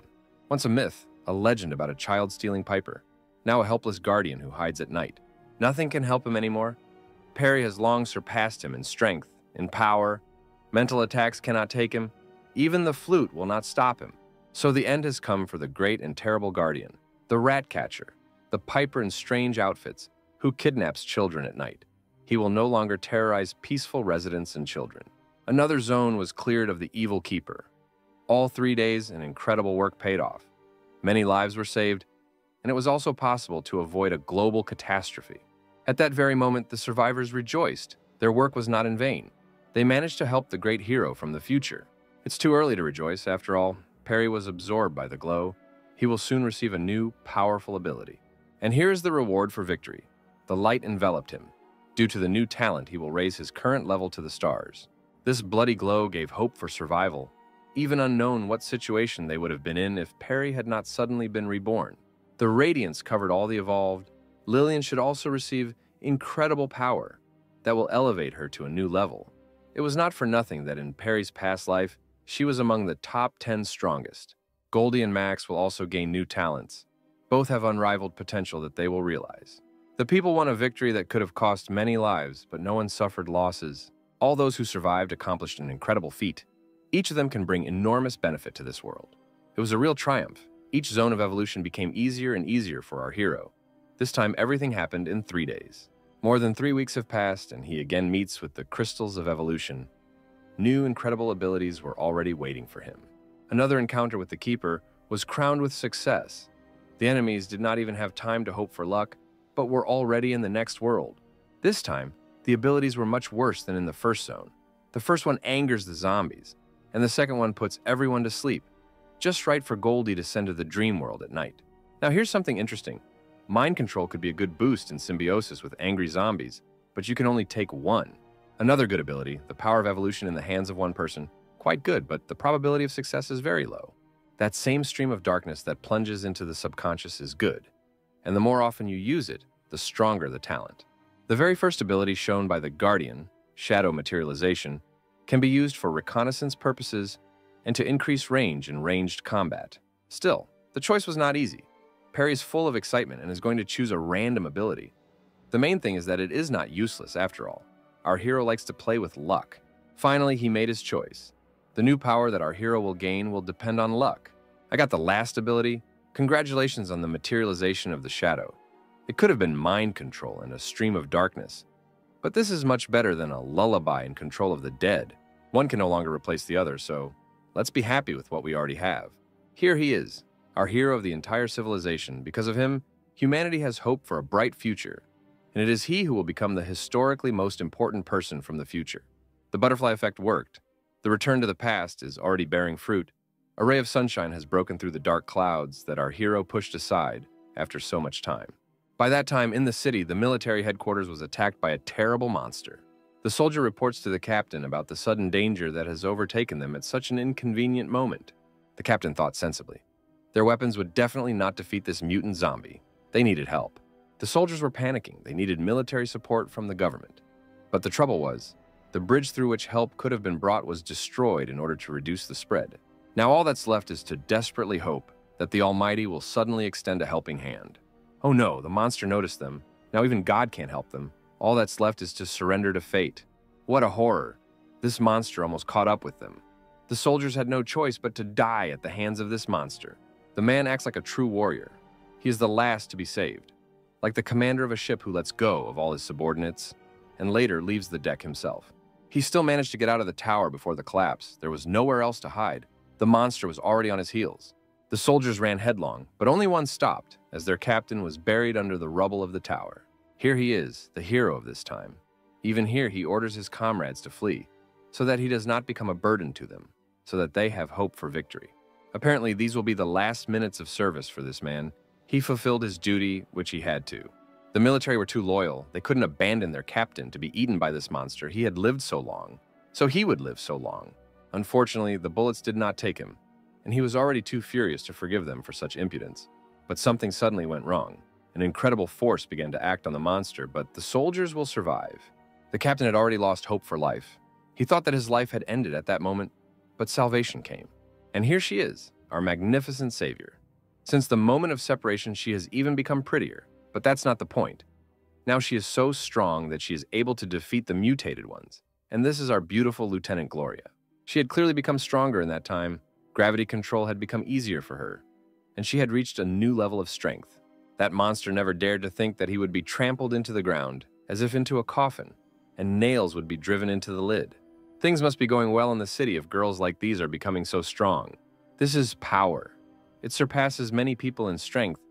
Once a myth, a legend about a child-stealing piper, now a helpless guardian who hides at night. Nothing can help him anymore. Perry has long surpassed him in strength, in power. Mental attacks cannot take him. Even the flute will not stop him. So the end has come for the great and terrible guardian, the rat catcher, the piper in strange outfits who kidnaps children at night. He will no longer terrorize peaceful residents and children. Another zone was cleared of the evil keeper. All 3 days, an incredible work paid off. Many lives were saved, and it was also possible to avoid a global catastrophe. At that very moment, the survivors rejoiced. Their work was not in vain. They managed to help the great hero from the future. It's too early to rejoice. After all, Perry was absorbed by the glow. He will soon receive a new, powerful ability. And here is the reward for victory. The light enveloped him. Due to the new talent, he will raise his current level to the stars. This bloody glow gave hope for survival, even unknown what situation they would have been in if Perry had not suddenly been reborn. The radiance covered all the evolved. Lillian should also receive incredible power that will elevate her to a new level. It was not for nothing that in Perry's past life, she was among the top 10 strongest. Goldie and Max will also gain new talents. Both have unrivaled potential that they will realize. The people won a victory that could have cost many lives, but no one suffered losses. All those who survived accomplished an incredible feat. Each of them can bring enormous benefit to this world. It was a real triumph. Each zone of evolution became easier and easier for our hero. This time, everything happened in 3 days. More than 3 weeks have passed, and he again meets with the crystals of evolution. New incredible abilities were already waiting for him. Another encounter with the Keeper was crowned with success. The enemies did not even have time to hope for luck, but were already in the next world. This time, the abilities were much worse than in the first zone. The first one angers the zombies, and the second one puts everyone to sleep, just right for Goldie to send to the dream world at night. Now here's something interesting. Mind control could be a good boost in symbiosis with angry zombies, but you can only take one. Another good ability, the power of evolution in the hands of one person, quite good, but the probability of success is very low. That same stream of darkness that plunges into the subconscious is good, and the more often you use it, the stronger the talent. The very first ability shown by the Guardian, Shadow Materialization, can be used for reconnaissance purposes and to increase range in ranged combat. Still, the choice was not easy. Perry's full of excitement and is going to choose a random ability. The main thing is that it is not useless after all. Our hero likes to play with luck. Finally, he made his choice. The new power that our hero will gain will depend on luck. I got the last ability. Congratulations on the materialization of the shadow. It could have been mind control and a stream of darkness. But this is much better than a lullaby in control of the dead. One can no longer replace the other, so let's be happy with what we already have. Here he is, our hero of the entire civilization. Because of him, humanity has hope for a bright future. And it is he who will become the historically most important person from the future. The butterfly effect worked. The return to the past is already bearing fruit. A ray of sunshine has broken through the dark clouds that our hero pushed aside after so much time. By that time, in the city, the military headquarters was attacked by a terrible monster. The soldier reports to the captain about the sudden danger that has overtaken them at such an inconvenient moment. The captain thought sensibly. Their weapons would definitely not defeat this mutant zombie. They needed help. The soldiers were panicking. They needed military support from the government. But the trouble was, the bridge through which help could have been brought was destroyed in order to reduce the spread. Now all that's left is to desperately hope that the Almighty will suddenly extend a helping hand. Oh no, the monster noticed them. Now even God can't help them. All that's left is to surrender to fate. What a horror. This monster almost caught up with them. The soldiers had no choice but to die at the hands of this monster. The man acts like a true warrior. He is the last to be saved. Like the commander of a ship who lets go of all his subordinates and later leaves the deck himself. He still managed to get out of the tower before the collapse. There was nowhere else to hide. The monster was already on his heels. The soldiers ran headlong, but only one stopped, as their captain was buried under the rubble of the tower. Here he is, the hero of this time. Even here he orders his comrades to flee, so that he does not become a burden to them, so that they have hope for victory. Apparently, these will be the last minutes of service for this man. He fulfilled his duty, which he had to. The military were too loyal. They couldn't abandon their captain to be eaten by this monster. He had lived so long, so he would live so long. Unfortunately, the bullets did not take him, and he was already too furious to forgive them for such impudence. But something suddenly went wrong. An incredible force began to act on the monster, but the soldiers will survive. The captain had already lost hope for life. He thought that his life had ended at that moment, but salvation came. And here she is, our magnificent savior. Since the moment of separation, she has even become prettier, but that's not the point. Now she is so strong that she is able to defeat the mutated ones. And this is our beautiful Lieutenant Gloria. She had clearly become stronger in that time. Gravity control had become easier for her, and she had reached a new level of strength. That monster never dared to think that he would be trampled into the ground, as if into a coffin, and nails would be driven into the lid. Things must be going well in the city if girls like these are becoming so strong. This is power. It surpasses many people in strength,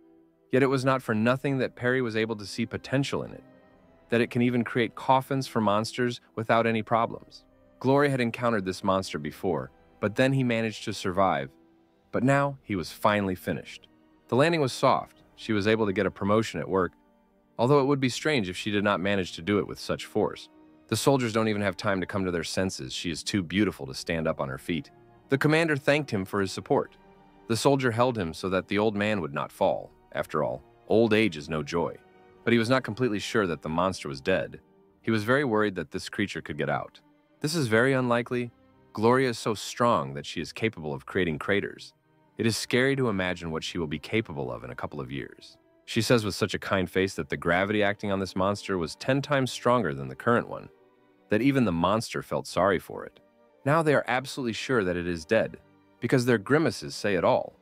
yet it was not for nothing that Perry was able to see potential in it, that it can even create coffins for monsters without any problems. Gloria had encountered this monster before, but then he managed to survive. But now he was finally finished. The landing was soft. She was able to get a promotion at work, although it would be strange if she did not manage to do it with such force. The soldiers don't even have time to come to their senses. She is too beautiful to stand up on her feet. The commander thanked him for his support. The soldier held him so that the old man would not fall. After all, old age is no joy. But he was not completely sure that the monster was dead. He was very worried that this creature could get out. This is very unlikely. Gloria is so strong that she is capable of creating craters. It is scary to imagine what she will be capable of in a couple of years. She says with such a kind face that the gravity acting on this monster was 10 times stronger than the current one, that even the monster felt sorry for it. Now they are absolutely sure that it is dead, because their grimaces say it all.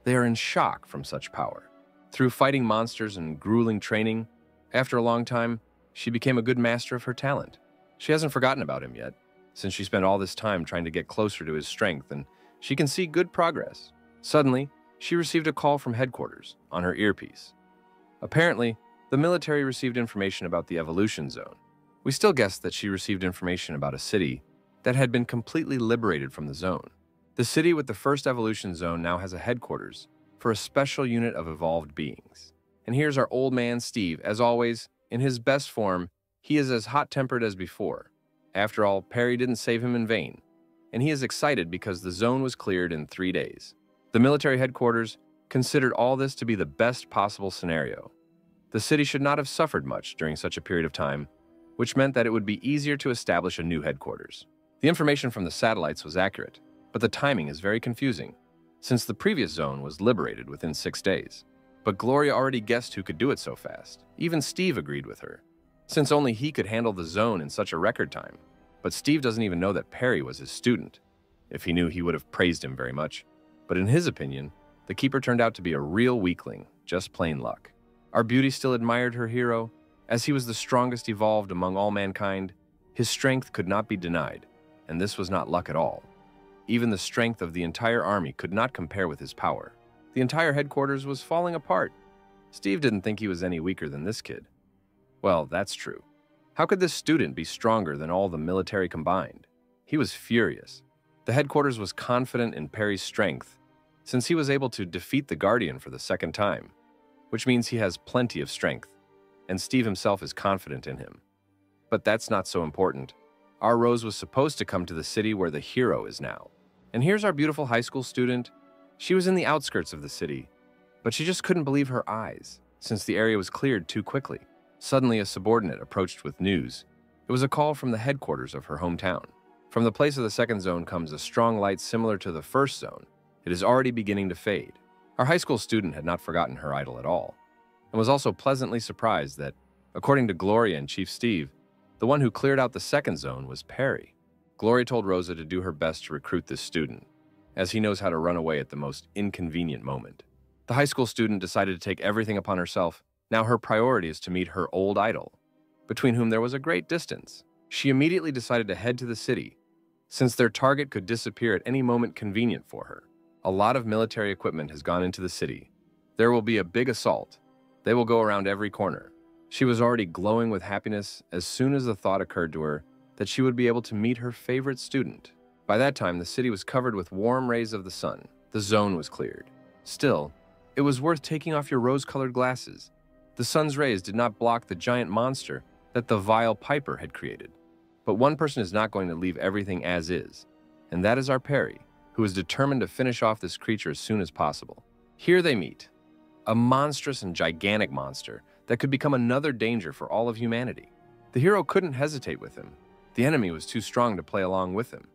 They are in shock from such power. Through fighting monsters and grueling training, after a long time, she became a good master of her talent. She hasn't forgotten about him yet, since she spent all this time trying to get closer to his strength, and she can see good progress. Suddenly, she received a call from headquarters on her earpiece. Apparently, the military received information about the evolution zone. We still guessed that she received information about a city that had been completely liberated from the zone. The city with the first evolution zone now has a headquarters for a special unit of evolved beings. And here's our old man Steve. As always, in his best form, he is as hot-tempered as before. After all, Perry didn't save him in vain, and he is excited because the zone was cleared in 3 days. The military headquarters considered all this to be the best possible scenario. The city should not have suffered much during such a period of time, which meant that it would be easier to establish a new headquarters. The information from the satellites was accurate, but the timing is very confusing, since the previous zone was liberated within 6 days. But Gloria already guessed who could do it so fast. Even Steve agreed with her, since only he could handle the zone in such a record time. But Steve doesn't even know that Perry was his student. If he knew, he would have praised him very much. But in his opinion, the keeper turned out to be a real weakling, just plain luck. Our beauty still admired her hero. As he was the strongest evolved among all mankind, his strength could not be denied, and this was not luck at all. Even the strength of the entire army could not compare with his power. The entire headquarters was falling apart. Steve didn't think he was any weaker than this kid. Well, that's true. How could this student be stronger than all the military combined? He was furious. The headquarters was confident in Perry's strength, since he was able to defeat the Guardian for the second time, which means he has plenty of strength, and Steve himself is confident in him. But that's not so important. Our Rose was supposed to come to the city where the hero is now. And here's our beautiful high school student. She was in the outskirts of the city, but she just couldn't believe her eyes, since the area was cleared too quickly. Suddenly, a subordinate approached with news. It was a call from the headquarters of her hometown. From the place of the second zone comes a strong light similar to the first zone. It is already beginning to fade. Our high school student had not forgotten her idol at all, and was also pleasantly surprised that, according to Gloria and Chief Steve, the one who cleared out the second zone was Perry. Gloria told Rosa to do her best to recruit this student, as he knows how to run away at the most inconvenient moment. The high school student decided to take everything upon herself. Now her priority is to meet her old idol, between whom there was a great distance. She immediately decided to head to the city, since their target could disappear at any moment convenient for her. A lot of military equipment has gone into the city. There will be a big assault. They will go around every corner. She was already glowing with happiness as soon as the thought occurred to her that she would be able to meet her favorite student. By that time, the city was covered with warm rays of the sun. The zone was cleared. Still, it was worth taking off your rose-colored glasses. The sun's rays did not block the giant monster that the vile Piper had created. But one person is not going to leave everything as is, and that is our Perry, who is determined to finish off this creature as soon as possible. Here they meet, a monstrous and gigantic monster that could become another danger for all of humanity. The hero couldn't hesitate with him. The enemy was too strong to play along with him,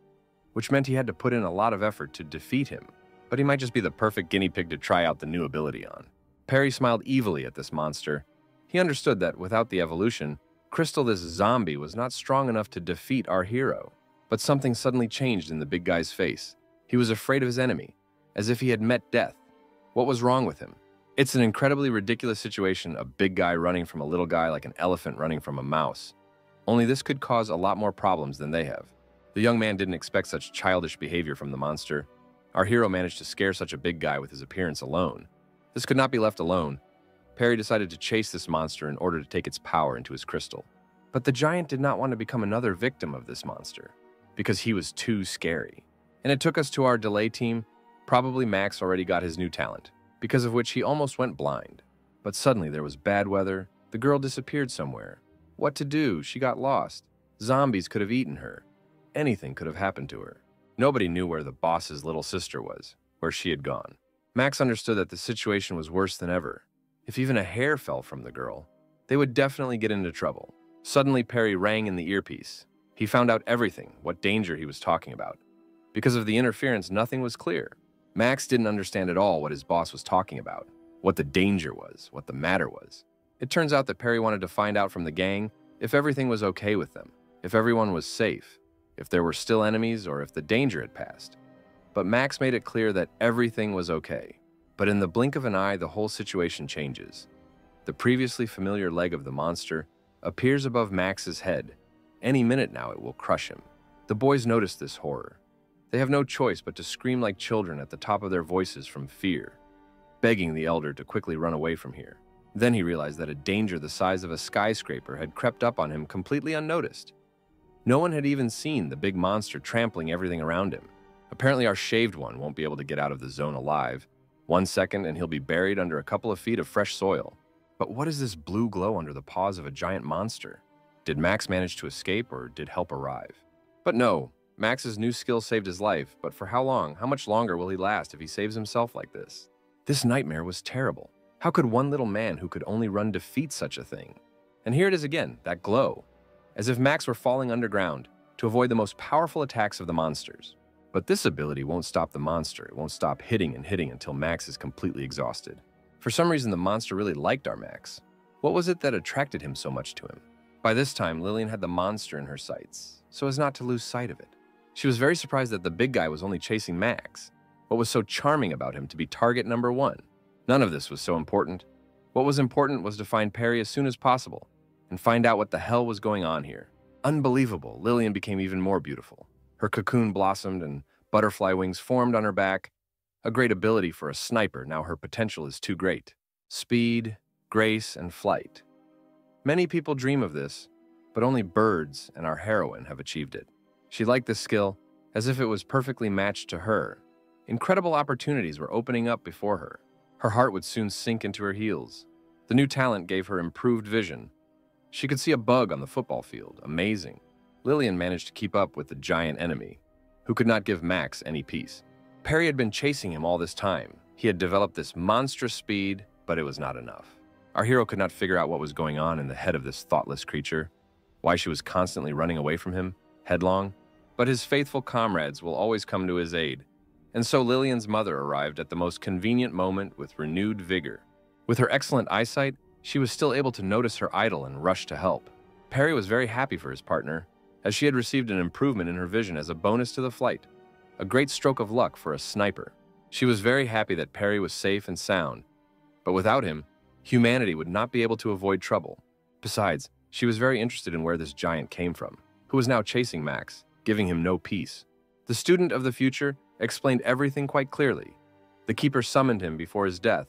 which meant he had to put in a lot of effort to defeat him. But he might just be the perfect guinea pig to try out the new ability on. Perry smiled evilly at this monster. He understood that without the evolution, Crystal, this zombie, was not strong enough to defeat our hero. But something suddenly changed in the big guy's face. He was afraid of his enemy, as if he had met death. What was wrong with him? It's an incredibly ridiculous situation, a big guy running from a little guy like an elephant running from a mouse. Only this could cause a lot more problems than they have. The young man didn't expect such childish behavior from the monster. Our hero managed to scare such a big guy with his appearance alone. This could not be left alone. Perry decided to chase this monster in order to take its power into his crystal. But the giant did not want to become another victim of this monster, because he was too scary. And it took us to our delay team. Probably Max already got his new talent, because of which he almost went blind. But suddenly there was bad weather. The girl disappeared somewhere. What to do? She got lost. Zombies could have eaten her. Anything could have happened to her. Nobody knew where the boss's little sister was, where she had gone. Max understood that the situation was worse than ever. If even a hair fell from the girl, they would definitely get into trouble. Suddenly, Perry rang in the earpiece. He found out everything, what danger he was talking about. Because of the interference, nothing was clear. Max didn't understand at all what his boss was talking about, what the danger was, what the matter was. It turns out that Perry wanted to find out from the gang if everything was okay with them, if everyone was safe, if there were still enemies, or if the danger had passed. But Max made it clear that everything was okay. But in the blink of an eye, the whole situation changes. The previously familiar leg of the monster appears above Max's head. Any minute now, it will crush him. The boys notice this horror. They have no choice but to scream like children at the top of their voices from fear, begging the elder to quickly run away from here. Then he realized that a danger the size of a skyscraper had crept up on him completely unnoticed. No one had even seen the big monster trampling everything around him. Apparently our shaved one won't be able to get out of the zone alive. 1 second and he'll be buried under a couple of feet of fresh soil. But what is this blue glow under the paws of a giant monster? Did Max manage to escape, or did help arrive? But no, Max's new skill saved his life, but for how long? How much longer will he last if he saves himself like this? This nightmare was terrible. How could one little man who could only run defeat such a thing? And here it is again, that glow, as if Max were falling underground to avoid the most powerful attacks of the monsters. But this ability won't stop the monster. It won't stop hitting and hitting until Max is completely exhausted. For some reason, the monster really liked our Max. What was it that attracted him so much to him? By this time, Lillian had the monster in her sights, so as not to lose sight of it. She was very surprised that the big guy was only chasing Max. What was so charming about him to be target number one? None of this was so important. What was important was to find Perry as soon as possible and find out what the hell was going on here. Unbelievable, Lillian became even more beautiful. Her cocoon blossomed and butterfly wings formed on her back. A great ability for a sniper, now her potential is too great. Speed, grace, and flight. Many people dream of this, but only birds and our heroine have achieved it. She liked this skill as if it was perfectly matched to her. Incredible opportunities were opening up before her. Her heart would soon sink into her heels. The new talent gave her improved vision. She could see a bug on the football field. Amazing. Lillian managed to keep up with the giant enemy, who could not give Max any peace. Perry had been chasing him all this time. He had developed this monstrous speed, but it was not enough. Our hero could not figure out what was going on in the head of this thoughtless creature, why she was constantly running away from him, headlong. But his faithful comrades will always come to his aid. And so Lillian's mother arrived at the most convenient moment with renewed vigor. With her excellent eyesight, she was still able to notice her idol and rush to help. Perry was very happy for his partner, as she had received an improvement in her vision as a bonus to the flight. A great stroke of luck for a sniper. She was very happy that Perry was safe and sound, but without him, humanity would not be able to avoid trouble. Besides, she was very interested in where this giant came from, who was now chasing Max, giving him no peace. The student of the future explained everything quite clearly. The keeper summoned him before his death,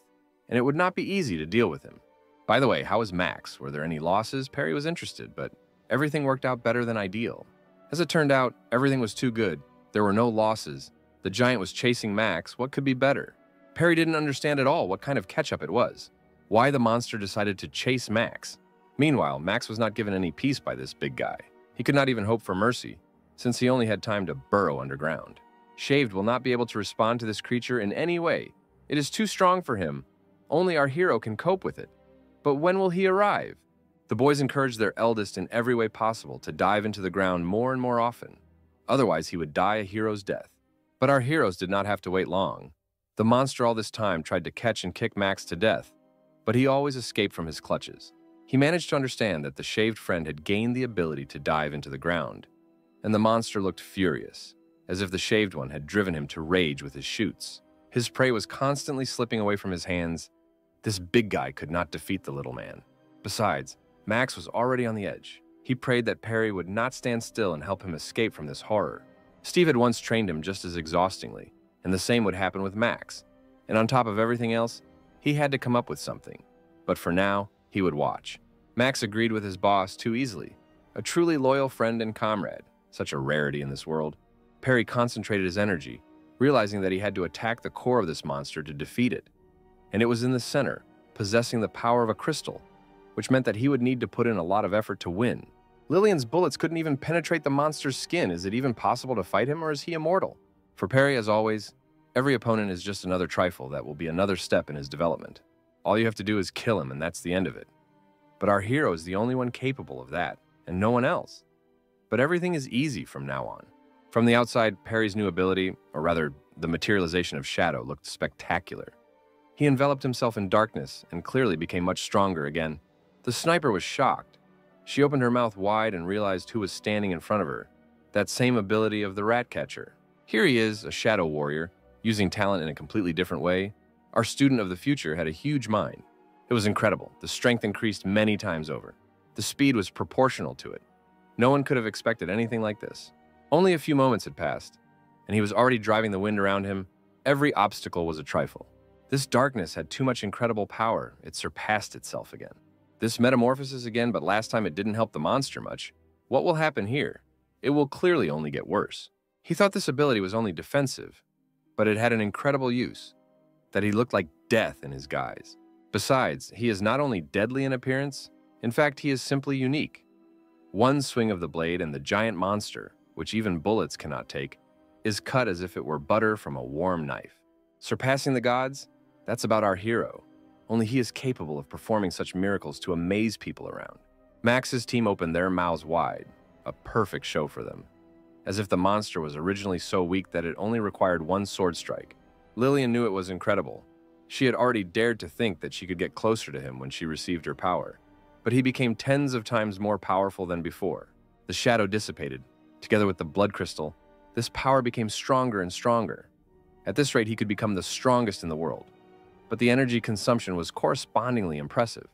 and it would not be easy to deal with him. By the way, how was Max? Were there any losses? Perry was interested, but everything worked out better than ideal. As it turned out, everything was too good. There were no losses. The giant was chasing Max. What could be better? Perry didn't understand at all what kind of catch-up it was. Why the monster decided to chase Max. Meanwhile, Max was not given any peace by this big guy. He could not even hope for mercy, since he only had time to burrow underground. Shaved will not be able to respond to this creature in any way. It is too strong for him. Only our hero can cope with it. But when will he arrive? The boys encouraged their eldest in every way possible to dive into the ground more and more often. Otherwise, he would die a hero's death. But our heroes did not have to wait long. The monster all this time tried to catch and kick Max to death, but he always escaped from his clutches. He managed to understand that the shaved friend had gained the ability to dive into the ground, and the monster looked furious, as if the shaved one had driven him to rage with his shoots. His prey was constantly slipping away from his hands. This big guy could not defeat the little man. Besides, Max was already on the edge. He prayed that Perry would not stand still and help him escape from this horror. Steve had once trained him just as exhaustingly, and the same would happen with Max. And on top of everything else, he had to come up with something. But for now, he would watch. Max agreed with his boss too easily. A truly loyal friend and comrade, such a rarity in this world. Perry concentrated his energy, realizing that he had to attack the core of this monster to defeat it. And it was in the center, possessing the power of a crystal, which meant that he would need to put in a lot of effort to win. Lillian's bullets couldn't even penetrate the monster's skin. Is it even possible to fight him, or is he immortal? For Perry, as always, every opponent is just another trifle that will be another step in his development. All you have to do is kill him, and that's the end of it. But our hero is the only one capable of that, and no one else. But everything is easy from now on. From the outside, Perry's new ability, or rather, the materialization of shadow, looked spectacular. He enveloped himself in darkness and clearly became much stronger again. The sniper was shocked. She opened her mouth wide and realized who was standing in front of her. That same ability of the rat catcher. Here he is, a shadow warrior, using talent in a completely different way. Our student of the future had a huge mind. It was incredible. The strength increased many times over. The speed was proportional to it. No one could have expected anything like this. Only a few moments had passed, and he was already driving the wind around him. Every obstacle was a trifle. This darkness had too much incredible power. It surpassed itself again. This metamorphosis again, but last time it didn't help the monster much. What will happen here? It will clearly only get worse. He thought this ability was only defensive, but it had an incredible use, that he looked like death in his guise. Besides, he is not only deadly in appearance, in fact, he is simply unique. One swing of the blade and the giant monster, which even bullets cannot take, is cut as if it were butter from a warm knife. Surpassing the gods? That's about our hero. Only he is capable of performing such miracles to amaze people around. Max's team opened their mouths wide, a perfect show for them, as if the monster was originally so weak that it only required one sword strike. Lillian knew it was incredible, She had already dared to think that she could get closer to him when she received her power. But he became tens of times more powerful than before. The shadow dissipated. Together with the blood crystal, this power became stronger and stronger. At this rate, he could become the strongest in the world. But the energy consumption was correspondingly impressive.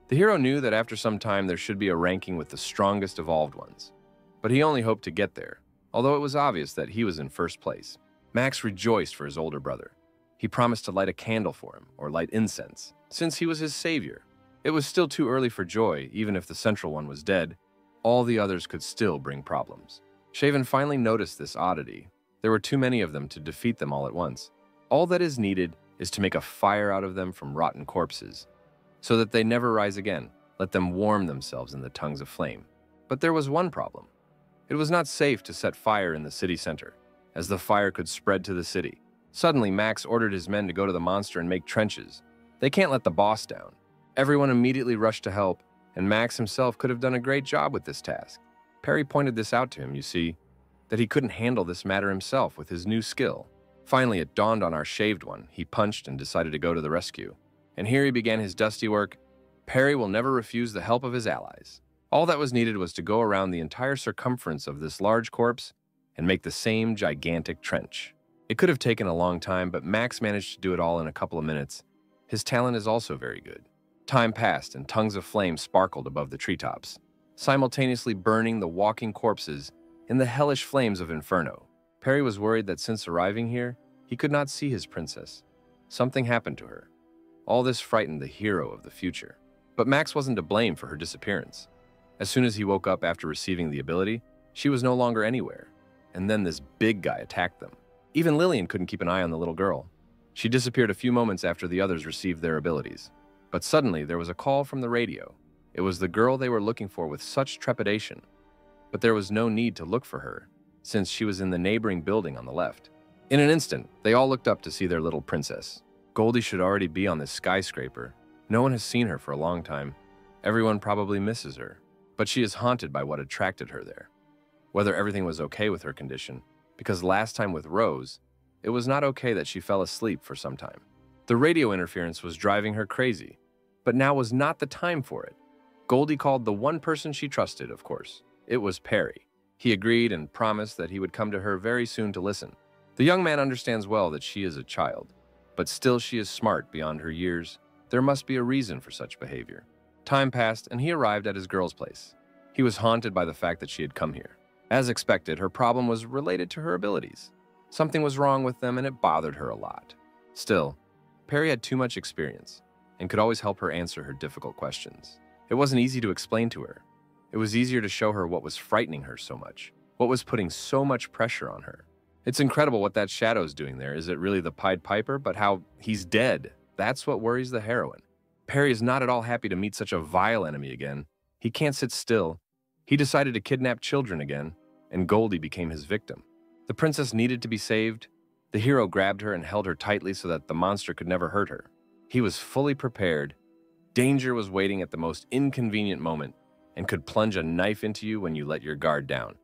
The hero knew that after some time there should be a ranking with the strongest evolved ones. But he only hoped to get there, although it was obvious that he was in first place. Max rejoiced for his older brother. He promised to light a candle for him, or light incense, since he was his savior. It was still too early for joy, even if the central one was dead. All the others could still bring problems. Shaven finally noticed this oddity. There were too many of them to defeat them all at once. All that is needed is to make a fire out of them from rotten corpses, so that they never rise again. Let them warm themselves in the tongues of flame. But there was one problem. It was not safe to set fire in the city center, as the fire could spread to the city. Suddenly, Max ordered his men to go to the monster and make trenches. They can't let the boss down. Everyone immediately rushed to help, and Max himself could have done a great job with this task. Perry pointed this out to him, you see, that he couldn't handle this matter himself with his new skill. Finally, it dawned on our shaved one. He punched and decided to go to the rescue. And here he began his dusty work. Perry will never refuse the help of his allies. All that was needed was to go around the entire circumference of this large corpse and make the same gigantic trench. It could have taken a long time, but Max managed to do it all in a couple of minutes. His talent is also very good. Time passed, and tongues of flame sparkled above the treetops, simultaneously burning the walking corpses in the hellish flames of Inferno. Perry was worried that since arriving here, he could not see his princess. Something happened to her. All this frightened the hero of the future. But Max wasn't to blame for her disappearance. As soon as he woke up after receiving the ability, she was no longer anywhere. And then this big guy attacked them. Even Lillian couldn't keep an eye on the little girl. She disappeared a few moments after the others received their abilities. But suddenly, there was a call from the radio. It was the girl they were looking for with such trepidation. But there was no need to look for her, since she was in the neighboring building on the left. In an instant, they all looked up to see their little princess. Goldie should already be on this skyscraper. No one has seen her for a long time. Everyone probably misses her. But she is haunted by what attracted her there. Whether everything was okay with her condition, because last time with Rose, it was not okay that she fell asleep for some time. The radio interference was driving her crazy, but now was not the time for it. Goldie called the one person she trusted, of course. It was Perry. He agreed and promised that he would come to her very soon to listen. The young man understands well that she is a child, but still she is smart beyond her years. There must be a reason for such behavior. Time passed, and he arrived at his girl's place. He was haunted by the fact that she had come here. As expected, her problem was related to her abilities. Something was wrong with them, and it bothered her a lot. Still, Perry had too much experience and could always help her answer her difficult questions. It wasn't easy to explain to her. It was easier to show her what was frightening her so much, what was putting so much pressure on her. It's incredible what that shadow's doing there. Is it really the Pied Piper? But how he's dead. That's what worries the heroine. Perry is not at all happy to meet such a vile enemy again. He can't sit still. He decided to kidnap children again, and Goldie became his victim. The princess needed to be saved. The hero grabbed her and held her tightly so that the monster could never hurt her. He was fully prepared. Danger was waiting at the most inconvenient moment and could plunge a knife into you when you let your guard down.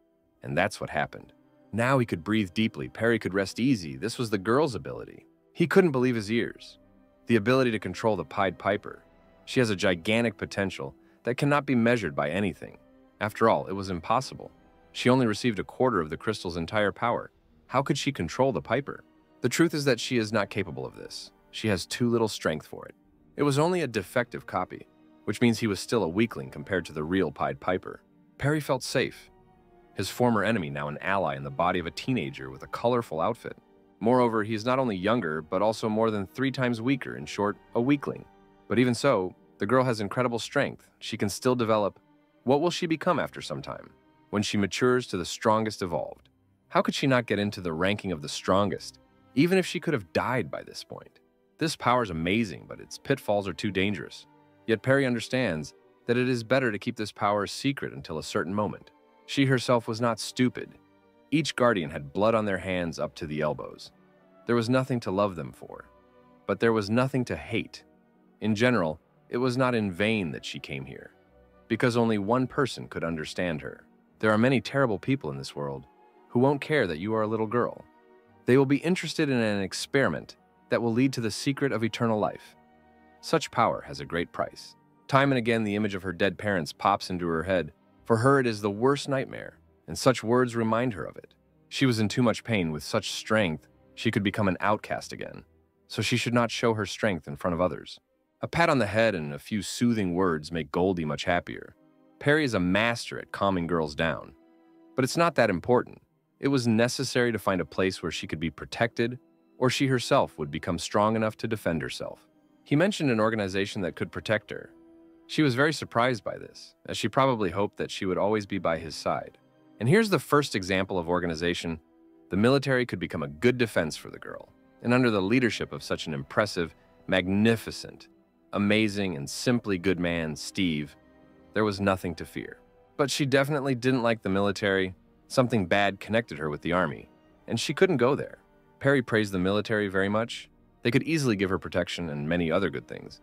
And that's what happened. Now he could breathe deeply. Perry could rest easy. This was the girl's ability. He couldn't believe his ears. The ability to control the Pied Piper. She has a gigantic potential that cannot be measured by anything. After all, it was impossible. She only received a quarter of the crystal's entire power. How could she control the Piper? The truth is that she is not capable of this. She has too little strength for it. It was only a defective copy, which means he was still a weakling compared to the real Pied Piper. Perry felt safe. His former enemy now an ally in the body of a teenager with a colorful outfit. Moreover, he is not only younger, but also more than 3 times weaker, in short, a weakling. But even so, the girl has incredible strength. She can still develop. What will she become after some time, when she matures to the strongest evolved? How could she not get into the ranking of the strongest, even if she could have died by this point? This power is amazing, but its pitfalls are too dangerous. Yet Perry understands that it is better to keep this power a secret until a certain moment. She herself was not stupid. Each guardian had blood on their hands up to the elbows. There was nothing to love them for, but there was nothing to hate. In general, it was not in vain that she came here, because only one person could understand her. There are many terrible people in this world who won't care that you are a little girl. They will be interested in an experiment that will lead to the secret of eternal life. Such power has a great price. Time and again, the image of her dead parents pops into her head. For her, it is the worst nightmare, and such words remind her of it. She was in too much pain. With such strength, she could become an outcast again, so she should not show her strength in front of others. A pat on the head and a few soothing words make Goldie much happier. Perry is a master at calming girls down. But it's not that important. It was necessary to find a place where she could be protected, or she herself would become strong enough to defend herself. He mentioned an organization that could protect her. She was very surprised by this, as she probably hoped that she would always be by his side. And here's the first example of organization. The military could become a good defense for the girl. And under the leadership of such an impressive, magnificent, amazing, and simply good man, Steve, there was nothing to fear. But she definitely didn't like the military. Something bad connected her with the army, and she couldn't go there. Perry praised the military very much. They could easily give her protection and many other good things.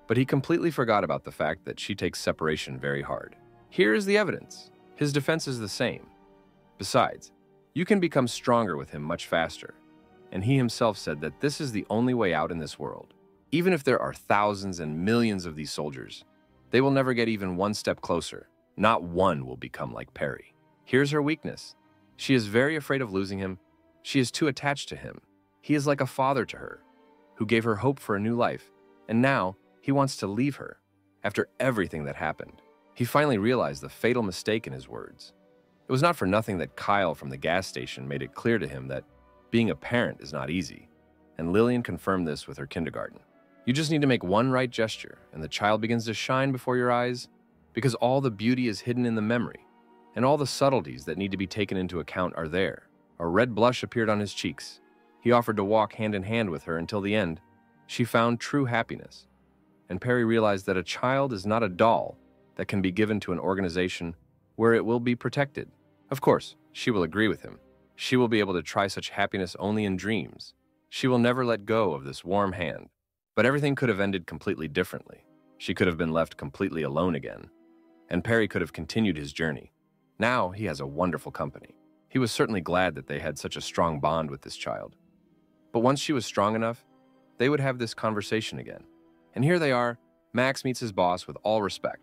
But he completely forgot about the fact that she takes separation very hard. Here is the evidence. His defense is the same. Besides, you can become stronger with him much faster. And he himself said that this is the only way out in this world. Even if there are thousands and millions of these soldiers, they will never get even one step closer. Not one will become like Perry. Here's her weakness. She is very afraid of losing him. She is too attached to him. He is like a father to her, who gave her hope for a new life, and now he wants to leave her. After everything that happened, he finally realized the fatal mistake in his words. It was not for nothing that Kyle from the gas station made it clear to him that being a parent is not easy, and Lillian confirmed this with her kindergarten. You just need to make one right gesture, and the child begins to shine before your eyes, because all the beauty is hidden in the memory, and all the subtleties that need to be taken into account are there. A red blush appeared on his cheeks. He offered to walk hand in hand with her until the end. She found true happiness. And Perry realized that a child is not a doll that can be given to an organization where it will be protected. Of course, she will agree with him. She will be able to try such happiness only in dreams. She will never let go of this warm hand. But everything could have ended completely differently. She could have been left completely alone again. And Perry could have continued his journey. Now he has a wonderful company. He was certainly glad that they had such a strong bond with this child. But once she was strong enough, they would have this conversation again. And here they are. Max meets his boss with all respect.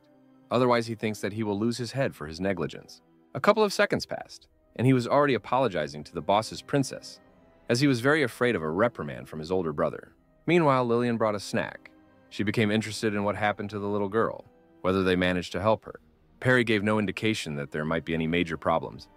Otherwise, he thinks that he will lose his head for his negligence. A couple of seconds passed, and he was already apologizing to the boss's princess, as he was very afraid of a reprimand from his older brother. Meanwhile, Lillian brought a snack. She became interested in what happened to the little girl, whether they managed to help her. Perry gave no indication that there might be any major problems,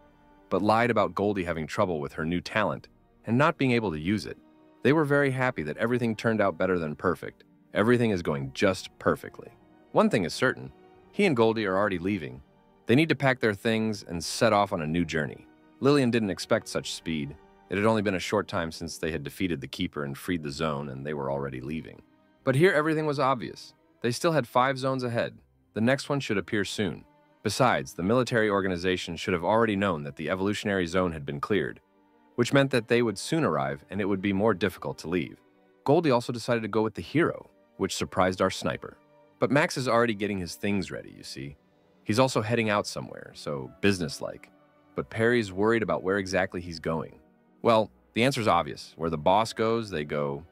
but lied about Goldie having trouble with her new talent and not being able to use it. They were very happy that everything turned out better than perfect. Everything is going just perfectly. One thing is certain, he and Goldie are already leaving. They need to pack their things and set off on a new journey. Lillian didn't expect such speed. It had only been a short time since they had defeated the Keeper and freed the zone, and they were already leaving. But here everything was obvious. They still had 5 zones ahead. The next one should appear soon. Besides, the military organization should have already known that the evolutionary zone had been cleared, which meant that they would soon arrive and it would be more difficult to leave. Goldie also decided to go with the hero, which surprised our sniper. But Max is already getting his things ready, you see. He's also heading out somewhere, so businesslike. But Perry's worried about where exactly he's going. Well, the answer's obvious. Where the boss goes, they go.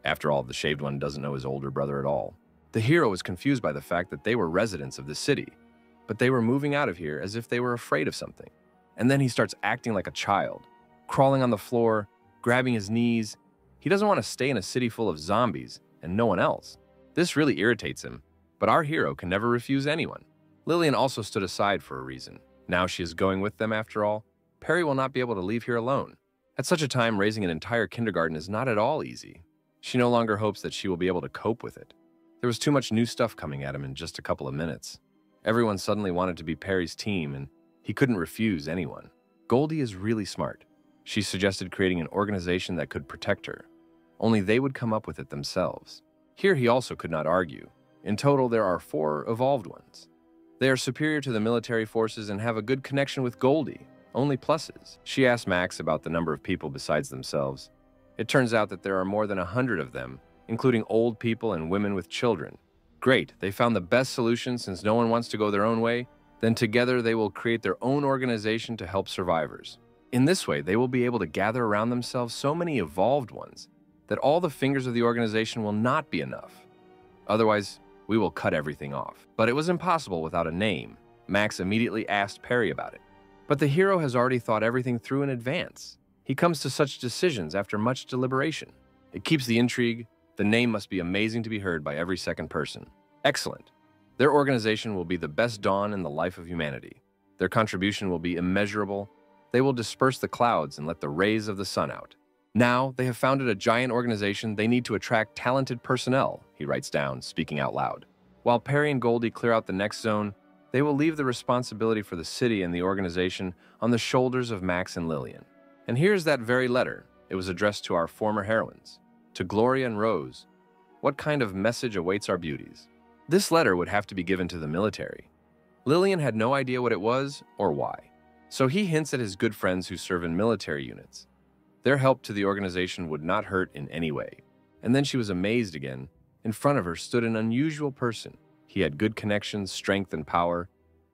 After all, the shaved one doesn't know his older brother at all. The hero was confused by the fact that they were residents of the city, but they were moving out of here as if they were afraid of something. And then he starts acting like a child, crawling on the floor, grabbing his knees. He doesn't want to stay in a city full of zombies and no one else. This really irritates him, but our hero can never refuse anyone. Lillian also stood aside for a reason. Now she is going with them after all. Perry will not be able to leave here alone. At such a time, raising an entire kindergarten is not at all easy. She no longer hopes that she will be able to cope with it. There was too much new stuff coming at him in just a couple of minutes. Everyone suddenly wanted to be Perry's team, and he couldn't refuse anyone. Goldie is really smart. She suggested creating an organization that could protect her. Only they would come up with it themselves. Here he also could not argue. In total, there are 4 evolved ones. They are superior to the military forces and have a good connection with Goldie. Only pluses. She asked Max about the number of people besides themselves. It turns out that there are more than 100 of them, including old people and women with children. Great, they found the best solution since no one wants to go their own way. Then together they will create their own organization to help survivors. In this way, they will be able to gather around themselves so many evolved ones that all the fingers of the organization will not be enough. Otherwise, we will cut everything off. But it was impossible without a name. Max immediately asked Perry about it. But the hero has already thought everything through in advance. He comes to such decisions after much deliberation. It keeps the intrigue. The name must be amazing to be heard by every second person. Excellent. Their organization will be the best dawn in the life of humanity. Their contribution will be immeasurable. They will disperse the clouds and let the rays of the sun out. Now, they have founded a giant organization. They need to attract talented personnel, he writes down, speaking out loud. While Perry and Goldie clear out the next zone, they will leave the responsibility for the city and the organization on the shoulders of Max and Lillian. And here's that very letter. It was addressed to our former heroines. To Gloria and Rose. What kind of message awaits our beauties? This letter would have to be given to the military. Lillian had no idea what it was or why. So he hints at his good friends who serve in military units. Their help to the organization would not hurt in any way. And then she was amazed again. In front of her stood an unusual person. He had good connections, strength, and power.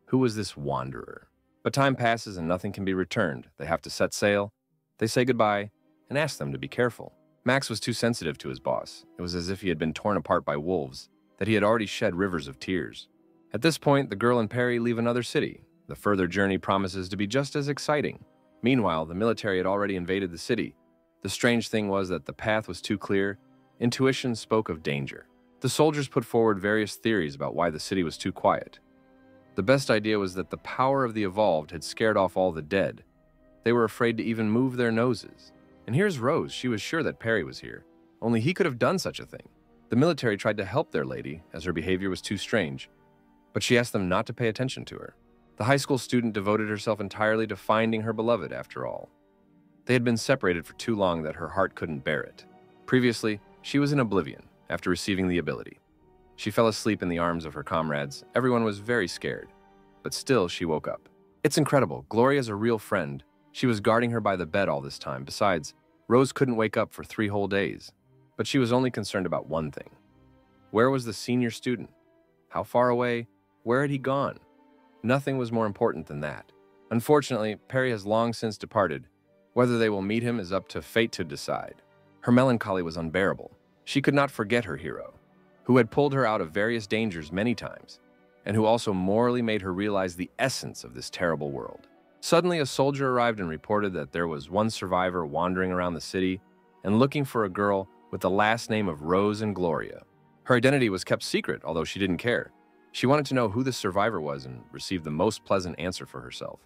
Who was this wanderer? But time passes and nothing can be returned. They have to set sail. They say goodbye and ask them to be careful. Max was too sensitive to his boss. It was as if he had been torn apart by wolves, that he had already shed rivers of tears. At this point, the girl and Perry leave another city. The further journey promises to be just as exciting. Meanwhile, the military had already invaded the city. The strange thing was that the path was too clear. Intuition spoke of danger. The soldiers put forward various theories about why the city was too quiet. The best idea was that the power of the evolved had scared off all the dead. They were afraid to even move their noses. And here's Rose. She was sure that Perry was here. Only he could have done such a thing. The military tried to help their lady, as her behavior was too strange, but she asked them not to pay attention to her. The high school student devoted herself entirely to finding her beloved, after all. They had been separated for too long that her heart couldn't bear it. Previously, she was in oblivion after receiving the ability. She fell asleep in the arms of her comrades. Everyone was very scared, but still she woke up. It's incredible. Gloria's a real friend. She was guarding her by the bed all this time. Besides, Rose couldn't wake up for 3 whole days. But she was only concerned about one thing. Where was the senior student? How far away? Where had he gone? Nothing was more important than that. Unfortunately, Perry has long since departed. Whether they will meet him is up to fate to decide. Her melancholy was unbearable. She could not forget her hero, who had pulled her out of various dangers many times, and who also morally made her realize the essence of this terrible world. Suddenly, a soldier arrived and reported that there was one survivor wandering around the city and looking for a girl with the last name of Rose and Gloria. Her identity was kept secret, although she didn't care. She wanted to know who the survivor was and received the most pleasant answer for herself.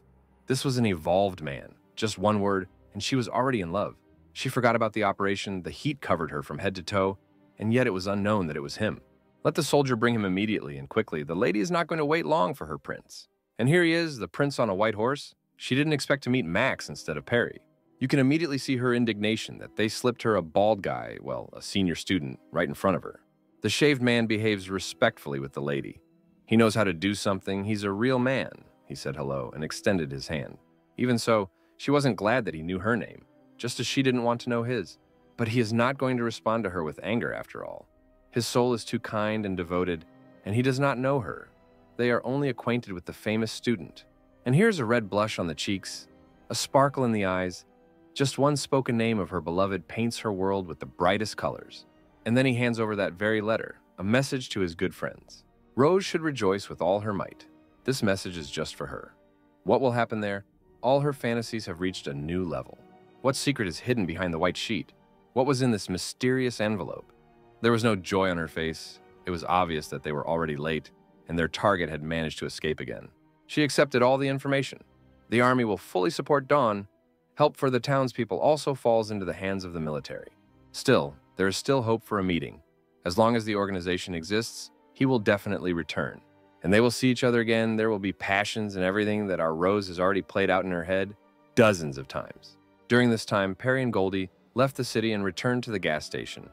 This was an evolved man, just one word, and she was already in love. She forgot about the operation, the heat covered her from head to toe, and yet it was unknown that it was him. Let the soldier bring him immediately and quickly. The lady is not going to wait long for her prince. And here he is, the prince on a white horse. She didn't expect to meet Max instead of Perry. You can immediately see her indignation that they slipped her a bald guy, well, a senior student, right in front of her. The shaved man behaves respectfully with the lady. He knows how to do something. He's a real man. He said hello and extended his hand. Even so, she wasn't glad that he knew her name, just as she didn't want to know his. But he is not going to respond to her with anger after all. His soul is too kind and devoted, and he does not know her. They are only acquainted with the famous student. And here's a red blush on the cheeks, a sparkle in the eyes. Just one spoken name of her beloved paints her world with the brightest colors. And then he hands over that very letter, a message to his good friends. Rose should rejoice with all her might. This message is just for her. What will happen there? All her fantasies have reached a new level. What secret is hidden behind the white sheet? What was in this mysterious envelope? There was no joy on her face. It was obvious that they were already late, and their target had managed to escape again. She accepted all the information. The army will fully support Dawn. Help for the townspeople also falls into the hands of the military. Still, there is still hope for a meeting. As long as the organization exists, he will definitely return. And they will see each other again. There will be passions and everything that our Rose has already played out in her head dozens of times. During this time, Perry and Goldie left the city and returned to the gas station.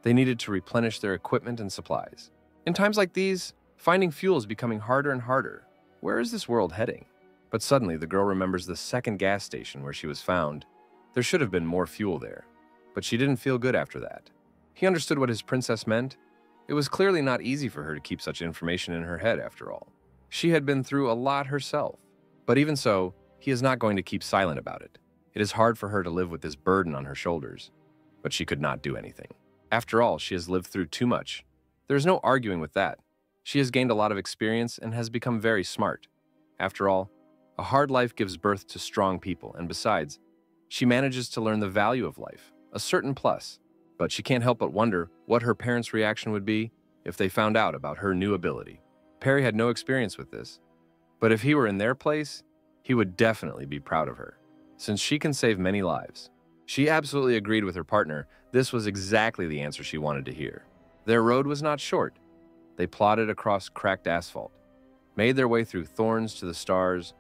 They needed to replenish their equipment and supplies. In times like these, finding fuel is becoming harder and harder. Where is this world heading? But suddenly, the girl remembers the second gas station where she was found. There should have been more fuel there, but she didn't feel good after that. He understood what his princess meant. It was clearly not easy for her to keep such information in her head, after all. She had been through a lot herself. But even so, he is not going to keep silent about it. It is hard for her to live with this burden on her shoulders. but she could not do anything. After all, she has lived through too much. There is no arguing with that. She has gained a lot of experience and has become very smart. After all, a hard life gives birth to strong people, and besides, she manages to learn the value of life, a certain plus. But she can't help but wonder what her parents' reaction would be if they found out about her new ability. Perry had no experience with this, but if he were in their place, he would definitely be proud of her, since she can save many lives. She absolutely agreed with her partner. This was exactly the answer she wanted to hear. Their road was not short. They plodded across cracked asphalt, made their way through thorns to the stars,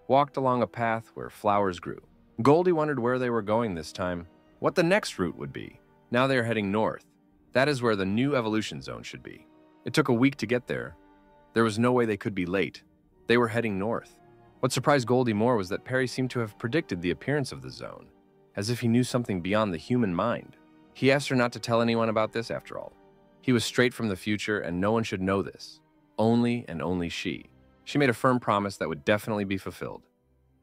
walked along a path where flowers grew. Goldie wondered where they were going this time, what the next route would be. Now they are heading north. That is where the new evolution zone should be. It took a week to get there. There was no way they could be late. They were heading north. What surprised Goldie more was that Perry seemed to have predicted the appearance of the zone, as if he knew something beyond the human mind. He asked her not to tell anyone about this after all. He was straight from the future and no one should know this. Only and only she. She made a firm promise that would definitely be fulfilled.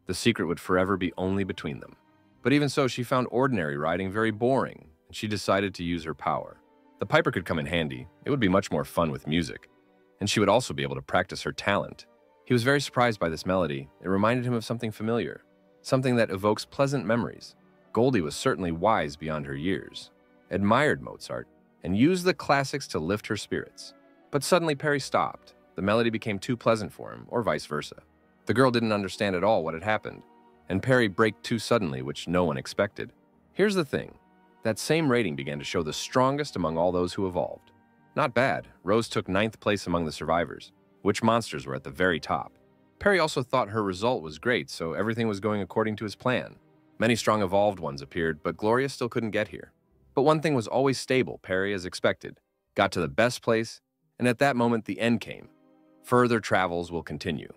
The secret would forever be only between them. But even so, she found ordinary riding very boring, and she decided to use her power. The piper could come in handy. It would be much more fun with music. And she would also be able to practice her talent. He was very surprised by this melody. It reminded him of something familiar, something that evokes pleasant memories. Goldie was certainly wise beyond her years, admired Mozart, and used the classics to lift her spirits. But suddenly Perry stopped. The melody became too pleasant for him, or vice versa. The girl didn't understand at all what had happened, and Perry braked too suddenly, which no one expected. Here's the thing. That same rating began to show the strongest among all those who evolved. Not bad. Rose took 9th place among the survivors. Which monsters were at the very top? Perry also thought her result was great, so everything was going according to his plan. Many strong evolved ones appeared, but Gloria still couldn't get here. But one thing was always stable. Perry, as expected, got to the best place, and at that moment the end came. Further travels will continue.